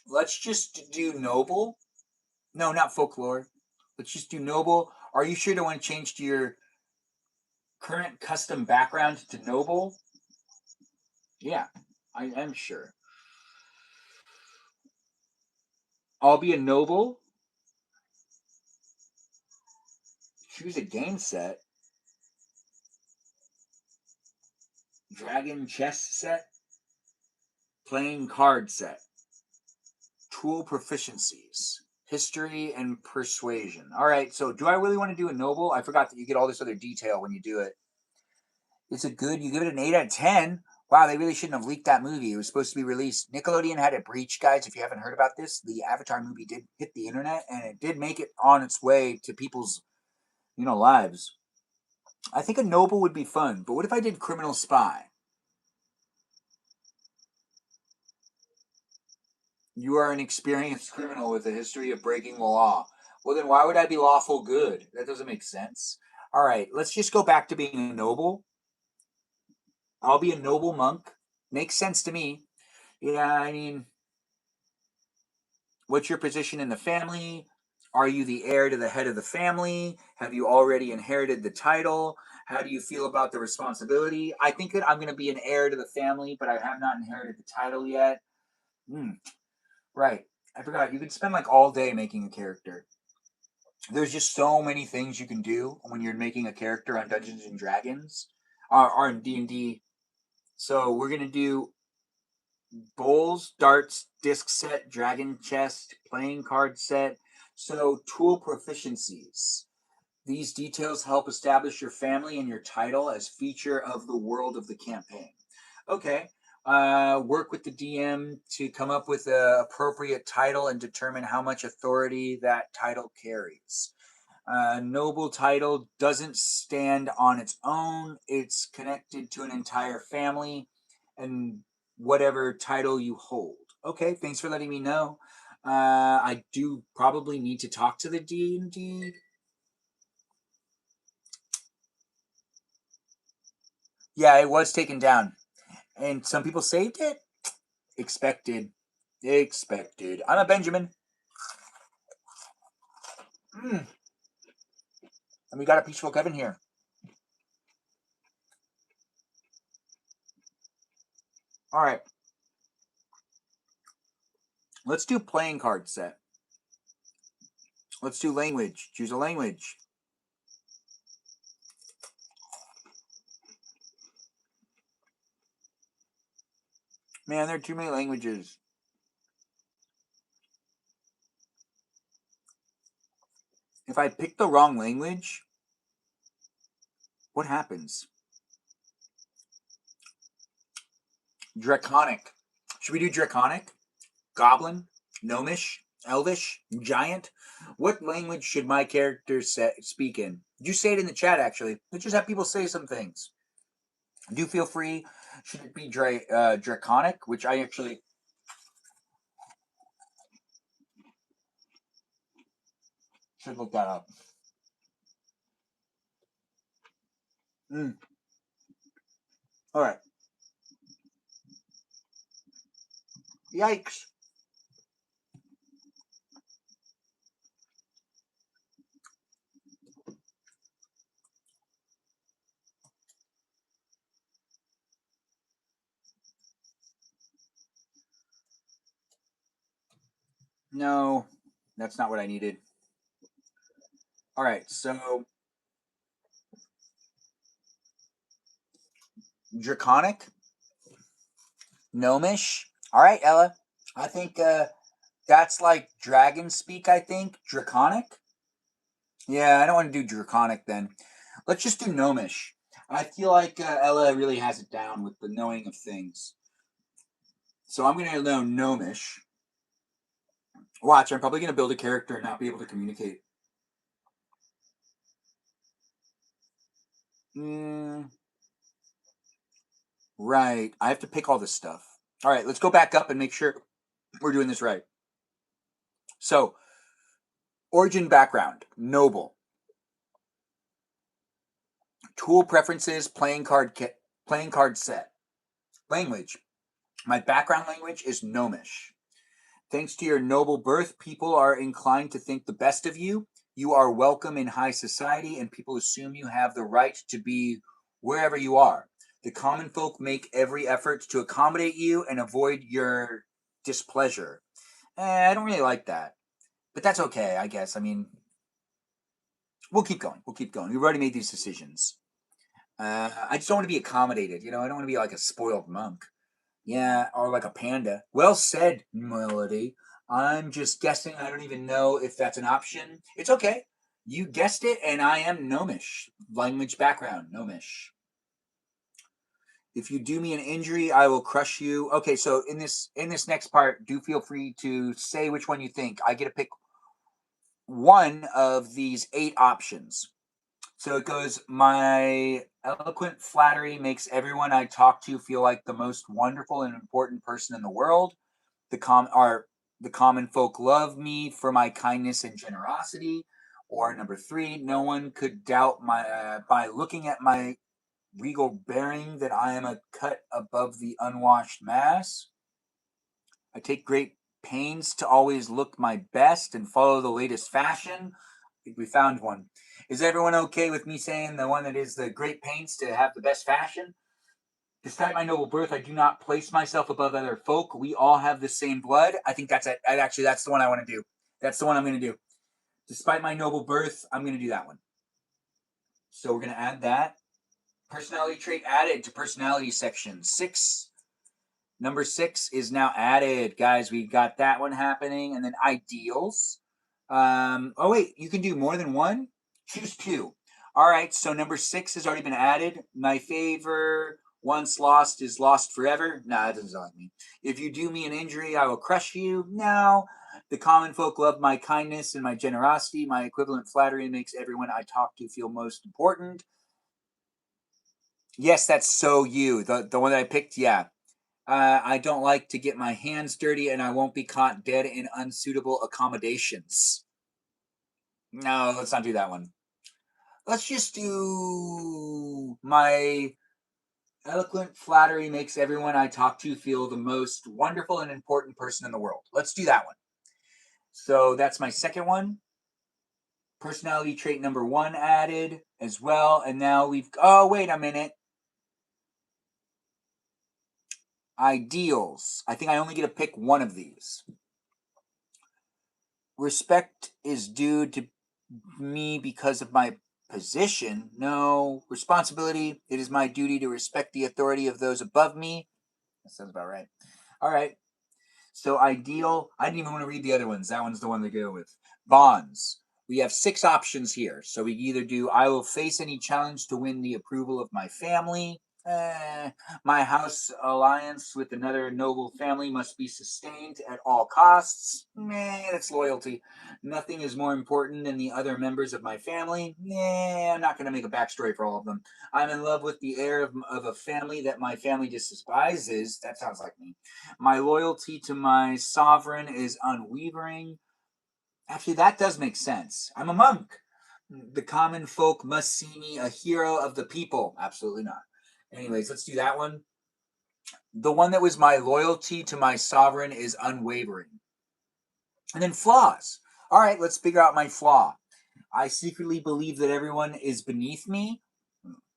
Let's just do noble. No, not folklore. Let's just do noble. Are you sure to want to change to your current custom background to noble? Yeah, I am sure. I'll be a noble. Choose a game set. Dragon chess set. Playing card set. Tool proficiencies. History and persuasion. All right, so do I really want to do a noble? I forgot that you get all this other detail when you do it. It's a good, you give it an 8 out of 10. Wow, they really shouldn't have leaked that movie. It was supposed to be released. Nickelodeon had it breached, guys. If you haven't heard about this, the Avatar movie did hit the internet, and it did make it on its way to people's, lives. I think a noble would be fun, but what if I did criminal spy? You are an experienced criminal with a history of breaking the law. Well, then why would I be lawful good? That doesn't make sense. All right, let's just go back to being a noble. I'll be a noble monk. Makes sense to me. Yeah, I mean, what's your position in the family? Are you the heir to the head of the family? Have you already inherited the title? How do you feel about the responsibility? I think that I'm going to be an heir to the family, but I have not inherited the title yet. Right. I forgot. You could spend like all day making a character. There's just so many things you can do when you're making a character on Dungeons and Dragons, or in D&D. So we're gonna do bowls, darts, disc set, dragon chest, playing card set. So tool proficiencies. These details help establish your family and your title as feature of the world of the campaign. Okay. Work with the DM to come up with an appropriate title and determine how much authority that title carries. Noble title doesn't stand on its own. It's connected to an entire family and whatever title you hold. Okay, thanks for letting me know. I do probably need to talk to the D&D. Yeah, it was taken down. And some people saved it? Expected. Expected. I'm a Benjamin. And we got a peaceful Kevin here. All right. Let's do playing card set. Let's do language. Choose a language. Man, there are too many languages. If I pick the wrong language, what happens? Draconic. Should we do Draconic? Goblin? Gnomish? Elvish? Giant? What language should my character speak in? You say it in the chat, actually. Let's just have people say some things. Do feel free. Should it be Draconic, which I actually... should look that up. All right. Yikes. No, that's not what I needed. All right, so Draconic, Gnomish. All right, Ella. I think that's like dragon speak, I think. Draconic? Yeah, I don't want to do Draconic then. Let's just do Gnomish. I feel like Ella really has it down with the knowing of things. So I'm going to know Gnomish. Watch, I'm probably going to build a character and not be able to communicate. Right. I have to pick all this stuff. All right, let's go back up and make sure we're doing this right. So, origin background, noble. Tool preferences, playing card set. Language. My background language is Gnomish. Thanks to your noble birth, people are inclined to think the best of you. You are welcome in high society, and people assume you have the right to be wherever you are. The common folk make every effort to accommodate you and avoid your displeasure. I don't really like that. But that's okay, I guess. I mean, We'll keep going. We'll keep going. We've already made these decisions. I just don't want to be accommodated. You know, I don't want to be like a spoiled monk. Yeah, or like a panda. Well said, Melody. I'm just guessing. I don't even know if that's an option. It's okay. You guessed it, and I am gnomish. Language background, gnomish. If you do me an injury, I will crush you. Okay, so in this next part, do feel free to say which one you think. I get to pick one of these 8 options. So it goes, my eloquent flattery makes everyone I talk to feel like the most wonderful and important person in the world. The common folk love me for my kindness and generosity. Or number 3, no one could doubt my by looking at my regal bearing that I am a cut above the unwashed mass. I take great pains to always look my best and follow the latest fashion. I think we found one. Is everyone okay with me saying the one that is the great pains to have the best fashion? Despite my noble birth, I do not place myself above other folk. We all have the same blood. I think that's it. Actually, that's the one I want to do. That's the one I'm going to do. Despite my noble birth, I'm going to do that one. So we're going to add that. Personality trait added to personality section 6. Number 6 is now added, guys. We got that one happening, and then ideals. Oh wait, you can do more than one. Choose 2. All right, so number 6 has already been added. My favor, once lost, is lost forever. Nah, that doesn't sound like me. If you do me an injury, I will crush you. No. The common folk love my kindness and my generosity. My equivalent flattery makes everyone I talk to feel most important. Yes, that's so you. The one that I picked, yeah. I don't like to get my hands dirty, and I won't be caught dead in unsuitable accommodations. No, let's not do that one. Let's just do my eloquent flattery makes everyone I talk to feel the most wonderful and important person in the world. Let's do that one. So that's my second one. Personality trait number 1 added as well. And now oh, wait a minute. Ideals. I think I only get to pick one of these. Respect is due to me because of my position. No. Responsibility. It is my duty to respect the authority of those above me. That sounds about right. All right. So ideal. I didn't even want to read the other ones. That one's the one to go with. Bonds. We have 6 options here. So we either do I will face any challenge to win the approval of my family. My house alliance with another noble family must be sustained at all costs. That's loyalty. Nothing is more important than the other members of my family. I'm not going to make a backstory for all of them. I'm in love with the heir of a family that my family despises. That sounds like me. My loyalty to my sovereign is unwavering. Actually, that does make sense. I'm a monk. The common folk must see me a hero of the people. Absolutely not. Anyways, let's do that one. The one that was my loyalty to my sovereign is unwavering. And then flaws. All right, let's figure out my flaw. I secretly believe that everyone is beneath me.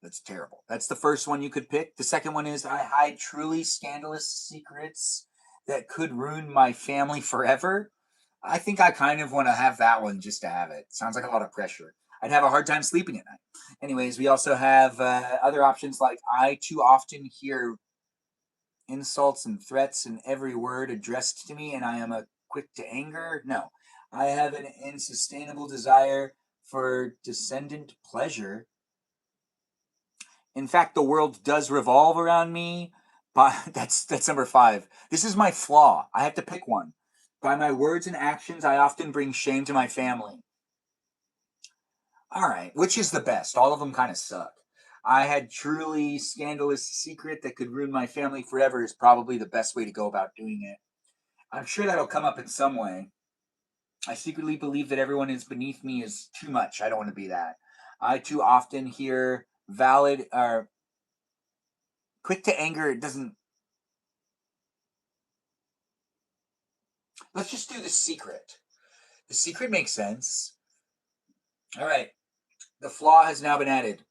That's terrible. That's the first one you could pick. The second one is I hide truly scandalous secrets that could ruin my family forever. I think I kind of want to have that one just to have it. Sounds like a lot of pressure. I'd have a hard time sleeping at night. Anyways, we also have other options like I too often hear insults and threats in every word addressed to me, and I am a quick to anger. No, I have an insustainable desire for descendant pleasure. In fact, the world does revolve around me. But that's number 5. This is my flaw. I have to pick one. By my words and actions, I often bring shame to my family. All right, which is the best? All of them kind of suck. I had truly scandalous secret that could ruin my family forever is probably the best way to go about doing it. I'm sure that'll come up in some way. I secretly believe that everyone is beneath me is too much. I don't want to be that. I too often hear valid or quick to anger. It doesn't. Let's just do the secret. The secret makes sense. All right. The flaw has now been added.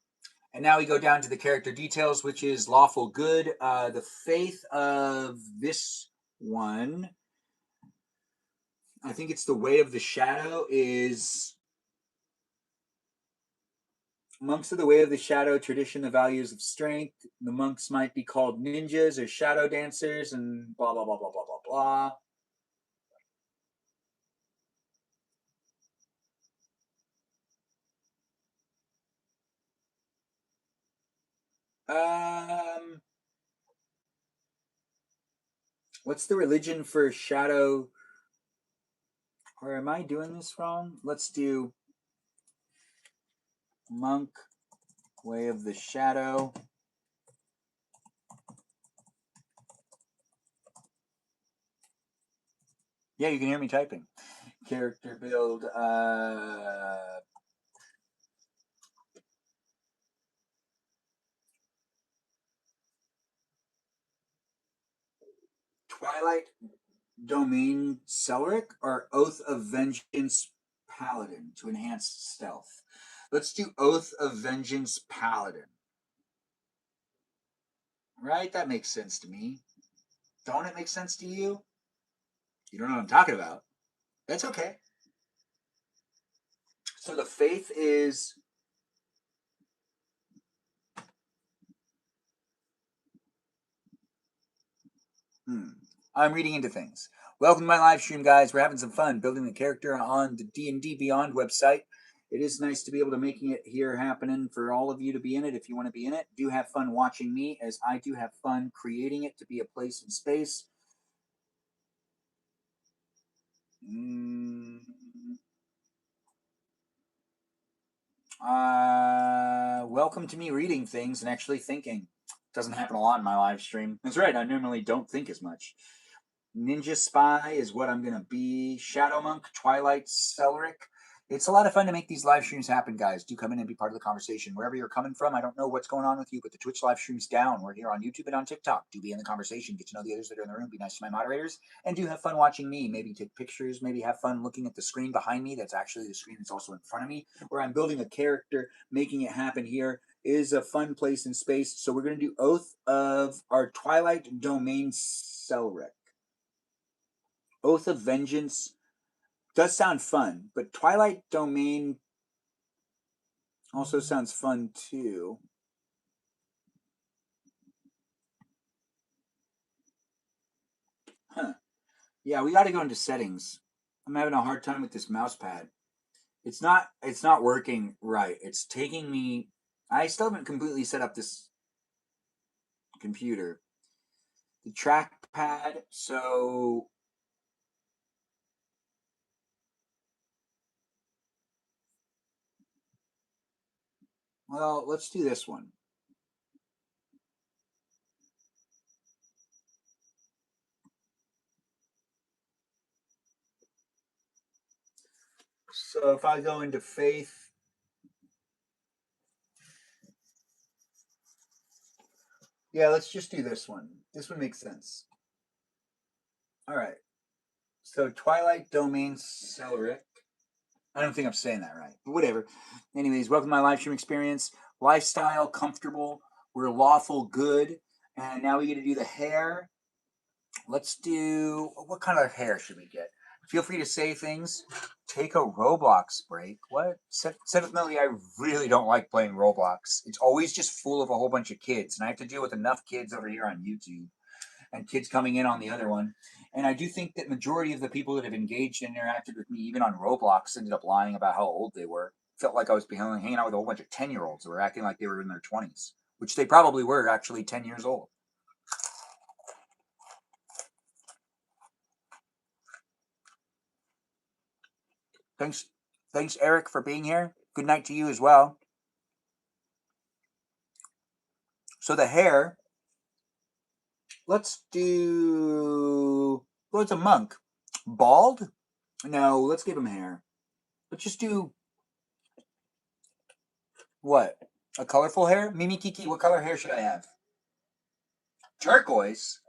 And now we go down to the character details, which is lawful good. The faith of this one, I think it's the way of the shadow, is Monks of the Way of the Shadow tradition, the values of strength. The monks might be called ninjas or shadow dancers, and blah blah blah blah blah blah blah. What's the religion for shadow? Or am I doing this wrong? Let's do monk, way of the shadow. Yeah, you can hear me typing. Character build. Twilight Domain Celric or Oath of Vengeance Paladin to enhance stealth. Let's do Oath of Vengeance Paladin. Right? That makes sense to me. Don't it make sense to you? You don't know what I'm talking about. That's okay. So the faith is I'm reading into things. Welcome to my live stream, guys. We're having some fun building the character on the D&D Beyond website. It is nice to be able to making it here happening for all of you to be in it if you want to be in it. Do have fun watching me as I do have fun creating it to be a place and space. Welcome to me reading things and actually thinking. Doesn't happen a lot in my live stream. That's right, I normally don't think as much. Ninja Spy is what I'm gonna be. Shadow Monk, Twilight Celric. It's a lot of fun to make these live streams happen, guys. Do come in and be part of the conversation. Wherever you're coming from, I don't know what's going on with you, but the Twitch live stream's down. We're here on YouTube and on TikTok. Do be in the conversation. Get to know the others that are in the room. Be nice to my moderators. And do have fun watching me. Maybe take pictures. Maybe have fun looking at the screen behind me. That's actually the screen that's also in front of me, where I'm building a character, making it happen here. Is a fun place and space. So we're going to do Oath of our Twilight Domain Celric. Oath of Vengeance does sound fun, but Twilight Domain also sounds fun too. Huh. Yeah, we got to go into settings. I'm having a hard time with this mouse pad. It's not working right. It's taking me I still haven't completely set up this computer. The trackpad, so well, let's do this one. So if I go into faith, yeah, let's just do this one. This one makes sense. All right. So Twilight Domain Celric. I don't think I'm saying that right, but whatever. Anyways, welcome to my live stream experience. Lifestyle, comfortable. We're lawful good. And now we get to do the hair. Let's do, what kind of hair should we get? Feel free to say things. Take a Roblox break. What? Sentimentally, I really don't like playing Roblox. It's always just full of a whole bunch of kids, and I have to deal with enough kids over here on YouTube and kids coming in on the other one. And I do think that majority of the people that have engaged and interacted with me, even on Roblox, ended up lying about how old they were. Felt like I was hanging out with a whole bunch of 10-year-olds who were acting like they were in their 20s, which they probably were actually 10 years old. Thanks, Eric, for being here. Good night to you as well. So the hair, let's do, well, it's a monk. Bald? No, let's give him hair. Let's just do, what? A colorful hair? Mimi Kiki, what color hair should I have? Turquoise?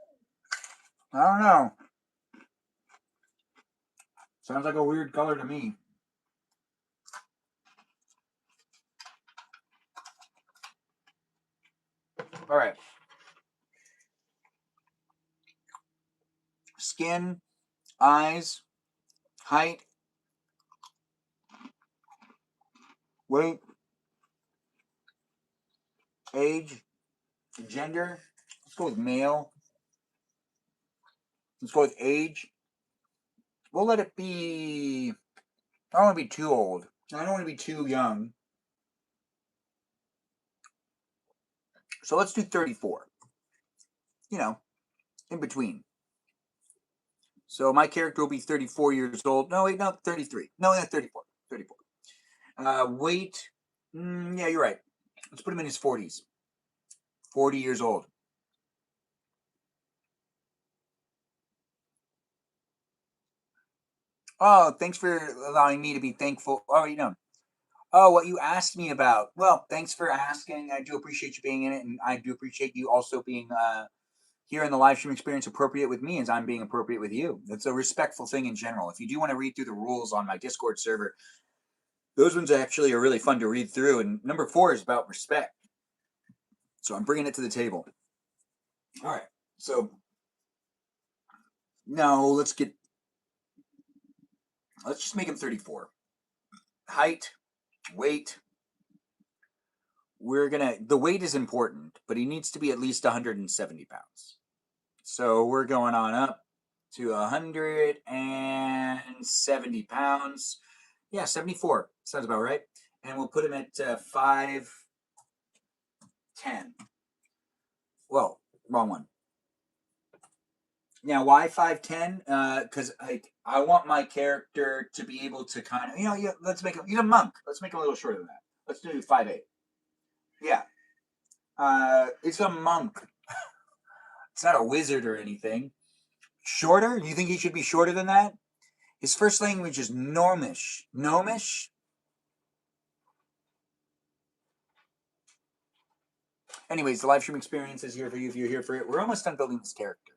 I don't know. Sounds like a weird color to me. All right. Skin, eyes, height, weight, age, gender. Let's go with male. Let's go with age. We'll let it be. I don't want to be too old. I don't want to be too young. So let's do 34. You know, in between. So my character will be 34 years old. No, wait, no, 33. No, not 34. 34. Weight. Yeah, you're right. Let's put him in his 40s. 40 years old. Oh, thanks for allowing me to be thankful. Oh, you know. Oh, what you asked me about. Well, thanks for asking. I do appreciate you being in it, and I do appreciate you also being here in the live stream experience appropriate with me as I'm being appropriate with you. It's a respectful thing in general. If you do want to read through the rules on my Discord server, those ones actually are really fun to read through. And number 4 is about respect. So I'm bringing it to the table. All right. So now let's just make him 34. Height, weight. The weight is important, but he needs to be at least 170 pounds. So we're going on up to 170 pounds. Yeah, 74. Sounds about right. And we'll put him at 5'10". Well, wrong one. Now, why 5'10"? Because I want my character to be able to kind of, let's make him, he's a monk. Let's make him a little shorter than that. Let's do 5'8". Yeah. It's a monk. It's not a wizard or anything. Shorter? You think he should be shorter than that? His first language is Gnomish. Gnomish? Anyways, the live stream experience is here for you if you're here for it. We're almost done building this character.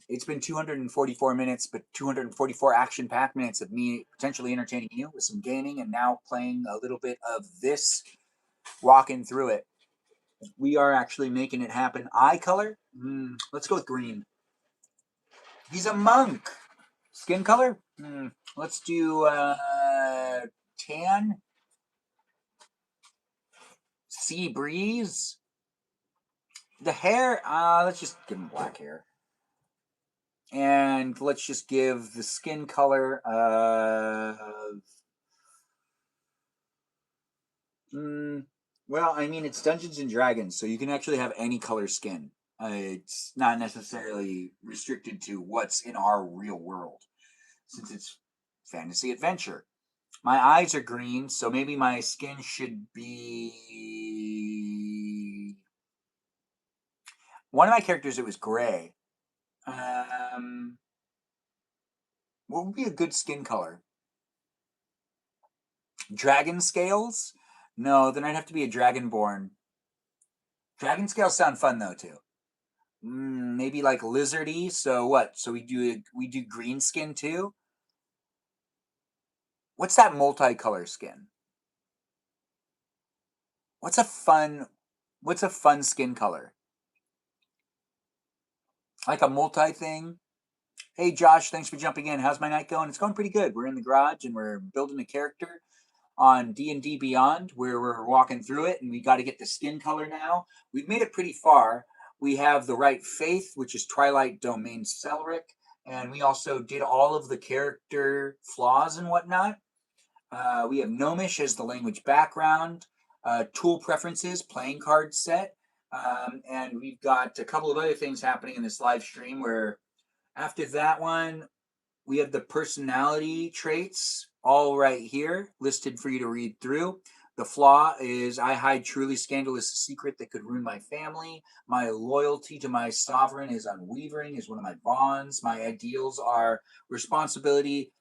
It's been 244 minutes, but 244 action-packed minutes of me potentially entertaining you with some gaming and now playing a little bit of this, walking through it. We are actually making it happen. Eye color? Let's go with green. He's a monk. Skin color? Let's do tan. Sea breeze. The hair, let's just give him black hair. And let's just give the skin color well, I mean, it's Dungeons and Dragons, so you can actually have any color skin. It's not necessarily restricted to what's in our real world, since it's fantasy adventure. My eyes are green, so maybe my skin should be... One of my characters, it was gray. What would be a good skin color? Dragon scales? No, then I'd have to be a dragonborn. Dragon scales sound fun though too. Maybe like lizardy. So what? So we do green skin too. What's that multicolor skin? What's a fun skin color? Like a multi thing. Hey Josh, thanks for jumping in. How's my night going? It's going pretty good. We're in the garage and we're building a character on D&D Beyond, where we're walking through it, and we got to get the skin color now. We've made it pretty far. We have the right faith, which is Twilight Domain Celric, and we also did all of the character flaws and whatnot. We have Gnomish as the language background, tool preferences, playing card set, and we've got a couple of other things happening in this live stream where after that one, we have the personality traits all right here listed for you to read through. The flaw is I hide truly scandalous secret that could ruin my family. My loyalty to my sovereign is unwavering, is one of my bonds. My ideals are responsibility.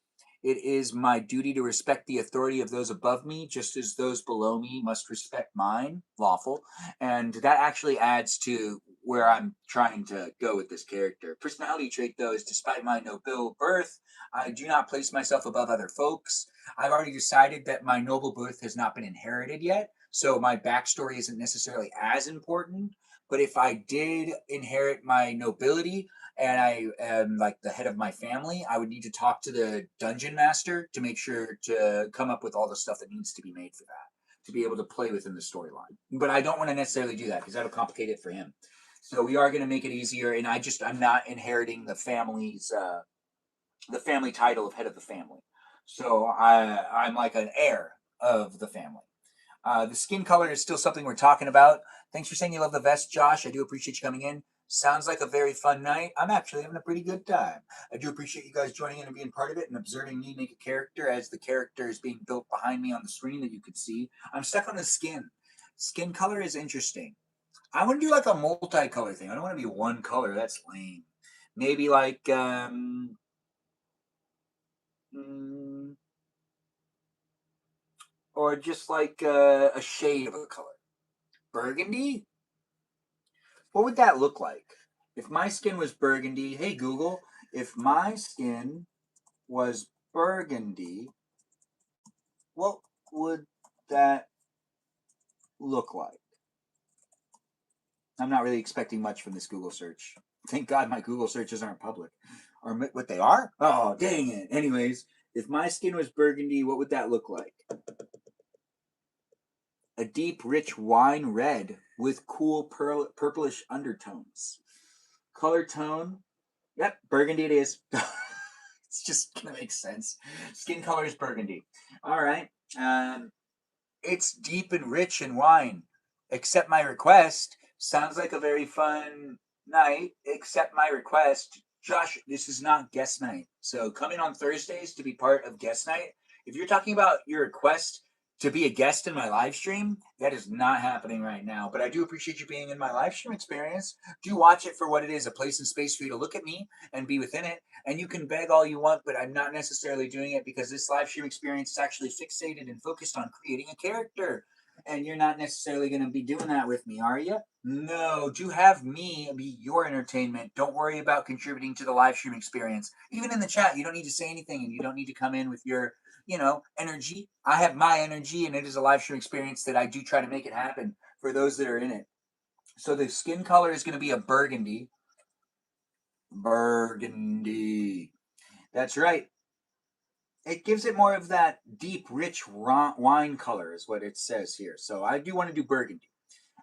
It is my duty to respect the authority of those above me, just as those below me must respect mine. Lawful. And that actually adds to where I'm trying to go with this character. Personality trait, though, is despite my noble birth, I do not place myself above other folks. I've already decided that my noble birth has not been inherited yet, so my backstory isn't necessarily as important. But if I did inherit my nobility, and I am like the head of my family, I would need to talk to the dungeon master to make sure to come up with all the stuff that needs to be made for that. to be able to play within the storyline. But I don't want to necessarily do that because that'll complicate it for him. So we are going to make it easier, and I'm not inheriting the family title of head of the family. So I'm like an heir of the family. The skin color is still something we're talking about. Thanks for saying you love the vest, Josh. I do appreciate you coming in. Sounds like a very fun night. I'm actually having a pretty good time. I do appreciate you guys joining in and being part of it and observing me make a character as the character is being built behind me on the screen that you could see. I'm stuck on the skin. Skin color is interesting. I want to do like a multicolor thing. I don't want to be one color. That's lame. Maybe like or just like a shade of a color. Burgundy? What would that look like? If my skin was burgundy, hey Google, if my skin was burgundy, what would that look like? I'm not really expecting much from this Google search. Thank God my Google searches aren't public. Or what they are? Oh, dang it. Anyways, if my skin was burgundy, what would that look like? A deep, rich wine red with cool purplish undertones. Color tone, yep, burgundy it is. It's just gonna make sense. Skin color is burgundy. All right. It's deep and rich in wine. Accept my request. Sounds like a very fun night. Accept my request. Josh, this is not guest night. So come in on Thursdays to be part of guest night. If you're talking about your request to be a guest in my live stream, that is not happening right now. But I do appreciate you being in my live stream experience. Do watch it for what it is, a place and space for you to look at me and be within it. And you can beg all you want, but I'm not necessarily doing it because this live stream experience is actually fixated and focused on creating a character. And you're not necessarily going to be doing that with me, are you? No, do have me be your entertainment. Don't worry about contributing to the live stream experience. Even in the chat, you don't need to say anything and you don't need to come in with your, energy. I have my energy and it is a live stream experience that I do try to make it happen for those that are in it. So the skin color is going to be a burgundy. Burgundy. That's right. It gives it more of that deep, rich wine color, is what it says here. So I do want to do burgundy.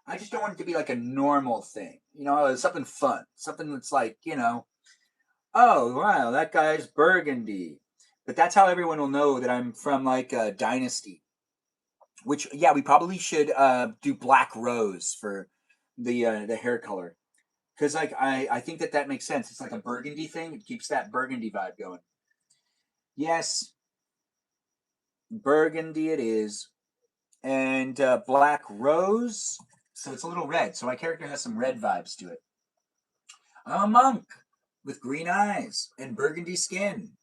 I just don't want it to be like a normal thing. Something fun. Something that's like, oh, wow, that guy's burgundy. But that's how everyone will know that I'm from like a dynasty. Which, yeah, we probably should do black rose for the hair color. Because like I think that makes sense. It's like a burgundy thing. It keeps that burgundy vibe going. Yes, burgundy it is. And black rose. So it's a little red. So my character has some red vibes to it. I'm a monk with green eyes and burgundy skin.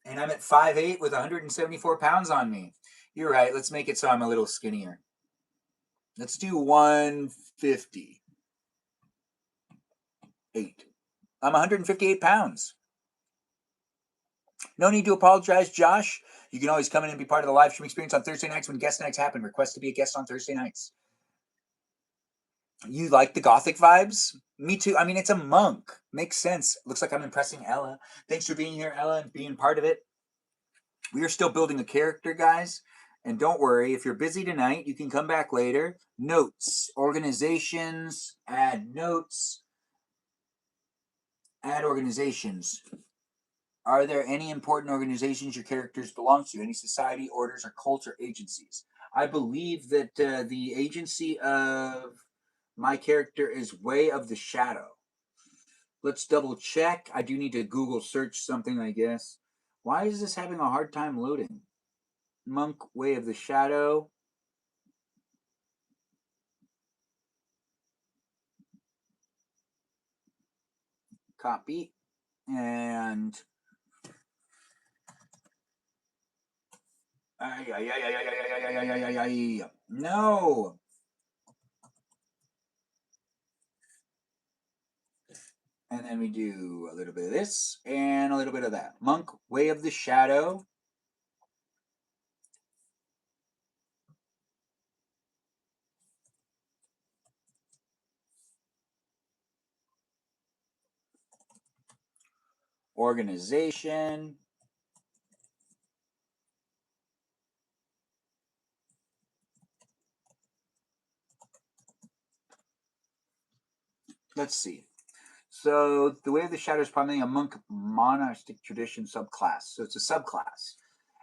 And I'm at 5'8" with 174 pounds on me. You're right. Let's make it so I'm a little skinnier. Let's do 158. I'm 158 pounds. No need to apologize, Josh. You can always come in and be part of the live stream experience on Thursday nights when guest nights happen. Request to be a guest on Thursday nights. You like the gothic vibes? Me too. I mean, it's a monk. Makes sense. Looks like I'm impressing Ella. Thanks for being here, Ella, and being part of it. We are still building a character, guys. And don't worry, if you're busy tonight, you can come back later. Notes, organizations, add notes, add organizations. Are there any important organizations your characters belong to? Any society, orders, or cults or agencies? I believe that the agency of my character is Way of the Shadow. Let's double check. I do need to Google search something, I guess. Why is this having a hard time loading? Monk, Way of the Shadow. Copy. And no. And then we do a little bit of this and a little bit of that. Monk, Way of the Shadow. Organization. let's see. So the Way of the Shadow is primarily a monk monastic tradition subclass. So it's a subclass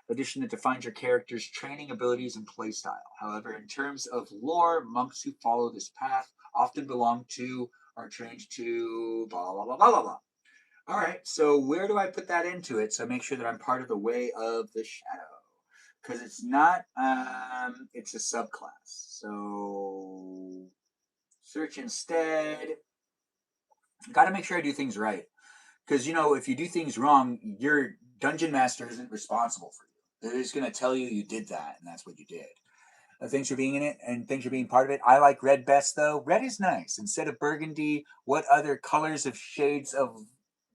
addition that defines your character's training abilities and playstyle. However, in terms of lore, monks who follow this path often belong to or trained to blah blah blah blah blah blah. All right, so where do I put that into it? So make sure that I'm part of the Way of the Shadow, because it's not. It's a subclass. So search instead. Got to make sure I do things right, because if you do things wrong, your dungeon master isn't responsible for you. They're just gonna tell you you did that, and that's what you did. Thanks for being in it, and thanks for being part of it. I like red best, though. Red is nice. Instead of burgundy, what other colors of shades of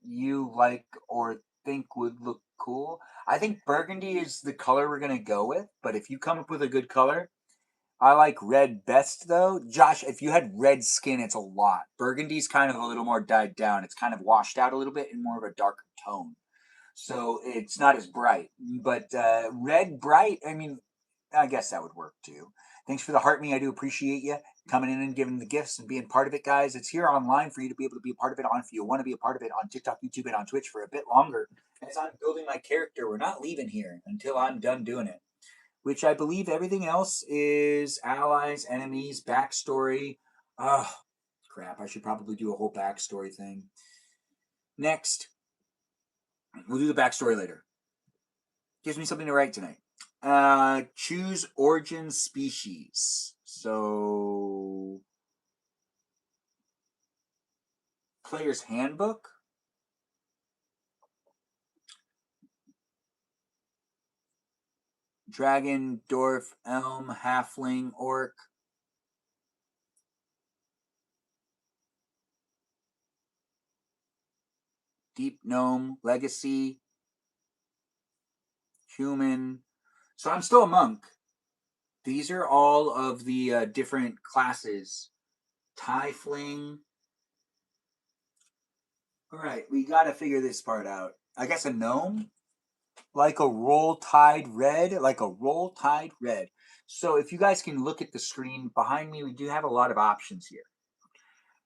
you like or think would look cool? I think burgundy is the color we're going to go with, but if you come up with a good color, I like red best, though. Josh, if you had red skin, it's a lot. Burgundy's kind of a little more dyed down. It's kind of washed out a little bit in more of a darker tone. So it's not as bright. But red bright, I mean, I guess that would work too. Thanks for the heart me. I do appreciate you coming in and giving the gifts and being part of it, guys. It's here online for you to be able to be a part of it on if you want to be a part of it on TikTok, YouTube, and on Twitch for a bit longer. As I'm building my character, we're not leaving here until I'm done doing it. Which I believe everything else is allies, enemies, backstory. Oh, crap. I should probably do a whole backstory thing. Next. We'll do the backstory later. Gives me something to write tonight. Choose origin species. So, player's handbook. Dragon, dwarf, elm, halfling, orc. Deep gnome, legacy, human. So I'm still a monk. These are all of the different classes. Tiefling. All right, we got to figure this part out. I guess a gnome, like a roll tide red, So if you guys can look at the screen behind me, we do have a lot of options here.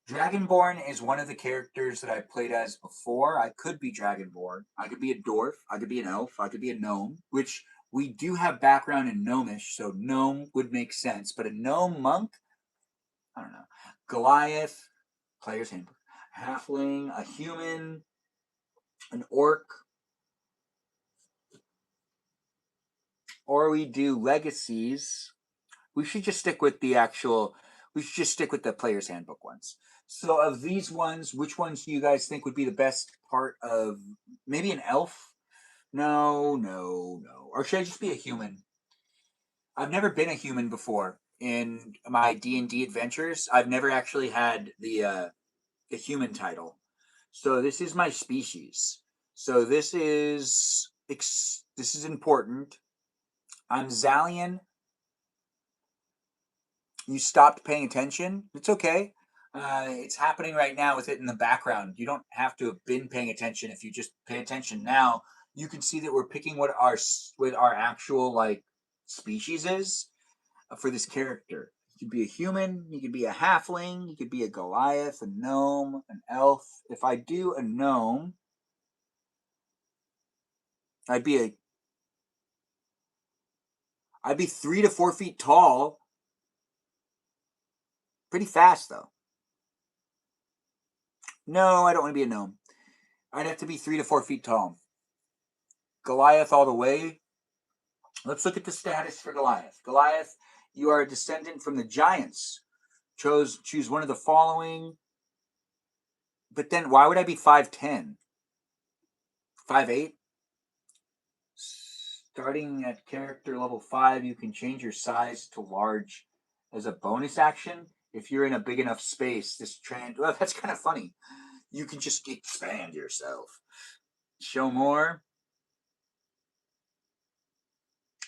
Dragonborn is one of the characters that I played as before. I could be Dragonborn. I could be a dwarf. I could be an elf. I could be a gnome, which we do have background in gnomish, so gnome would make sense. But a gnome monk, I don't know. Goliath, player's handbook. Halfling, a human, an orc, or we do legacies. We should just stick with the player's handbook ones. So of these ones, which ones do you guys think would be the best part of maybe an elf? No, no, no. Or should I just be a human? I've never been a human before in my D&D adventures. I've never actually had the human title. So this is my species. So this is important. I'm Zalian. You stopped paying attention. It's okay. It's happening right now with it in the background. You don't have to have been paying attention. If you just pay attention now, you can see that we're picking what our actual species is for this character. You could be a human. You could be a halfling. You could be a Goliath, a gnome, an elf. If I do a gnome, I'd be 3 to 4 feet tall. Pretty fast though. No, I don't want to be a gnome. I'd have to be 3 to 4 feet tall. Goliath all the way. Let's look at the status for Goliath. Goliath, you are a descendant from the giants. Choose one of the following. But then why would I be 5'10"? 5'8"? Starting at character level 5, you can change your size to large as a bonus action. If you're in a big enough space, well, that's kind of funny. You can just expand yourself. Show more.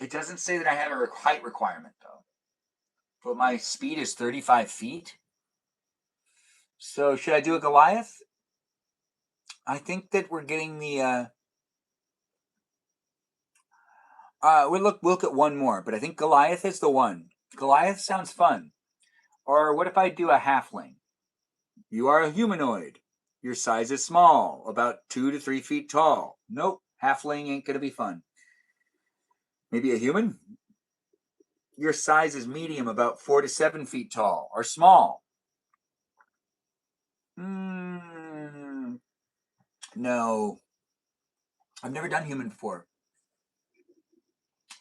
It doesn't say that I have a height requirement, though. But my speed is 35 feet. So should I do a Goliath? I think that we're getting the... we'll look at one more, but I think Goliath is the one. Goliath sounds fun. Or what if I do a halfling? You are a humanoid. Your size is small, about 2 to 3 feet tall. Nope, halfling ain't gonna be fun. Maybe a human? Your size is medium, about 4 to 7 feet tall, or small. No. I've never done human before.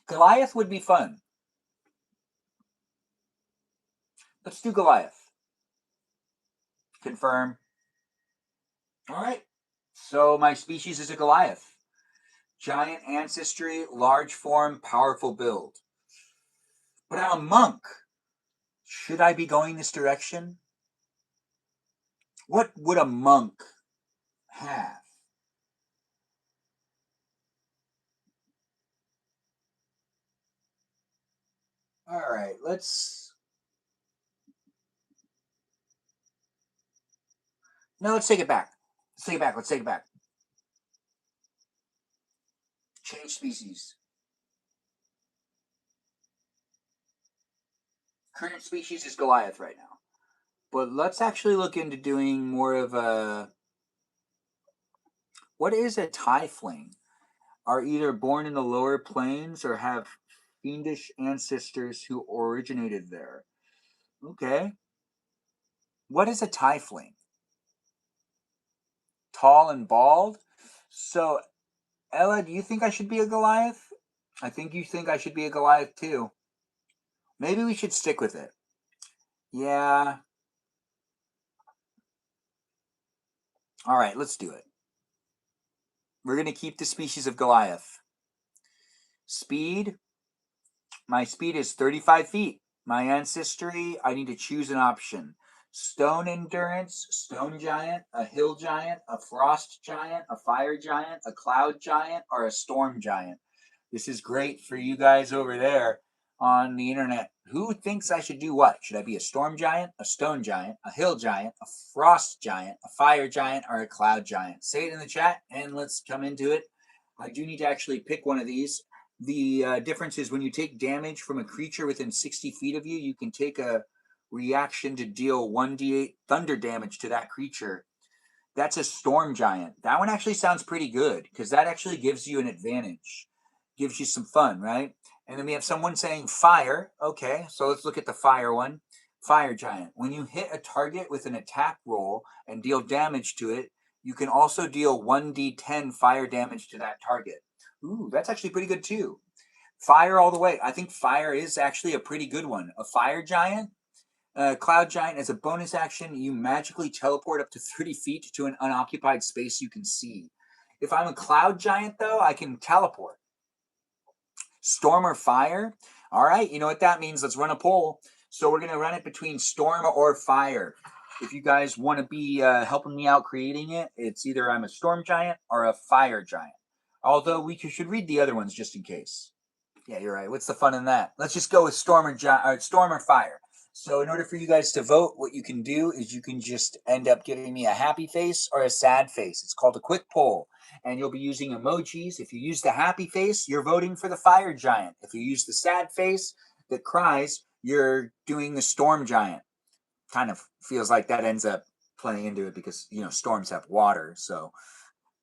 Goliath would be fun. Let's do Goliath. Confirm. All right. So my species is a Goliath. Giant ancestry, large form, powerful build. But I'm a monk. Should I be going this direction? What would a monk have? All right, let's take it back. Let's take it back. Change species. Current species is Goliath right now. But let's actually look into doing more of a... What is a tiefling? Are either born in the lower planes or have fiendish ancestors who originated there. Okay. What is a tiefling? Tall and bald? So, Ella, do you think I should be a Goliath? I think you think I should be a Goliath too. Maybe we should stick with it. Yeah. All right, let's do it. We're going to keep the species of Goliath. Speed. My speed is 35 feet. My ancestry, I need to choose an option. Stone endurance, stone giant, a hill giant, a frost giant, a fire giant, a cloud giant, or a storm giant. This is great for you guys over there on the internet. Who thinks I should do what? Should I be a storm giant, a stone giant, a hill giant, a frost giant, a fire giant, or a cloud giant? Say it in the chat and let's come into it. I do need to actually pick one of these. The difference is when you take damage from a creature within 60 feet of you, you can take a reaction to deal 1d8 thunder damage to that creature. That's a storm giant. That one actually sounds pretty good because that actually gives you an advantage. Gives you some fun, right? And then we have someone saying fire. Okay, so let's look at the fire one. Fire giant. When you hit a target with an attack roll and deal damage to it, you can also deal 1d10 fire damage to that target. Ooh, that's actually pretty good too. Fire all the way. I think fire is actually a pretty good one. A fire giant, cloud giant, as a bonus action, you magically teleport up to 30 feet to an unoccupied space you can see. If I'm a cloud giant, though, I can teleport. Storm or fire? All right, you know what that means. Let's run a poll. So we're going to run it between storm or fire. If you guys want to be helping me out creating it, it's either I'm a storm giant or a fire giant. Although we should read the other ones just in case. Yeah, you're right. What's the fun in that? Let's just go with storm or fire. So in order for you guys to vote, what you can do is you can just end up giving me a happy face or a sad face. It's called a quick poll. And you'll be using emojis. If you use the happy face, you're voting for the fire giant. If you use the sad face that cries, you're doing the storm giant. Kind of feels like that ends up playing into it because, storms have water. So,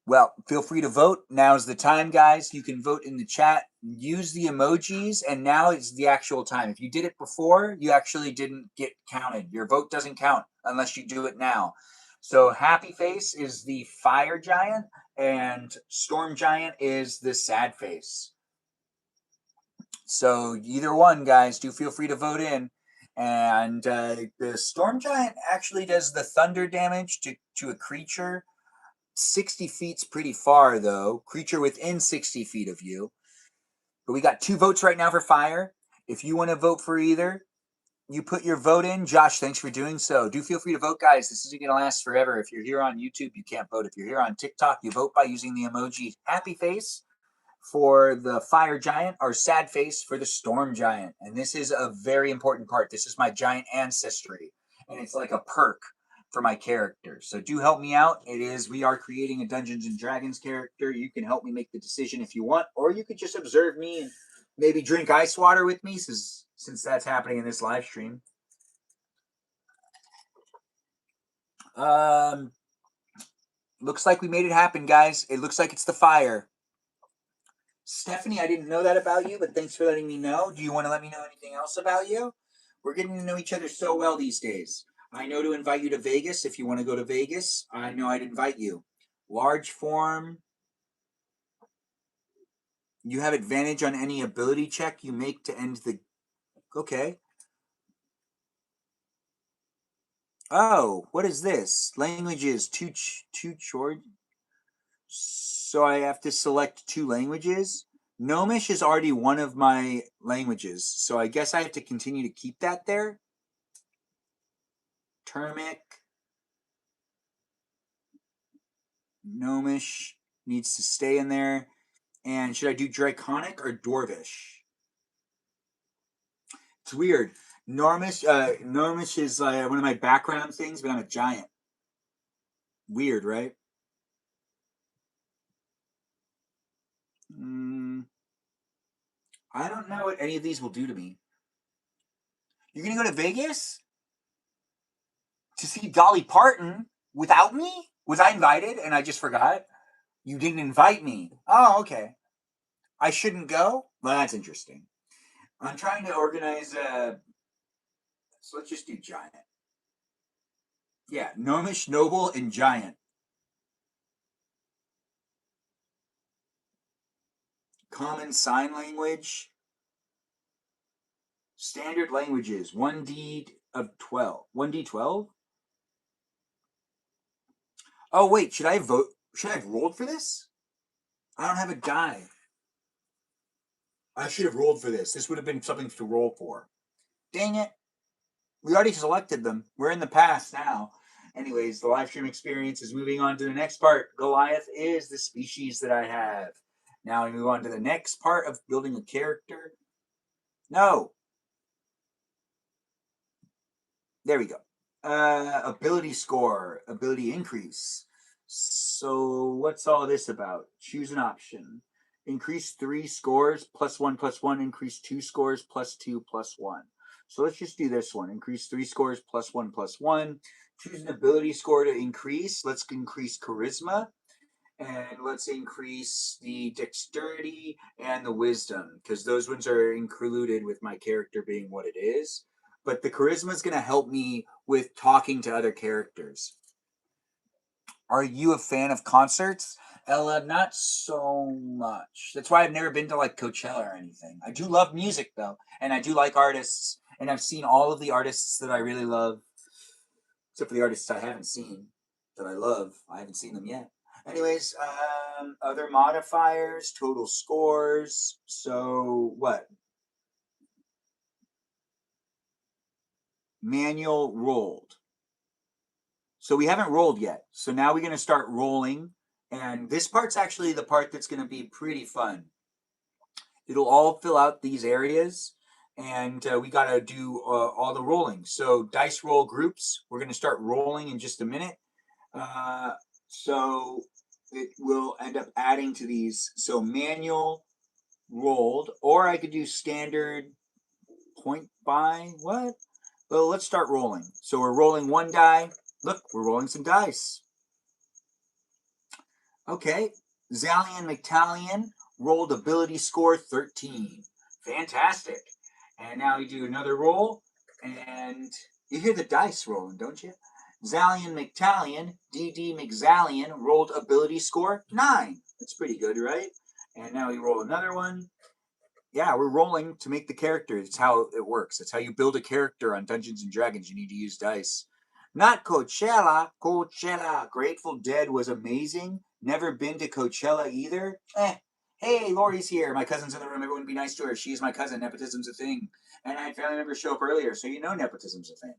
well, feel free to vote. Now's the time, guys. You can vote in the chat. Use the emojis, and now it's the actual time. If you did it before, you actually didn't get counted. Your vote doesn't count unless you do it now. So happy face is the fire giant, and storm giant is the sad face. So either one, guys, do feel free to vote in. And the storm giant actually does the thunder damage to a creature. 60 feet's pretty far, though. Creature within 60 feet of you. But we got 2 votes right now for fire. If you want to vote for either, you put your vote in. Josh, thanks for doing so. Do feel free to vote, guys. This isn't going to last forever. If you're here on YouTube, you can't vote. If you're here on TikTok, you vote by using the emoji happy face for the fire giant or sad face for the storm giant. And this is a very important part. This is my giant ancestry. And it's like a perk for my character. So do help me out. We are creating a Dungeons and Dragons character. You can help me make the decision if you want, or you could just observe me and maybe drink ice water with me since that's happening in this live stream. Looks like we made it happen, guys. It looks like it's the fire. Stephanie, I didn't know that about you, but thanks for letting me know. Do you want to let me know anything else about you? We're getting to know each other so well these days. I know to invite you to Vegas if you want to go to Vegas. I know I'd invite you. Large form. You have advantage on any ability check you make to end the... Okay. Oh, what is this? Languages, two choice. So I have to select 2 languages. Gnomish is already one of my languages, so I guess I have to continue to keep that there. Termic. Gnomish needs to stay in there. And should I do Draconic or Dwarvish? It's weird. Gnomish is one of my background things, but I'm a giant. Weird, right? I don't know what any of these will do to me. You're gonna go to Vegas to see Dolly Parton without me? Was I invited and I just forgot? You didn't invite me. Oh, okay. I shouldn't go? Well, that's interesting. I'm trying to organize so let's just do giant. Yeah, Gnomish, Noble, and Giant. Common Sign Language. Standard languages, 1D of 12. 1D12? Oh, wait, should I vote? Should I have rolled for this? I don't have a die. I should have rolled for this. This would have been something to roll for. Dang it. We already selected them. We're in the past now. Anyways, the live stream experience is moving on to the next part. Goliath is the species that I have. Now we move on to the next part of building a character. No. There we go. Ability score, ability increase. So what's all this about? Choose an option. Increase 3 scores, +1+1, increase 2 scores, +2 +1. So let's just do this one. Increase 3 scores, +1+1. Choose an ability score to increase. Let's increase charisma. And let's increase the dexterity and the wisdom, because those ones are included with my character being what it is. But the charisma is going to help me with talking to other characters. Are you a fan of concerts? Ella, not so much. That's why I've never been to like Coachella or anything. I do love music though, and I do like artists, and I've seen all of the artists that I really love, except for the artists I haven't seen that I love. I haven't seen them yet. Anyways, other modifiers, total scores. So what? Manual rolled. So we haven't rolled yet. So now we're going to start rolling. And this part's actually the part that's going to be pretty fun. It'll all fill out these areas. And we got to do all the rolling. So dice roll groups. We're going to start rolling in just a minute. So it will end up adding to these. So manual rolled. Or I could do standard point by what? Well, let's start rolling. So we're rolling 1 die. Look, we're rolling some dice. Okay, Zalian McTallion rolled ability score 13. Fantastic. And now we do another roll, and you hear the dice rolling, don't you? Zalian McTallion, DD McZallion, rolled ability score 9. That's pretty good, right? And now we roll another one. Yeah, we're rolling to make the character. It's how it works. It's how you build a character on Dungeons and Dragons. You need to use dice. Not Coachella. Coachella. Grateful Dead was amazing. Never been to Coachella either. Hey, Lori's here. My cousin's in the room. Everyone be nice to her. She's my cousin. Nepotism's a thing. And I had family members show up earlier, so you know nepotism's a thing.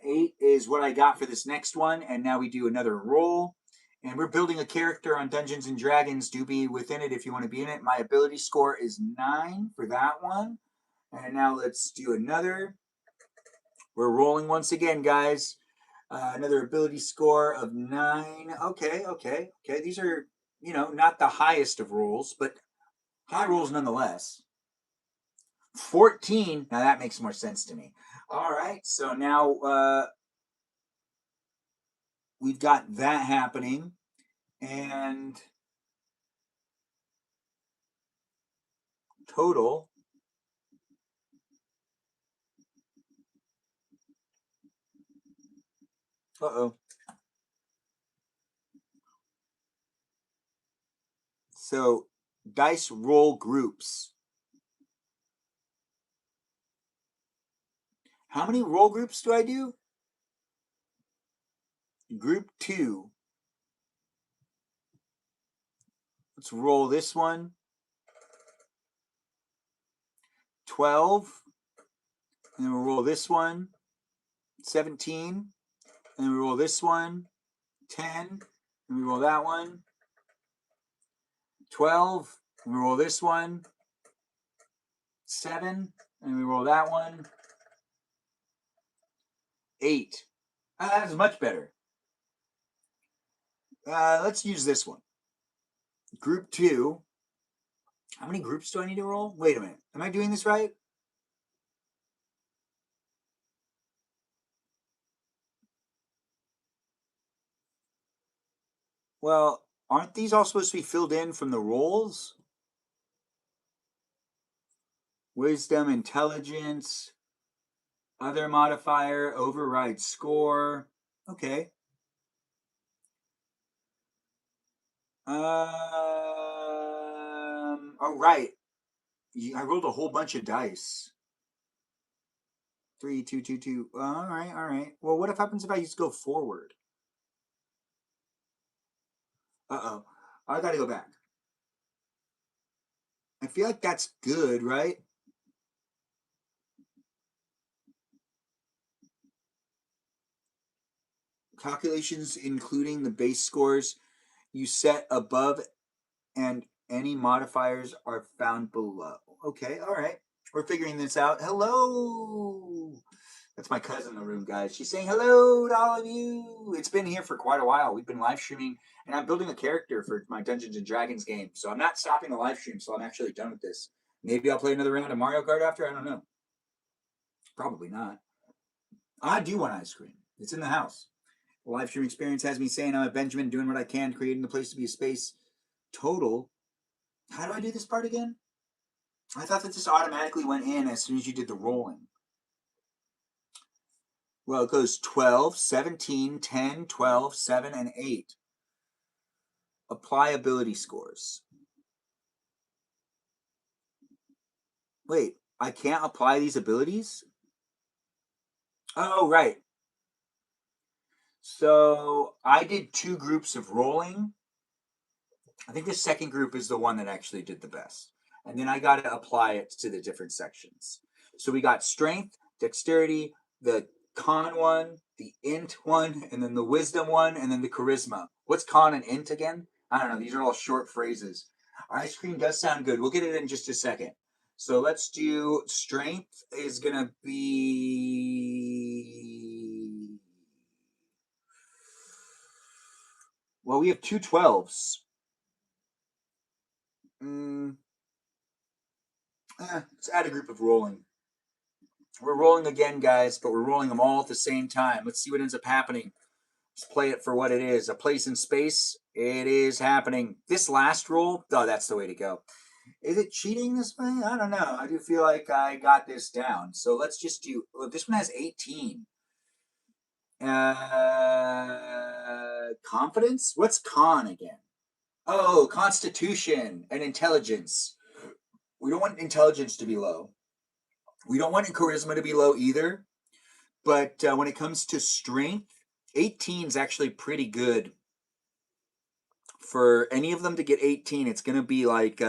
8 is what I got for this next one. And now we do another roll. And we're building a character on Dungeons and Dragons. Do be within it if you want to be in it. My ability score is 9 for that one. And now let's do another. We're rolling once again, guys. Another ability score of 9. Okay. These are, not the highest of rolls, but high rolls nonetheless. 14. Now that makes more sense to me. All right. So now we've got that happening. And total. Uh-oh. So dice roll groups. How many roll groups do I do? Group 2. Let's roll this one. 12. And then we'll roll this one. 17. And then we roll this one. 10. And we roll that one. 12. And we roll this one. 7. And we roll that one. 8. That is much better. Let's use this one. Group 2. How many groups do I need to roll? Wait a minute. Am I doing this right? Well, aren't these all supposed to be filled in from the rolls? Wisdom, intelligence, other modifier, override score. Okay. All right. I rolled a whole bunch of dice. 3, 2, 2, 2. All right, all right. Well, what happens if I just go forward? Uh-oh. I gotta go back. I feel like that's good, right? Calculations including the base scores you set above and any modifiers are found below. Okay, all right. We're figuring this out. Hello. That's my cousin in the room, guys. She's saying hello to all of you. It's been here for quite a while. We've been live streaming, and I'm building a character for my Dungeons and Dragons game. So I'm not stopping the live stream, so I'm actually done with this. Maybe I'll play another round of Mario Kart after. I don't know. Probably not. I do want ice cream. It's in the house. The live stream experience has me saying I'm a Benjamin doing what I can, creating the place to be a space. Total. How do I do this part again? I thought that this automatically went in as soon as you did the rolling. Well, it goes 12, 17, 10, 12, 7, and 8. Apply ability scores. Wait, I can't apply these abilities? Oh, right. So I did 2 groups of rolling. I think the second group is the one that actually did the best. And then I got to apply it to the different sections. So we got strength, dexterity, the con one, the int one, and then the wisdom one, and then the charisma. What's con and int again? I don't know. These are all short phrases. Ice cream does sound good. We'll get it in just a second. So let's do strength is going to be. Well, we have 2 12s. Let's add a group of rolling. We're rolling again, guys, but we're rolling them all at the same time. Let's see what ends up happening. Let's play it for what it is. A place in space. It is happening. This last roll, oh, that's the way to go. Is it cheating this way? I don't know. I do feel like I got this down. So let's just do, this one has 18. Confidence? What's con again? Oh, constitution and intelligence. We don't want intelligence to be low. We don't want charisma to be low either. But when it comes to strength, 18 is actually pretty good. For any of them to get 18, it's going to be like...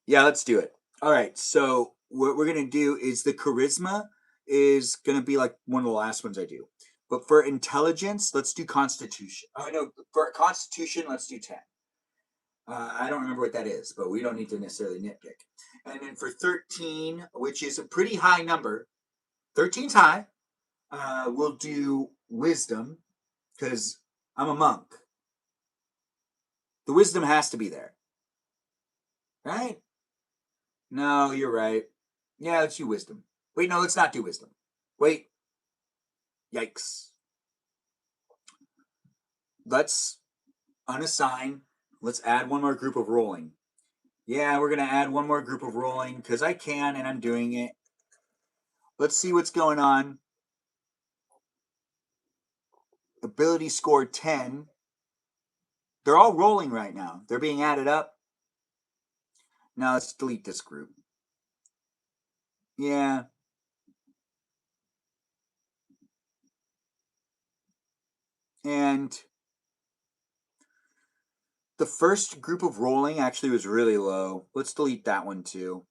yeah, let's do it. All right, so what we're going to do is the charisma is going to be like one of the last ones I do. But for intelligence, let's do constitution. Oh, no, for constitution, let's do 10. I don't remember what that is, but we don't need to necessarily nitpick. And then for 13, which is a pretty high number, 13's high, we'll do wisdom, because I'm a monk. The wisdom has to be there. Right? No, you're right. Yeah, let's do wisdom. Wait, no, let's not do wisdom. Wait. Yikes. Let's unassign. Let's add one more group of rolling. Yeah, we're going to add one more group of rolling because I can and I'm doing it. Let's see what's going on. Ability score 10. They're all rolling right now. They're being added up. Now let's delete this group. Yeah. And the first group of rolling actually was really low. Let's delete that one too.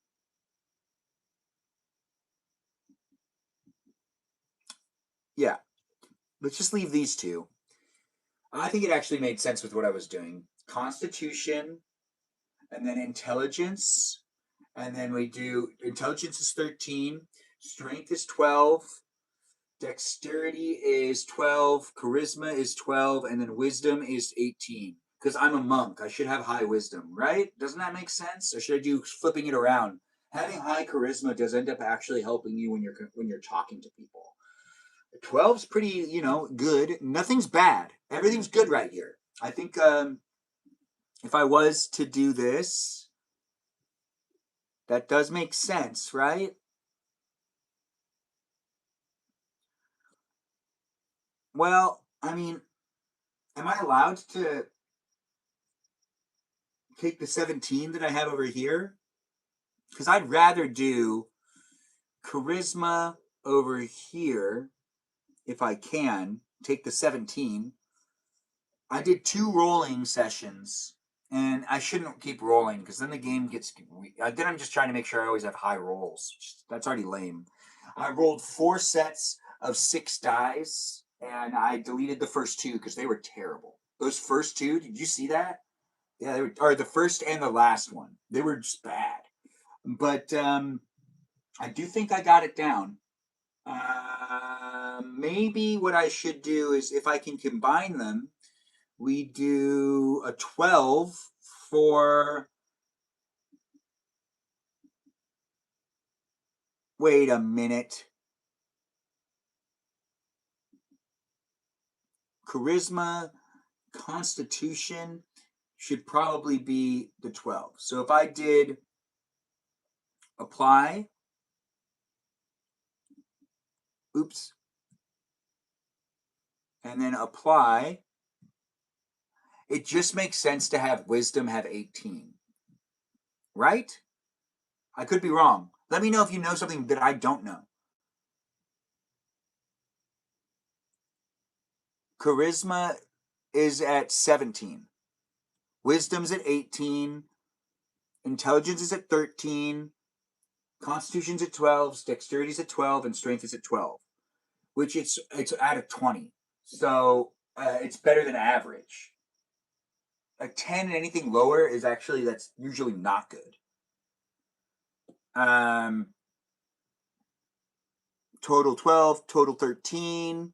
Yeah. Let's just leave these two. I think it actually made sense with what I was doing. Constitution, and then intelligence, and then we do intelligence is 13, strength is 12, dexterity is 12, charisma is 12, and then wisdom is 18. Because I'm a monk, I should have high wisdom, right? Doesn't that make sense? Or should I do flipping it around? Having high charisma does end up actually helping you when you're talking to people. 12's pretty, good. Nothing's bad. Everything's good right here. I think if I was to do this, that does make sense, right? Well, I mean, am I allowed to take the 17 that I have over here? Because I'd rather do charisma over here if I can. Take the 17. I did 2 rolling sessions, and I shouldn't keep rolling because then the game gets. Then I'm just trying to make sure I always have high rolls. That's already lame. I rolled 4 sets of 6 dice, and I deleted the first 2 because they were terrible. Those first 2, did you see that? Yeah, they were, or the first and the last one. They were just bad. But I do think I got it down. Maybe what I should do is if I can combine them, we do a 12 for. Wait a minute. Charisma, Constitution should probably be the 12. So if I did apply, oops, and then apply, it just makes sense to have wisdom have 18. Right? I could be wrong. Let me know if you know something that I don't know. Charisma is at 17. Wisdom's at 18. Intelligence is at 13. Constitution's at 12. Dexterity's at 12. And strength is at 12. Which it's out of 20. So it's better than average. A 10 and anything lower is actually, that's usually not good. Total 12, total 13.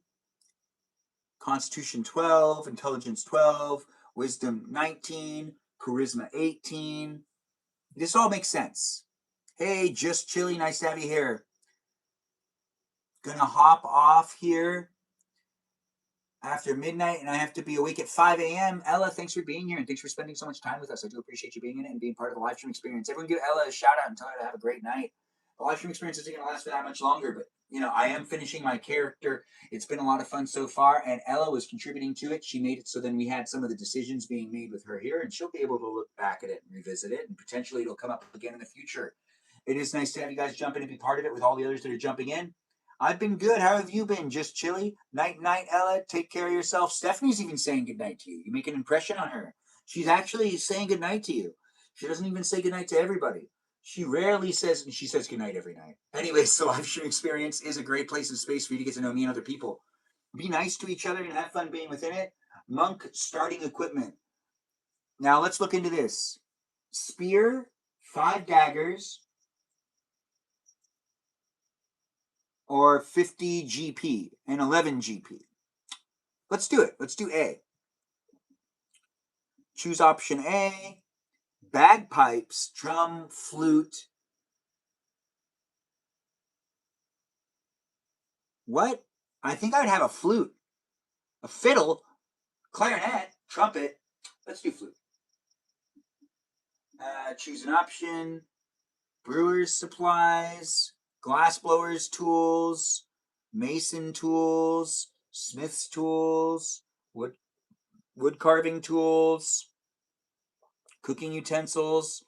Constitution 12, intelligence 12, wisdom 19, charisma 18. This all makes sense. Hey, just chilly, nice to have you here. Gonna hop off here after midnight and I have to be awake at 5 a.m. Ella, thanks for being here and thanks for spending so much time with us. I do appreciate you being in it and being part of the live stream experience. Everyone give Ella a shout out and tell her to have a great night. The live stream experience isn't going to last for that much longer, but I am finishing my character. It's been a lot of fun so far, and Ella was contributing to it. She made it so then we had some of the decisions being made with her here, and she'll be able to look back at it and revisit it, and potentially it'll come up again in the future. It is nice to have you guys jump in and be part of it with all the others that are jumping in. I've been good. How have you been? Just chilly? Night, night, Ella. Take care of yourself. Stephanie's even saying goodnight to you. You make an impression on her. She's actually saying goodnight to you. She doesn't even say goodnight to everybody. She rarely says, and she says goodnight every night. Anyways, the live stream experience is a great place and space for you to get to know me and other people. Be nice to each other and have fun being within it. Monk starting equipment. Now let's look into this. Spear, 5 daggers, or 50 GP and 11 GP. Let's do it. Let's do A. Choose option A. Bagpipes, drum, flute, What? I think I'd have a flute, a fiddle, clarinet, trumpet. Let's do flute. Choose an option. Brewer's supplies, glassblower's tools, mason tools, smith's tools, wood carving tools, cooking utensils.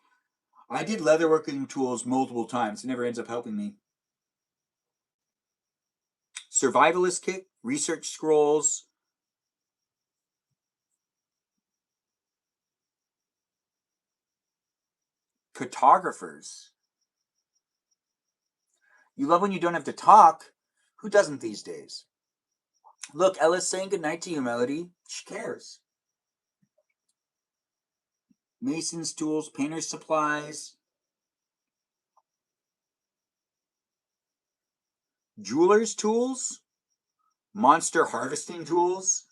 I did leatherworking tools multiple times. It never ends up helping me. Survivalist kit, research scrolls, cartographers. You love when you don't have to talk. Who doesn't these days? Look, Ella's saying goodnight to you, Melody. She cares. Mason's tools, painter's supplies, jeweler's tools, monster harvesting tools,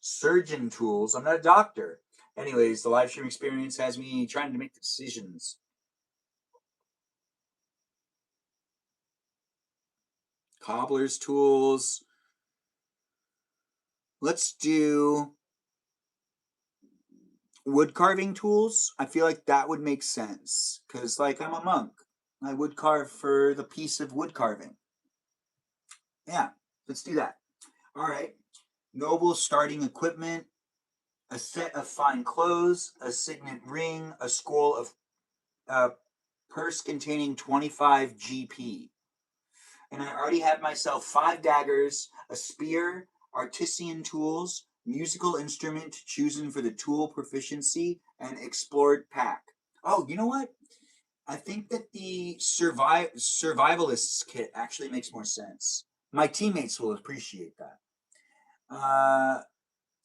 surgeon tools. I'm not a doctor. Anyways, the live stream experience has me trying to make decisions. Cobbler's tools. Let's do wood carving tools. I feel like that would make sense because, like, I'm a monk. I would carve for the piece of wood carving. Yeah, let's do that. All right. Noble starting equipment, a set of fine clothes, a signet ring, a scroll of purse containing 25 GP. And I already have myself 5 daggers, a spear, artisan tools, musical instrument chosen for the tool proficiency, and explored pack. Oh, you know what? I think that the survivalists kit actually makes more sense. My teammates will appreciate that.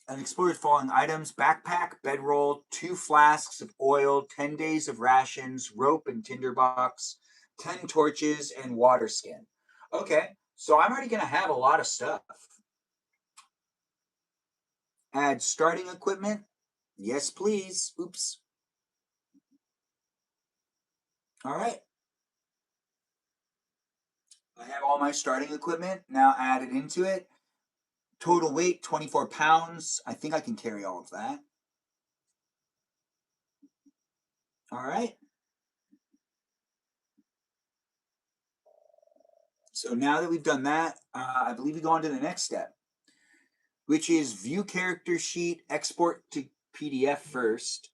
An explorer's falling items, backpack, bedroll, 2 flasks of oil, 10 days of rations, rope and tinderbox, 10 torches, and water skin. Okay, so I'm already going to have a lot of stuff. Add starting equipment. Yes, please. Oops. All right. I have all my starting equipment now added into it. Total weight, 24 pounds. I think I can carry all of that. All right. So now that we've done that, I believe we go on to the next step, which is view character sheet, export to PDF first.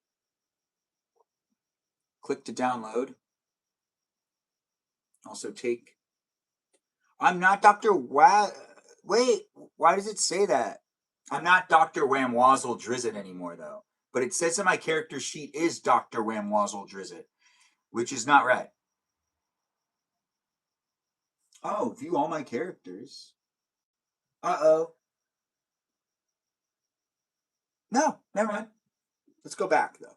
Click to download. Also take. I'm not Dr. Wait, why does it say that? I'm not Dr. Whamwazzle Drizzit anymore, though. But it says that my character sheet is Dr. Whamwazzle Drizzit, which is not right. Oh, view all my characters. Uh-oh. No, never mind. Let's go back, though.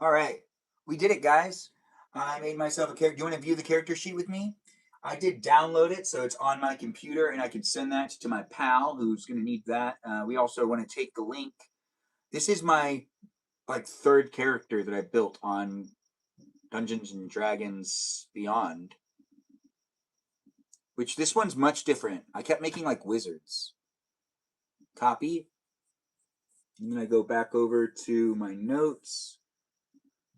All right. We did it, guys. I made myself a character. Do you want to view the character sheet with me? I did download it, so it's on my computer, and I can send that to my pal who's going to need that. We also want to take the link. This is my third character that I built on Dungeons and Dragons Beyond. Which this one's much different. I kept making wizards. Copy. And then I go back over to my notes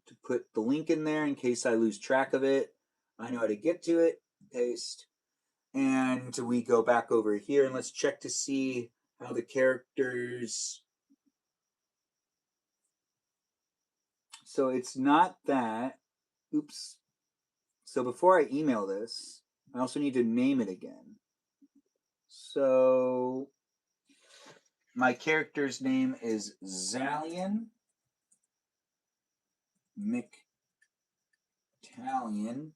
to put the link in there in case I lose track of it. I know how to get to it. Paste. And we go back over here and let's check to see how the characters. So it's not that. Oops. So before I email this, I also need to name it again. So my character's name is Zalian McTallion.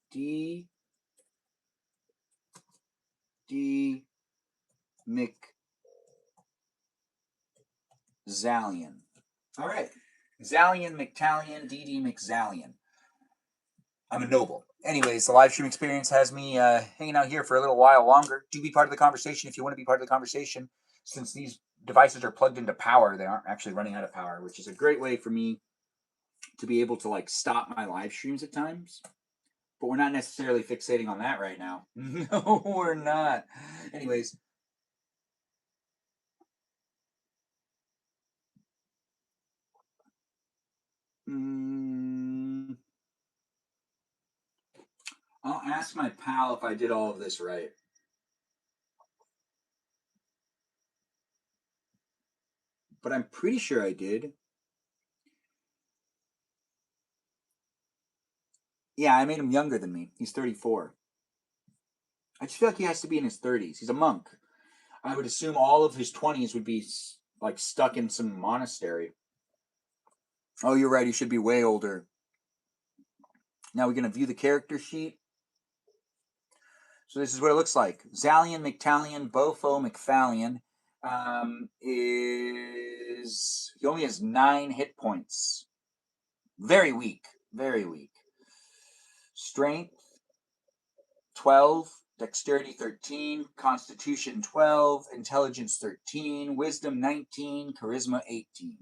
D McZalian. All right. Zalian McTallion, D McZalian. I'm a noble. Anyways, the live stream experience has me hanging out here for a little while longer. Do be part of the conversation if you want to be part of the conversation. Since these devices are plugged into power, they aren't actually running out of power, which is a great way for me to be able to stop my live streams at times. But we're not necessarily fixating on that right now. No, we're not. Anyways. I'll ask my pal if I did all of this right. But I'm pretty sure I did. Yeah, I made him younger than me. He's 34. I just feel like he has to be in his 30s. He's a monk. I would assume all of his 20s would be like stuck in some monastery. Oh, you're right. He should be way older. Now we're going to view the character sheet. So this is what it looks like. Zalian, McTallion, Bofo, McFallion he only has 9 hit points. Very weak. Very weak. Strength 12, Dexterity 13, Constitution 12, Intelligence 13, Wisdom 19, Charisma 18.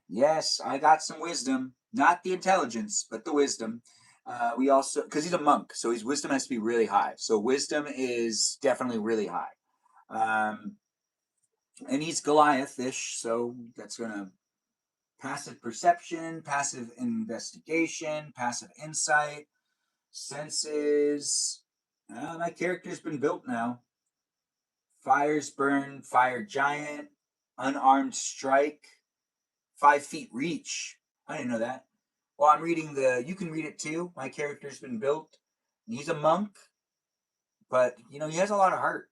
Yes, I got some wisdom. Not the intelligence, but the wisdom. We also, because he's a monk, so his wisdom has to be really high. So wisdom is definitely really high. And he's Goliath-ish, so that's going to passive perception, passive investigation, passive insight, senses. My character's been built now. Fires burn, fire giant, unarmed strike, 5 feet reach. I didn't know that. Well, I'm reading you can read it too. My character's been built. He's a monk, but he has a lot of heart.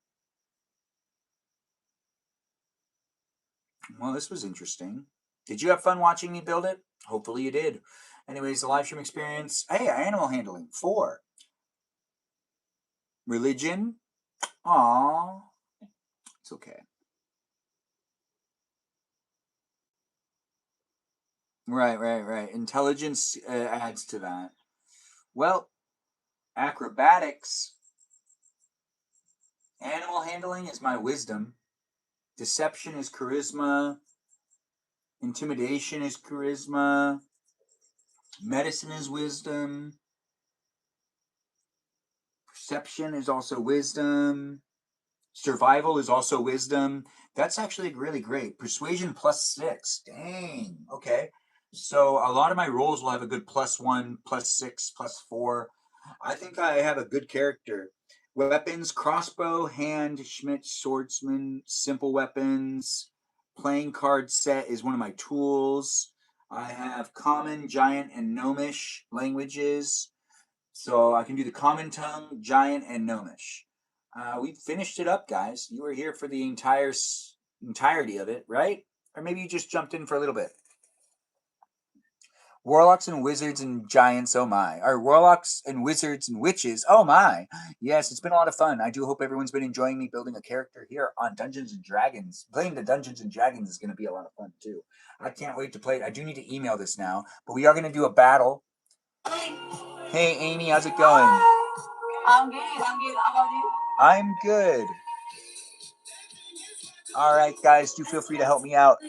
Well, this was interesting. Did you have fun watching me build it? Hopefully you did. Anyways, the live stream experience. Hey, animal handling 4. Religion. Aww. It's okay. Right. Intelligence adds to that. Well, acrobatics. Animal handling is my wisdom. Deception is charisma. Intimidation is charisma. Medicine is wisdom. Perception is also wisdom. Survival is also wisdom. That's actually really great. Persuasion +6. Dang. Okay. So a lot of my rolls will have a good +1, +6, +4. I think I have a good character. Weapons, crossbow, hand, Schmidt, swordsman, simple weapons. Playing card set is one of my tools. I have common, giant, and gnomish languages. So I can do the common tongue, giant, and gnomish. We finished it up, guys. You were here for the entirety of it, right? Or maybe you just jumped in for a little bit. Warlocks and wizards and giants, oh my. Or warlocks and wizards and witches, oh my. Yes, it's been a lot of fun. I do hope everyone's been enjoying me building a character here on Dungeons and Dragons. Playing the Dungeons and Dragons is going to be a lot of fun too. I can't wait to play it. I do need to email this now, but we are going to do a battle. Hey, Amy, how's it going? I'm good. How about you? I'm good. All right, guys, do feel free to help me out.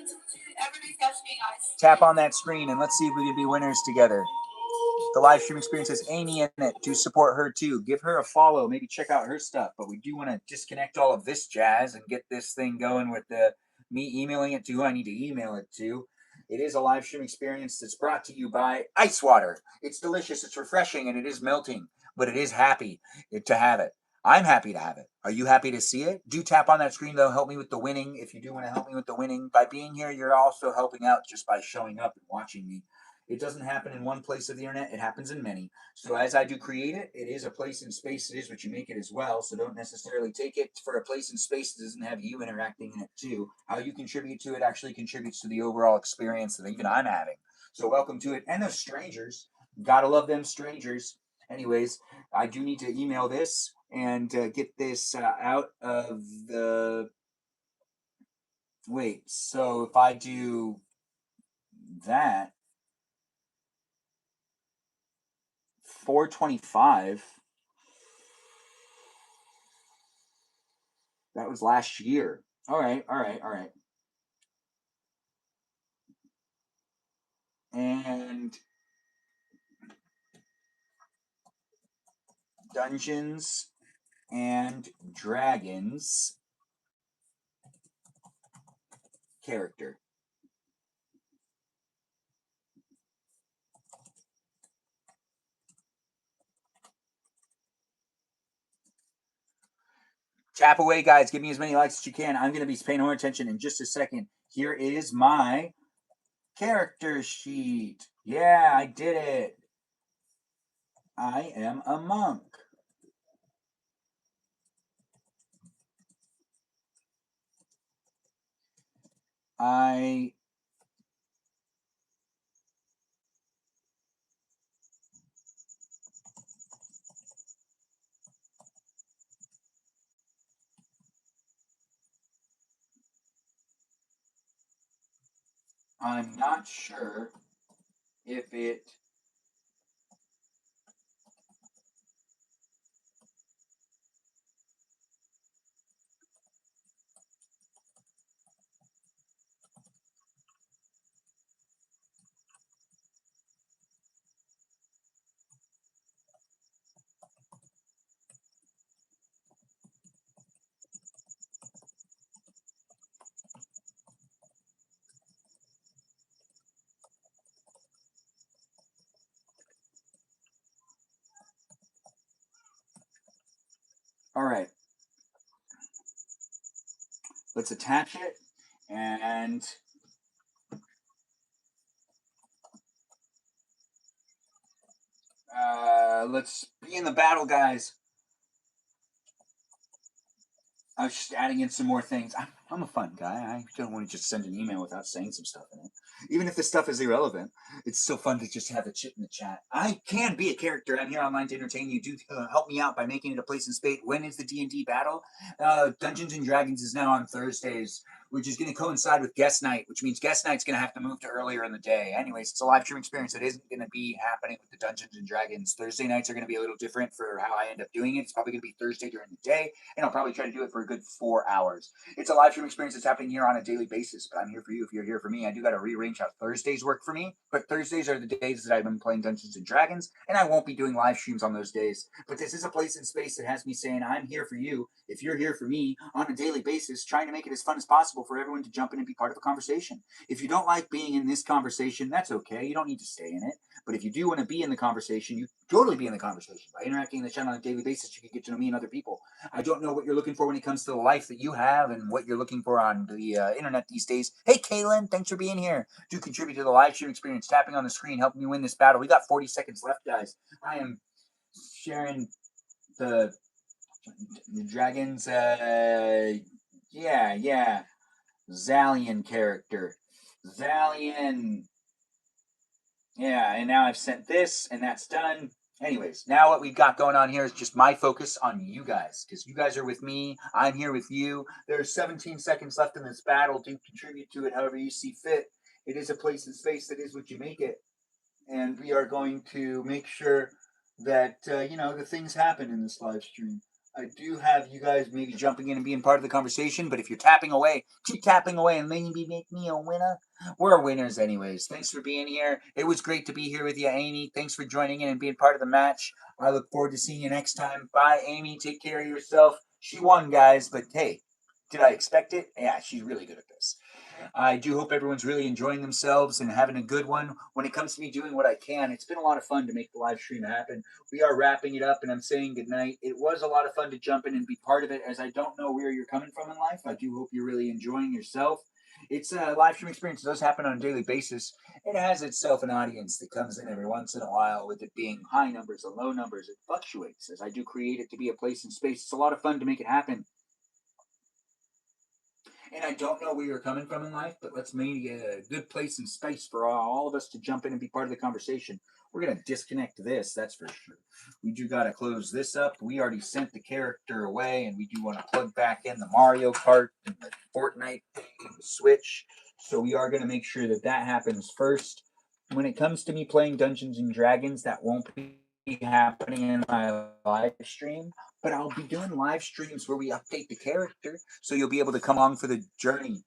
Tap on that screen and let's see if we can be winners together. The live stream experience has Amy in it. Do support her too. Give her a follow. Maybe check out her stuff. But we do want to disconnect all of this jazz and get this thing going with me emailing it to who I need to email it to. It is a live stream experience that's brought to you by Ice Water. It's delicious, it's refreshing, and it is melting. But it is happy to have it. I'm happy to have it. Are you happy to see it? Do tap on that screen, though. Help me with the winning. If you do want to help me with the winning, by being here, you're also helping out just by showing up and watching me. It doesn't happen in one place of the internet. It happens in many. So as I do create it, it is a place and space. It is what you make it as well. So don't necessarily take it for a place and space that doesn't have you interacting in it too. How you contribute to it actually contributes to the overall experience that even I'm having. So welcome to it. And those strangers. Gotta love them strangers. Anyways, I do need to email this and get this out of the... Wait, so if I do that, 425, that was last year. All right. And Dungeons and Dragons character. Tap away, guys. Give me as many likes as you can. I'm going to be paying more attention in just a second. Here is my character sheet. Yeah, I did it. I am a monk. I'm not sure if it all right. Let's attach it and let's be in the battle, guys. I was just adding in some more things. I'm a fun guy. I don't want to just send an email without saying some stuff in it. Even if this stuff is irrelevant, it's still fun to just have a chit in the chat. I can be a character. I'm here online to entertain you. Do help me out by making it a place in space. When is the D&D battle? Dungeons and Dragons is now on Thursdays, which is going to coincide with guest night, which means guest night's going to have to move to earlier in the day. Anyways, it's a live stream experience that isn't going to be happening with the Dungeons and Dragons. Thursday nights are going to be a little different for how I end up doing it. It's probably going to be Thursday during the day, and I'll probably try to do it for a good 4 hours. It's a live stream experience that's happening here on a daily basis, but I'm here for you if you're here for me. I do got to rearrange how Thursdays work for me, but Thursdays are the days that I've been playing Dungeons and Dragons, and I won't be doing live streams on those days. But this is a place in space that has me saying I'm here for you if you're here for me on a daily basis, trying to make it as fun as possible for everyone to jump in and be part of a conversation. If you don't like being in this conversation, that's okay. You don't need to stay in it. But if you do want to be in the conversation, you totally be in the conversation. By interacting in the channel on a daily basis, you can get to know me and other people. I don't know what you're looking for when it comes to the life that you have and what you're looking for on the internet these days. Hey, Kaylin, thanks for being here. Do contribute to the live stream experience, tapping on the screen, helping me win this battle. We got 40 seconds left, guys. I am sharing the dragons. Yeah. Zalian character. Zalian. Yeah, and now I've sent this, and that's done. Anyways, now what we've got going on here is just my focus on you guys, because you guys are with me. I'm here with you. There's 17 seconds left in this battle. Do contribute to it however you see fit. It is a place in space that is what you make it. And we are going to make sure that, the things happen in this live stream. I do have you guys maybe jumping in and being part of the conversation, but if you're tapping away, keep tapping away and maybe make me a winner. We're winners anyways. Thanks for being here. It was great to be here with you, Amy. Thanks for joining in and being part of the match. I look forward to seeing you next time. Bye, Amy. Take care of yourself. She won, guys, but hey, did I expect it? Yeah, she's really good at this. I do hope everyone's really enjoying themselves and having a good one. When it comes to me doing what I can, it's been a lot of fun to make the live stream happen. We are wrapping it up, and I'm saying goodnight. It was a lot of fun to jump in and be part of it, as I don't know where you're coming from in life. I do hope you're really enjoying yourself. It's a live stream experience that does happen on a daily basis. It has itself an audience that comes in every once in a while, with it being high numbers and low numbers. It fluctuates as I do create it to be a place in space. It's a lot of fun to make it happen. And I don't know where you're coming from in life, but let's make a good place and space for all of us to jump in and be part of the conversation. We're going to disconnect this, that's for sure. We do got to close this up. We already sent the character away, and we do want to plug back in the Mario Kart and the Fortnite thing and the Switch. So we are going to make sure that that happens first. When it comes to me playing Dungeons and Dragons, that won't be happening in my live stream, but I'll be doing live streams where we update the character, so you'll be able to come along for the journey.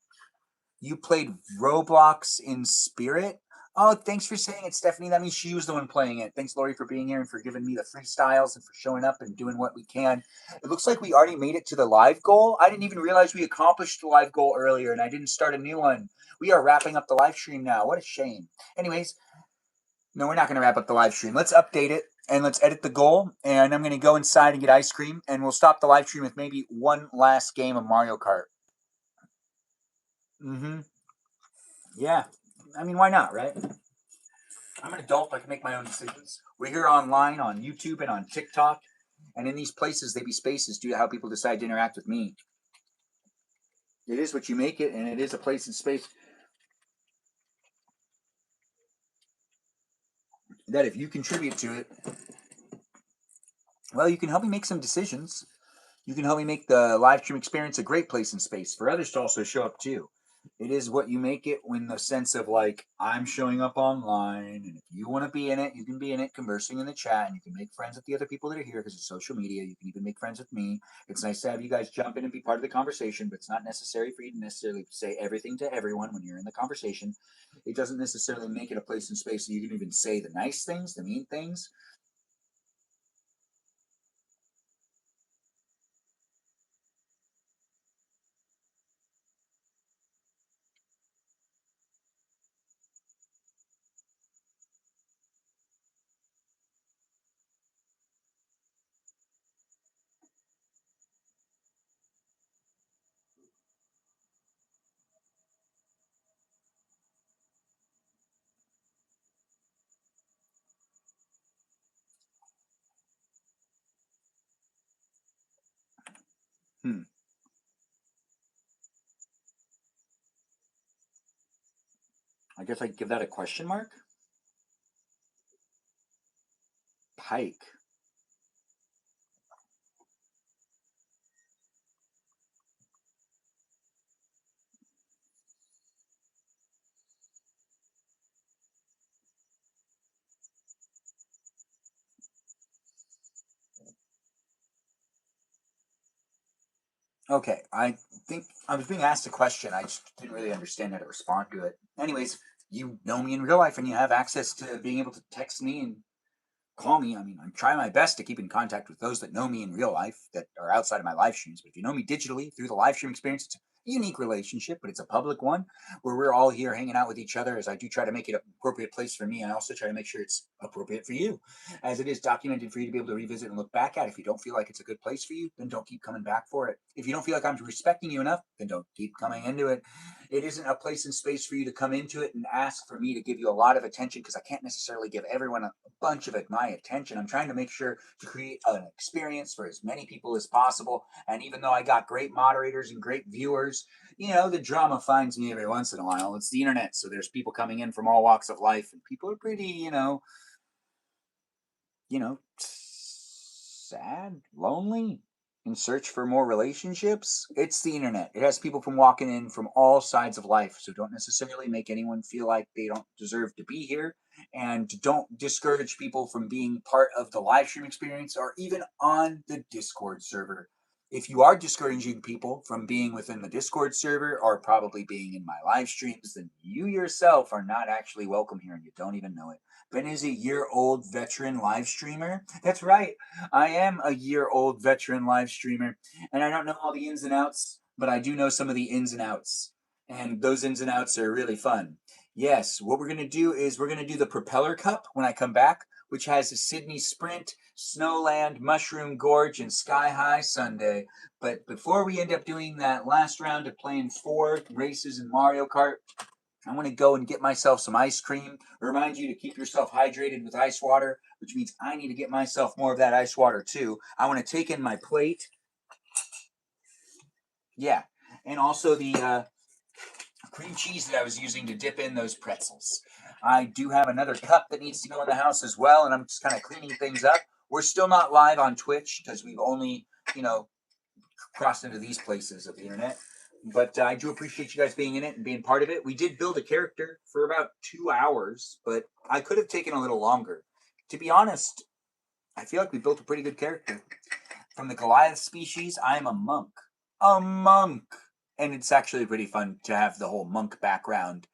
You played Roblox in spirit? Oh, thanks for saying it, Stephanie. That means she was the one playing it. Thanks, Lori, for being here and for giving me the freestyles and for showing up and doing what we can. It looks like we already made it to the live goal. I didn't even realize we accomplished the live goal earlier and I didn't start a new one. We are wrapping up the live stream now. What a shame. Anyways, no, we're not going to wrap up the live stream. Let's update it and let's edit the goal. And I'm going to go inside and get ice cream. And we'll stop the live stream with maybe one last game of Mario Kart. Mm-hmm. Yeah. I mean, why not, right? I'm an adult. I can make my own decisions. We're here online on YouTube and on TikTok. And in these places, they be spaces due to how people decide to interact with me. It is what you make it, and it is a place and space that if you contribute to it, well, you can help me make some decisions. You can help me make the live stream experience a great place and space for others to also show up too. It is what you make it when the sense of like, I'm showing up online, and if you want to be in it, you can be in it, conversing in the chat, and you can make friends with the other people that are here because it's social media. You can even make friends with me. It's nice to have you guys jump in and be part of the conversation, but it's not necessary for you to necessarily say everything to everyone when you're in the conversation. It doesn't necessarily make it a place and space so you can even say the nice things, the mean things. I guess I'd give that a question mark. Pike. Okay, I think I was being asked a question. I just didn't really understand how to respond to it. Anyways, you know me in real life and you have access to being able to text me and call me. I mean, I'm trying my best to keep in contact with those that know me in real life that are outside of my live streams. But if you know me digitally through the live stream experience, it's a unique relationship, but it's a public one where we're all here hanging out with each other. As I do try to make it an appropriate place for me, I also try to make sure it's appropriate for you, as it is documented for you to be able to revisit and look back at. If you don't feel like it's a good place for you, then don't keep coming back for it. If you don't feel like I'm respecting you enough, then don't keep coming into it. It isn't a place and space for you to come into it and ask for me to give you a lot of attention because I can't necessarily give everyone a bunch of it my attention. I'm trying to make sure to create an experience for as many people as possible. And even though I got great moderators and great viewers, you know, the drama finds me every once in a while. It's the internet, so there's people coming in from all walks of life, and people are pretty, sad, lonely, in search for more relationships. It's the internet. It has people from walking in from all sides of life. So don't necessarily make anyone feel like they don't deserve to be here. And don't discourage people from being part of the live stream experience or even on the Discord server. If you are discouraging people from being within the Discord server or probably being in my live streams, then you yourself are not actually welcome here and you don't even know it. Ben is a year-old veteran live streamer. That's right. I am a year-old veteran live streamer, and I don't know all the ins and outs, but I do know some of the ins and outs. And those ins and outs are really fun. Yes, what we're going to do is we're going to do the Propeller Cup when I come back, which has a Sydney Sprint, Snowland, Mushroom Gorge, and Sky High Sunday. But before we end up doing that last round of playing 4 races in Mario Kart, I want to go and get myself some ice cream. Remind you to keep yourself hydrated with ice water, which means I need to get myself more of that ice water too. I want to take in my plate. Yeah. And also the cream cheese that I was using to dip in those pretzels. I do have another cup that needs to go in the house as well, and I'm just kind of cleaning things up. We're still not live on Twitch because we've only, crossed into these places of the internet. But I do appreciate you guys being in it and being part of it. We did build a character for about 2 hours, but I could have taken a little longer. To be honest, I feel like we built a pretty good character. From the Goliath species, I'm a monk. A monk! And it's actually pretty fun to have the whole monk background.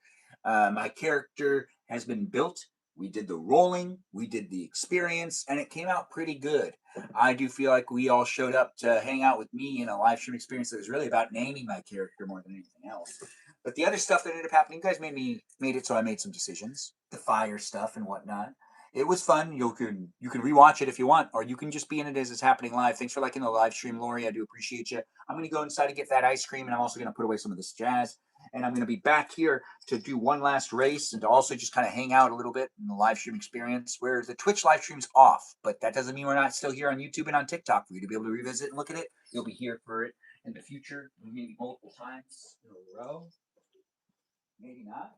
My character has been built. We did the rolling, we did the experience, and it came out pretty good. I do feel like we all showed up to hang out with me in a live stream experience that was really about naming my character more than anything else. But the other stuff that ended up happening, you guys made it so I made some decisions, the fire stuff and whatnot. It was fun. You can rewatch it if you want, or you can just be in it as it's happening live. Thanks for liking the live stream, Lori. I do appreciate you. I'm gonna go inside and get that ice cream, and I'm also gonna put away some of this jazz. And I'm gonna be back here to do one last race and to also just kind of hang out a little bit in the live stream experience where the Twitch live stream's off, but that doesn't mean we're not still here on YouTube and on TikTok for you to be able to revisit and look at it. You'll be here for it in the future, maybe multiple times in a row. Maybe not.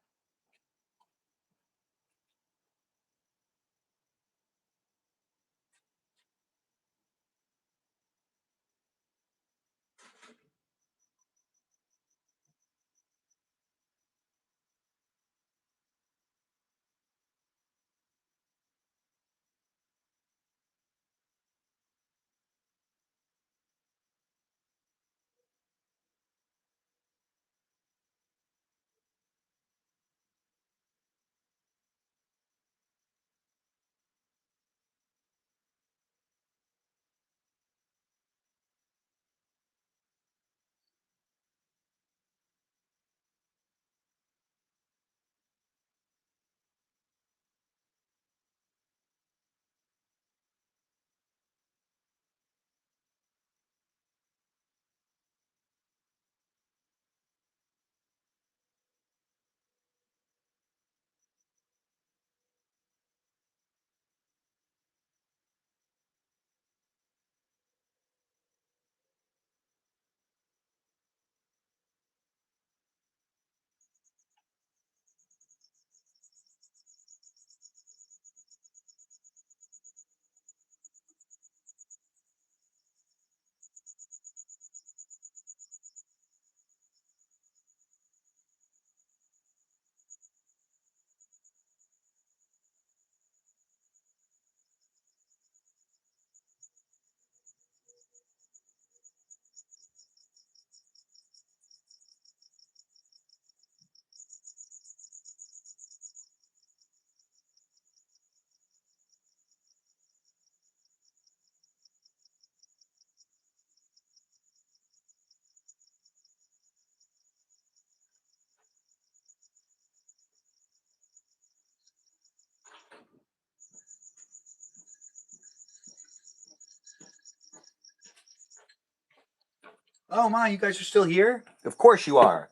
Oh my, you guys are still here? Of course you are,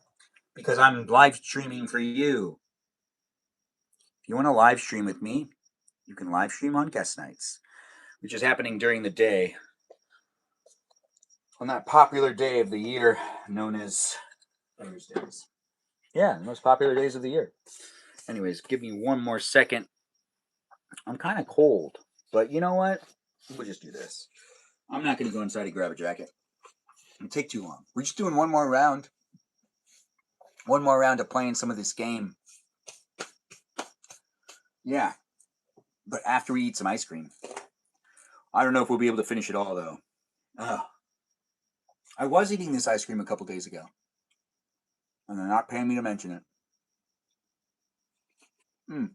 because I'm live streaming for you. If you want to live stream with me, you can live stream on guest nights, which is happening during the day on that popular day of the year known as Thursdays. Yeah, the most popular days of the year. Anyways, give me one more second. I'm kind of cold, but you know what? We'll just do this. I'm not going to go inside and grab a jacket. It'll take too long. We're just doing one more round. One more round of playing some of this game. Yeah, but after we eat some ice cream. I don't know if we'll be able to finish it all, though. I was eating this ice cream a couple days ago, and they're not paying me to mention it.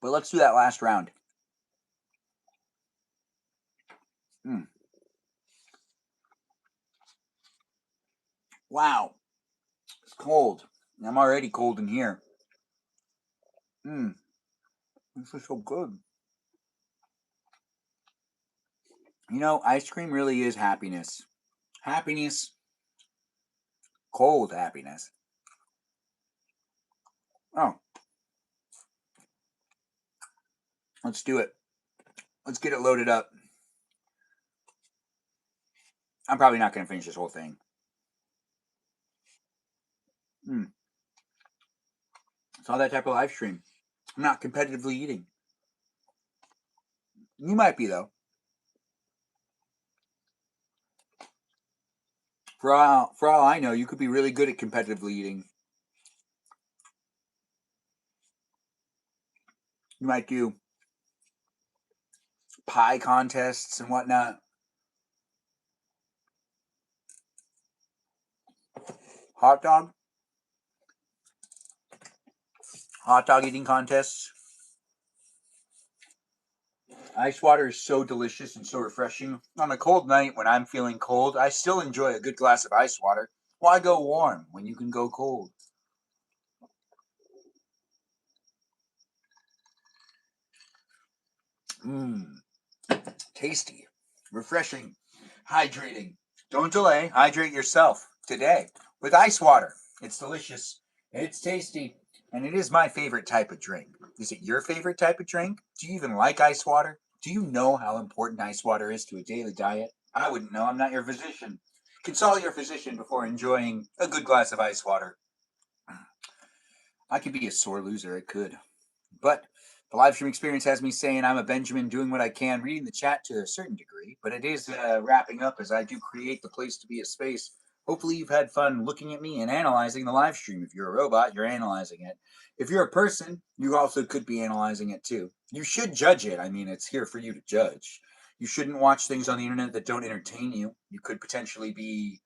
But let's do that last round. Wow, it's cold. I'm already cold in here. This is so good. You know, ice cream really is happiness. Happiness. Cold happiness. Oh. Let's do it. Let's get it loaded up. I'm probably not going to finish this whole thing. It's not that type of live stream. I'm not competitively eating. You might be, though. For all I know, you could be really good at competitively eating. You might do pie contests and whatnot. Hot dog? hot dog eating contests. Ice water is so delicious and so refreshing. On a cold night when I'm feeling cold, I still enjoy a good glass of ice water. Why go warm when you can go cold? Mmm, tasty, refreshing, hydrating. Don't delay, hydrate yourself today with ice water. It's delicious, it's tasty, and it is my favorite type of drink. Is it your favorite type of drink? Do you even like ice water? Do you know how important ice water is to a daily diet? I wouldn't know, I'm not your physician. Consult your physician before enjoying a good glass of ice water. I could be a sore loser, I could. But the live stream experience has me saying I'm a Benjamin doing what I can, reading the chat to a certain degree, but it is wrapping up as I do create the place to be a space. Hopefully you've had fun looking at me and analyzing the live stream. If you're a robot, you're analyzing it. If you're a person, you also could be analyzing it too. You should judge it. I mean, it's here for you to judge. You shouldn't watch things on the internet that don't entertain you. You could potentially be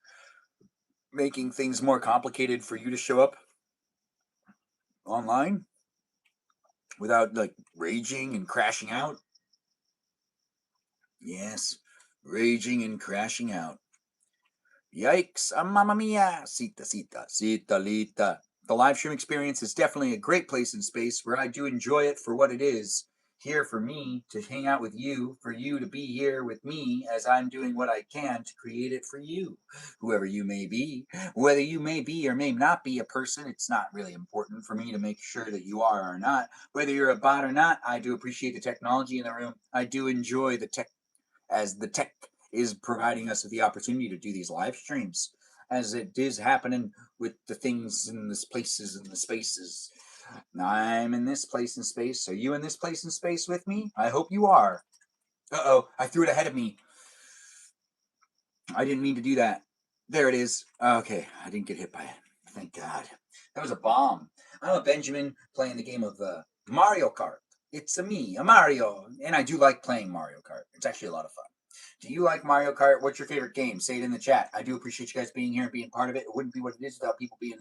making things more complicated for you to show up online without like raging and crashing out. Yes, raging and crashing out. Yikes, mamma mia, sita, lita. The live stream experience is definitely a great place and space where I do enjoy it for what it is. Here for me to hang out with you, for you to be here with me as I'm doing what I can to create it for you, whoever you may be. Whether you may be or may not be a person, it's not really important for me to make sure that you are or not. Whether you're a bot or not, I do appreciate the technology in the room. I do enjoy the tech as the tech is providing us with the opportunity to do these live streams, as it is happening with the things and the places and the spaces. I'm in this place and space. Are you in this place and space with me? I hope you are. Uh-oh, I threw it ahead of me. I didn't mean to do that. There it is. Okay, I didn't get hit by it. Thank God. That was a bomb. I'm a Benjamin playing the game of Mario Kart. It's me, a Mario, and I do like playing Mario Kart. It's actually a lot of fun. Do you like Mario Kart? What's your favorite game? Say it in the chat. I do appreciate you guys being here and being part of it. It wouldn't be what it is without people being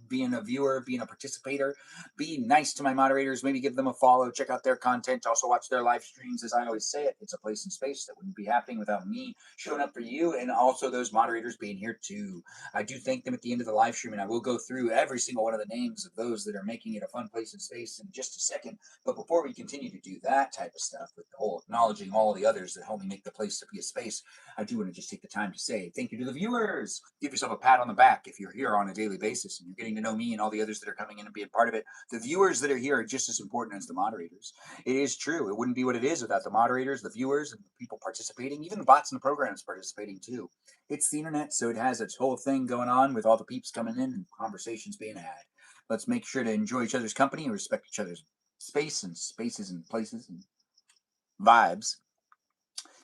being a participator. Be nice to my moderators. Maybe give them a follow. Check out their content. Also watch their live streams. As I always say it, it's a place and space that wouldn't be happening without me showing up for you and also those moderators being here too. I do thank them at the end of the live stream, and I will go through every single one of the names of those that are making it a fun place and space in just a second. But before we continue to do that type of stuff with the whole acknowledging all the others that help me make the place to be a space, I do want to just take the time to say thank you to the viewers. Give yourself a pat on the back if you're here on a daily basis and you're getting to know me and all the others that are coming in and being part of it. The viewers that are here are just as important as the moderators. It is true. It wouldn't be what it is without the moderators, the viewers, and the people participating, even the bots in the programs participating too. It's the internet, so it has its whole thing going on with all the peeps coming in and conversations being had. Let's make sure to enjoy each other's company and respect each other's space and spaces and places and vibes.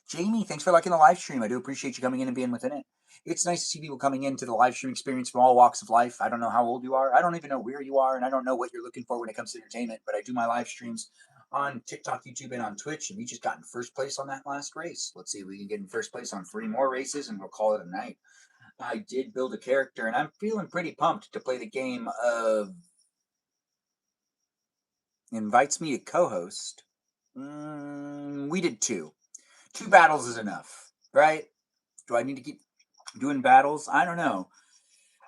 Jamie, thanks for liking the live stream. I do appreciate you coming in and being within it. It's nice to see people coming into the live stream experience from all walks of life. I don't know how old you are. I don't even know where you are, and I don't know what you're looking for when it comes to entertainment, but I do my live streams on TikTok, YouTube, and on Twitch, and we just got in first place on that last race. Let's see if we can get in first place on 3 more races, and we'll call it a night. I did build a character, and I'm feeling pretty pumped to play the game of invites me to co-host. We did 2. 2 battles is enough, right? Do I need to keep doing battles? I don't know.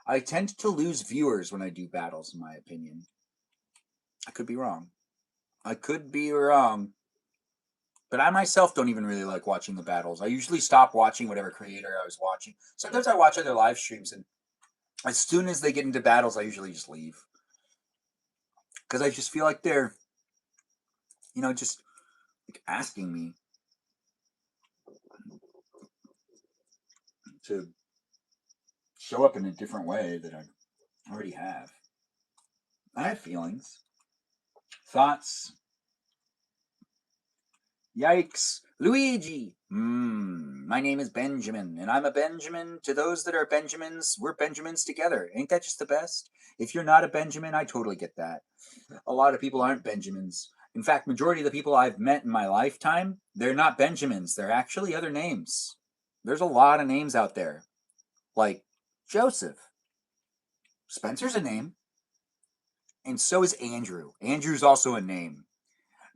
I tend to lose viewers when I do battles, in my opinion. I could be wrong. But I myself don't even really like watching the battles. I usually stop watching whatever creator I was watching. Sometimes I watch other live streams, and as soon as they get into battles, I usually just leave. Because I just feel like they're, just like asking me to show up in a different way that I already have. I have feelings, thoughts. Yikes. Luigi. My name is Benjamin, and I'm a Benjamin. To those that are Benjamins, we're Benjamins together. Ain't that just the best? If you're not a Benjamin, I totally get that. A lot of people aren't Benjamins. In fact, majority of the people I've met in my lifetime, they're not Benjamins. They're actually other names. There's a lot of names out there. Like Joseph. Spencer's a name. and so is Andrew. Andrew's also a name.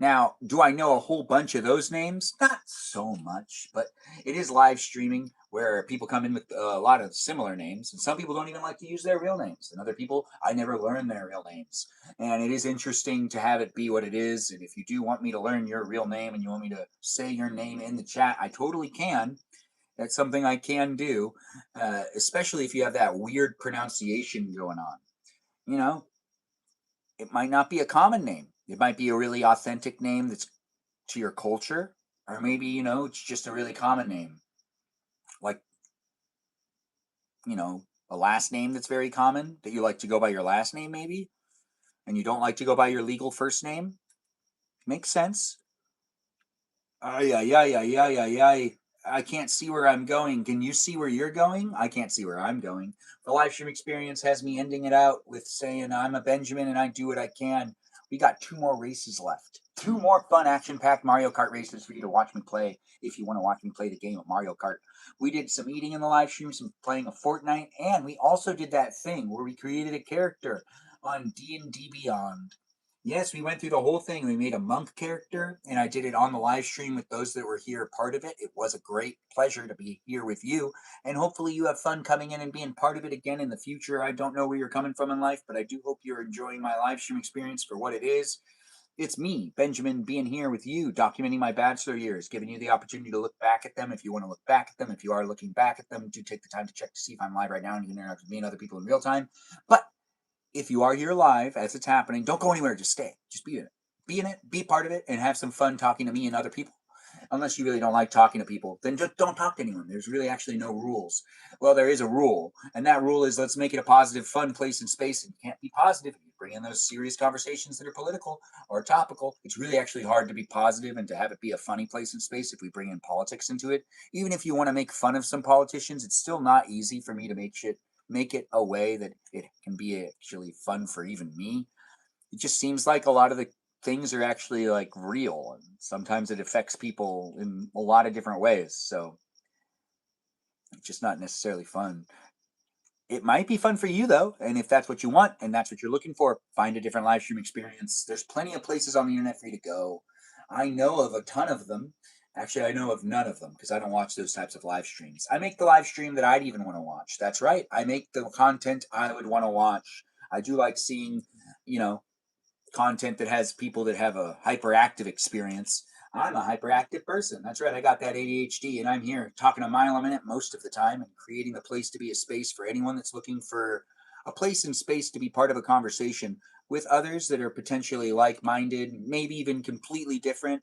Now, do I know a whole bunch of those names? Not so much, but it is live streaming where people come in with a lot of similar names, and some people don't even like to use their real names, and other people, I never learn their real names. And it is interesting to have it be what it is, and if you do want me to learn your real name and you want me to say your name in the chat, I totally can. That's something I can do, especially if you have that weird pronunciation going on. You know, it might not be a common name. It might be a really authentic name that's to your culture, or maybe, it's just a really common name. Like, a last name that's very common that you like to go by your last name, maybe, and you don't like to go by your legal first name. Makes sense. Ay, ay, ay, ay, ay, ay, ay. I can't see where I'm going. Can you see where you're going? I can't see where I'm going. The live stream experience has me ending it out with saying I'm a Benjamin and I do what I can. We got 2 more races left. 2 more fun, action-packed Mario Kart races for you to watch me play if you want to watch me play the game of Mario Kart. We did some eating in the live stream, some playing of Fortnite, and we also did that thing where we created a character on D&D Beyond. Yes, we went through the whole thing. We made a monk character, and I did it on the live stream with those that were here part of it. It was a great pleasure to be here with you, and hopefully you have fun coming in and being part of it again in the future. I don't know where you're coming from in life, but I do hope you're enjoying my live stream experience for what it is. It's me, Benjamin, being here with you, documenting my bachelor years, giving you the opportunity to look back at them if you want to look back at them. If you are looking back at them, do take the time to check to see if I'm live right now and you can interact with me and other people in real time. But if you are here live as it's happening, don't go anywhere. Just stay. Just be in it. Be in it. Be part of it, and have some fun talking to me and other people. Unless you really don't like talking to people, then just don't talk to anyone. There's really actually no rules. Well, there is a rule, and that rule is let's make it a positive, fun place and space. And you can't be positive if you bring in those serious conversations that are political or topical. It's really actually hard to be positive and to have it be a funny place and space if we bring in politics into it. Even if you want to make fun of some politicians, it's still not easy for me to make it a way that it can be actually fun for even me. It just seems like a lot of the things are actually like real, and sometimes it affects people in a lot of different ways. So it's just not necessarily fun. It might be fun for you though, and if that's what you want and that's what you're looking for, find a different live stream experience. There's plenty of places on the internet for you to go. I know of a ton of them. Actually, I know of none of them because I don't watch those types of live streams. I make the live stream that I'd even want to watch. That's right. I make the content I would want to watch. I do like seeing, content that has people that have a hyperactive experience. I'm a hyperactive person. That's right. I got that ADHD, and I'm here talking a mile a minute most of the time and creating a place to be a space for anyone that's looking for a place and space to be part of a conversation with others that are potentially like-minded, maybe even completely different.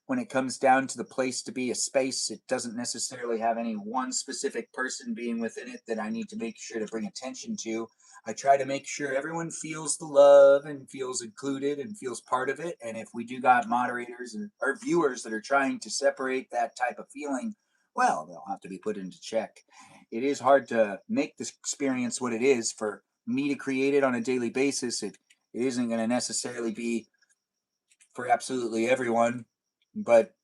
When it comes down to the place to be a space, it doesn't necessarily have any one specific person being within it that I need to make sure to bring attention to. I try to make sure everyone feels the love and feels included and feels part of it. And if we do got moderators or viewers that are trying to separate that type of feeling, well, they'll have to be put into check. It is hard to make this experience what it is for me to create it on a daily basis. It isn't going to necessarily be for absolutely everyone, but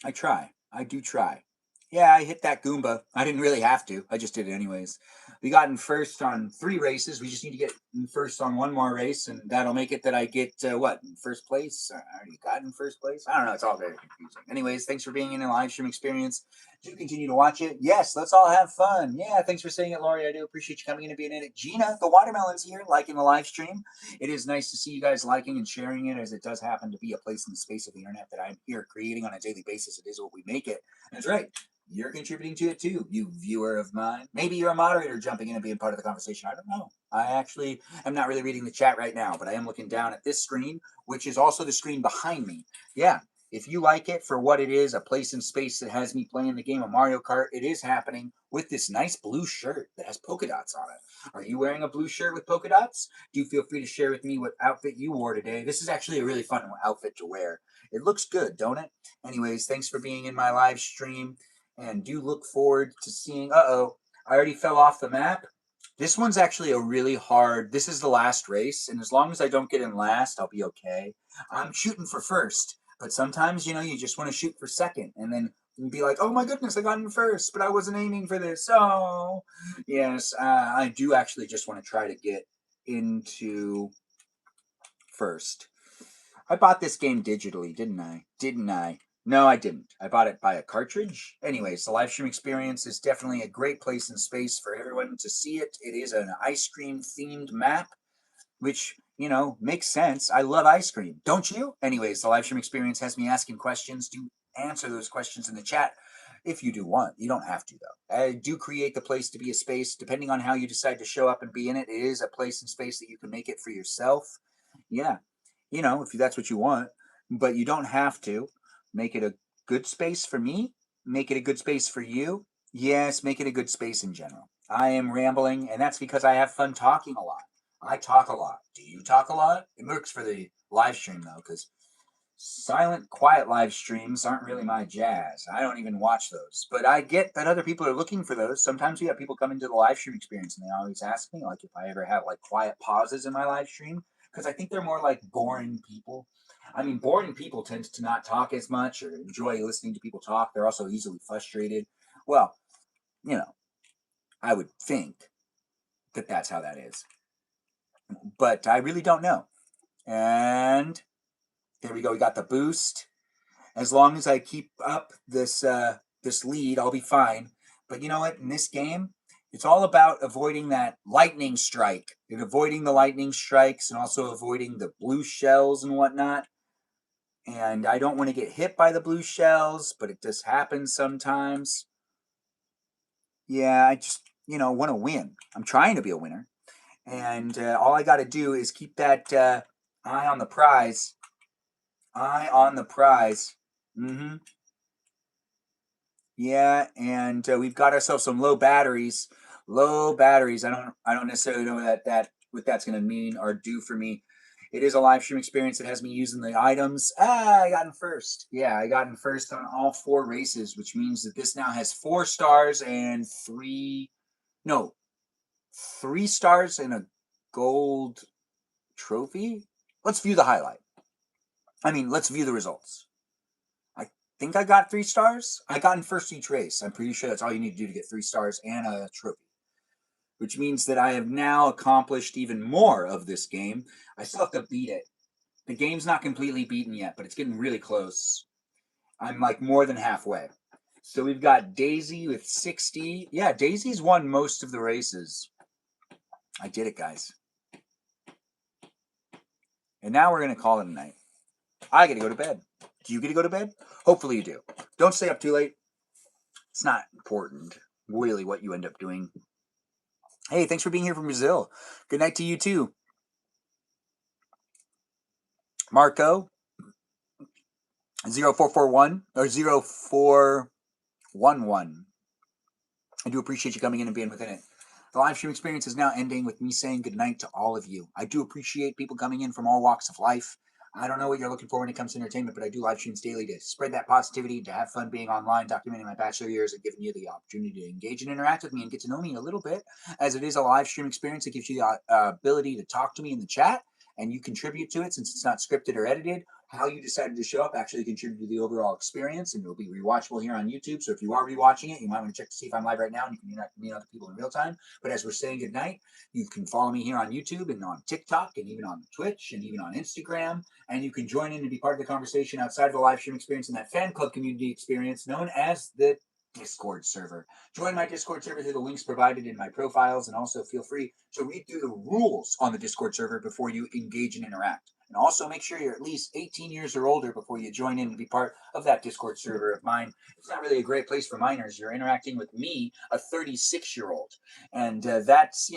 I try. I do try. Yeah, I hit that Goomba. I didn't really have to. I just did it anyways. We got in first on 3 races. We just need to get in first on 1 more race, and that'll make it that I get, in first place? I already got in first place? I don't know. It's all very confusing. Anyways, thanks for being in a live stream experience. Do continue to watch it. Yes, let's all have fun. Yeah, thanks for saying it, Lori. I do appreciate you coming in and being in it. Gina, the watermelon's here, liking the live stream. It is nice to see you guys liking and sharing it, as it does happen to be a place in the space of the internet that I'm here creating on a daily basis. It is what we make it. That's right. You're contributing to it too, you viewer of mine. Maybe you're a moderator jumping in and being part of the conversation. I don't know. I actually am not really reading the chat right now, but I am looking down at this screen, which is also the screen behind me. Yeah, if you like it for what it is, a place in space that has me playing the game of Mario Kart, it is happening with this nice blue shirt that has polka dots on it. Are you wearing a blue shirt with polka dots? Do feel free to share with me what outfit you wore today. This is actually a really fun outfit to wear. It looks good, don't it? Anyways, thanks for being in my live stream. And do look forward to seeing, I already fell off the map. This one's actually a really hard, this is the last race, and as long as I don't get in last, I'll be okay. I'm shooting for first, but sometimes, you just want to shoot for second, and then be like, oh my goodness, I got in first, but I wasn't aiming for this. Oh, yes, I do actually just want to try to get into first. I bought this game digitally, didn't I? Didn't I? No, I didn't. I bought it by a cartridge. Anyways, the live stream experience is definitely a great place and space for everyone to see it. It is an ice cream themed map, which, makes sense. I love ice cream. Don't you? Anyways, the live stream experience has me asking questions. Do answer those questions in the chat if you do want. You don't have to, though. I do create the place to be a space. Depending on how you decide to show up and be in it, it is a place and space that you can make it for yourself. Yeah, if that's what you want, but you don't have to. Make it a good space for me. Make it a good space for you. Yes, make it a good space in general. I am rambling, and that's because I have fun talking a lot. I talk a lot. Do you talk a lot? It works for the live stream, though, because silent, quiet live streams aren't really my jazz. I don't even watch those. But I get that other people are looking for those. Sometimes we have people come into the live stream experience, and they always ask me, like, if I ever have, like, quiet pauses in my live stream, because I think they're more like boring people. I mean, boring people tend to not talk as much or enjoy listening to people talk. They're also easily frustrated. Well, I would think that that's how that is. But I really don't know. And there we go. We got the boost. As long as I keep up this lead, I'll be fine. But you know what? In this game, it's all about avoiding that lightning strike and avoiding the lightning strikes and also avoiding the blue shells and whatnot. And I don't want to get hit by the blue shells, but it just happens sometimes. Yeah, I just, want to win. I'm trying to be a winner. And all I got to do is keep that eye on the prize. Eye on the prize. Mm-hmm. Yeah, and we've got ourselves some low batteries. Low batteries. I don't necessarily know what that's going to mean or do for me. It is a live stream experience that has me using the items. I got in first. Yeah, I got in first on all 4 races, which means that this now has 4 stars and 3 stars and a gold trophy. Let's view the highlight. Let's view the results. I think I got 3 stars. I got in first each race. I'm pretty sure that's all you need to do to get 3 stars and a trophy. Which means that I have now accomplished even more of this game. I still have to beat it. The game's not completely beaten yet, but it's getting really close. I'm like more than halfway. So we've got Daisy with 60. Yeah, Daisy's won most of the races. I did it, guys. And now we're going to call it a night. I get to go to bed. Do you get to go to bed? Hopefully you do. Don't stay up too late. It's not important, really, what you end up doing. Hey, thanks for being here from Brazil. Good night to you, too. Marco, 0441 or 0411. I do appreciate you coming in and being within it. The live stream experience is now ending with me saying goodnight to all of you. I do appreciate people coming in from all walks of life. I don't know what you're looking for when it comes to entertainment, but I do live streams daily to spread that positivity, to have fun being online, documenting my bachelor years, and giving you the opportunity to engage and interact with me and get to know me a little bit. As it is a live stream experience, it gives you the ability to talk to me in the chat, and you contribute to it since it's not scripted or edited. How you decided to show up actually contributed to the overall experience, and it'll be rewatchable here on YouTube. So if you are rewatching it, you might want to check to see if I'm live right now, and you can interact with me and other people in real time. But as we're saying goodnight, you can follow me here on YouTube and on TikTok and even on Twitch and even on Instagram. And you can join in and be part of the conversation outside of the live stream experience in that fan club community experience known as the Discord server. Join my Discord server through the links provided in my profiles, and also feel free to read through the rules on the Discord server before you engage and interact. And also make sure you're at least 18 years or older before you join in and be part of that Discord server of mine. It's not really a great place for minors. You're interacting with me, a 36-year-old. And that's,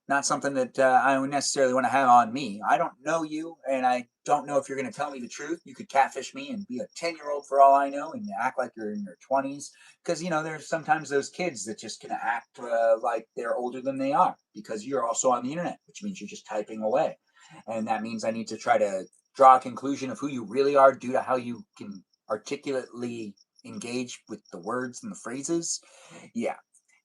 not something that I would necessarily want to have on me. I don't know you, and I don't know if you're going to tell me the truth. You could catfish me and be a 10-year-old for all I know and act like you're in your 20s. Because, there's sometimes those kids that just can act like they're older than they are because you're also on the internet, which means you're just typing away. And that means I need to try to draw a conclusion of who you really are due to how you can articulately engage with the words and the phrases. Yeah.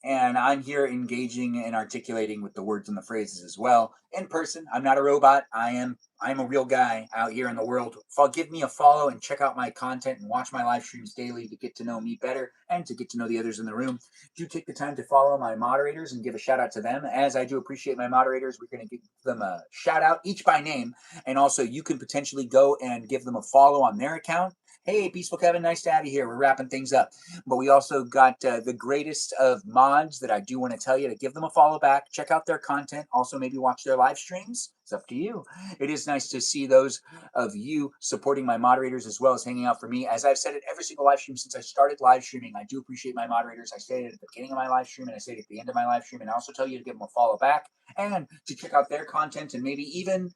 and I'm here engaging and articulating with the words and the phrases as well in person. I'm not a robot. I'm a real guy out here in the world. Give me a follow and check out my content and watch my live streams daily to get to know me better and to get to know the others in the room. Do take the time to follow my moderators and give a shout out to them. As I do appreciate my moderators, we're going to give them a shout out each by name. And also you can potentially go and give them a follow on their account. Hey, Peaceful Kevin, nice to have you here. We're wrapping things up. But we also got the greatest of mods that I do want to tell you to give them a follow back. Check out their content. Also, maybe watch their live streams. It's up to you. It is nice to see those of you supporting my moderators as well as hanging out for me. As I've said at every single live stream since I started live streaming, I do appreciate my moderators. I say it at the beginning of my live stream and I say it at the end of my live stream. And I also tell you to give them a follow back and to check out their content and maybe even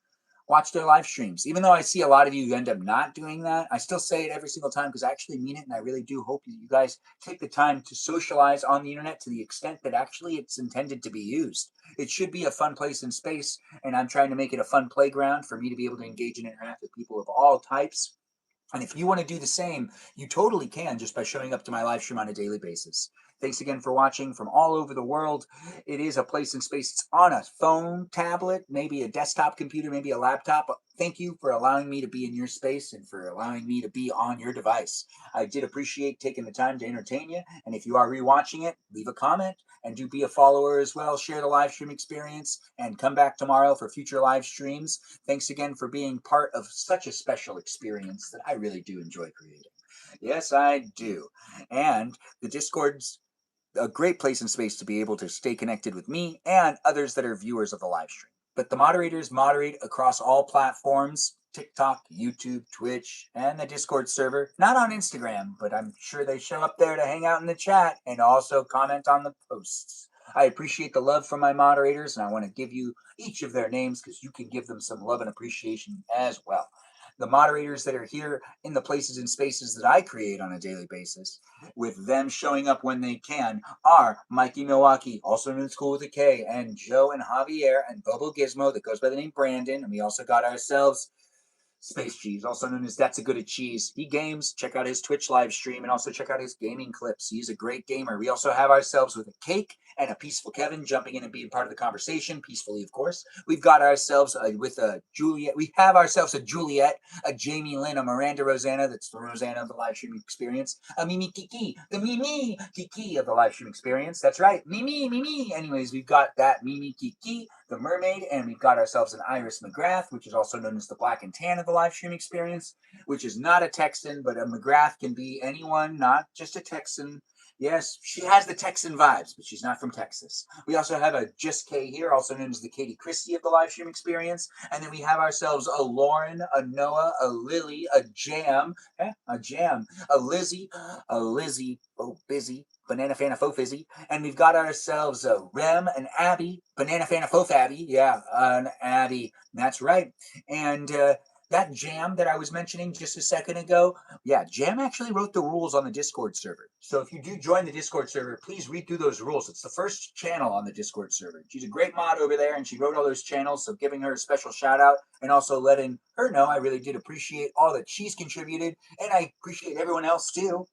watch their live streams. Even though I see a lot of you end up not doing that, I still say it every single time because I actually mean it, and I really do hope that you guys take the time to socialize on the internet to the extent that actually it's intended to be used. It should be a fun place and space, and I'm trying to make it a fun playground for me to be able to engage and interact with people of all types. And if you want to do the same, you totally can just by showing up to my live stream on a daily basis. Thanks again for watching from all over the world. It is a place and space. It's on a phone, tablet, maybe a desktop computer, maybe a laptop. Thank you for allowing me to be in your space and for allowing me to be on your device. I did appreciate taking the time to entertain you. And if you are rewatching it, leave a comment and do be a follower as well. Share the live stream experience and come back tomorrow for future live streams. Thanks again for being part of such a special experience that I really do enjoy creating. Yes, I do. And the Discord's a great place and space to be able to stay connected with me and others that are viewers of the live stream. But the moderators moderate across all platforms: TikTok, YouTube, Twitch, and the Discord server. Not on Instagram, but I'm sure they show up there to hang out in the chat and also comment on the posts. I appreciate the love from my moderators, and I want to give you each of their names because you can give them some love and appreciation as well. The moderators that are here in the places and spaces that I create on a daily basis, with them showing up when they can, are Mikey Milwaukee, also known as Cool with a K, and Joe and Javier and Bobo Gizmo that goes by the name Brandon. And we also got ourselves Space Cheese, also known as That's a Good at Cheese. He games. Check out his Twitch live stream and also check out his gaming clips. He's a great gamer. We also have ourselves with a Cake and a Peaceful Kevin jumping in and being part of the conversation, peacefully, of course. We've got ourselves with a Juliet. We have ourselves a Juliet, a Jamie Lynn, a Miranda Rosanna, that's the Rosanna of the live stream experience, a Mimi Kiki, the Mimi Kiki of the live stream experience. That's right, Mimi. Anyways, we've got that Mimi Kiki, the mermaid, and we've got ourselves an Iris McGrath, which is also known as the Black and Tan of the live stream experience, which is not a Texan, but a McGrath can be anyone, not just a Texan. Yes, she has the Texan vibes, but she's not from Texas. We also have a Just K here, also known as the Katie Christie of the live stream experience. And then we have ourselves a Lauren, a Noah, a Lily, a Jam, a Lizzie, oh busy, Banana Fana Faux Fizzy. And we've got ourselves a Rem, an Abby, Banana Fana Faux Fabby. Yeah, an Abby. That's right. And that Jam that I was mentioning just a second ago, yeah, Jam actually wrote the rules on the Discord server. So if you do join the Discord server, please read through those rules. It's the first channel on the Discord server. She's a great mod over there, and she wrote all those channels, so giving her a special shout out and also letting her know I really did appreciate all that she's contributed, and I appreciate everyone else too.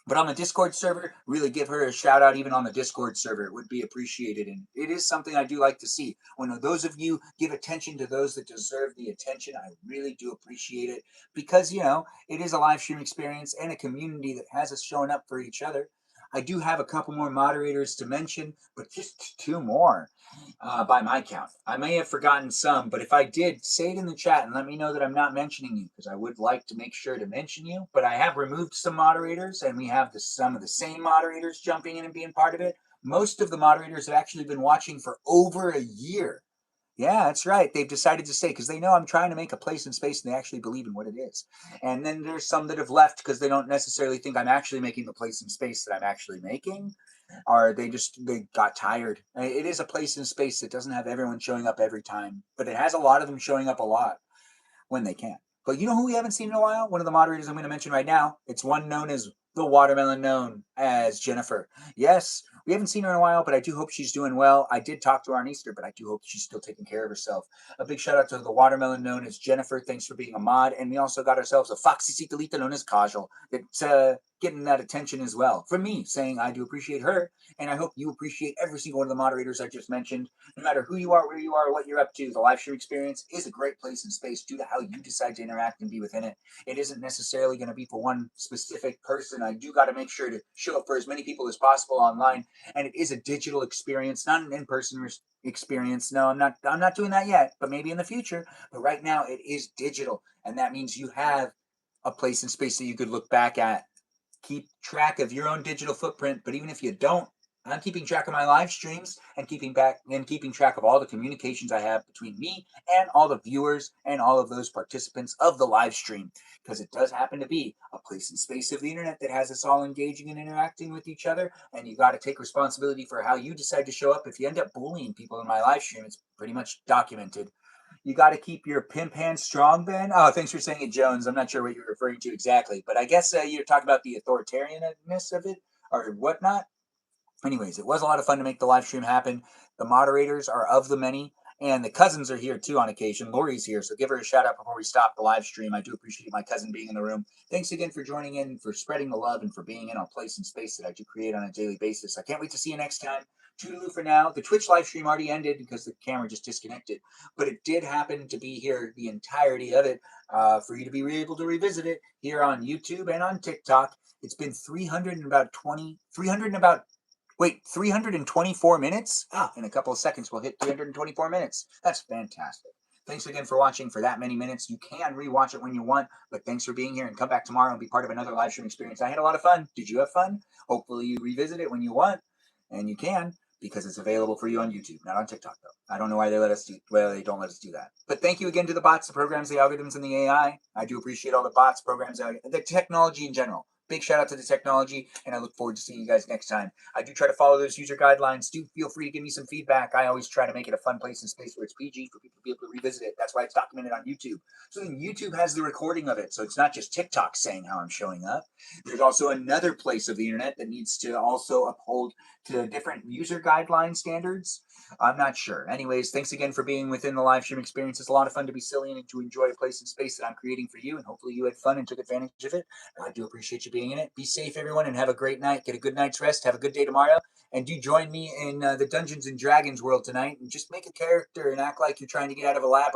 But on the Discord server, really give her a shout out even on the Discord server. It would be appreciated. And it is something I do like to see. When those of you give attention to those that deserve the attention, I really do appreciate it. Because, it is a live stream experience and a community that has us showing up for each other. I do have a couple more moderators to mention, but just two more by my count. I may have forgotten some, but if I did, say it in the chat and let me know that I'm not mentioning you, because I would like to make sure to mention you. But I have removed some moderators, and we have some of the same moderators jumping in and being part of it. Most of the moderators have actually been watching for over a year. Yeah, that's right. They've decided to stay because they know I'm trying to make a place and space and they actually believe in what it is. And then there's some that have left because they don't necessarily think I'm actually making the place and space that I'm actually making, or they got tired. It is a place and space that doesn't have everyone showing up every time, but it has a lot of them showing up a lot when they can. But you know who we haven't seen in a while? One of the moderators I'm going to mention right now. It's one known as the watermelon, known as Jennifer. Yes, we haven't seen her in a while, but I do hope she's doing well. I did talk to her on Easter, but I do hope she's still taking care of herself. A big shout out to the watermelon known as Jennifer. Thanks for being a mod. And we also got ourselves a Foxy Citalita known as Kajal. It getting that attention as well from me, saying I do appreciate her, and I hope you appreciate every single one of the moderators I just mentioned. No matter who you are, where you are, what you're up to, the live stream experience is a great place and space due to how you decide to interact and be within it. It isn't necessarily going to be for one specific person. I do got to make sure to show up for as many people as possible online, and it is a digital experience, not an in-person experience. No, I'm not doing that yet, but maybe in the future. But right now, it is digital, and that means you have a place and space that you could look back at, keep track of your own digital footprint. But even if you don't, I'm keeping track of my live streams and keeping track of all the communications I have between me and all the viewers and all of those participants of the live stream, because it does happen to be a place and space of the internet that has us all engaging and interacting with each other. And you got to take responsibility for how you decide to show up. If you end up bullying people in my live stream, it's pretty much documented. You got to keep your pimp hand strong, Ben. Oh, thanks for saying it, Jones. I'm not sure what you're referring to exactly, but I guess you're talking about the authoritarianness of it or whatnot. Anyways, it was a lot of fun to make the live stream happen. The moderators are of the many, and the cousins are here too on occasion. Lori's here, so give her a shout out before we stop the live stream. I do appreciate my cousin being in the room. Thanks again for joining in, for spreading the love, and for being in our place and space that I do create on a daily basis. I can't wait to see you next time. Toodaloo for now. The Twitch live stream already ended because the camera just disconnected, but it did happen to be here the entirety of it for you to be able to revisit it here on YouTube and on TikTok. It's been 324 minutes? In a couple of seconds, we'll hit 324 minutes. That's fantastic. Thanks again for watching for that many minutes. You can rewatch it when you want, but thanks for being here, and come back tomorrow and be part of another live stream experience. I had a lot of fun. Did you have fun? Hopefully you revisit it when you want, and you can, because it's available for you on YouTube, not on TikTok though. I don't know why they don't let us do that. But thank you again to the bots, the programs, the algorithms, and the AI. I do appreciate all the bots, programs, the technology in general. Big shout out to the technology, and I look forward to seeing you guys next time. I do try to follow those user guidelines. Do feel free to give me some feedback. I always try to make it a fun place and space where it's PG for people to be able to revisit it. That's why it's documented on YouTube. So then YouTube has the recording of it. So it's not just TikTok saying how I'm showing up. There's also another place of the internet that needs to also uphold to different user guideline standards. I'm not sure. Anyways, thanks again for being within the live stream experience. It's a lot of fun to be silly and to enjoy a place and space that I'm creating for you, and hopefully you had fun and took advantage of it. I do appreciate you being in it. Be safe, everyone, and have a great night. Get a good night's rest. Have a good day tomorrow. And do join me in the Dungeons and Dragons world tonight, and just make a character and act like you're trying to get out of a labyrinth.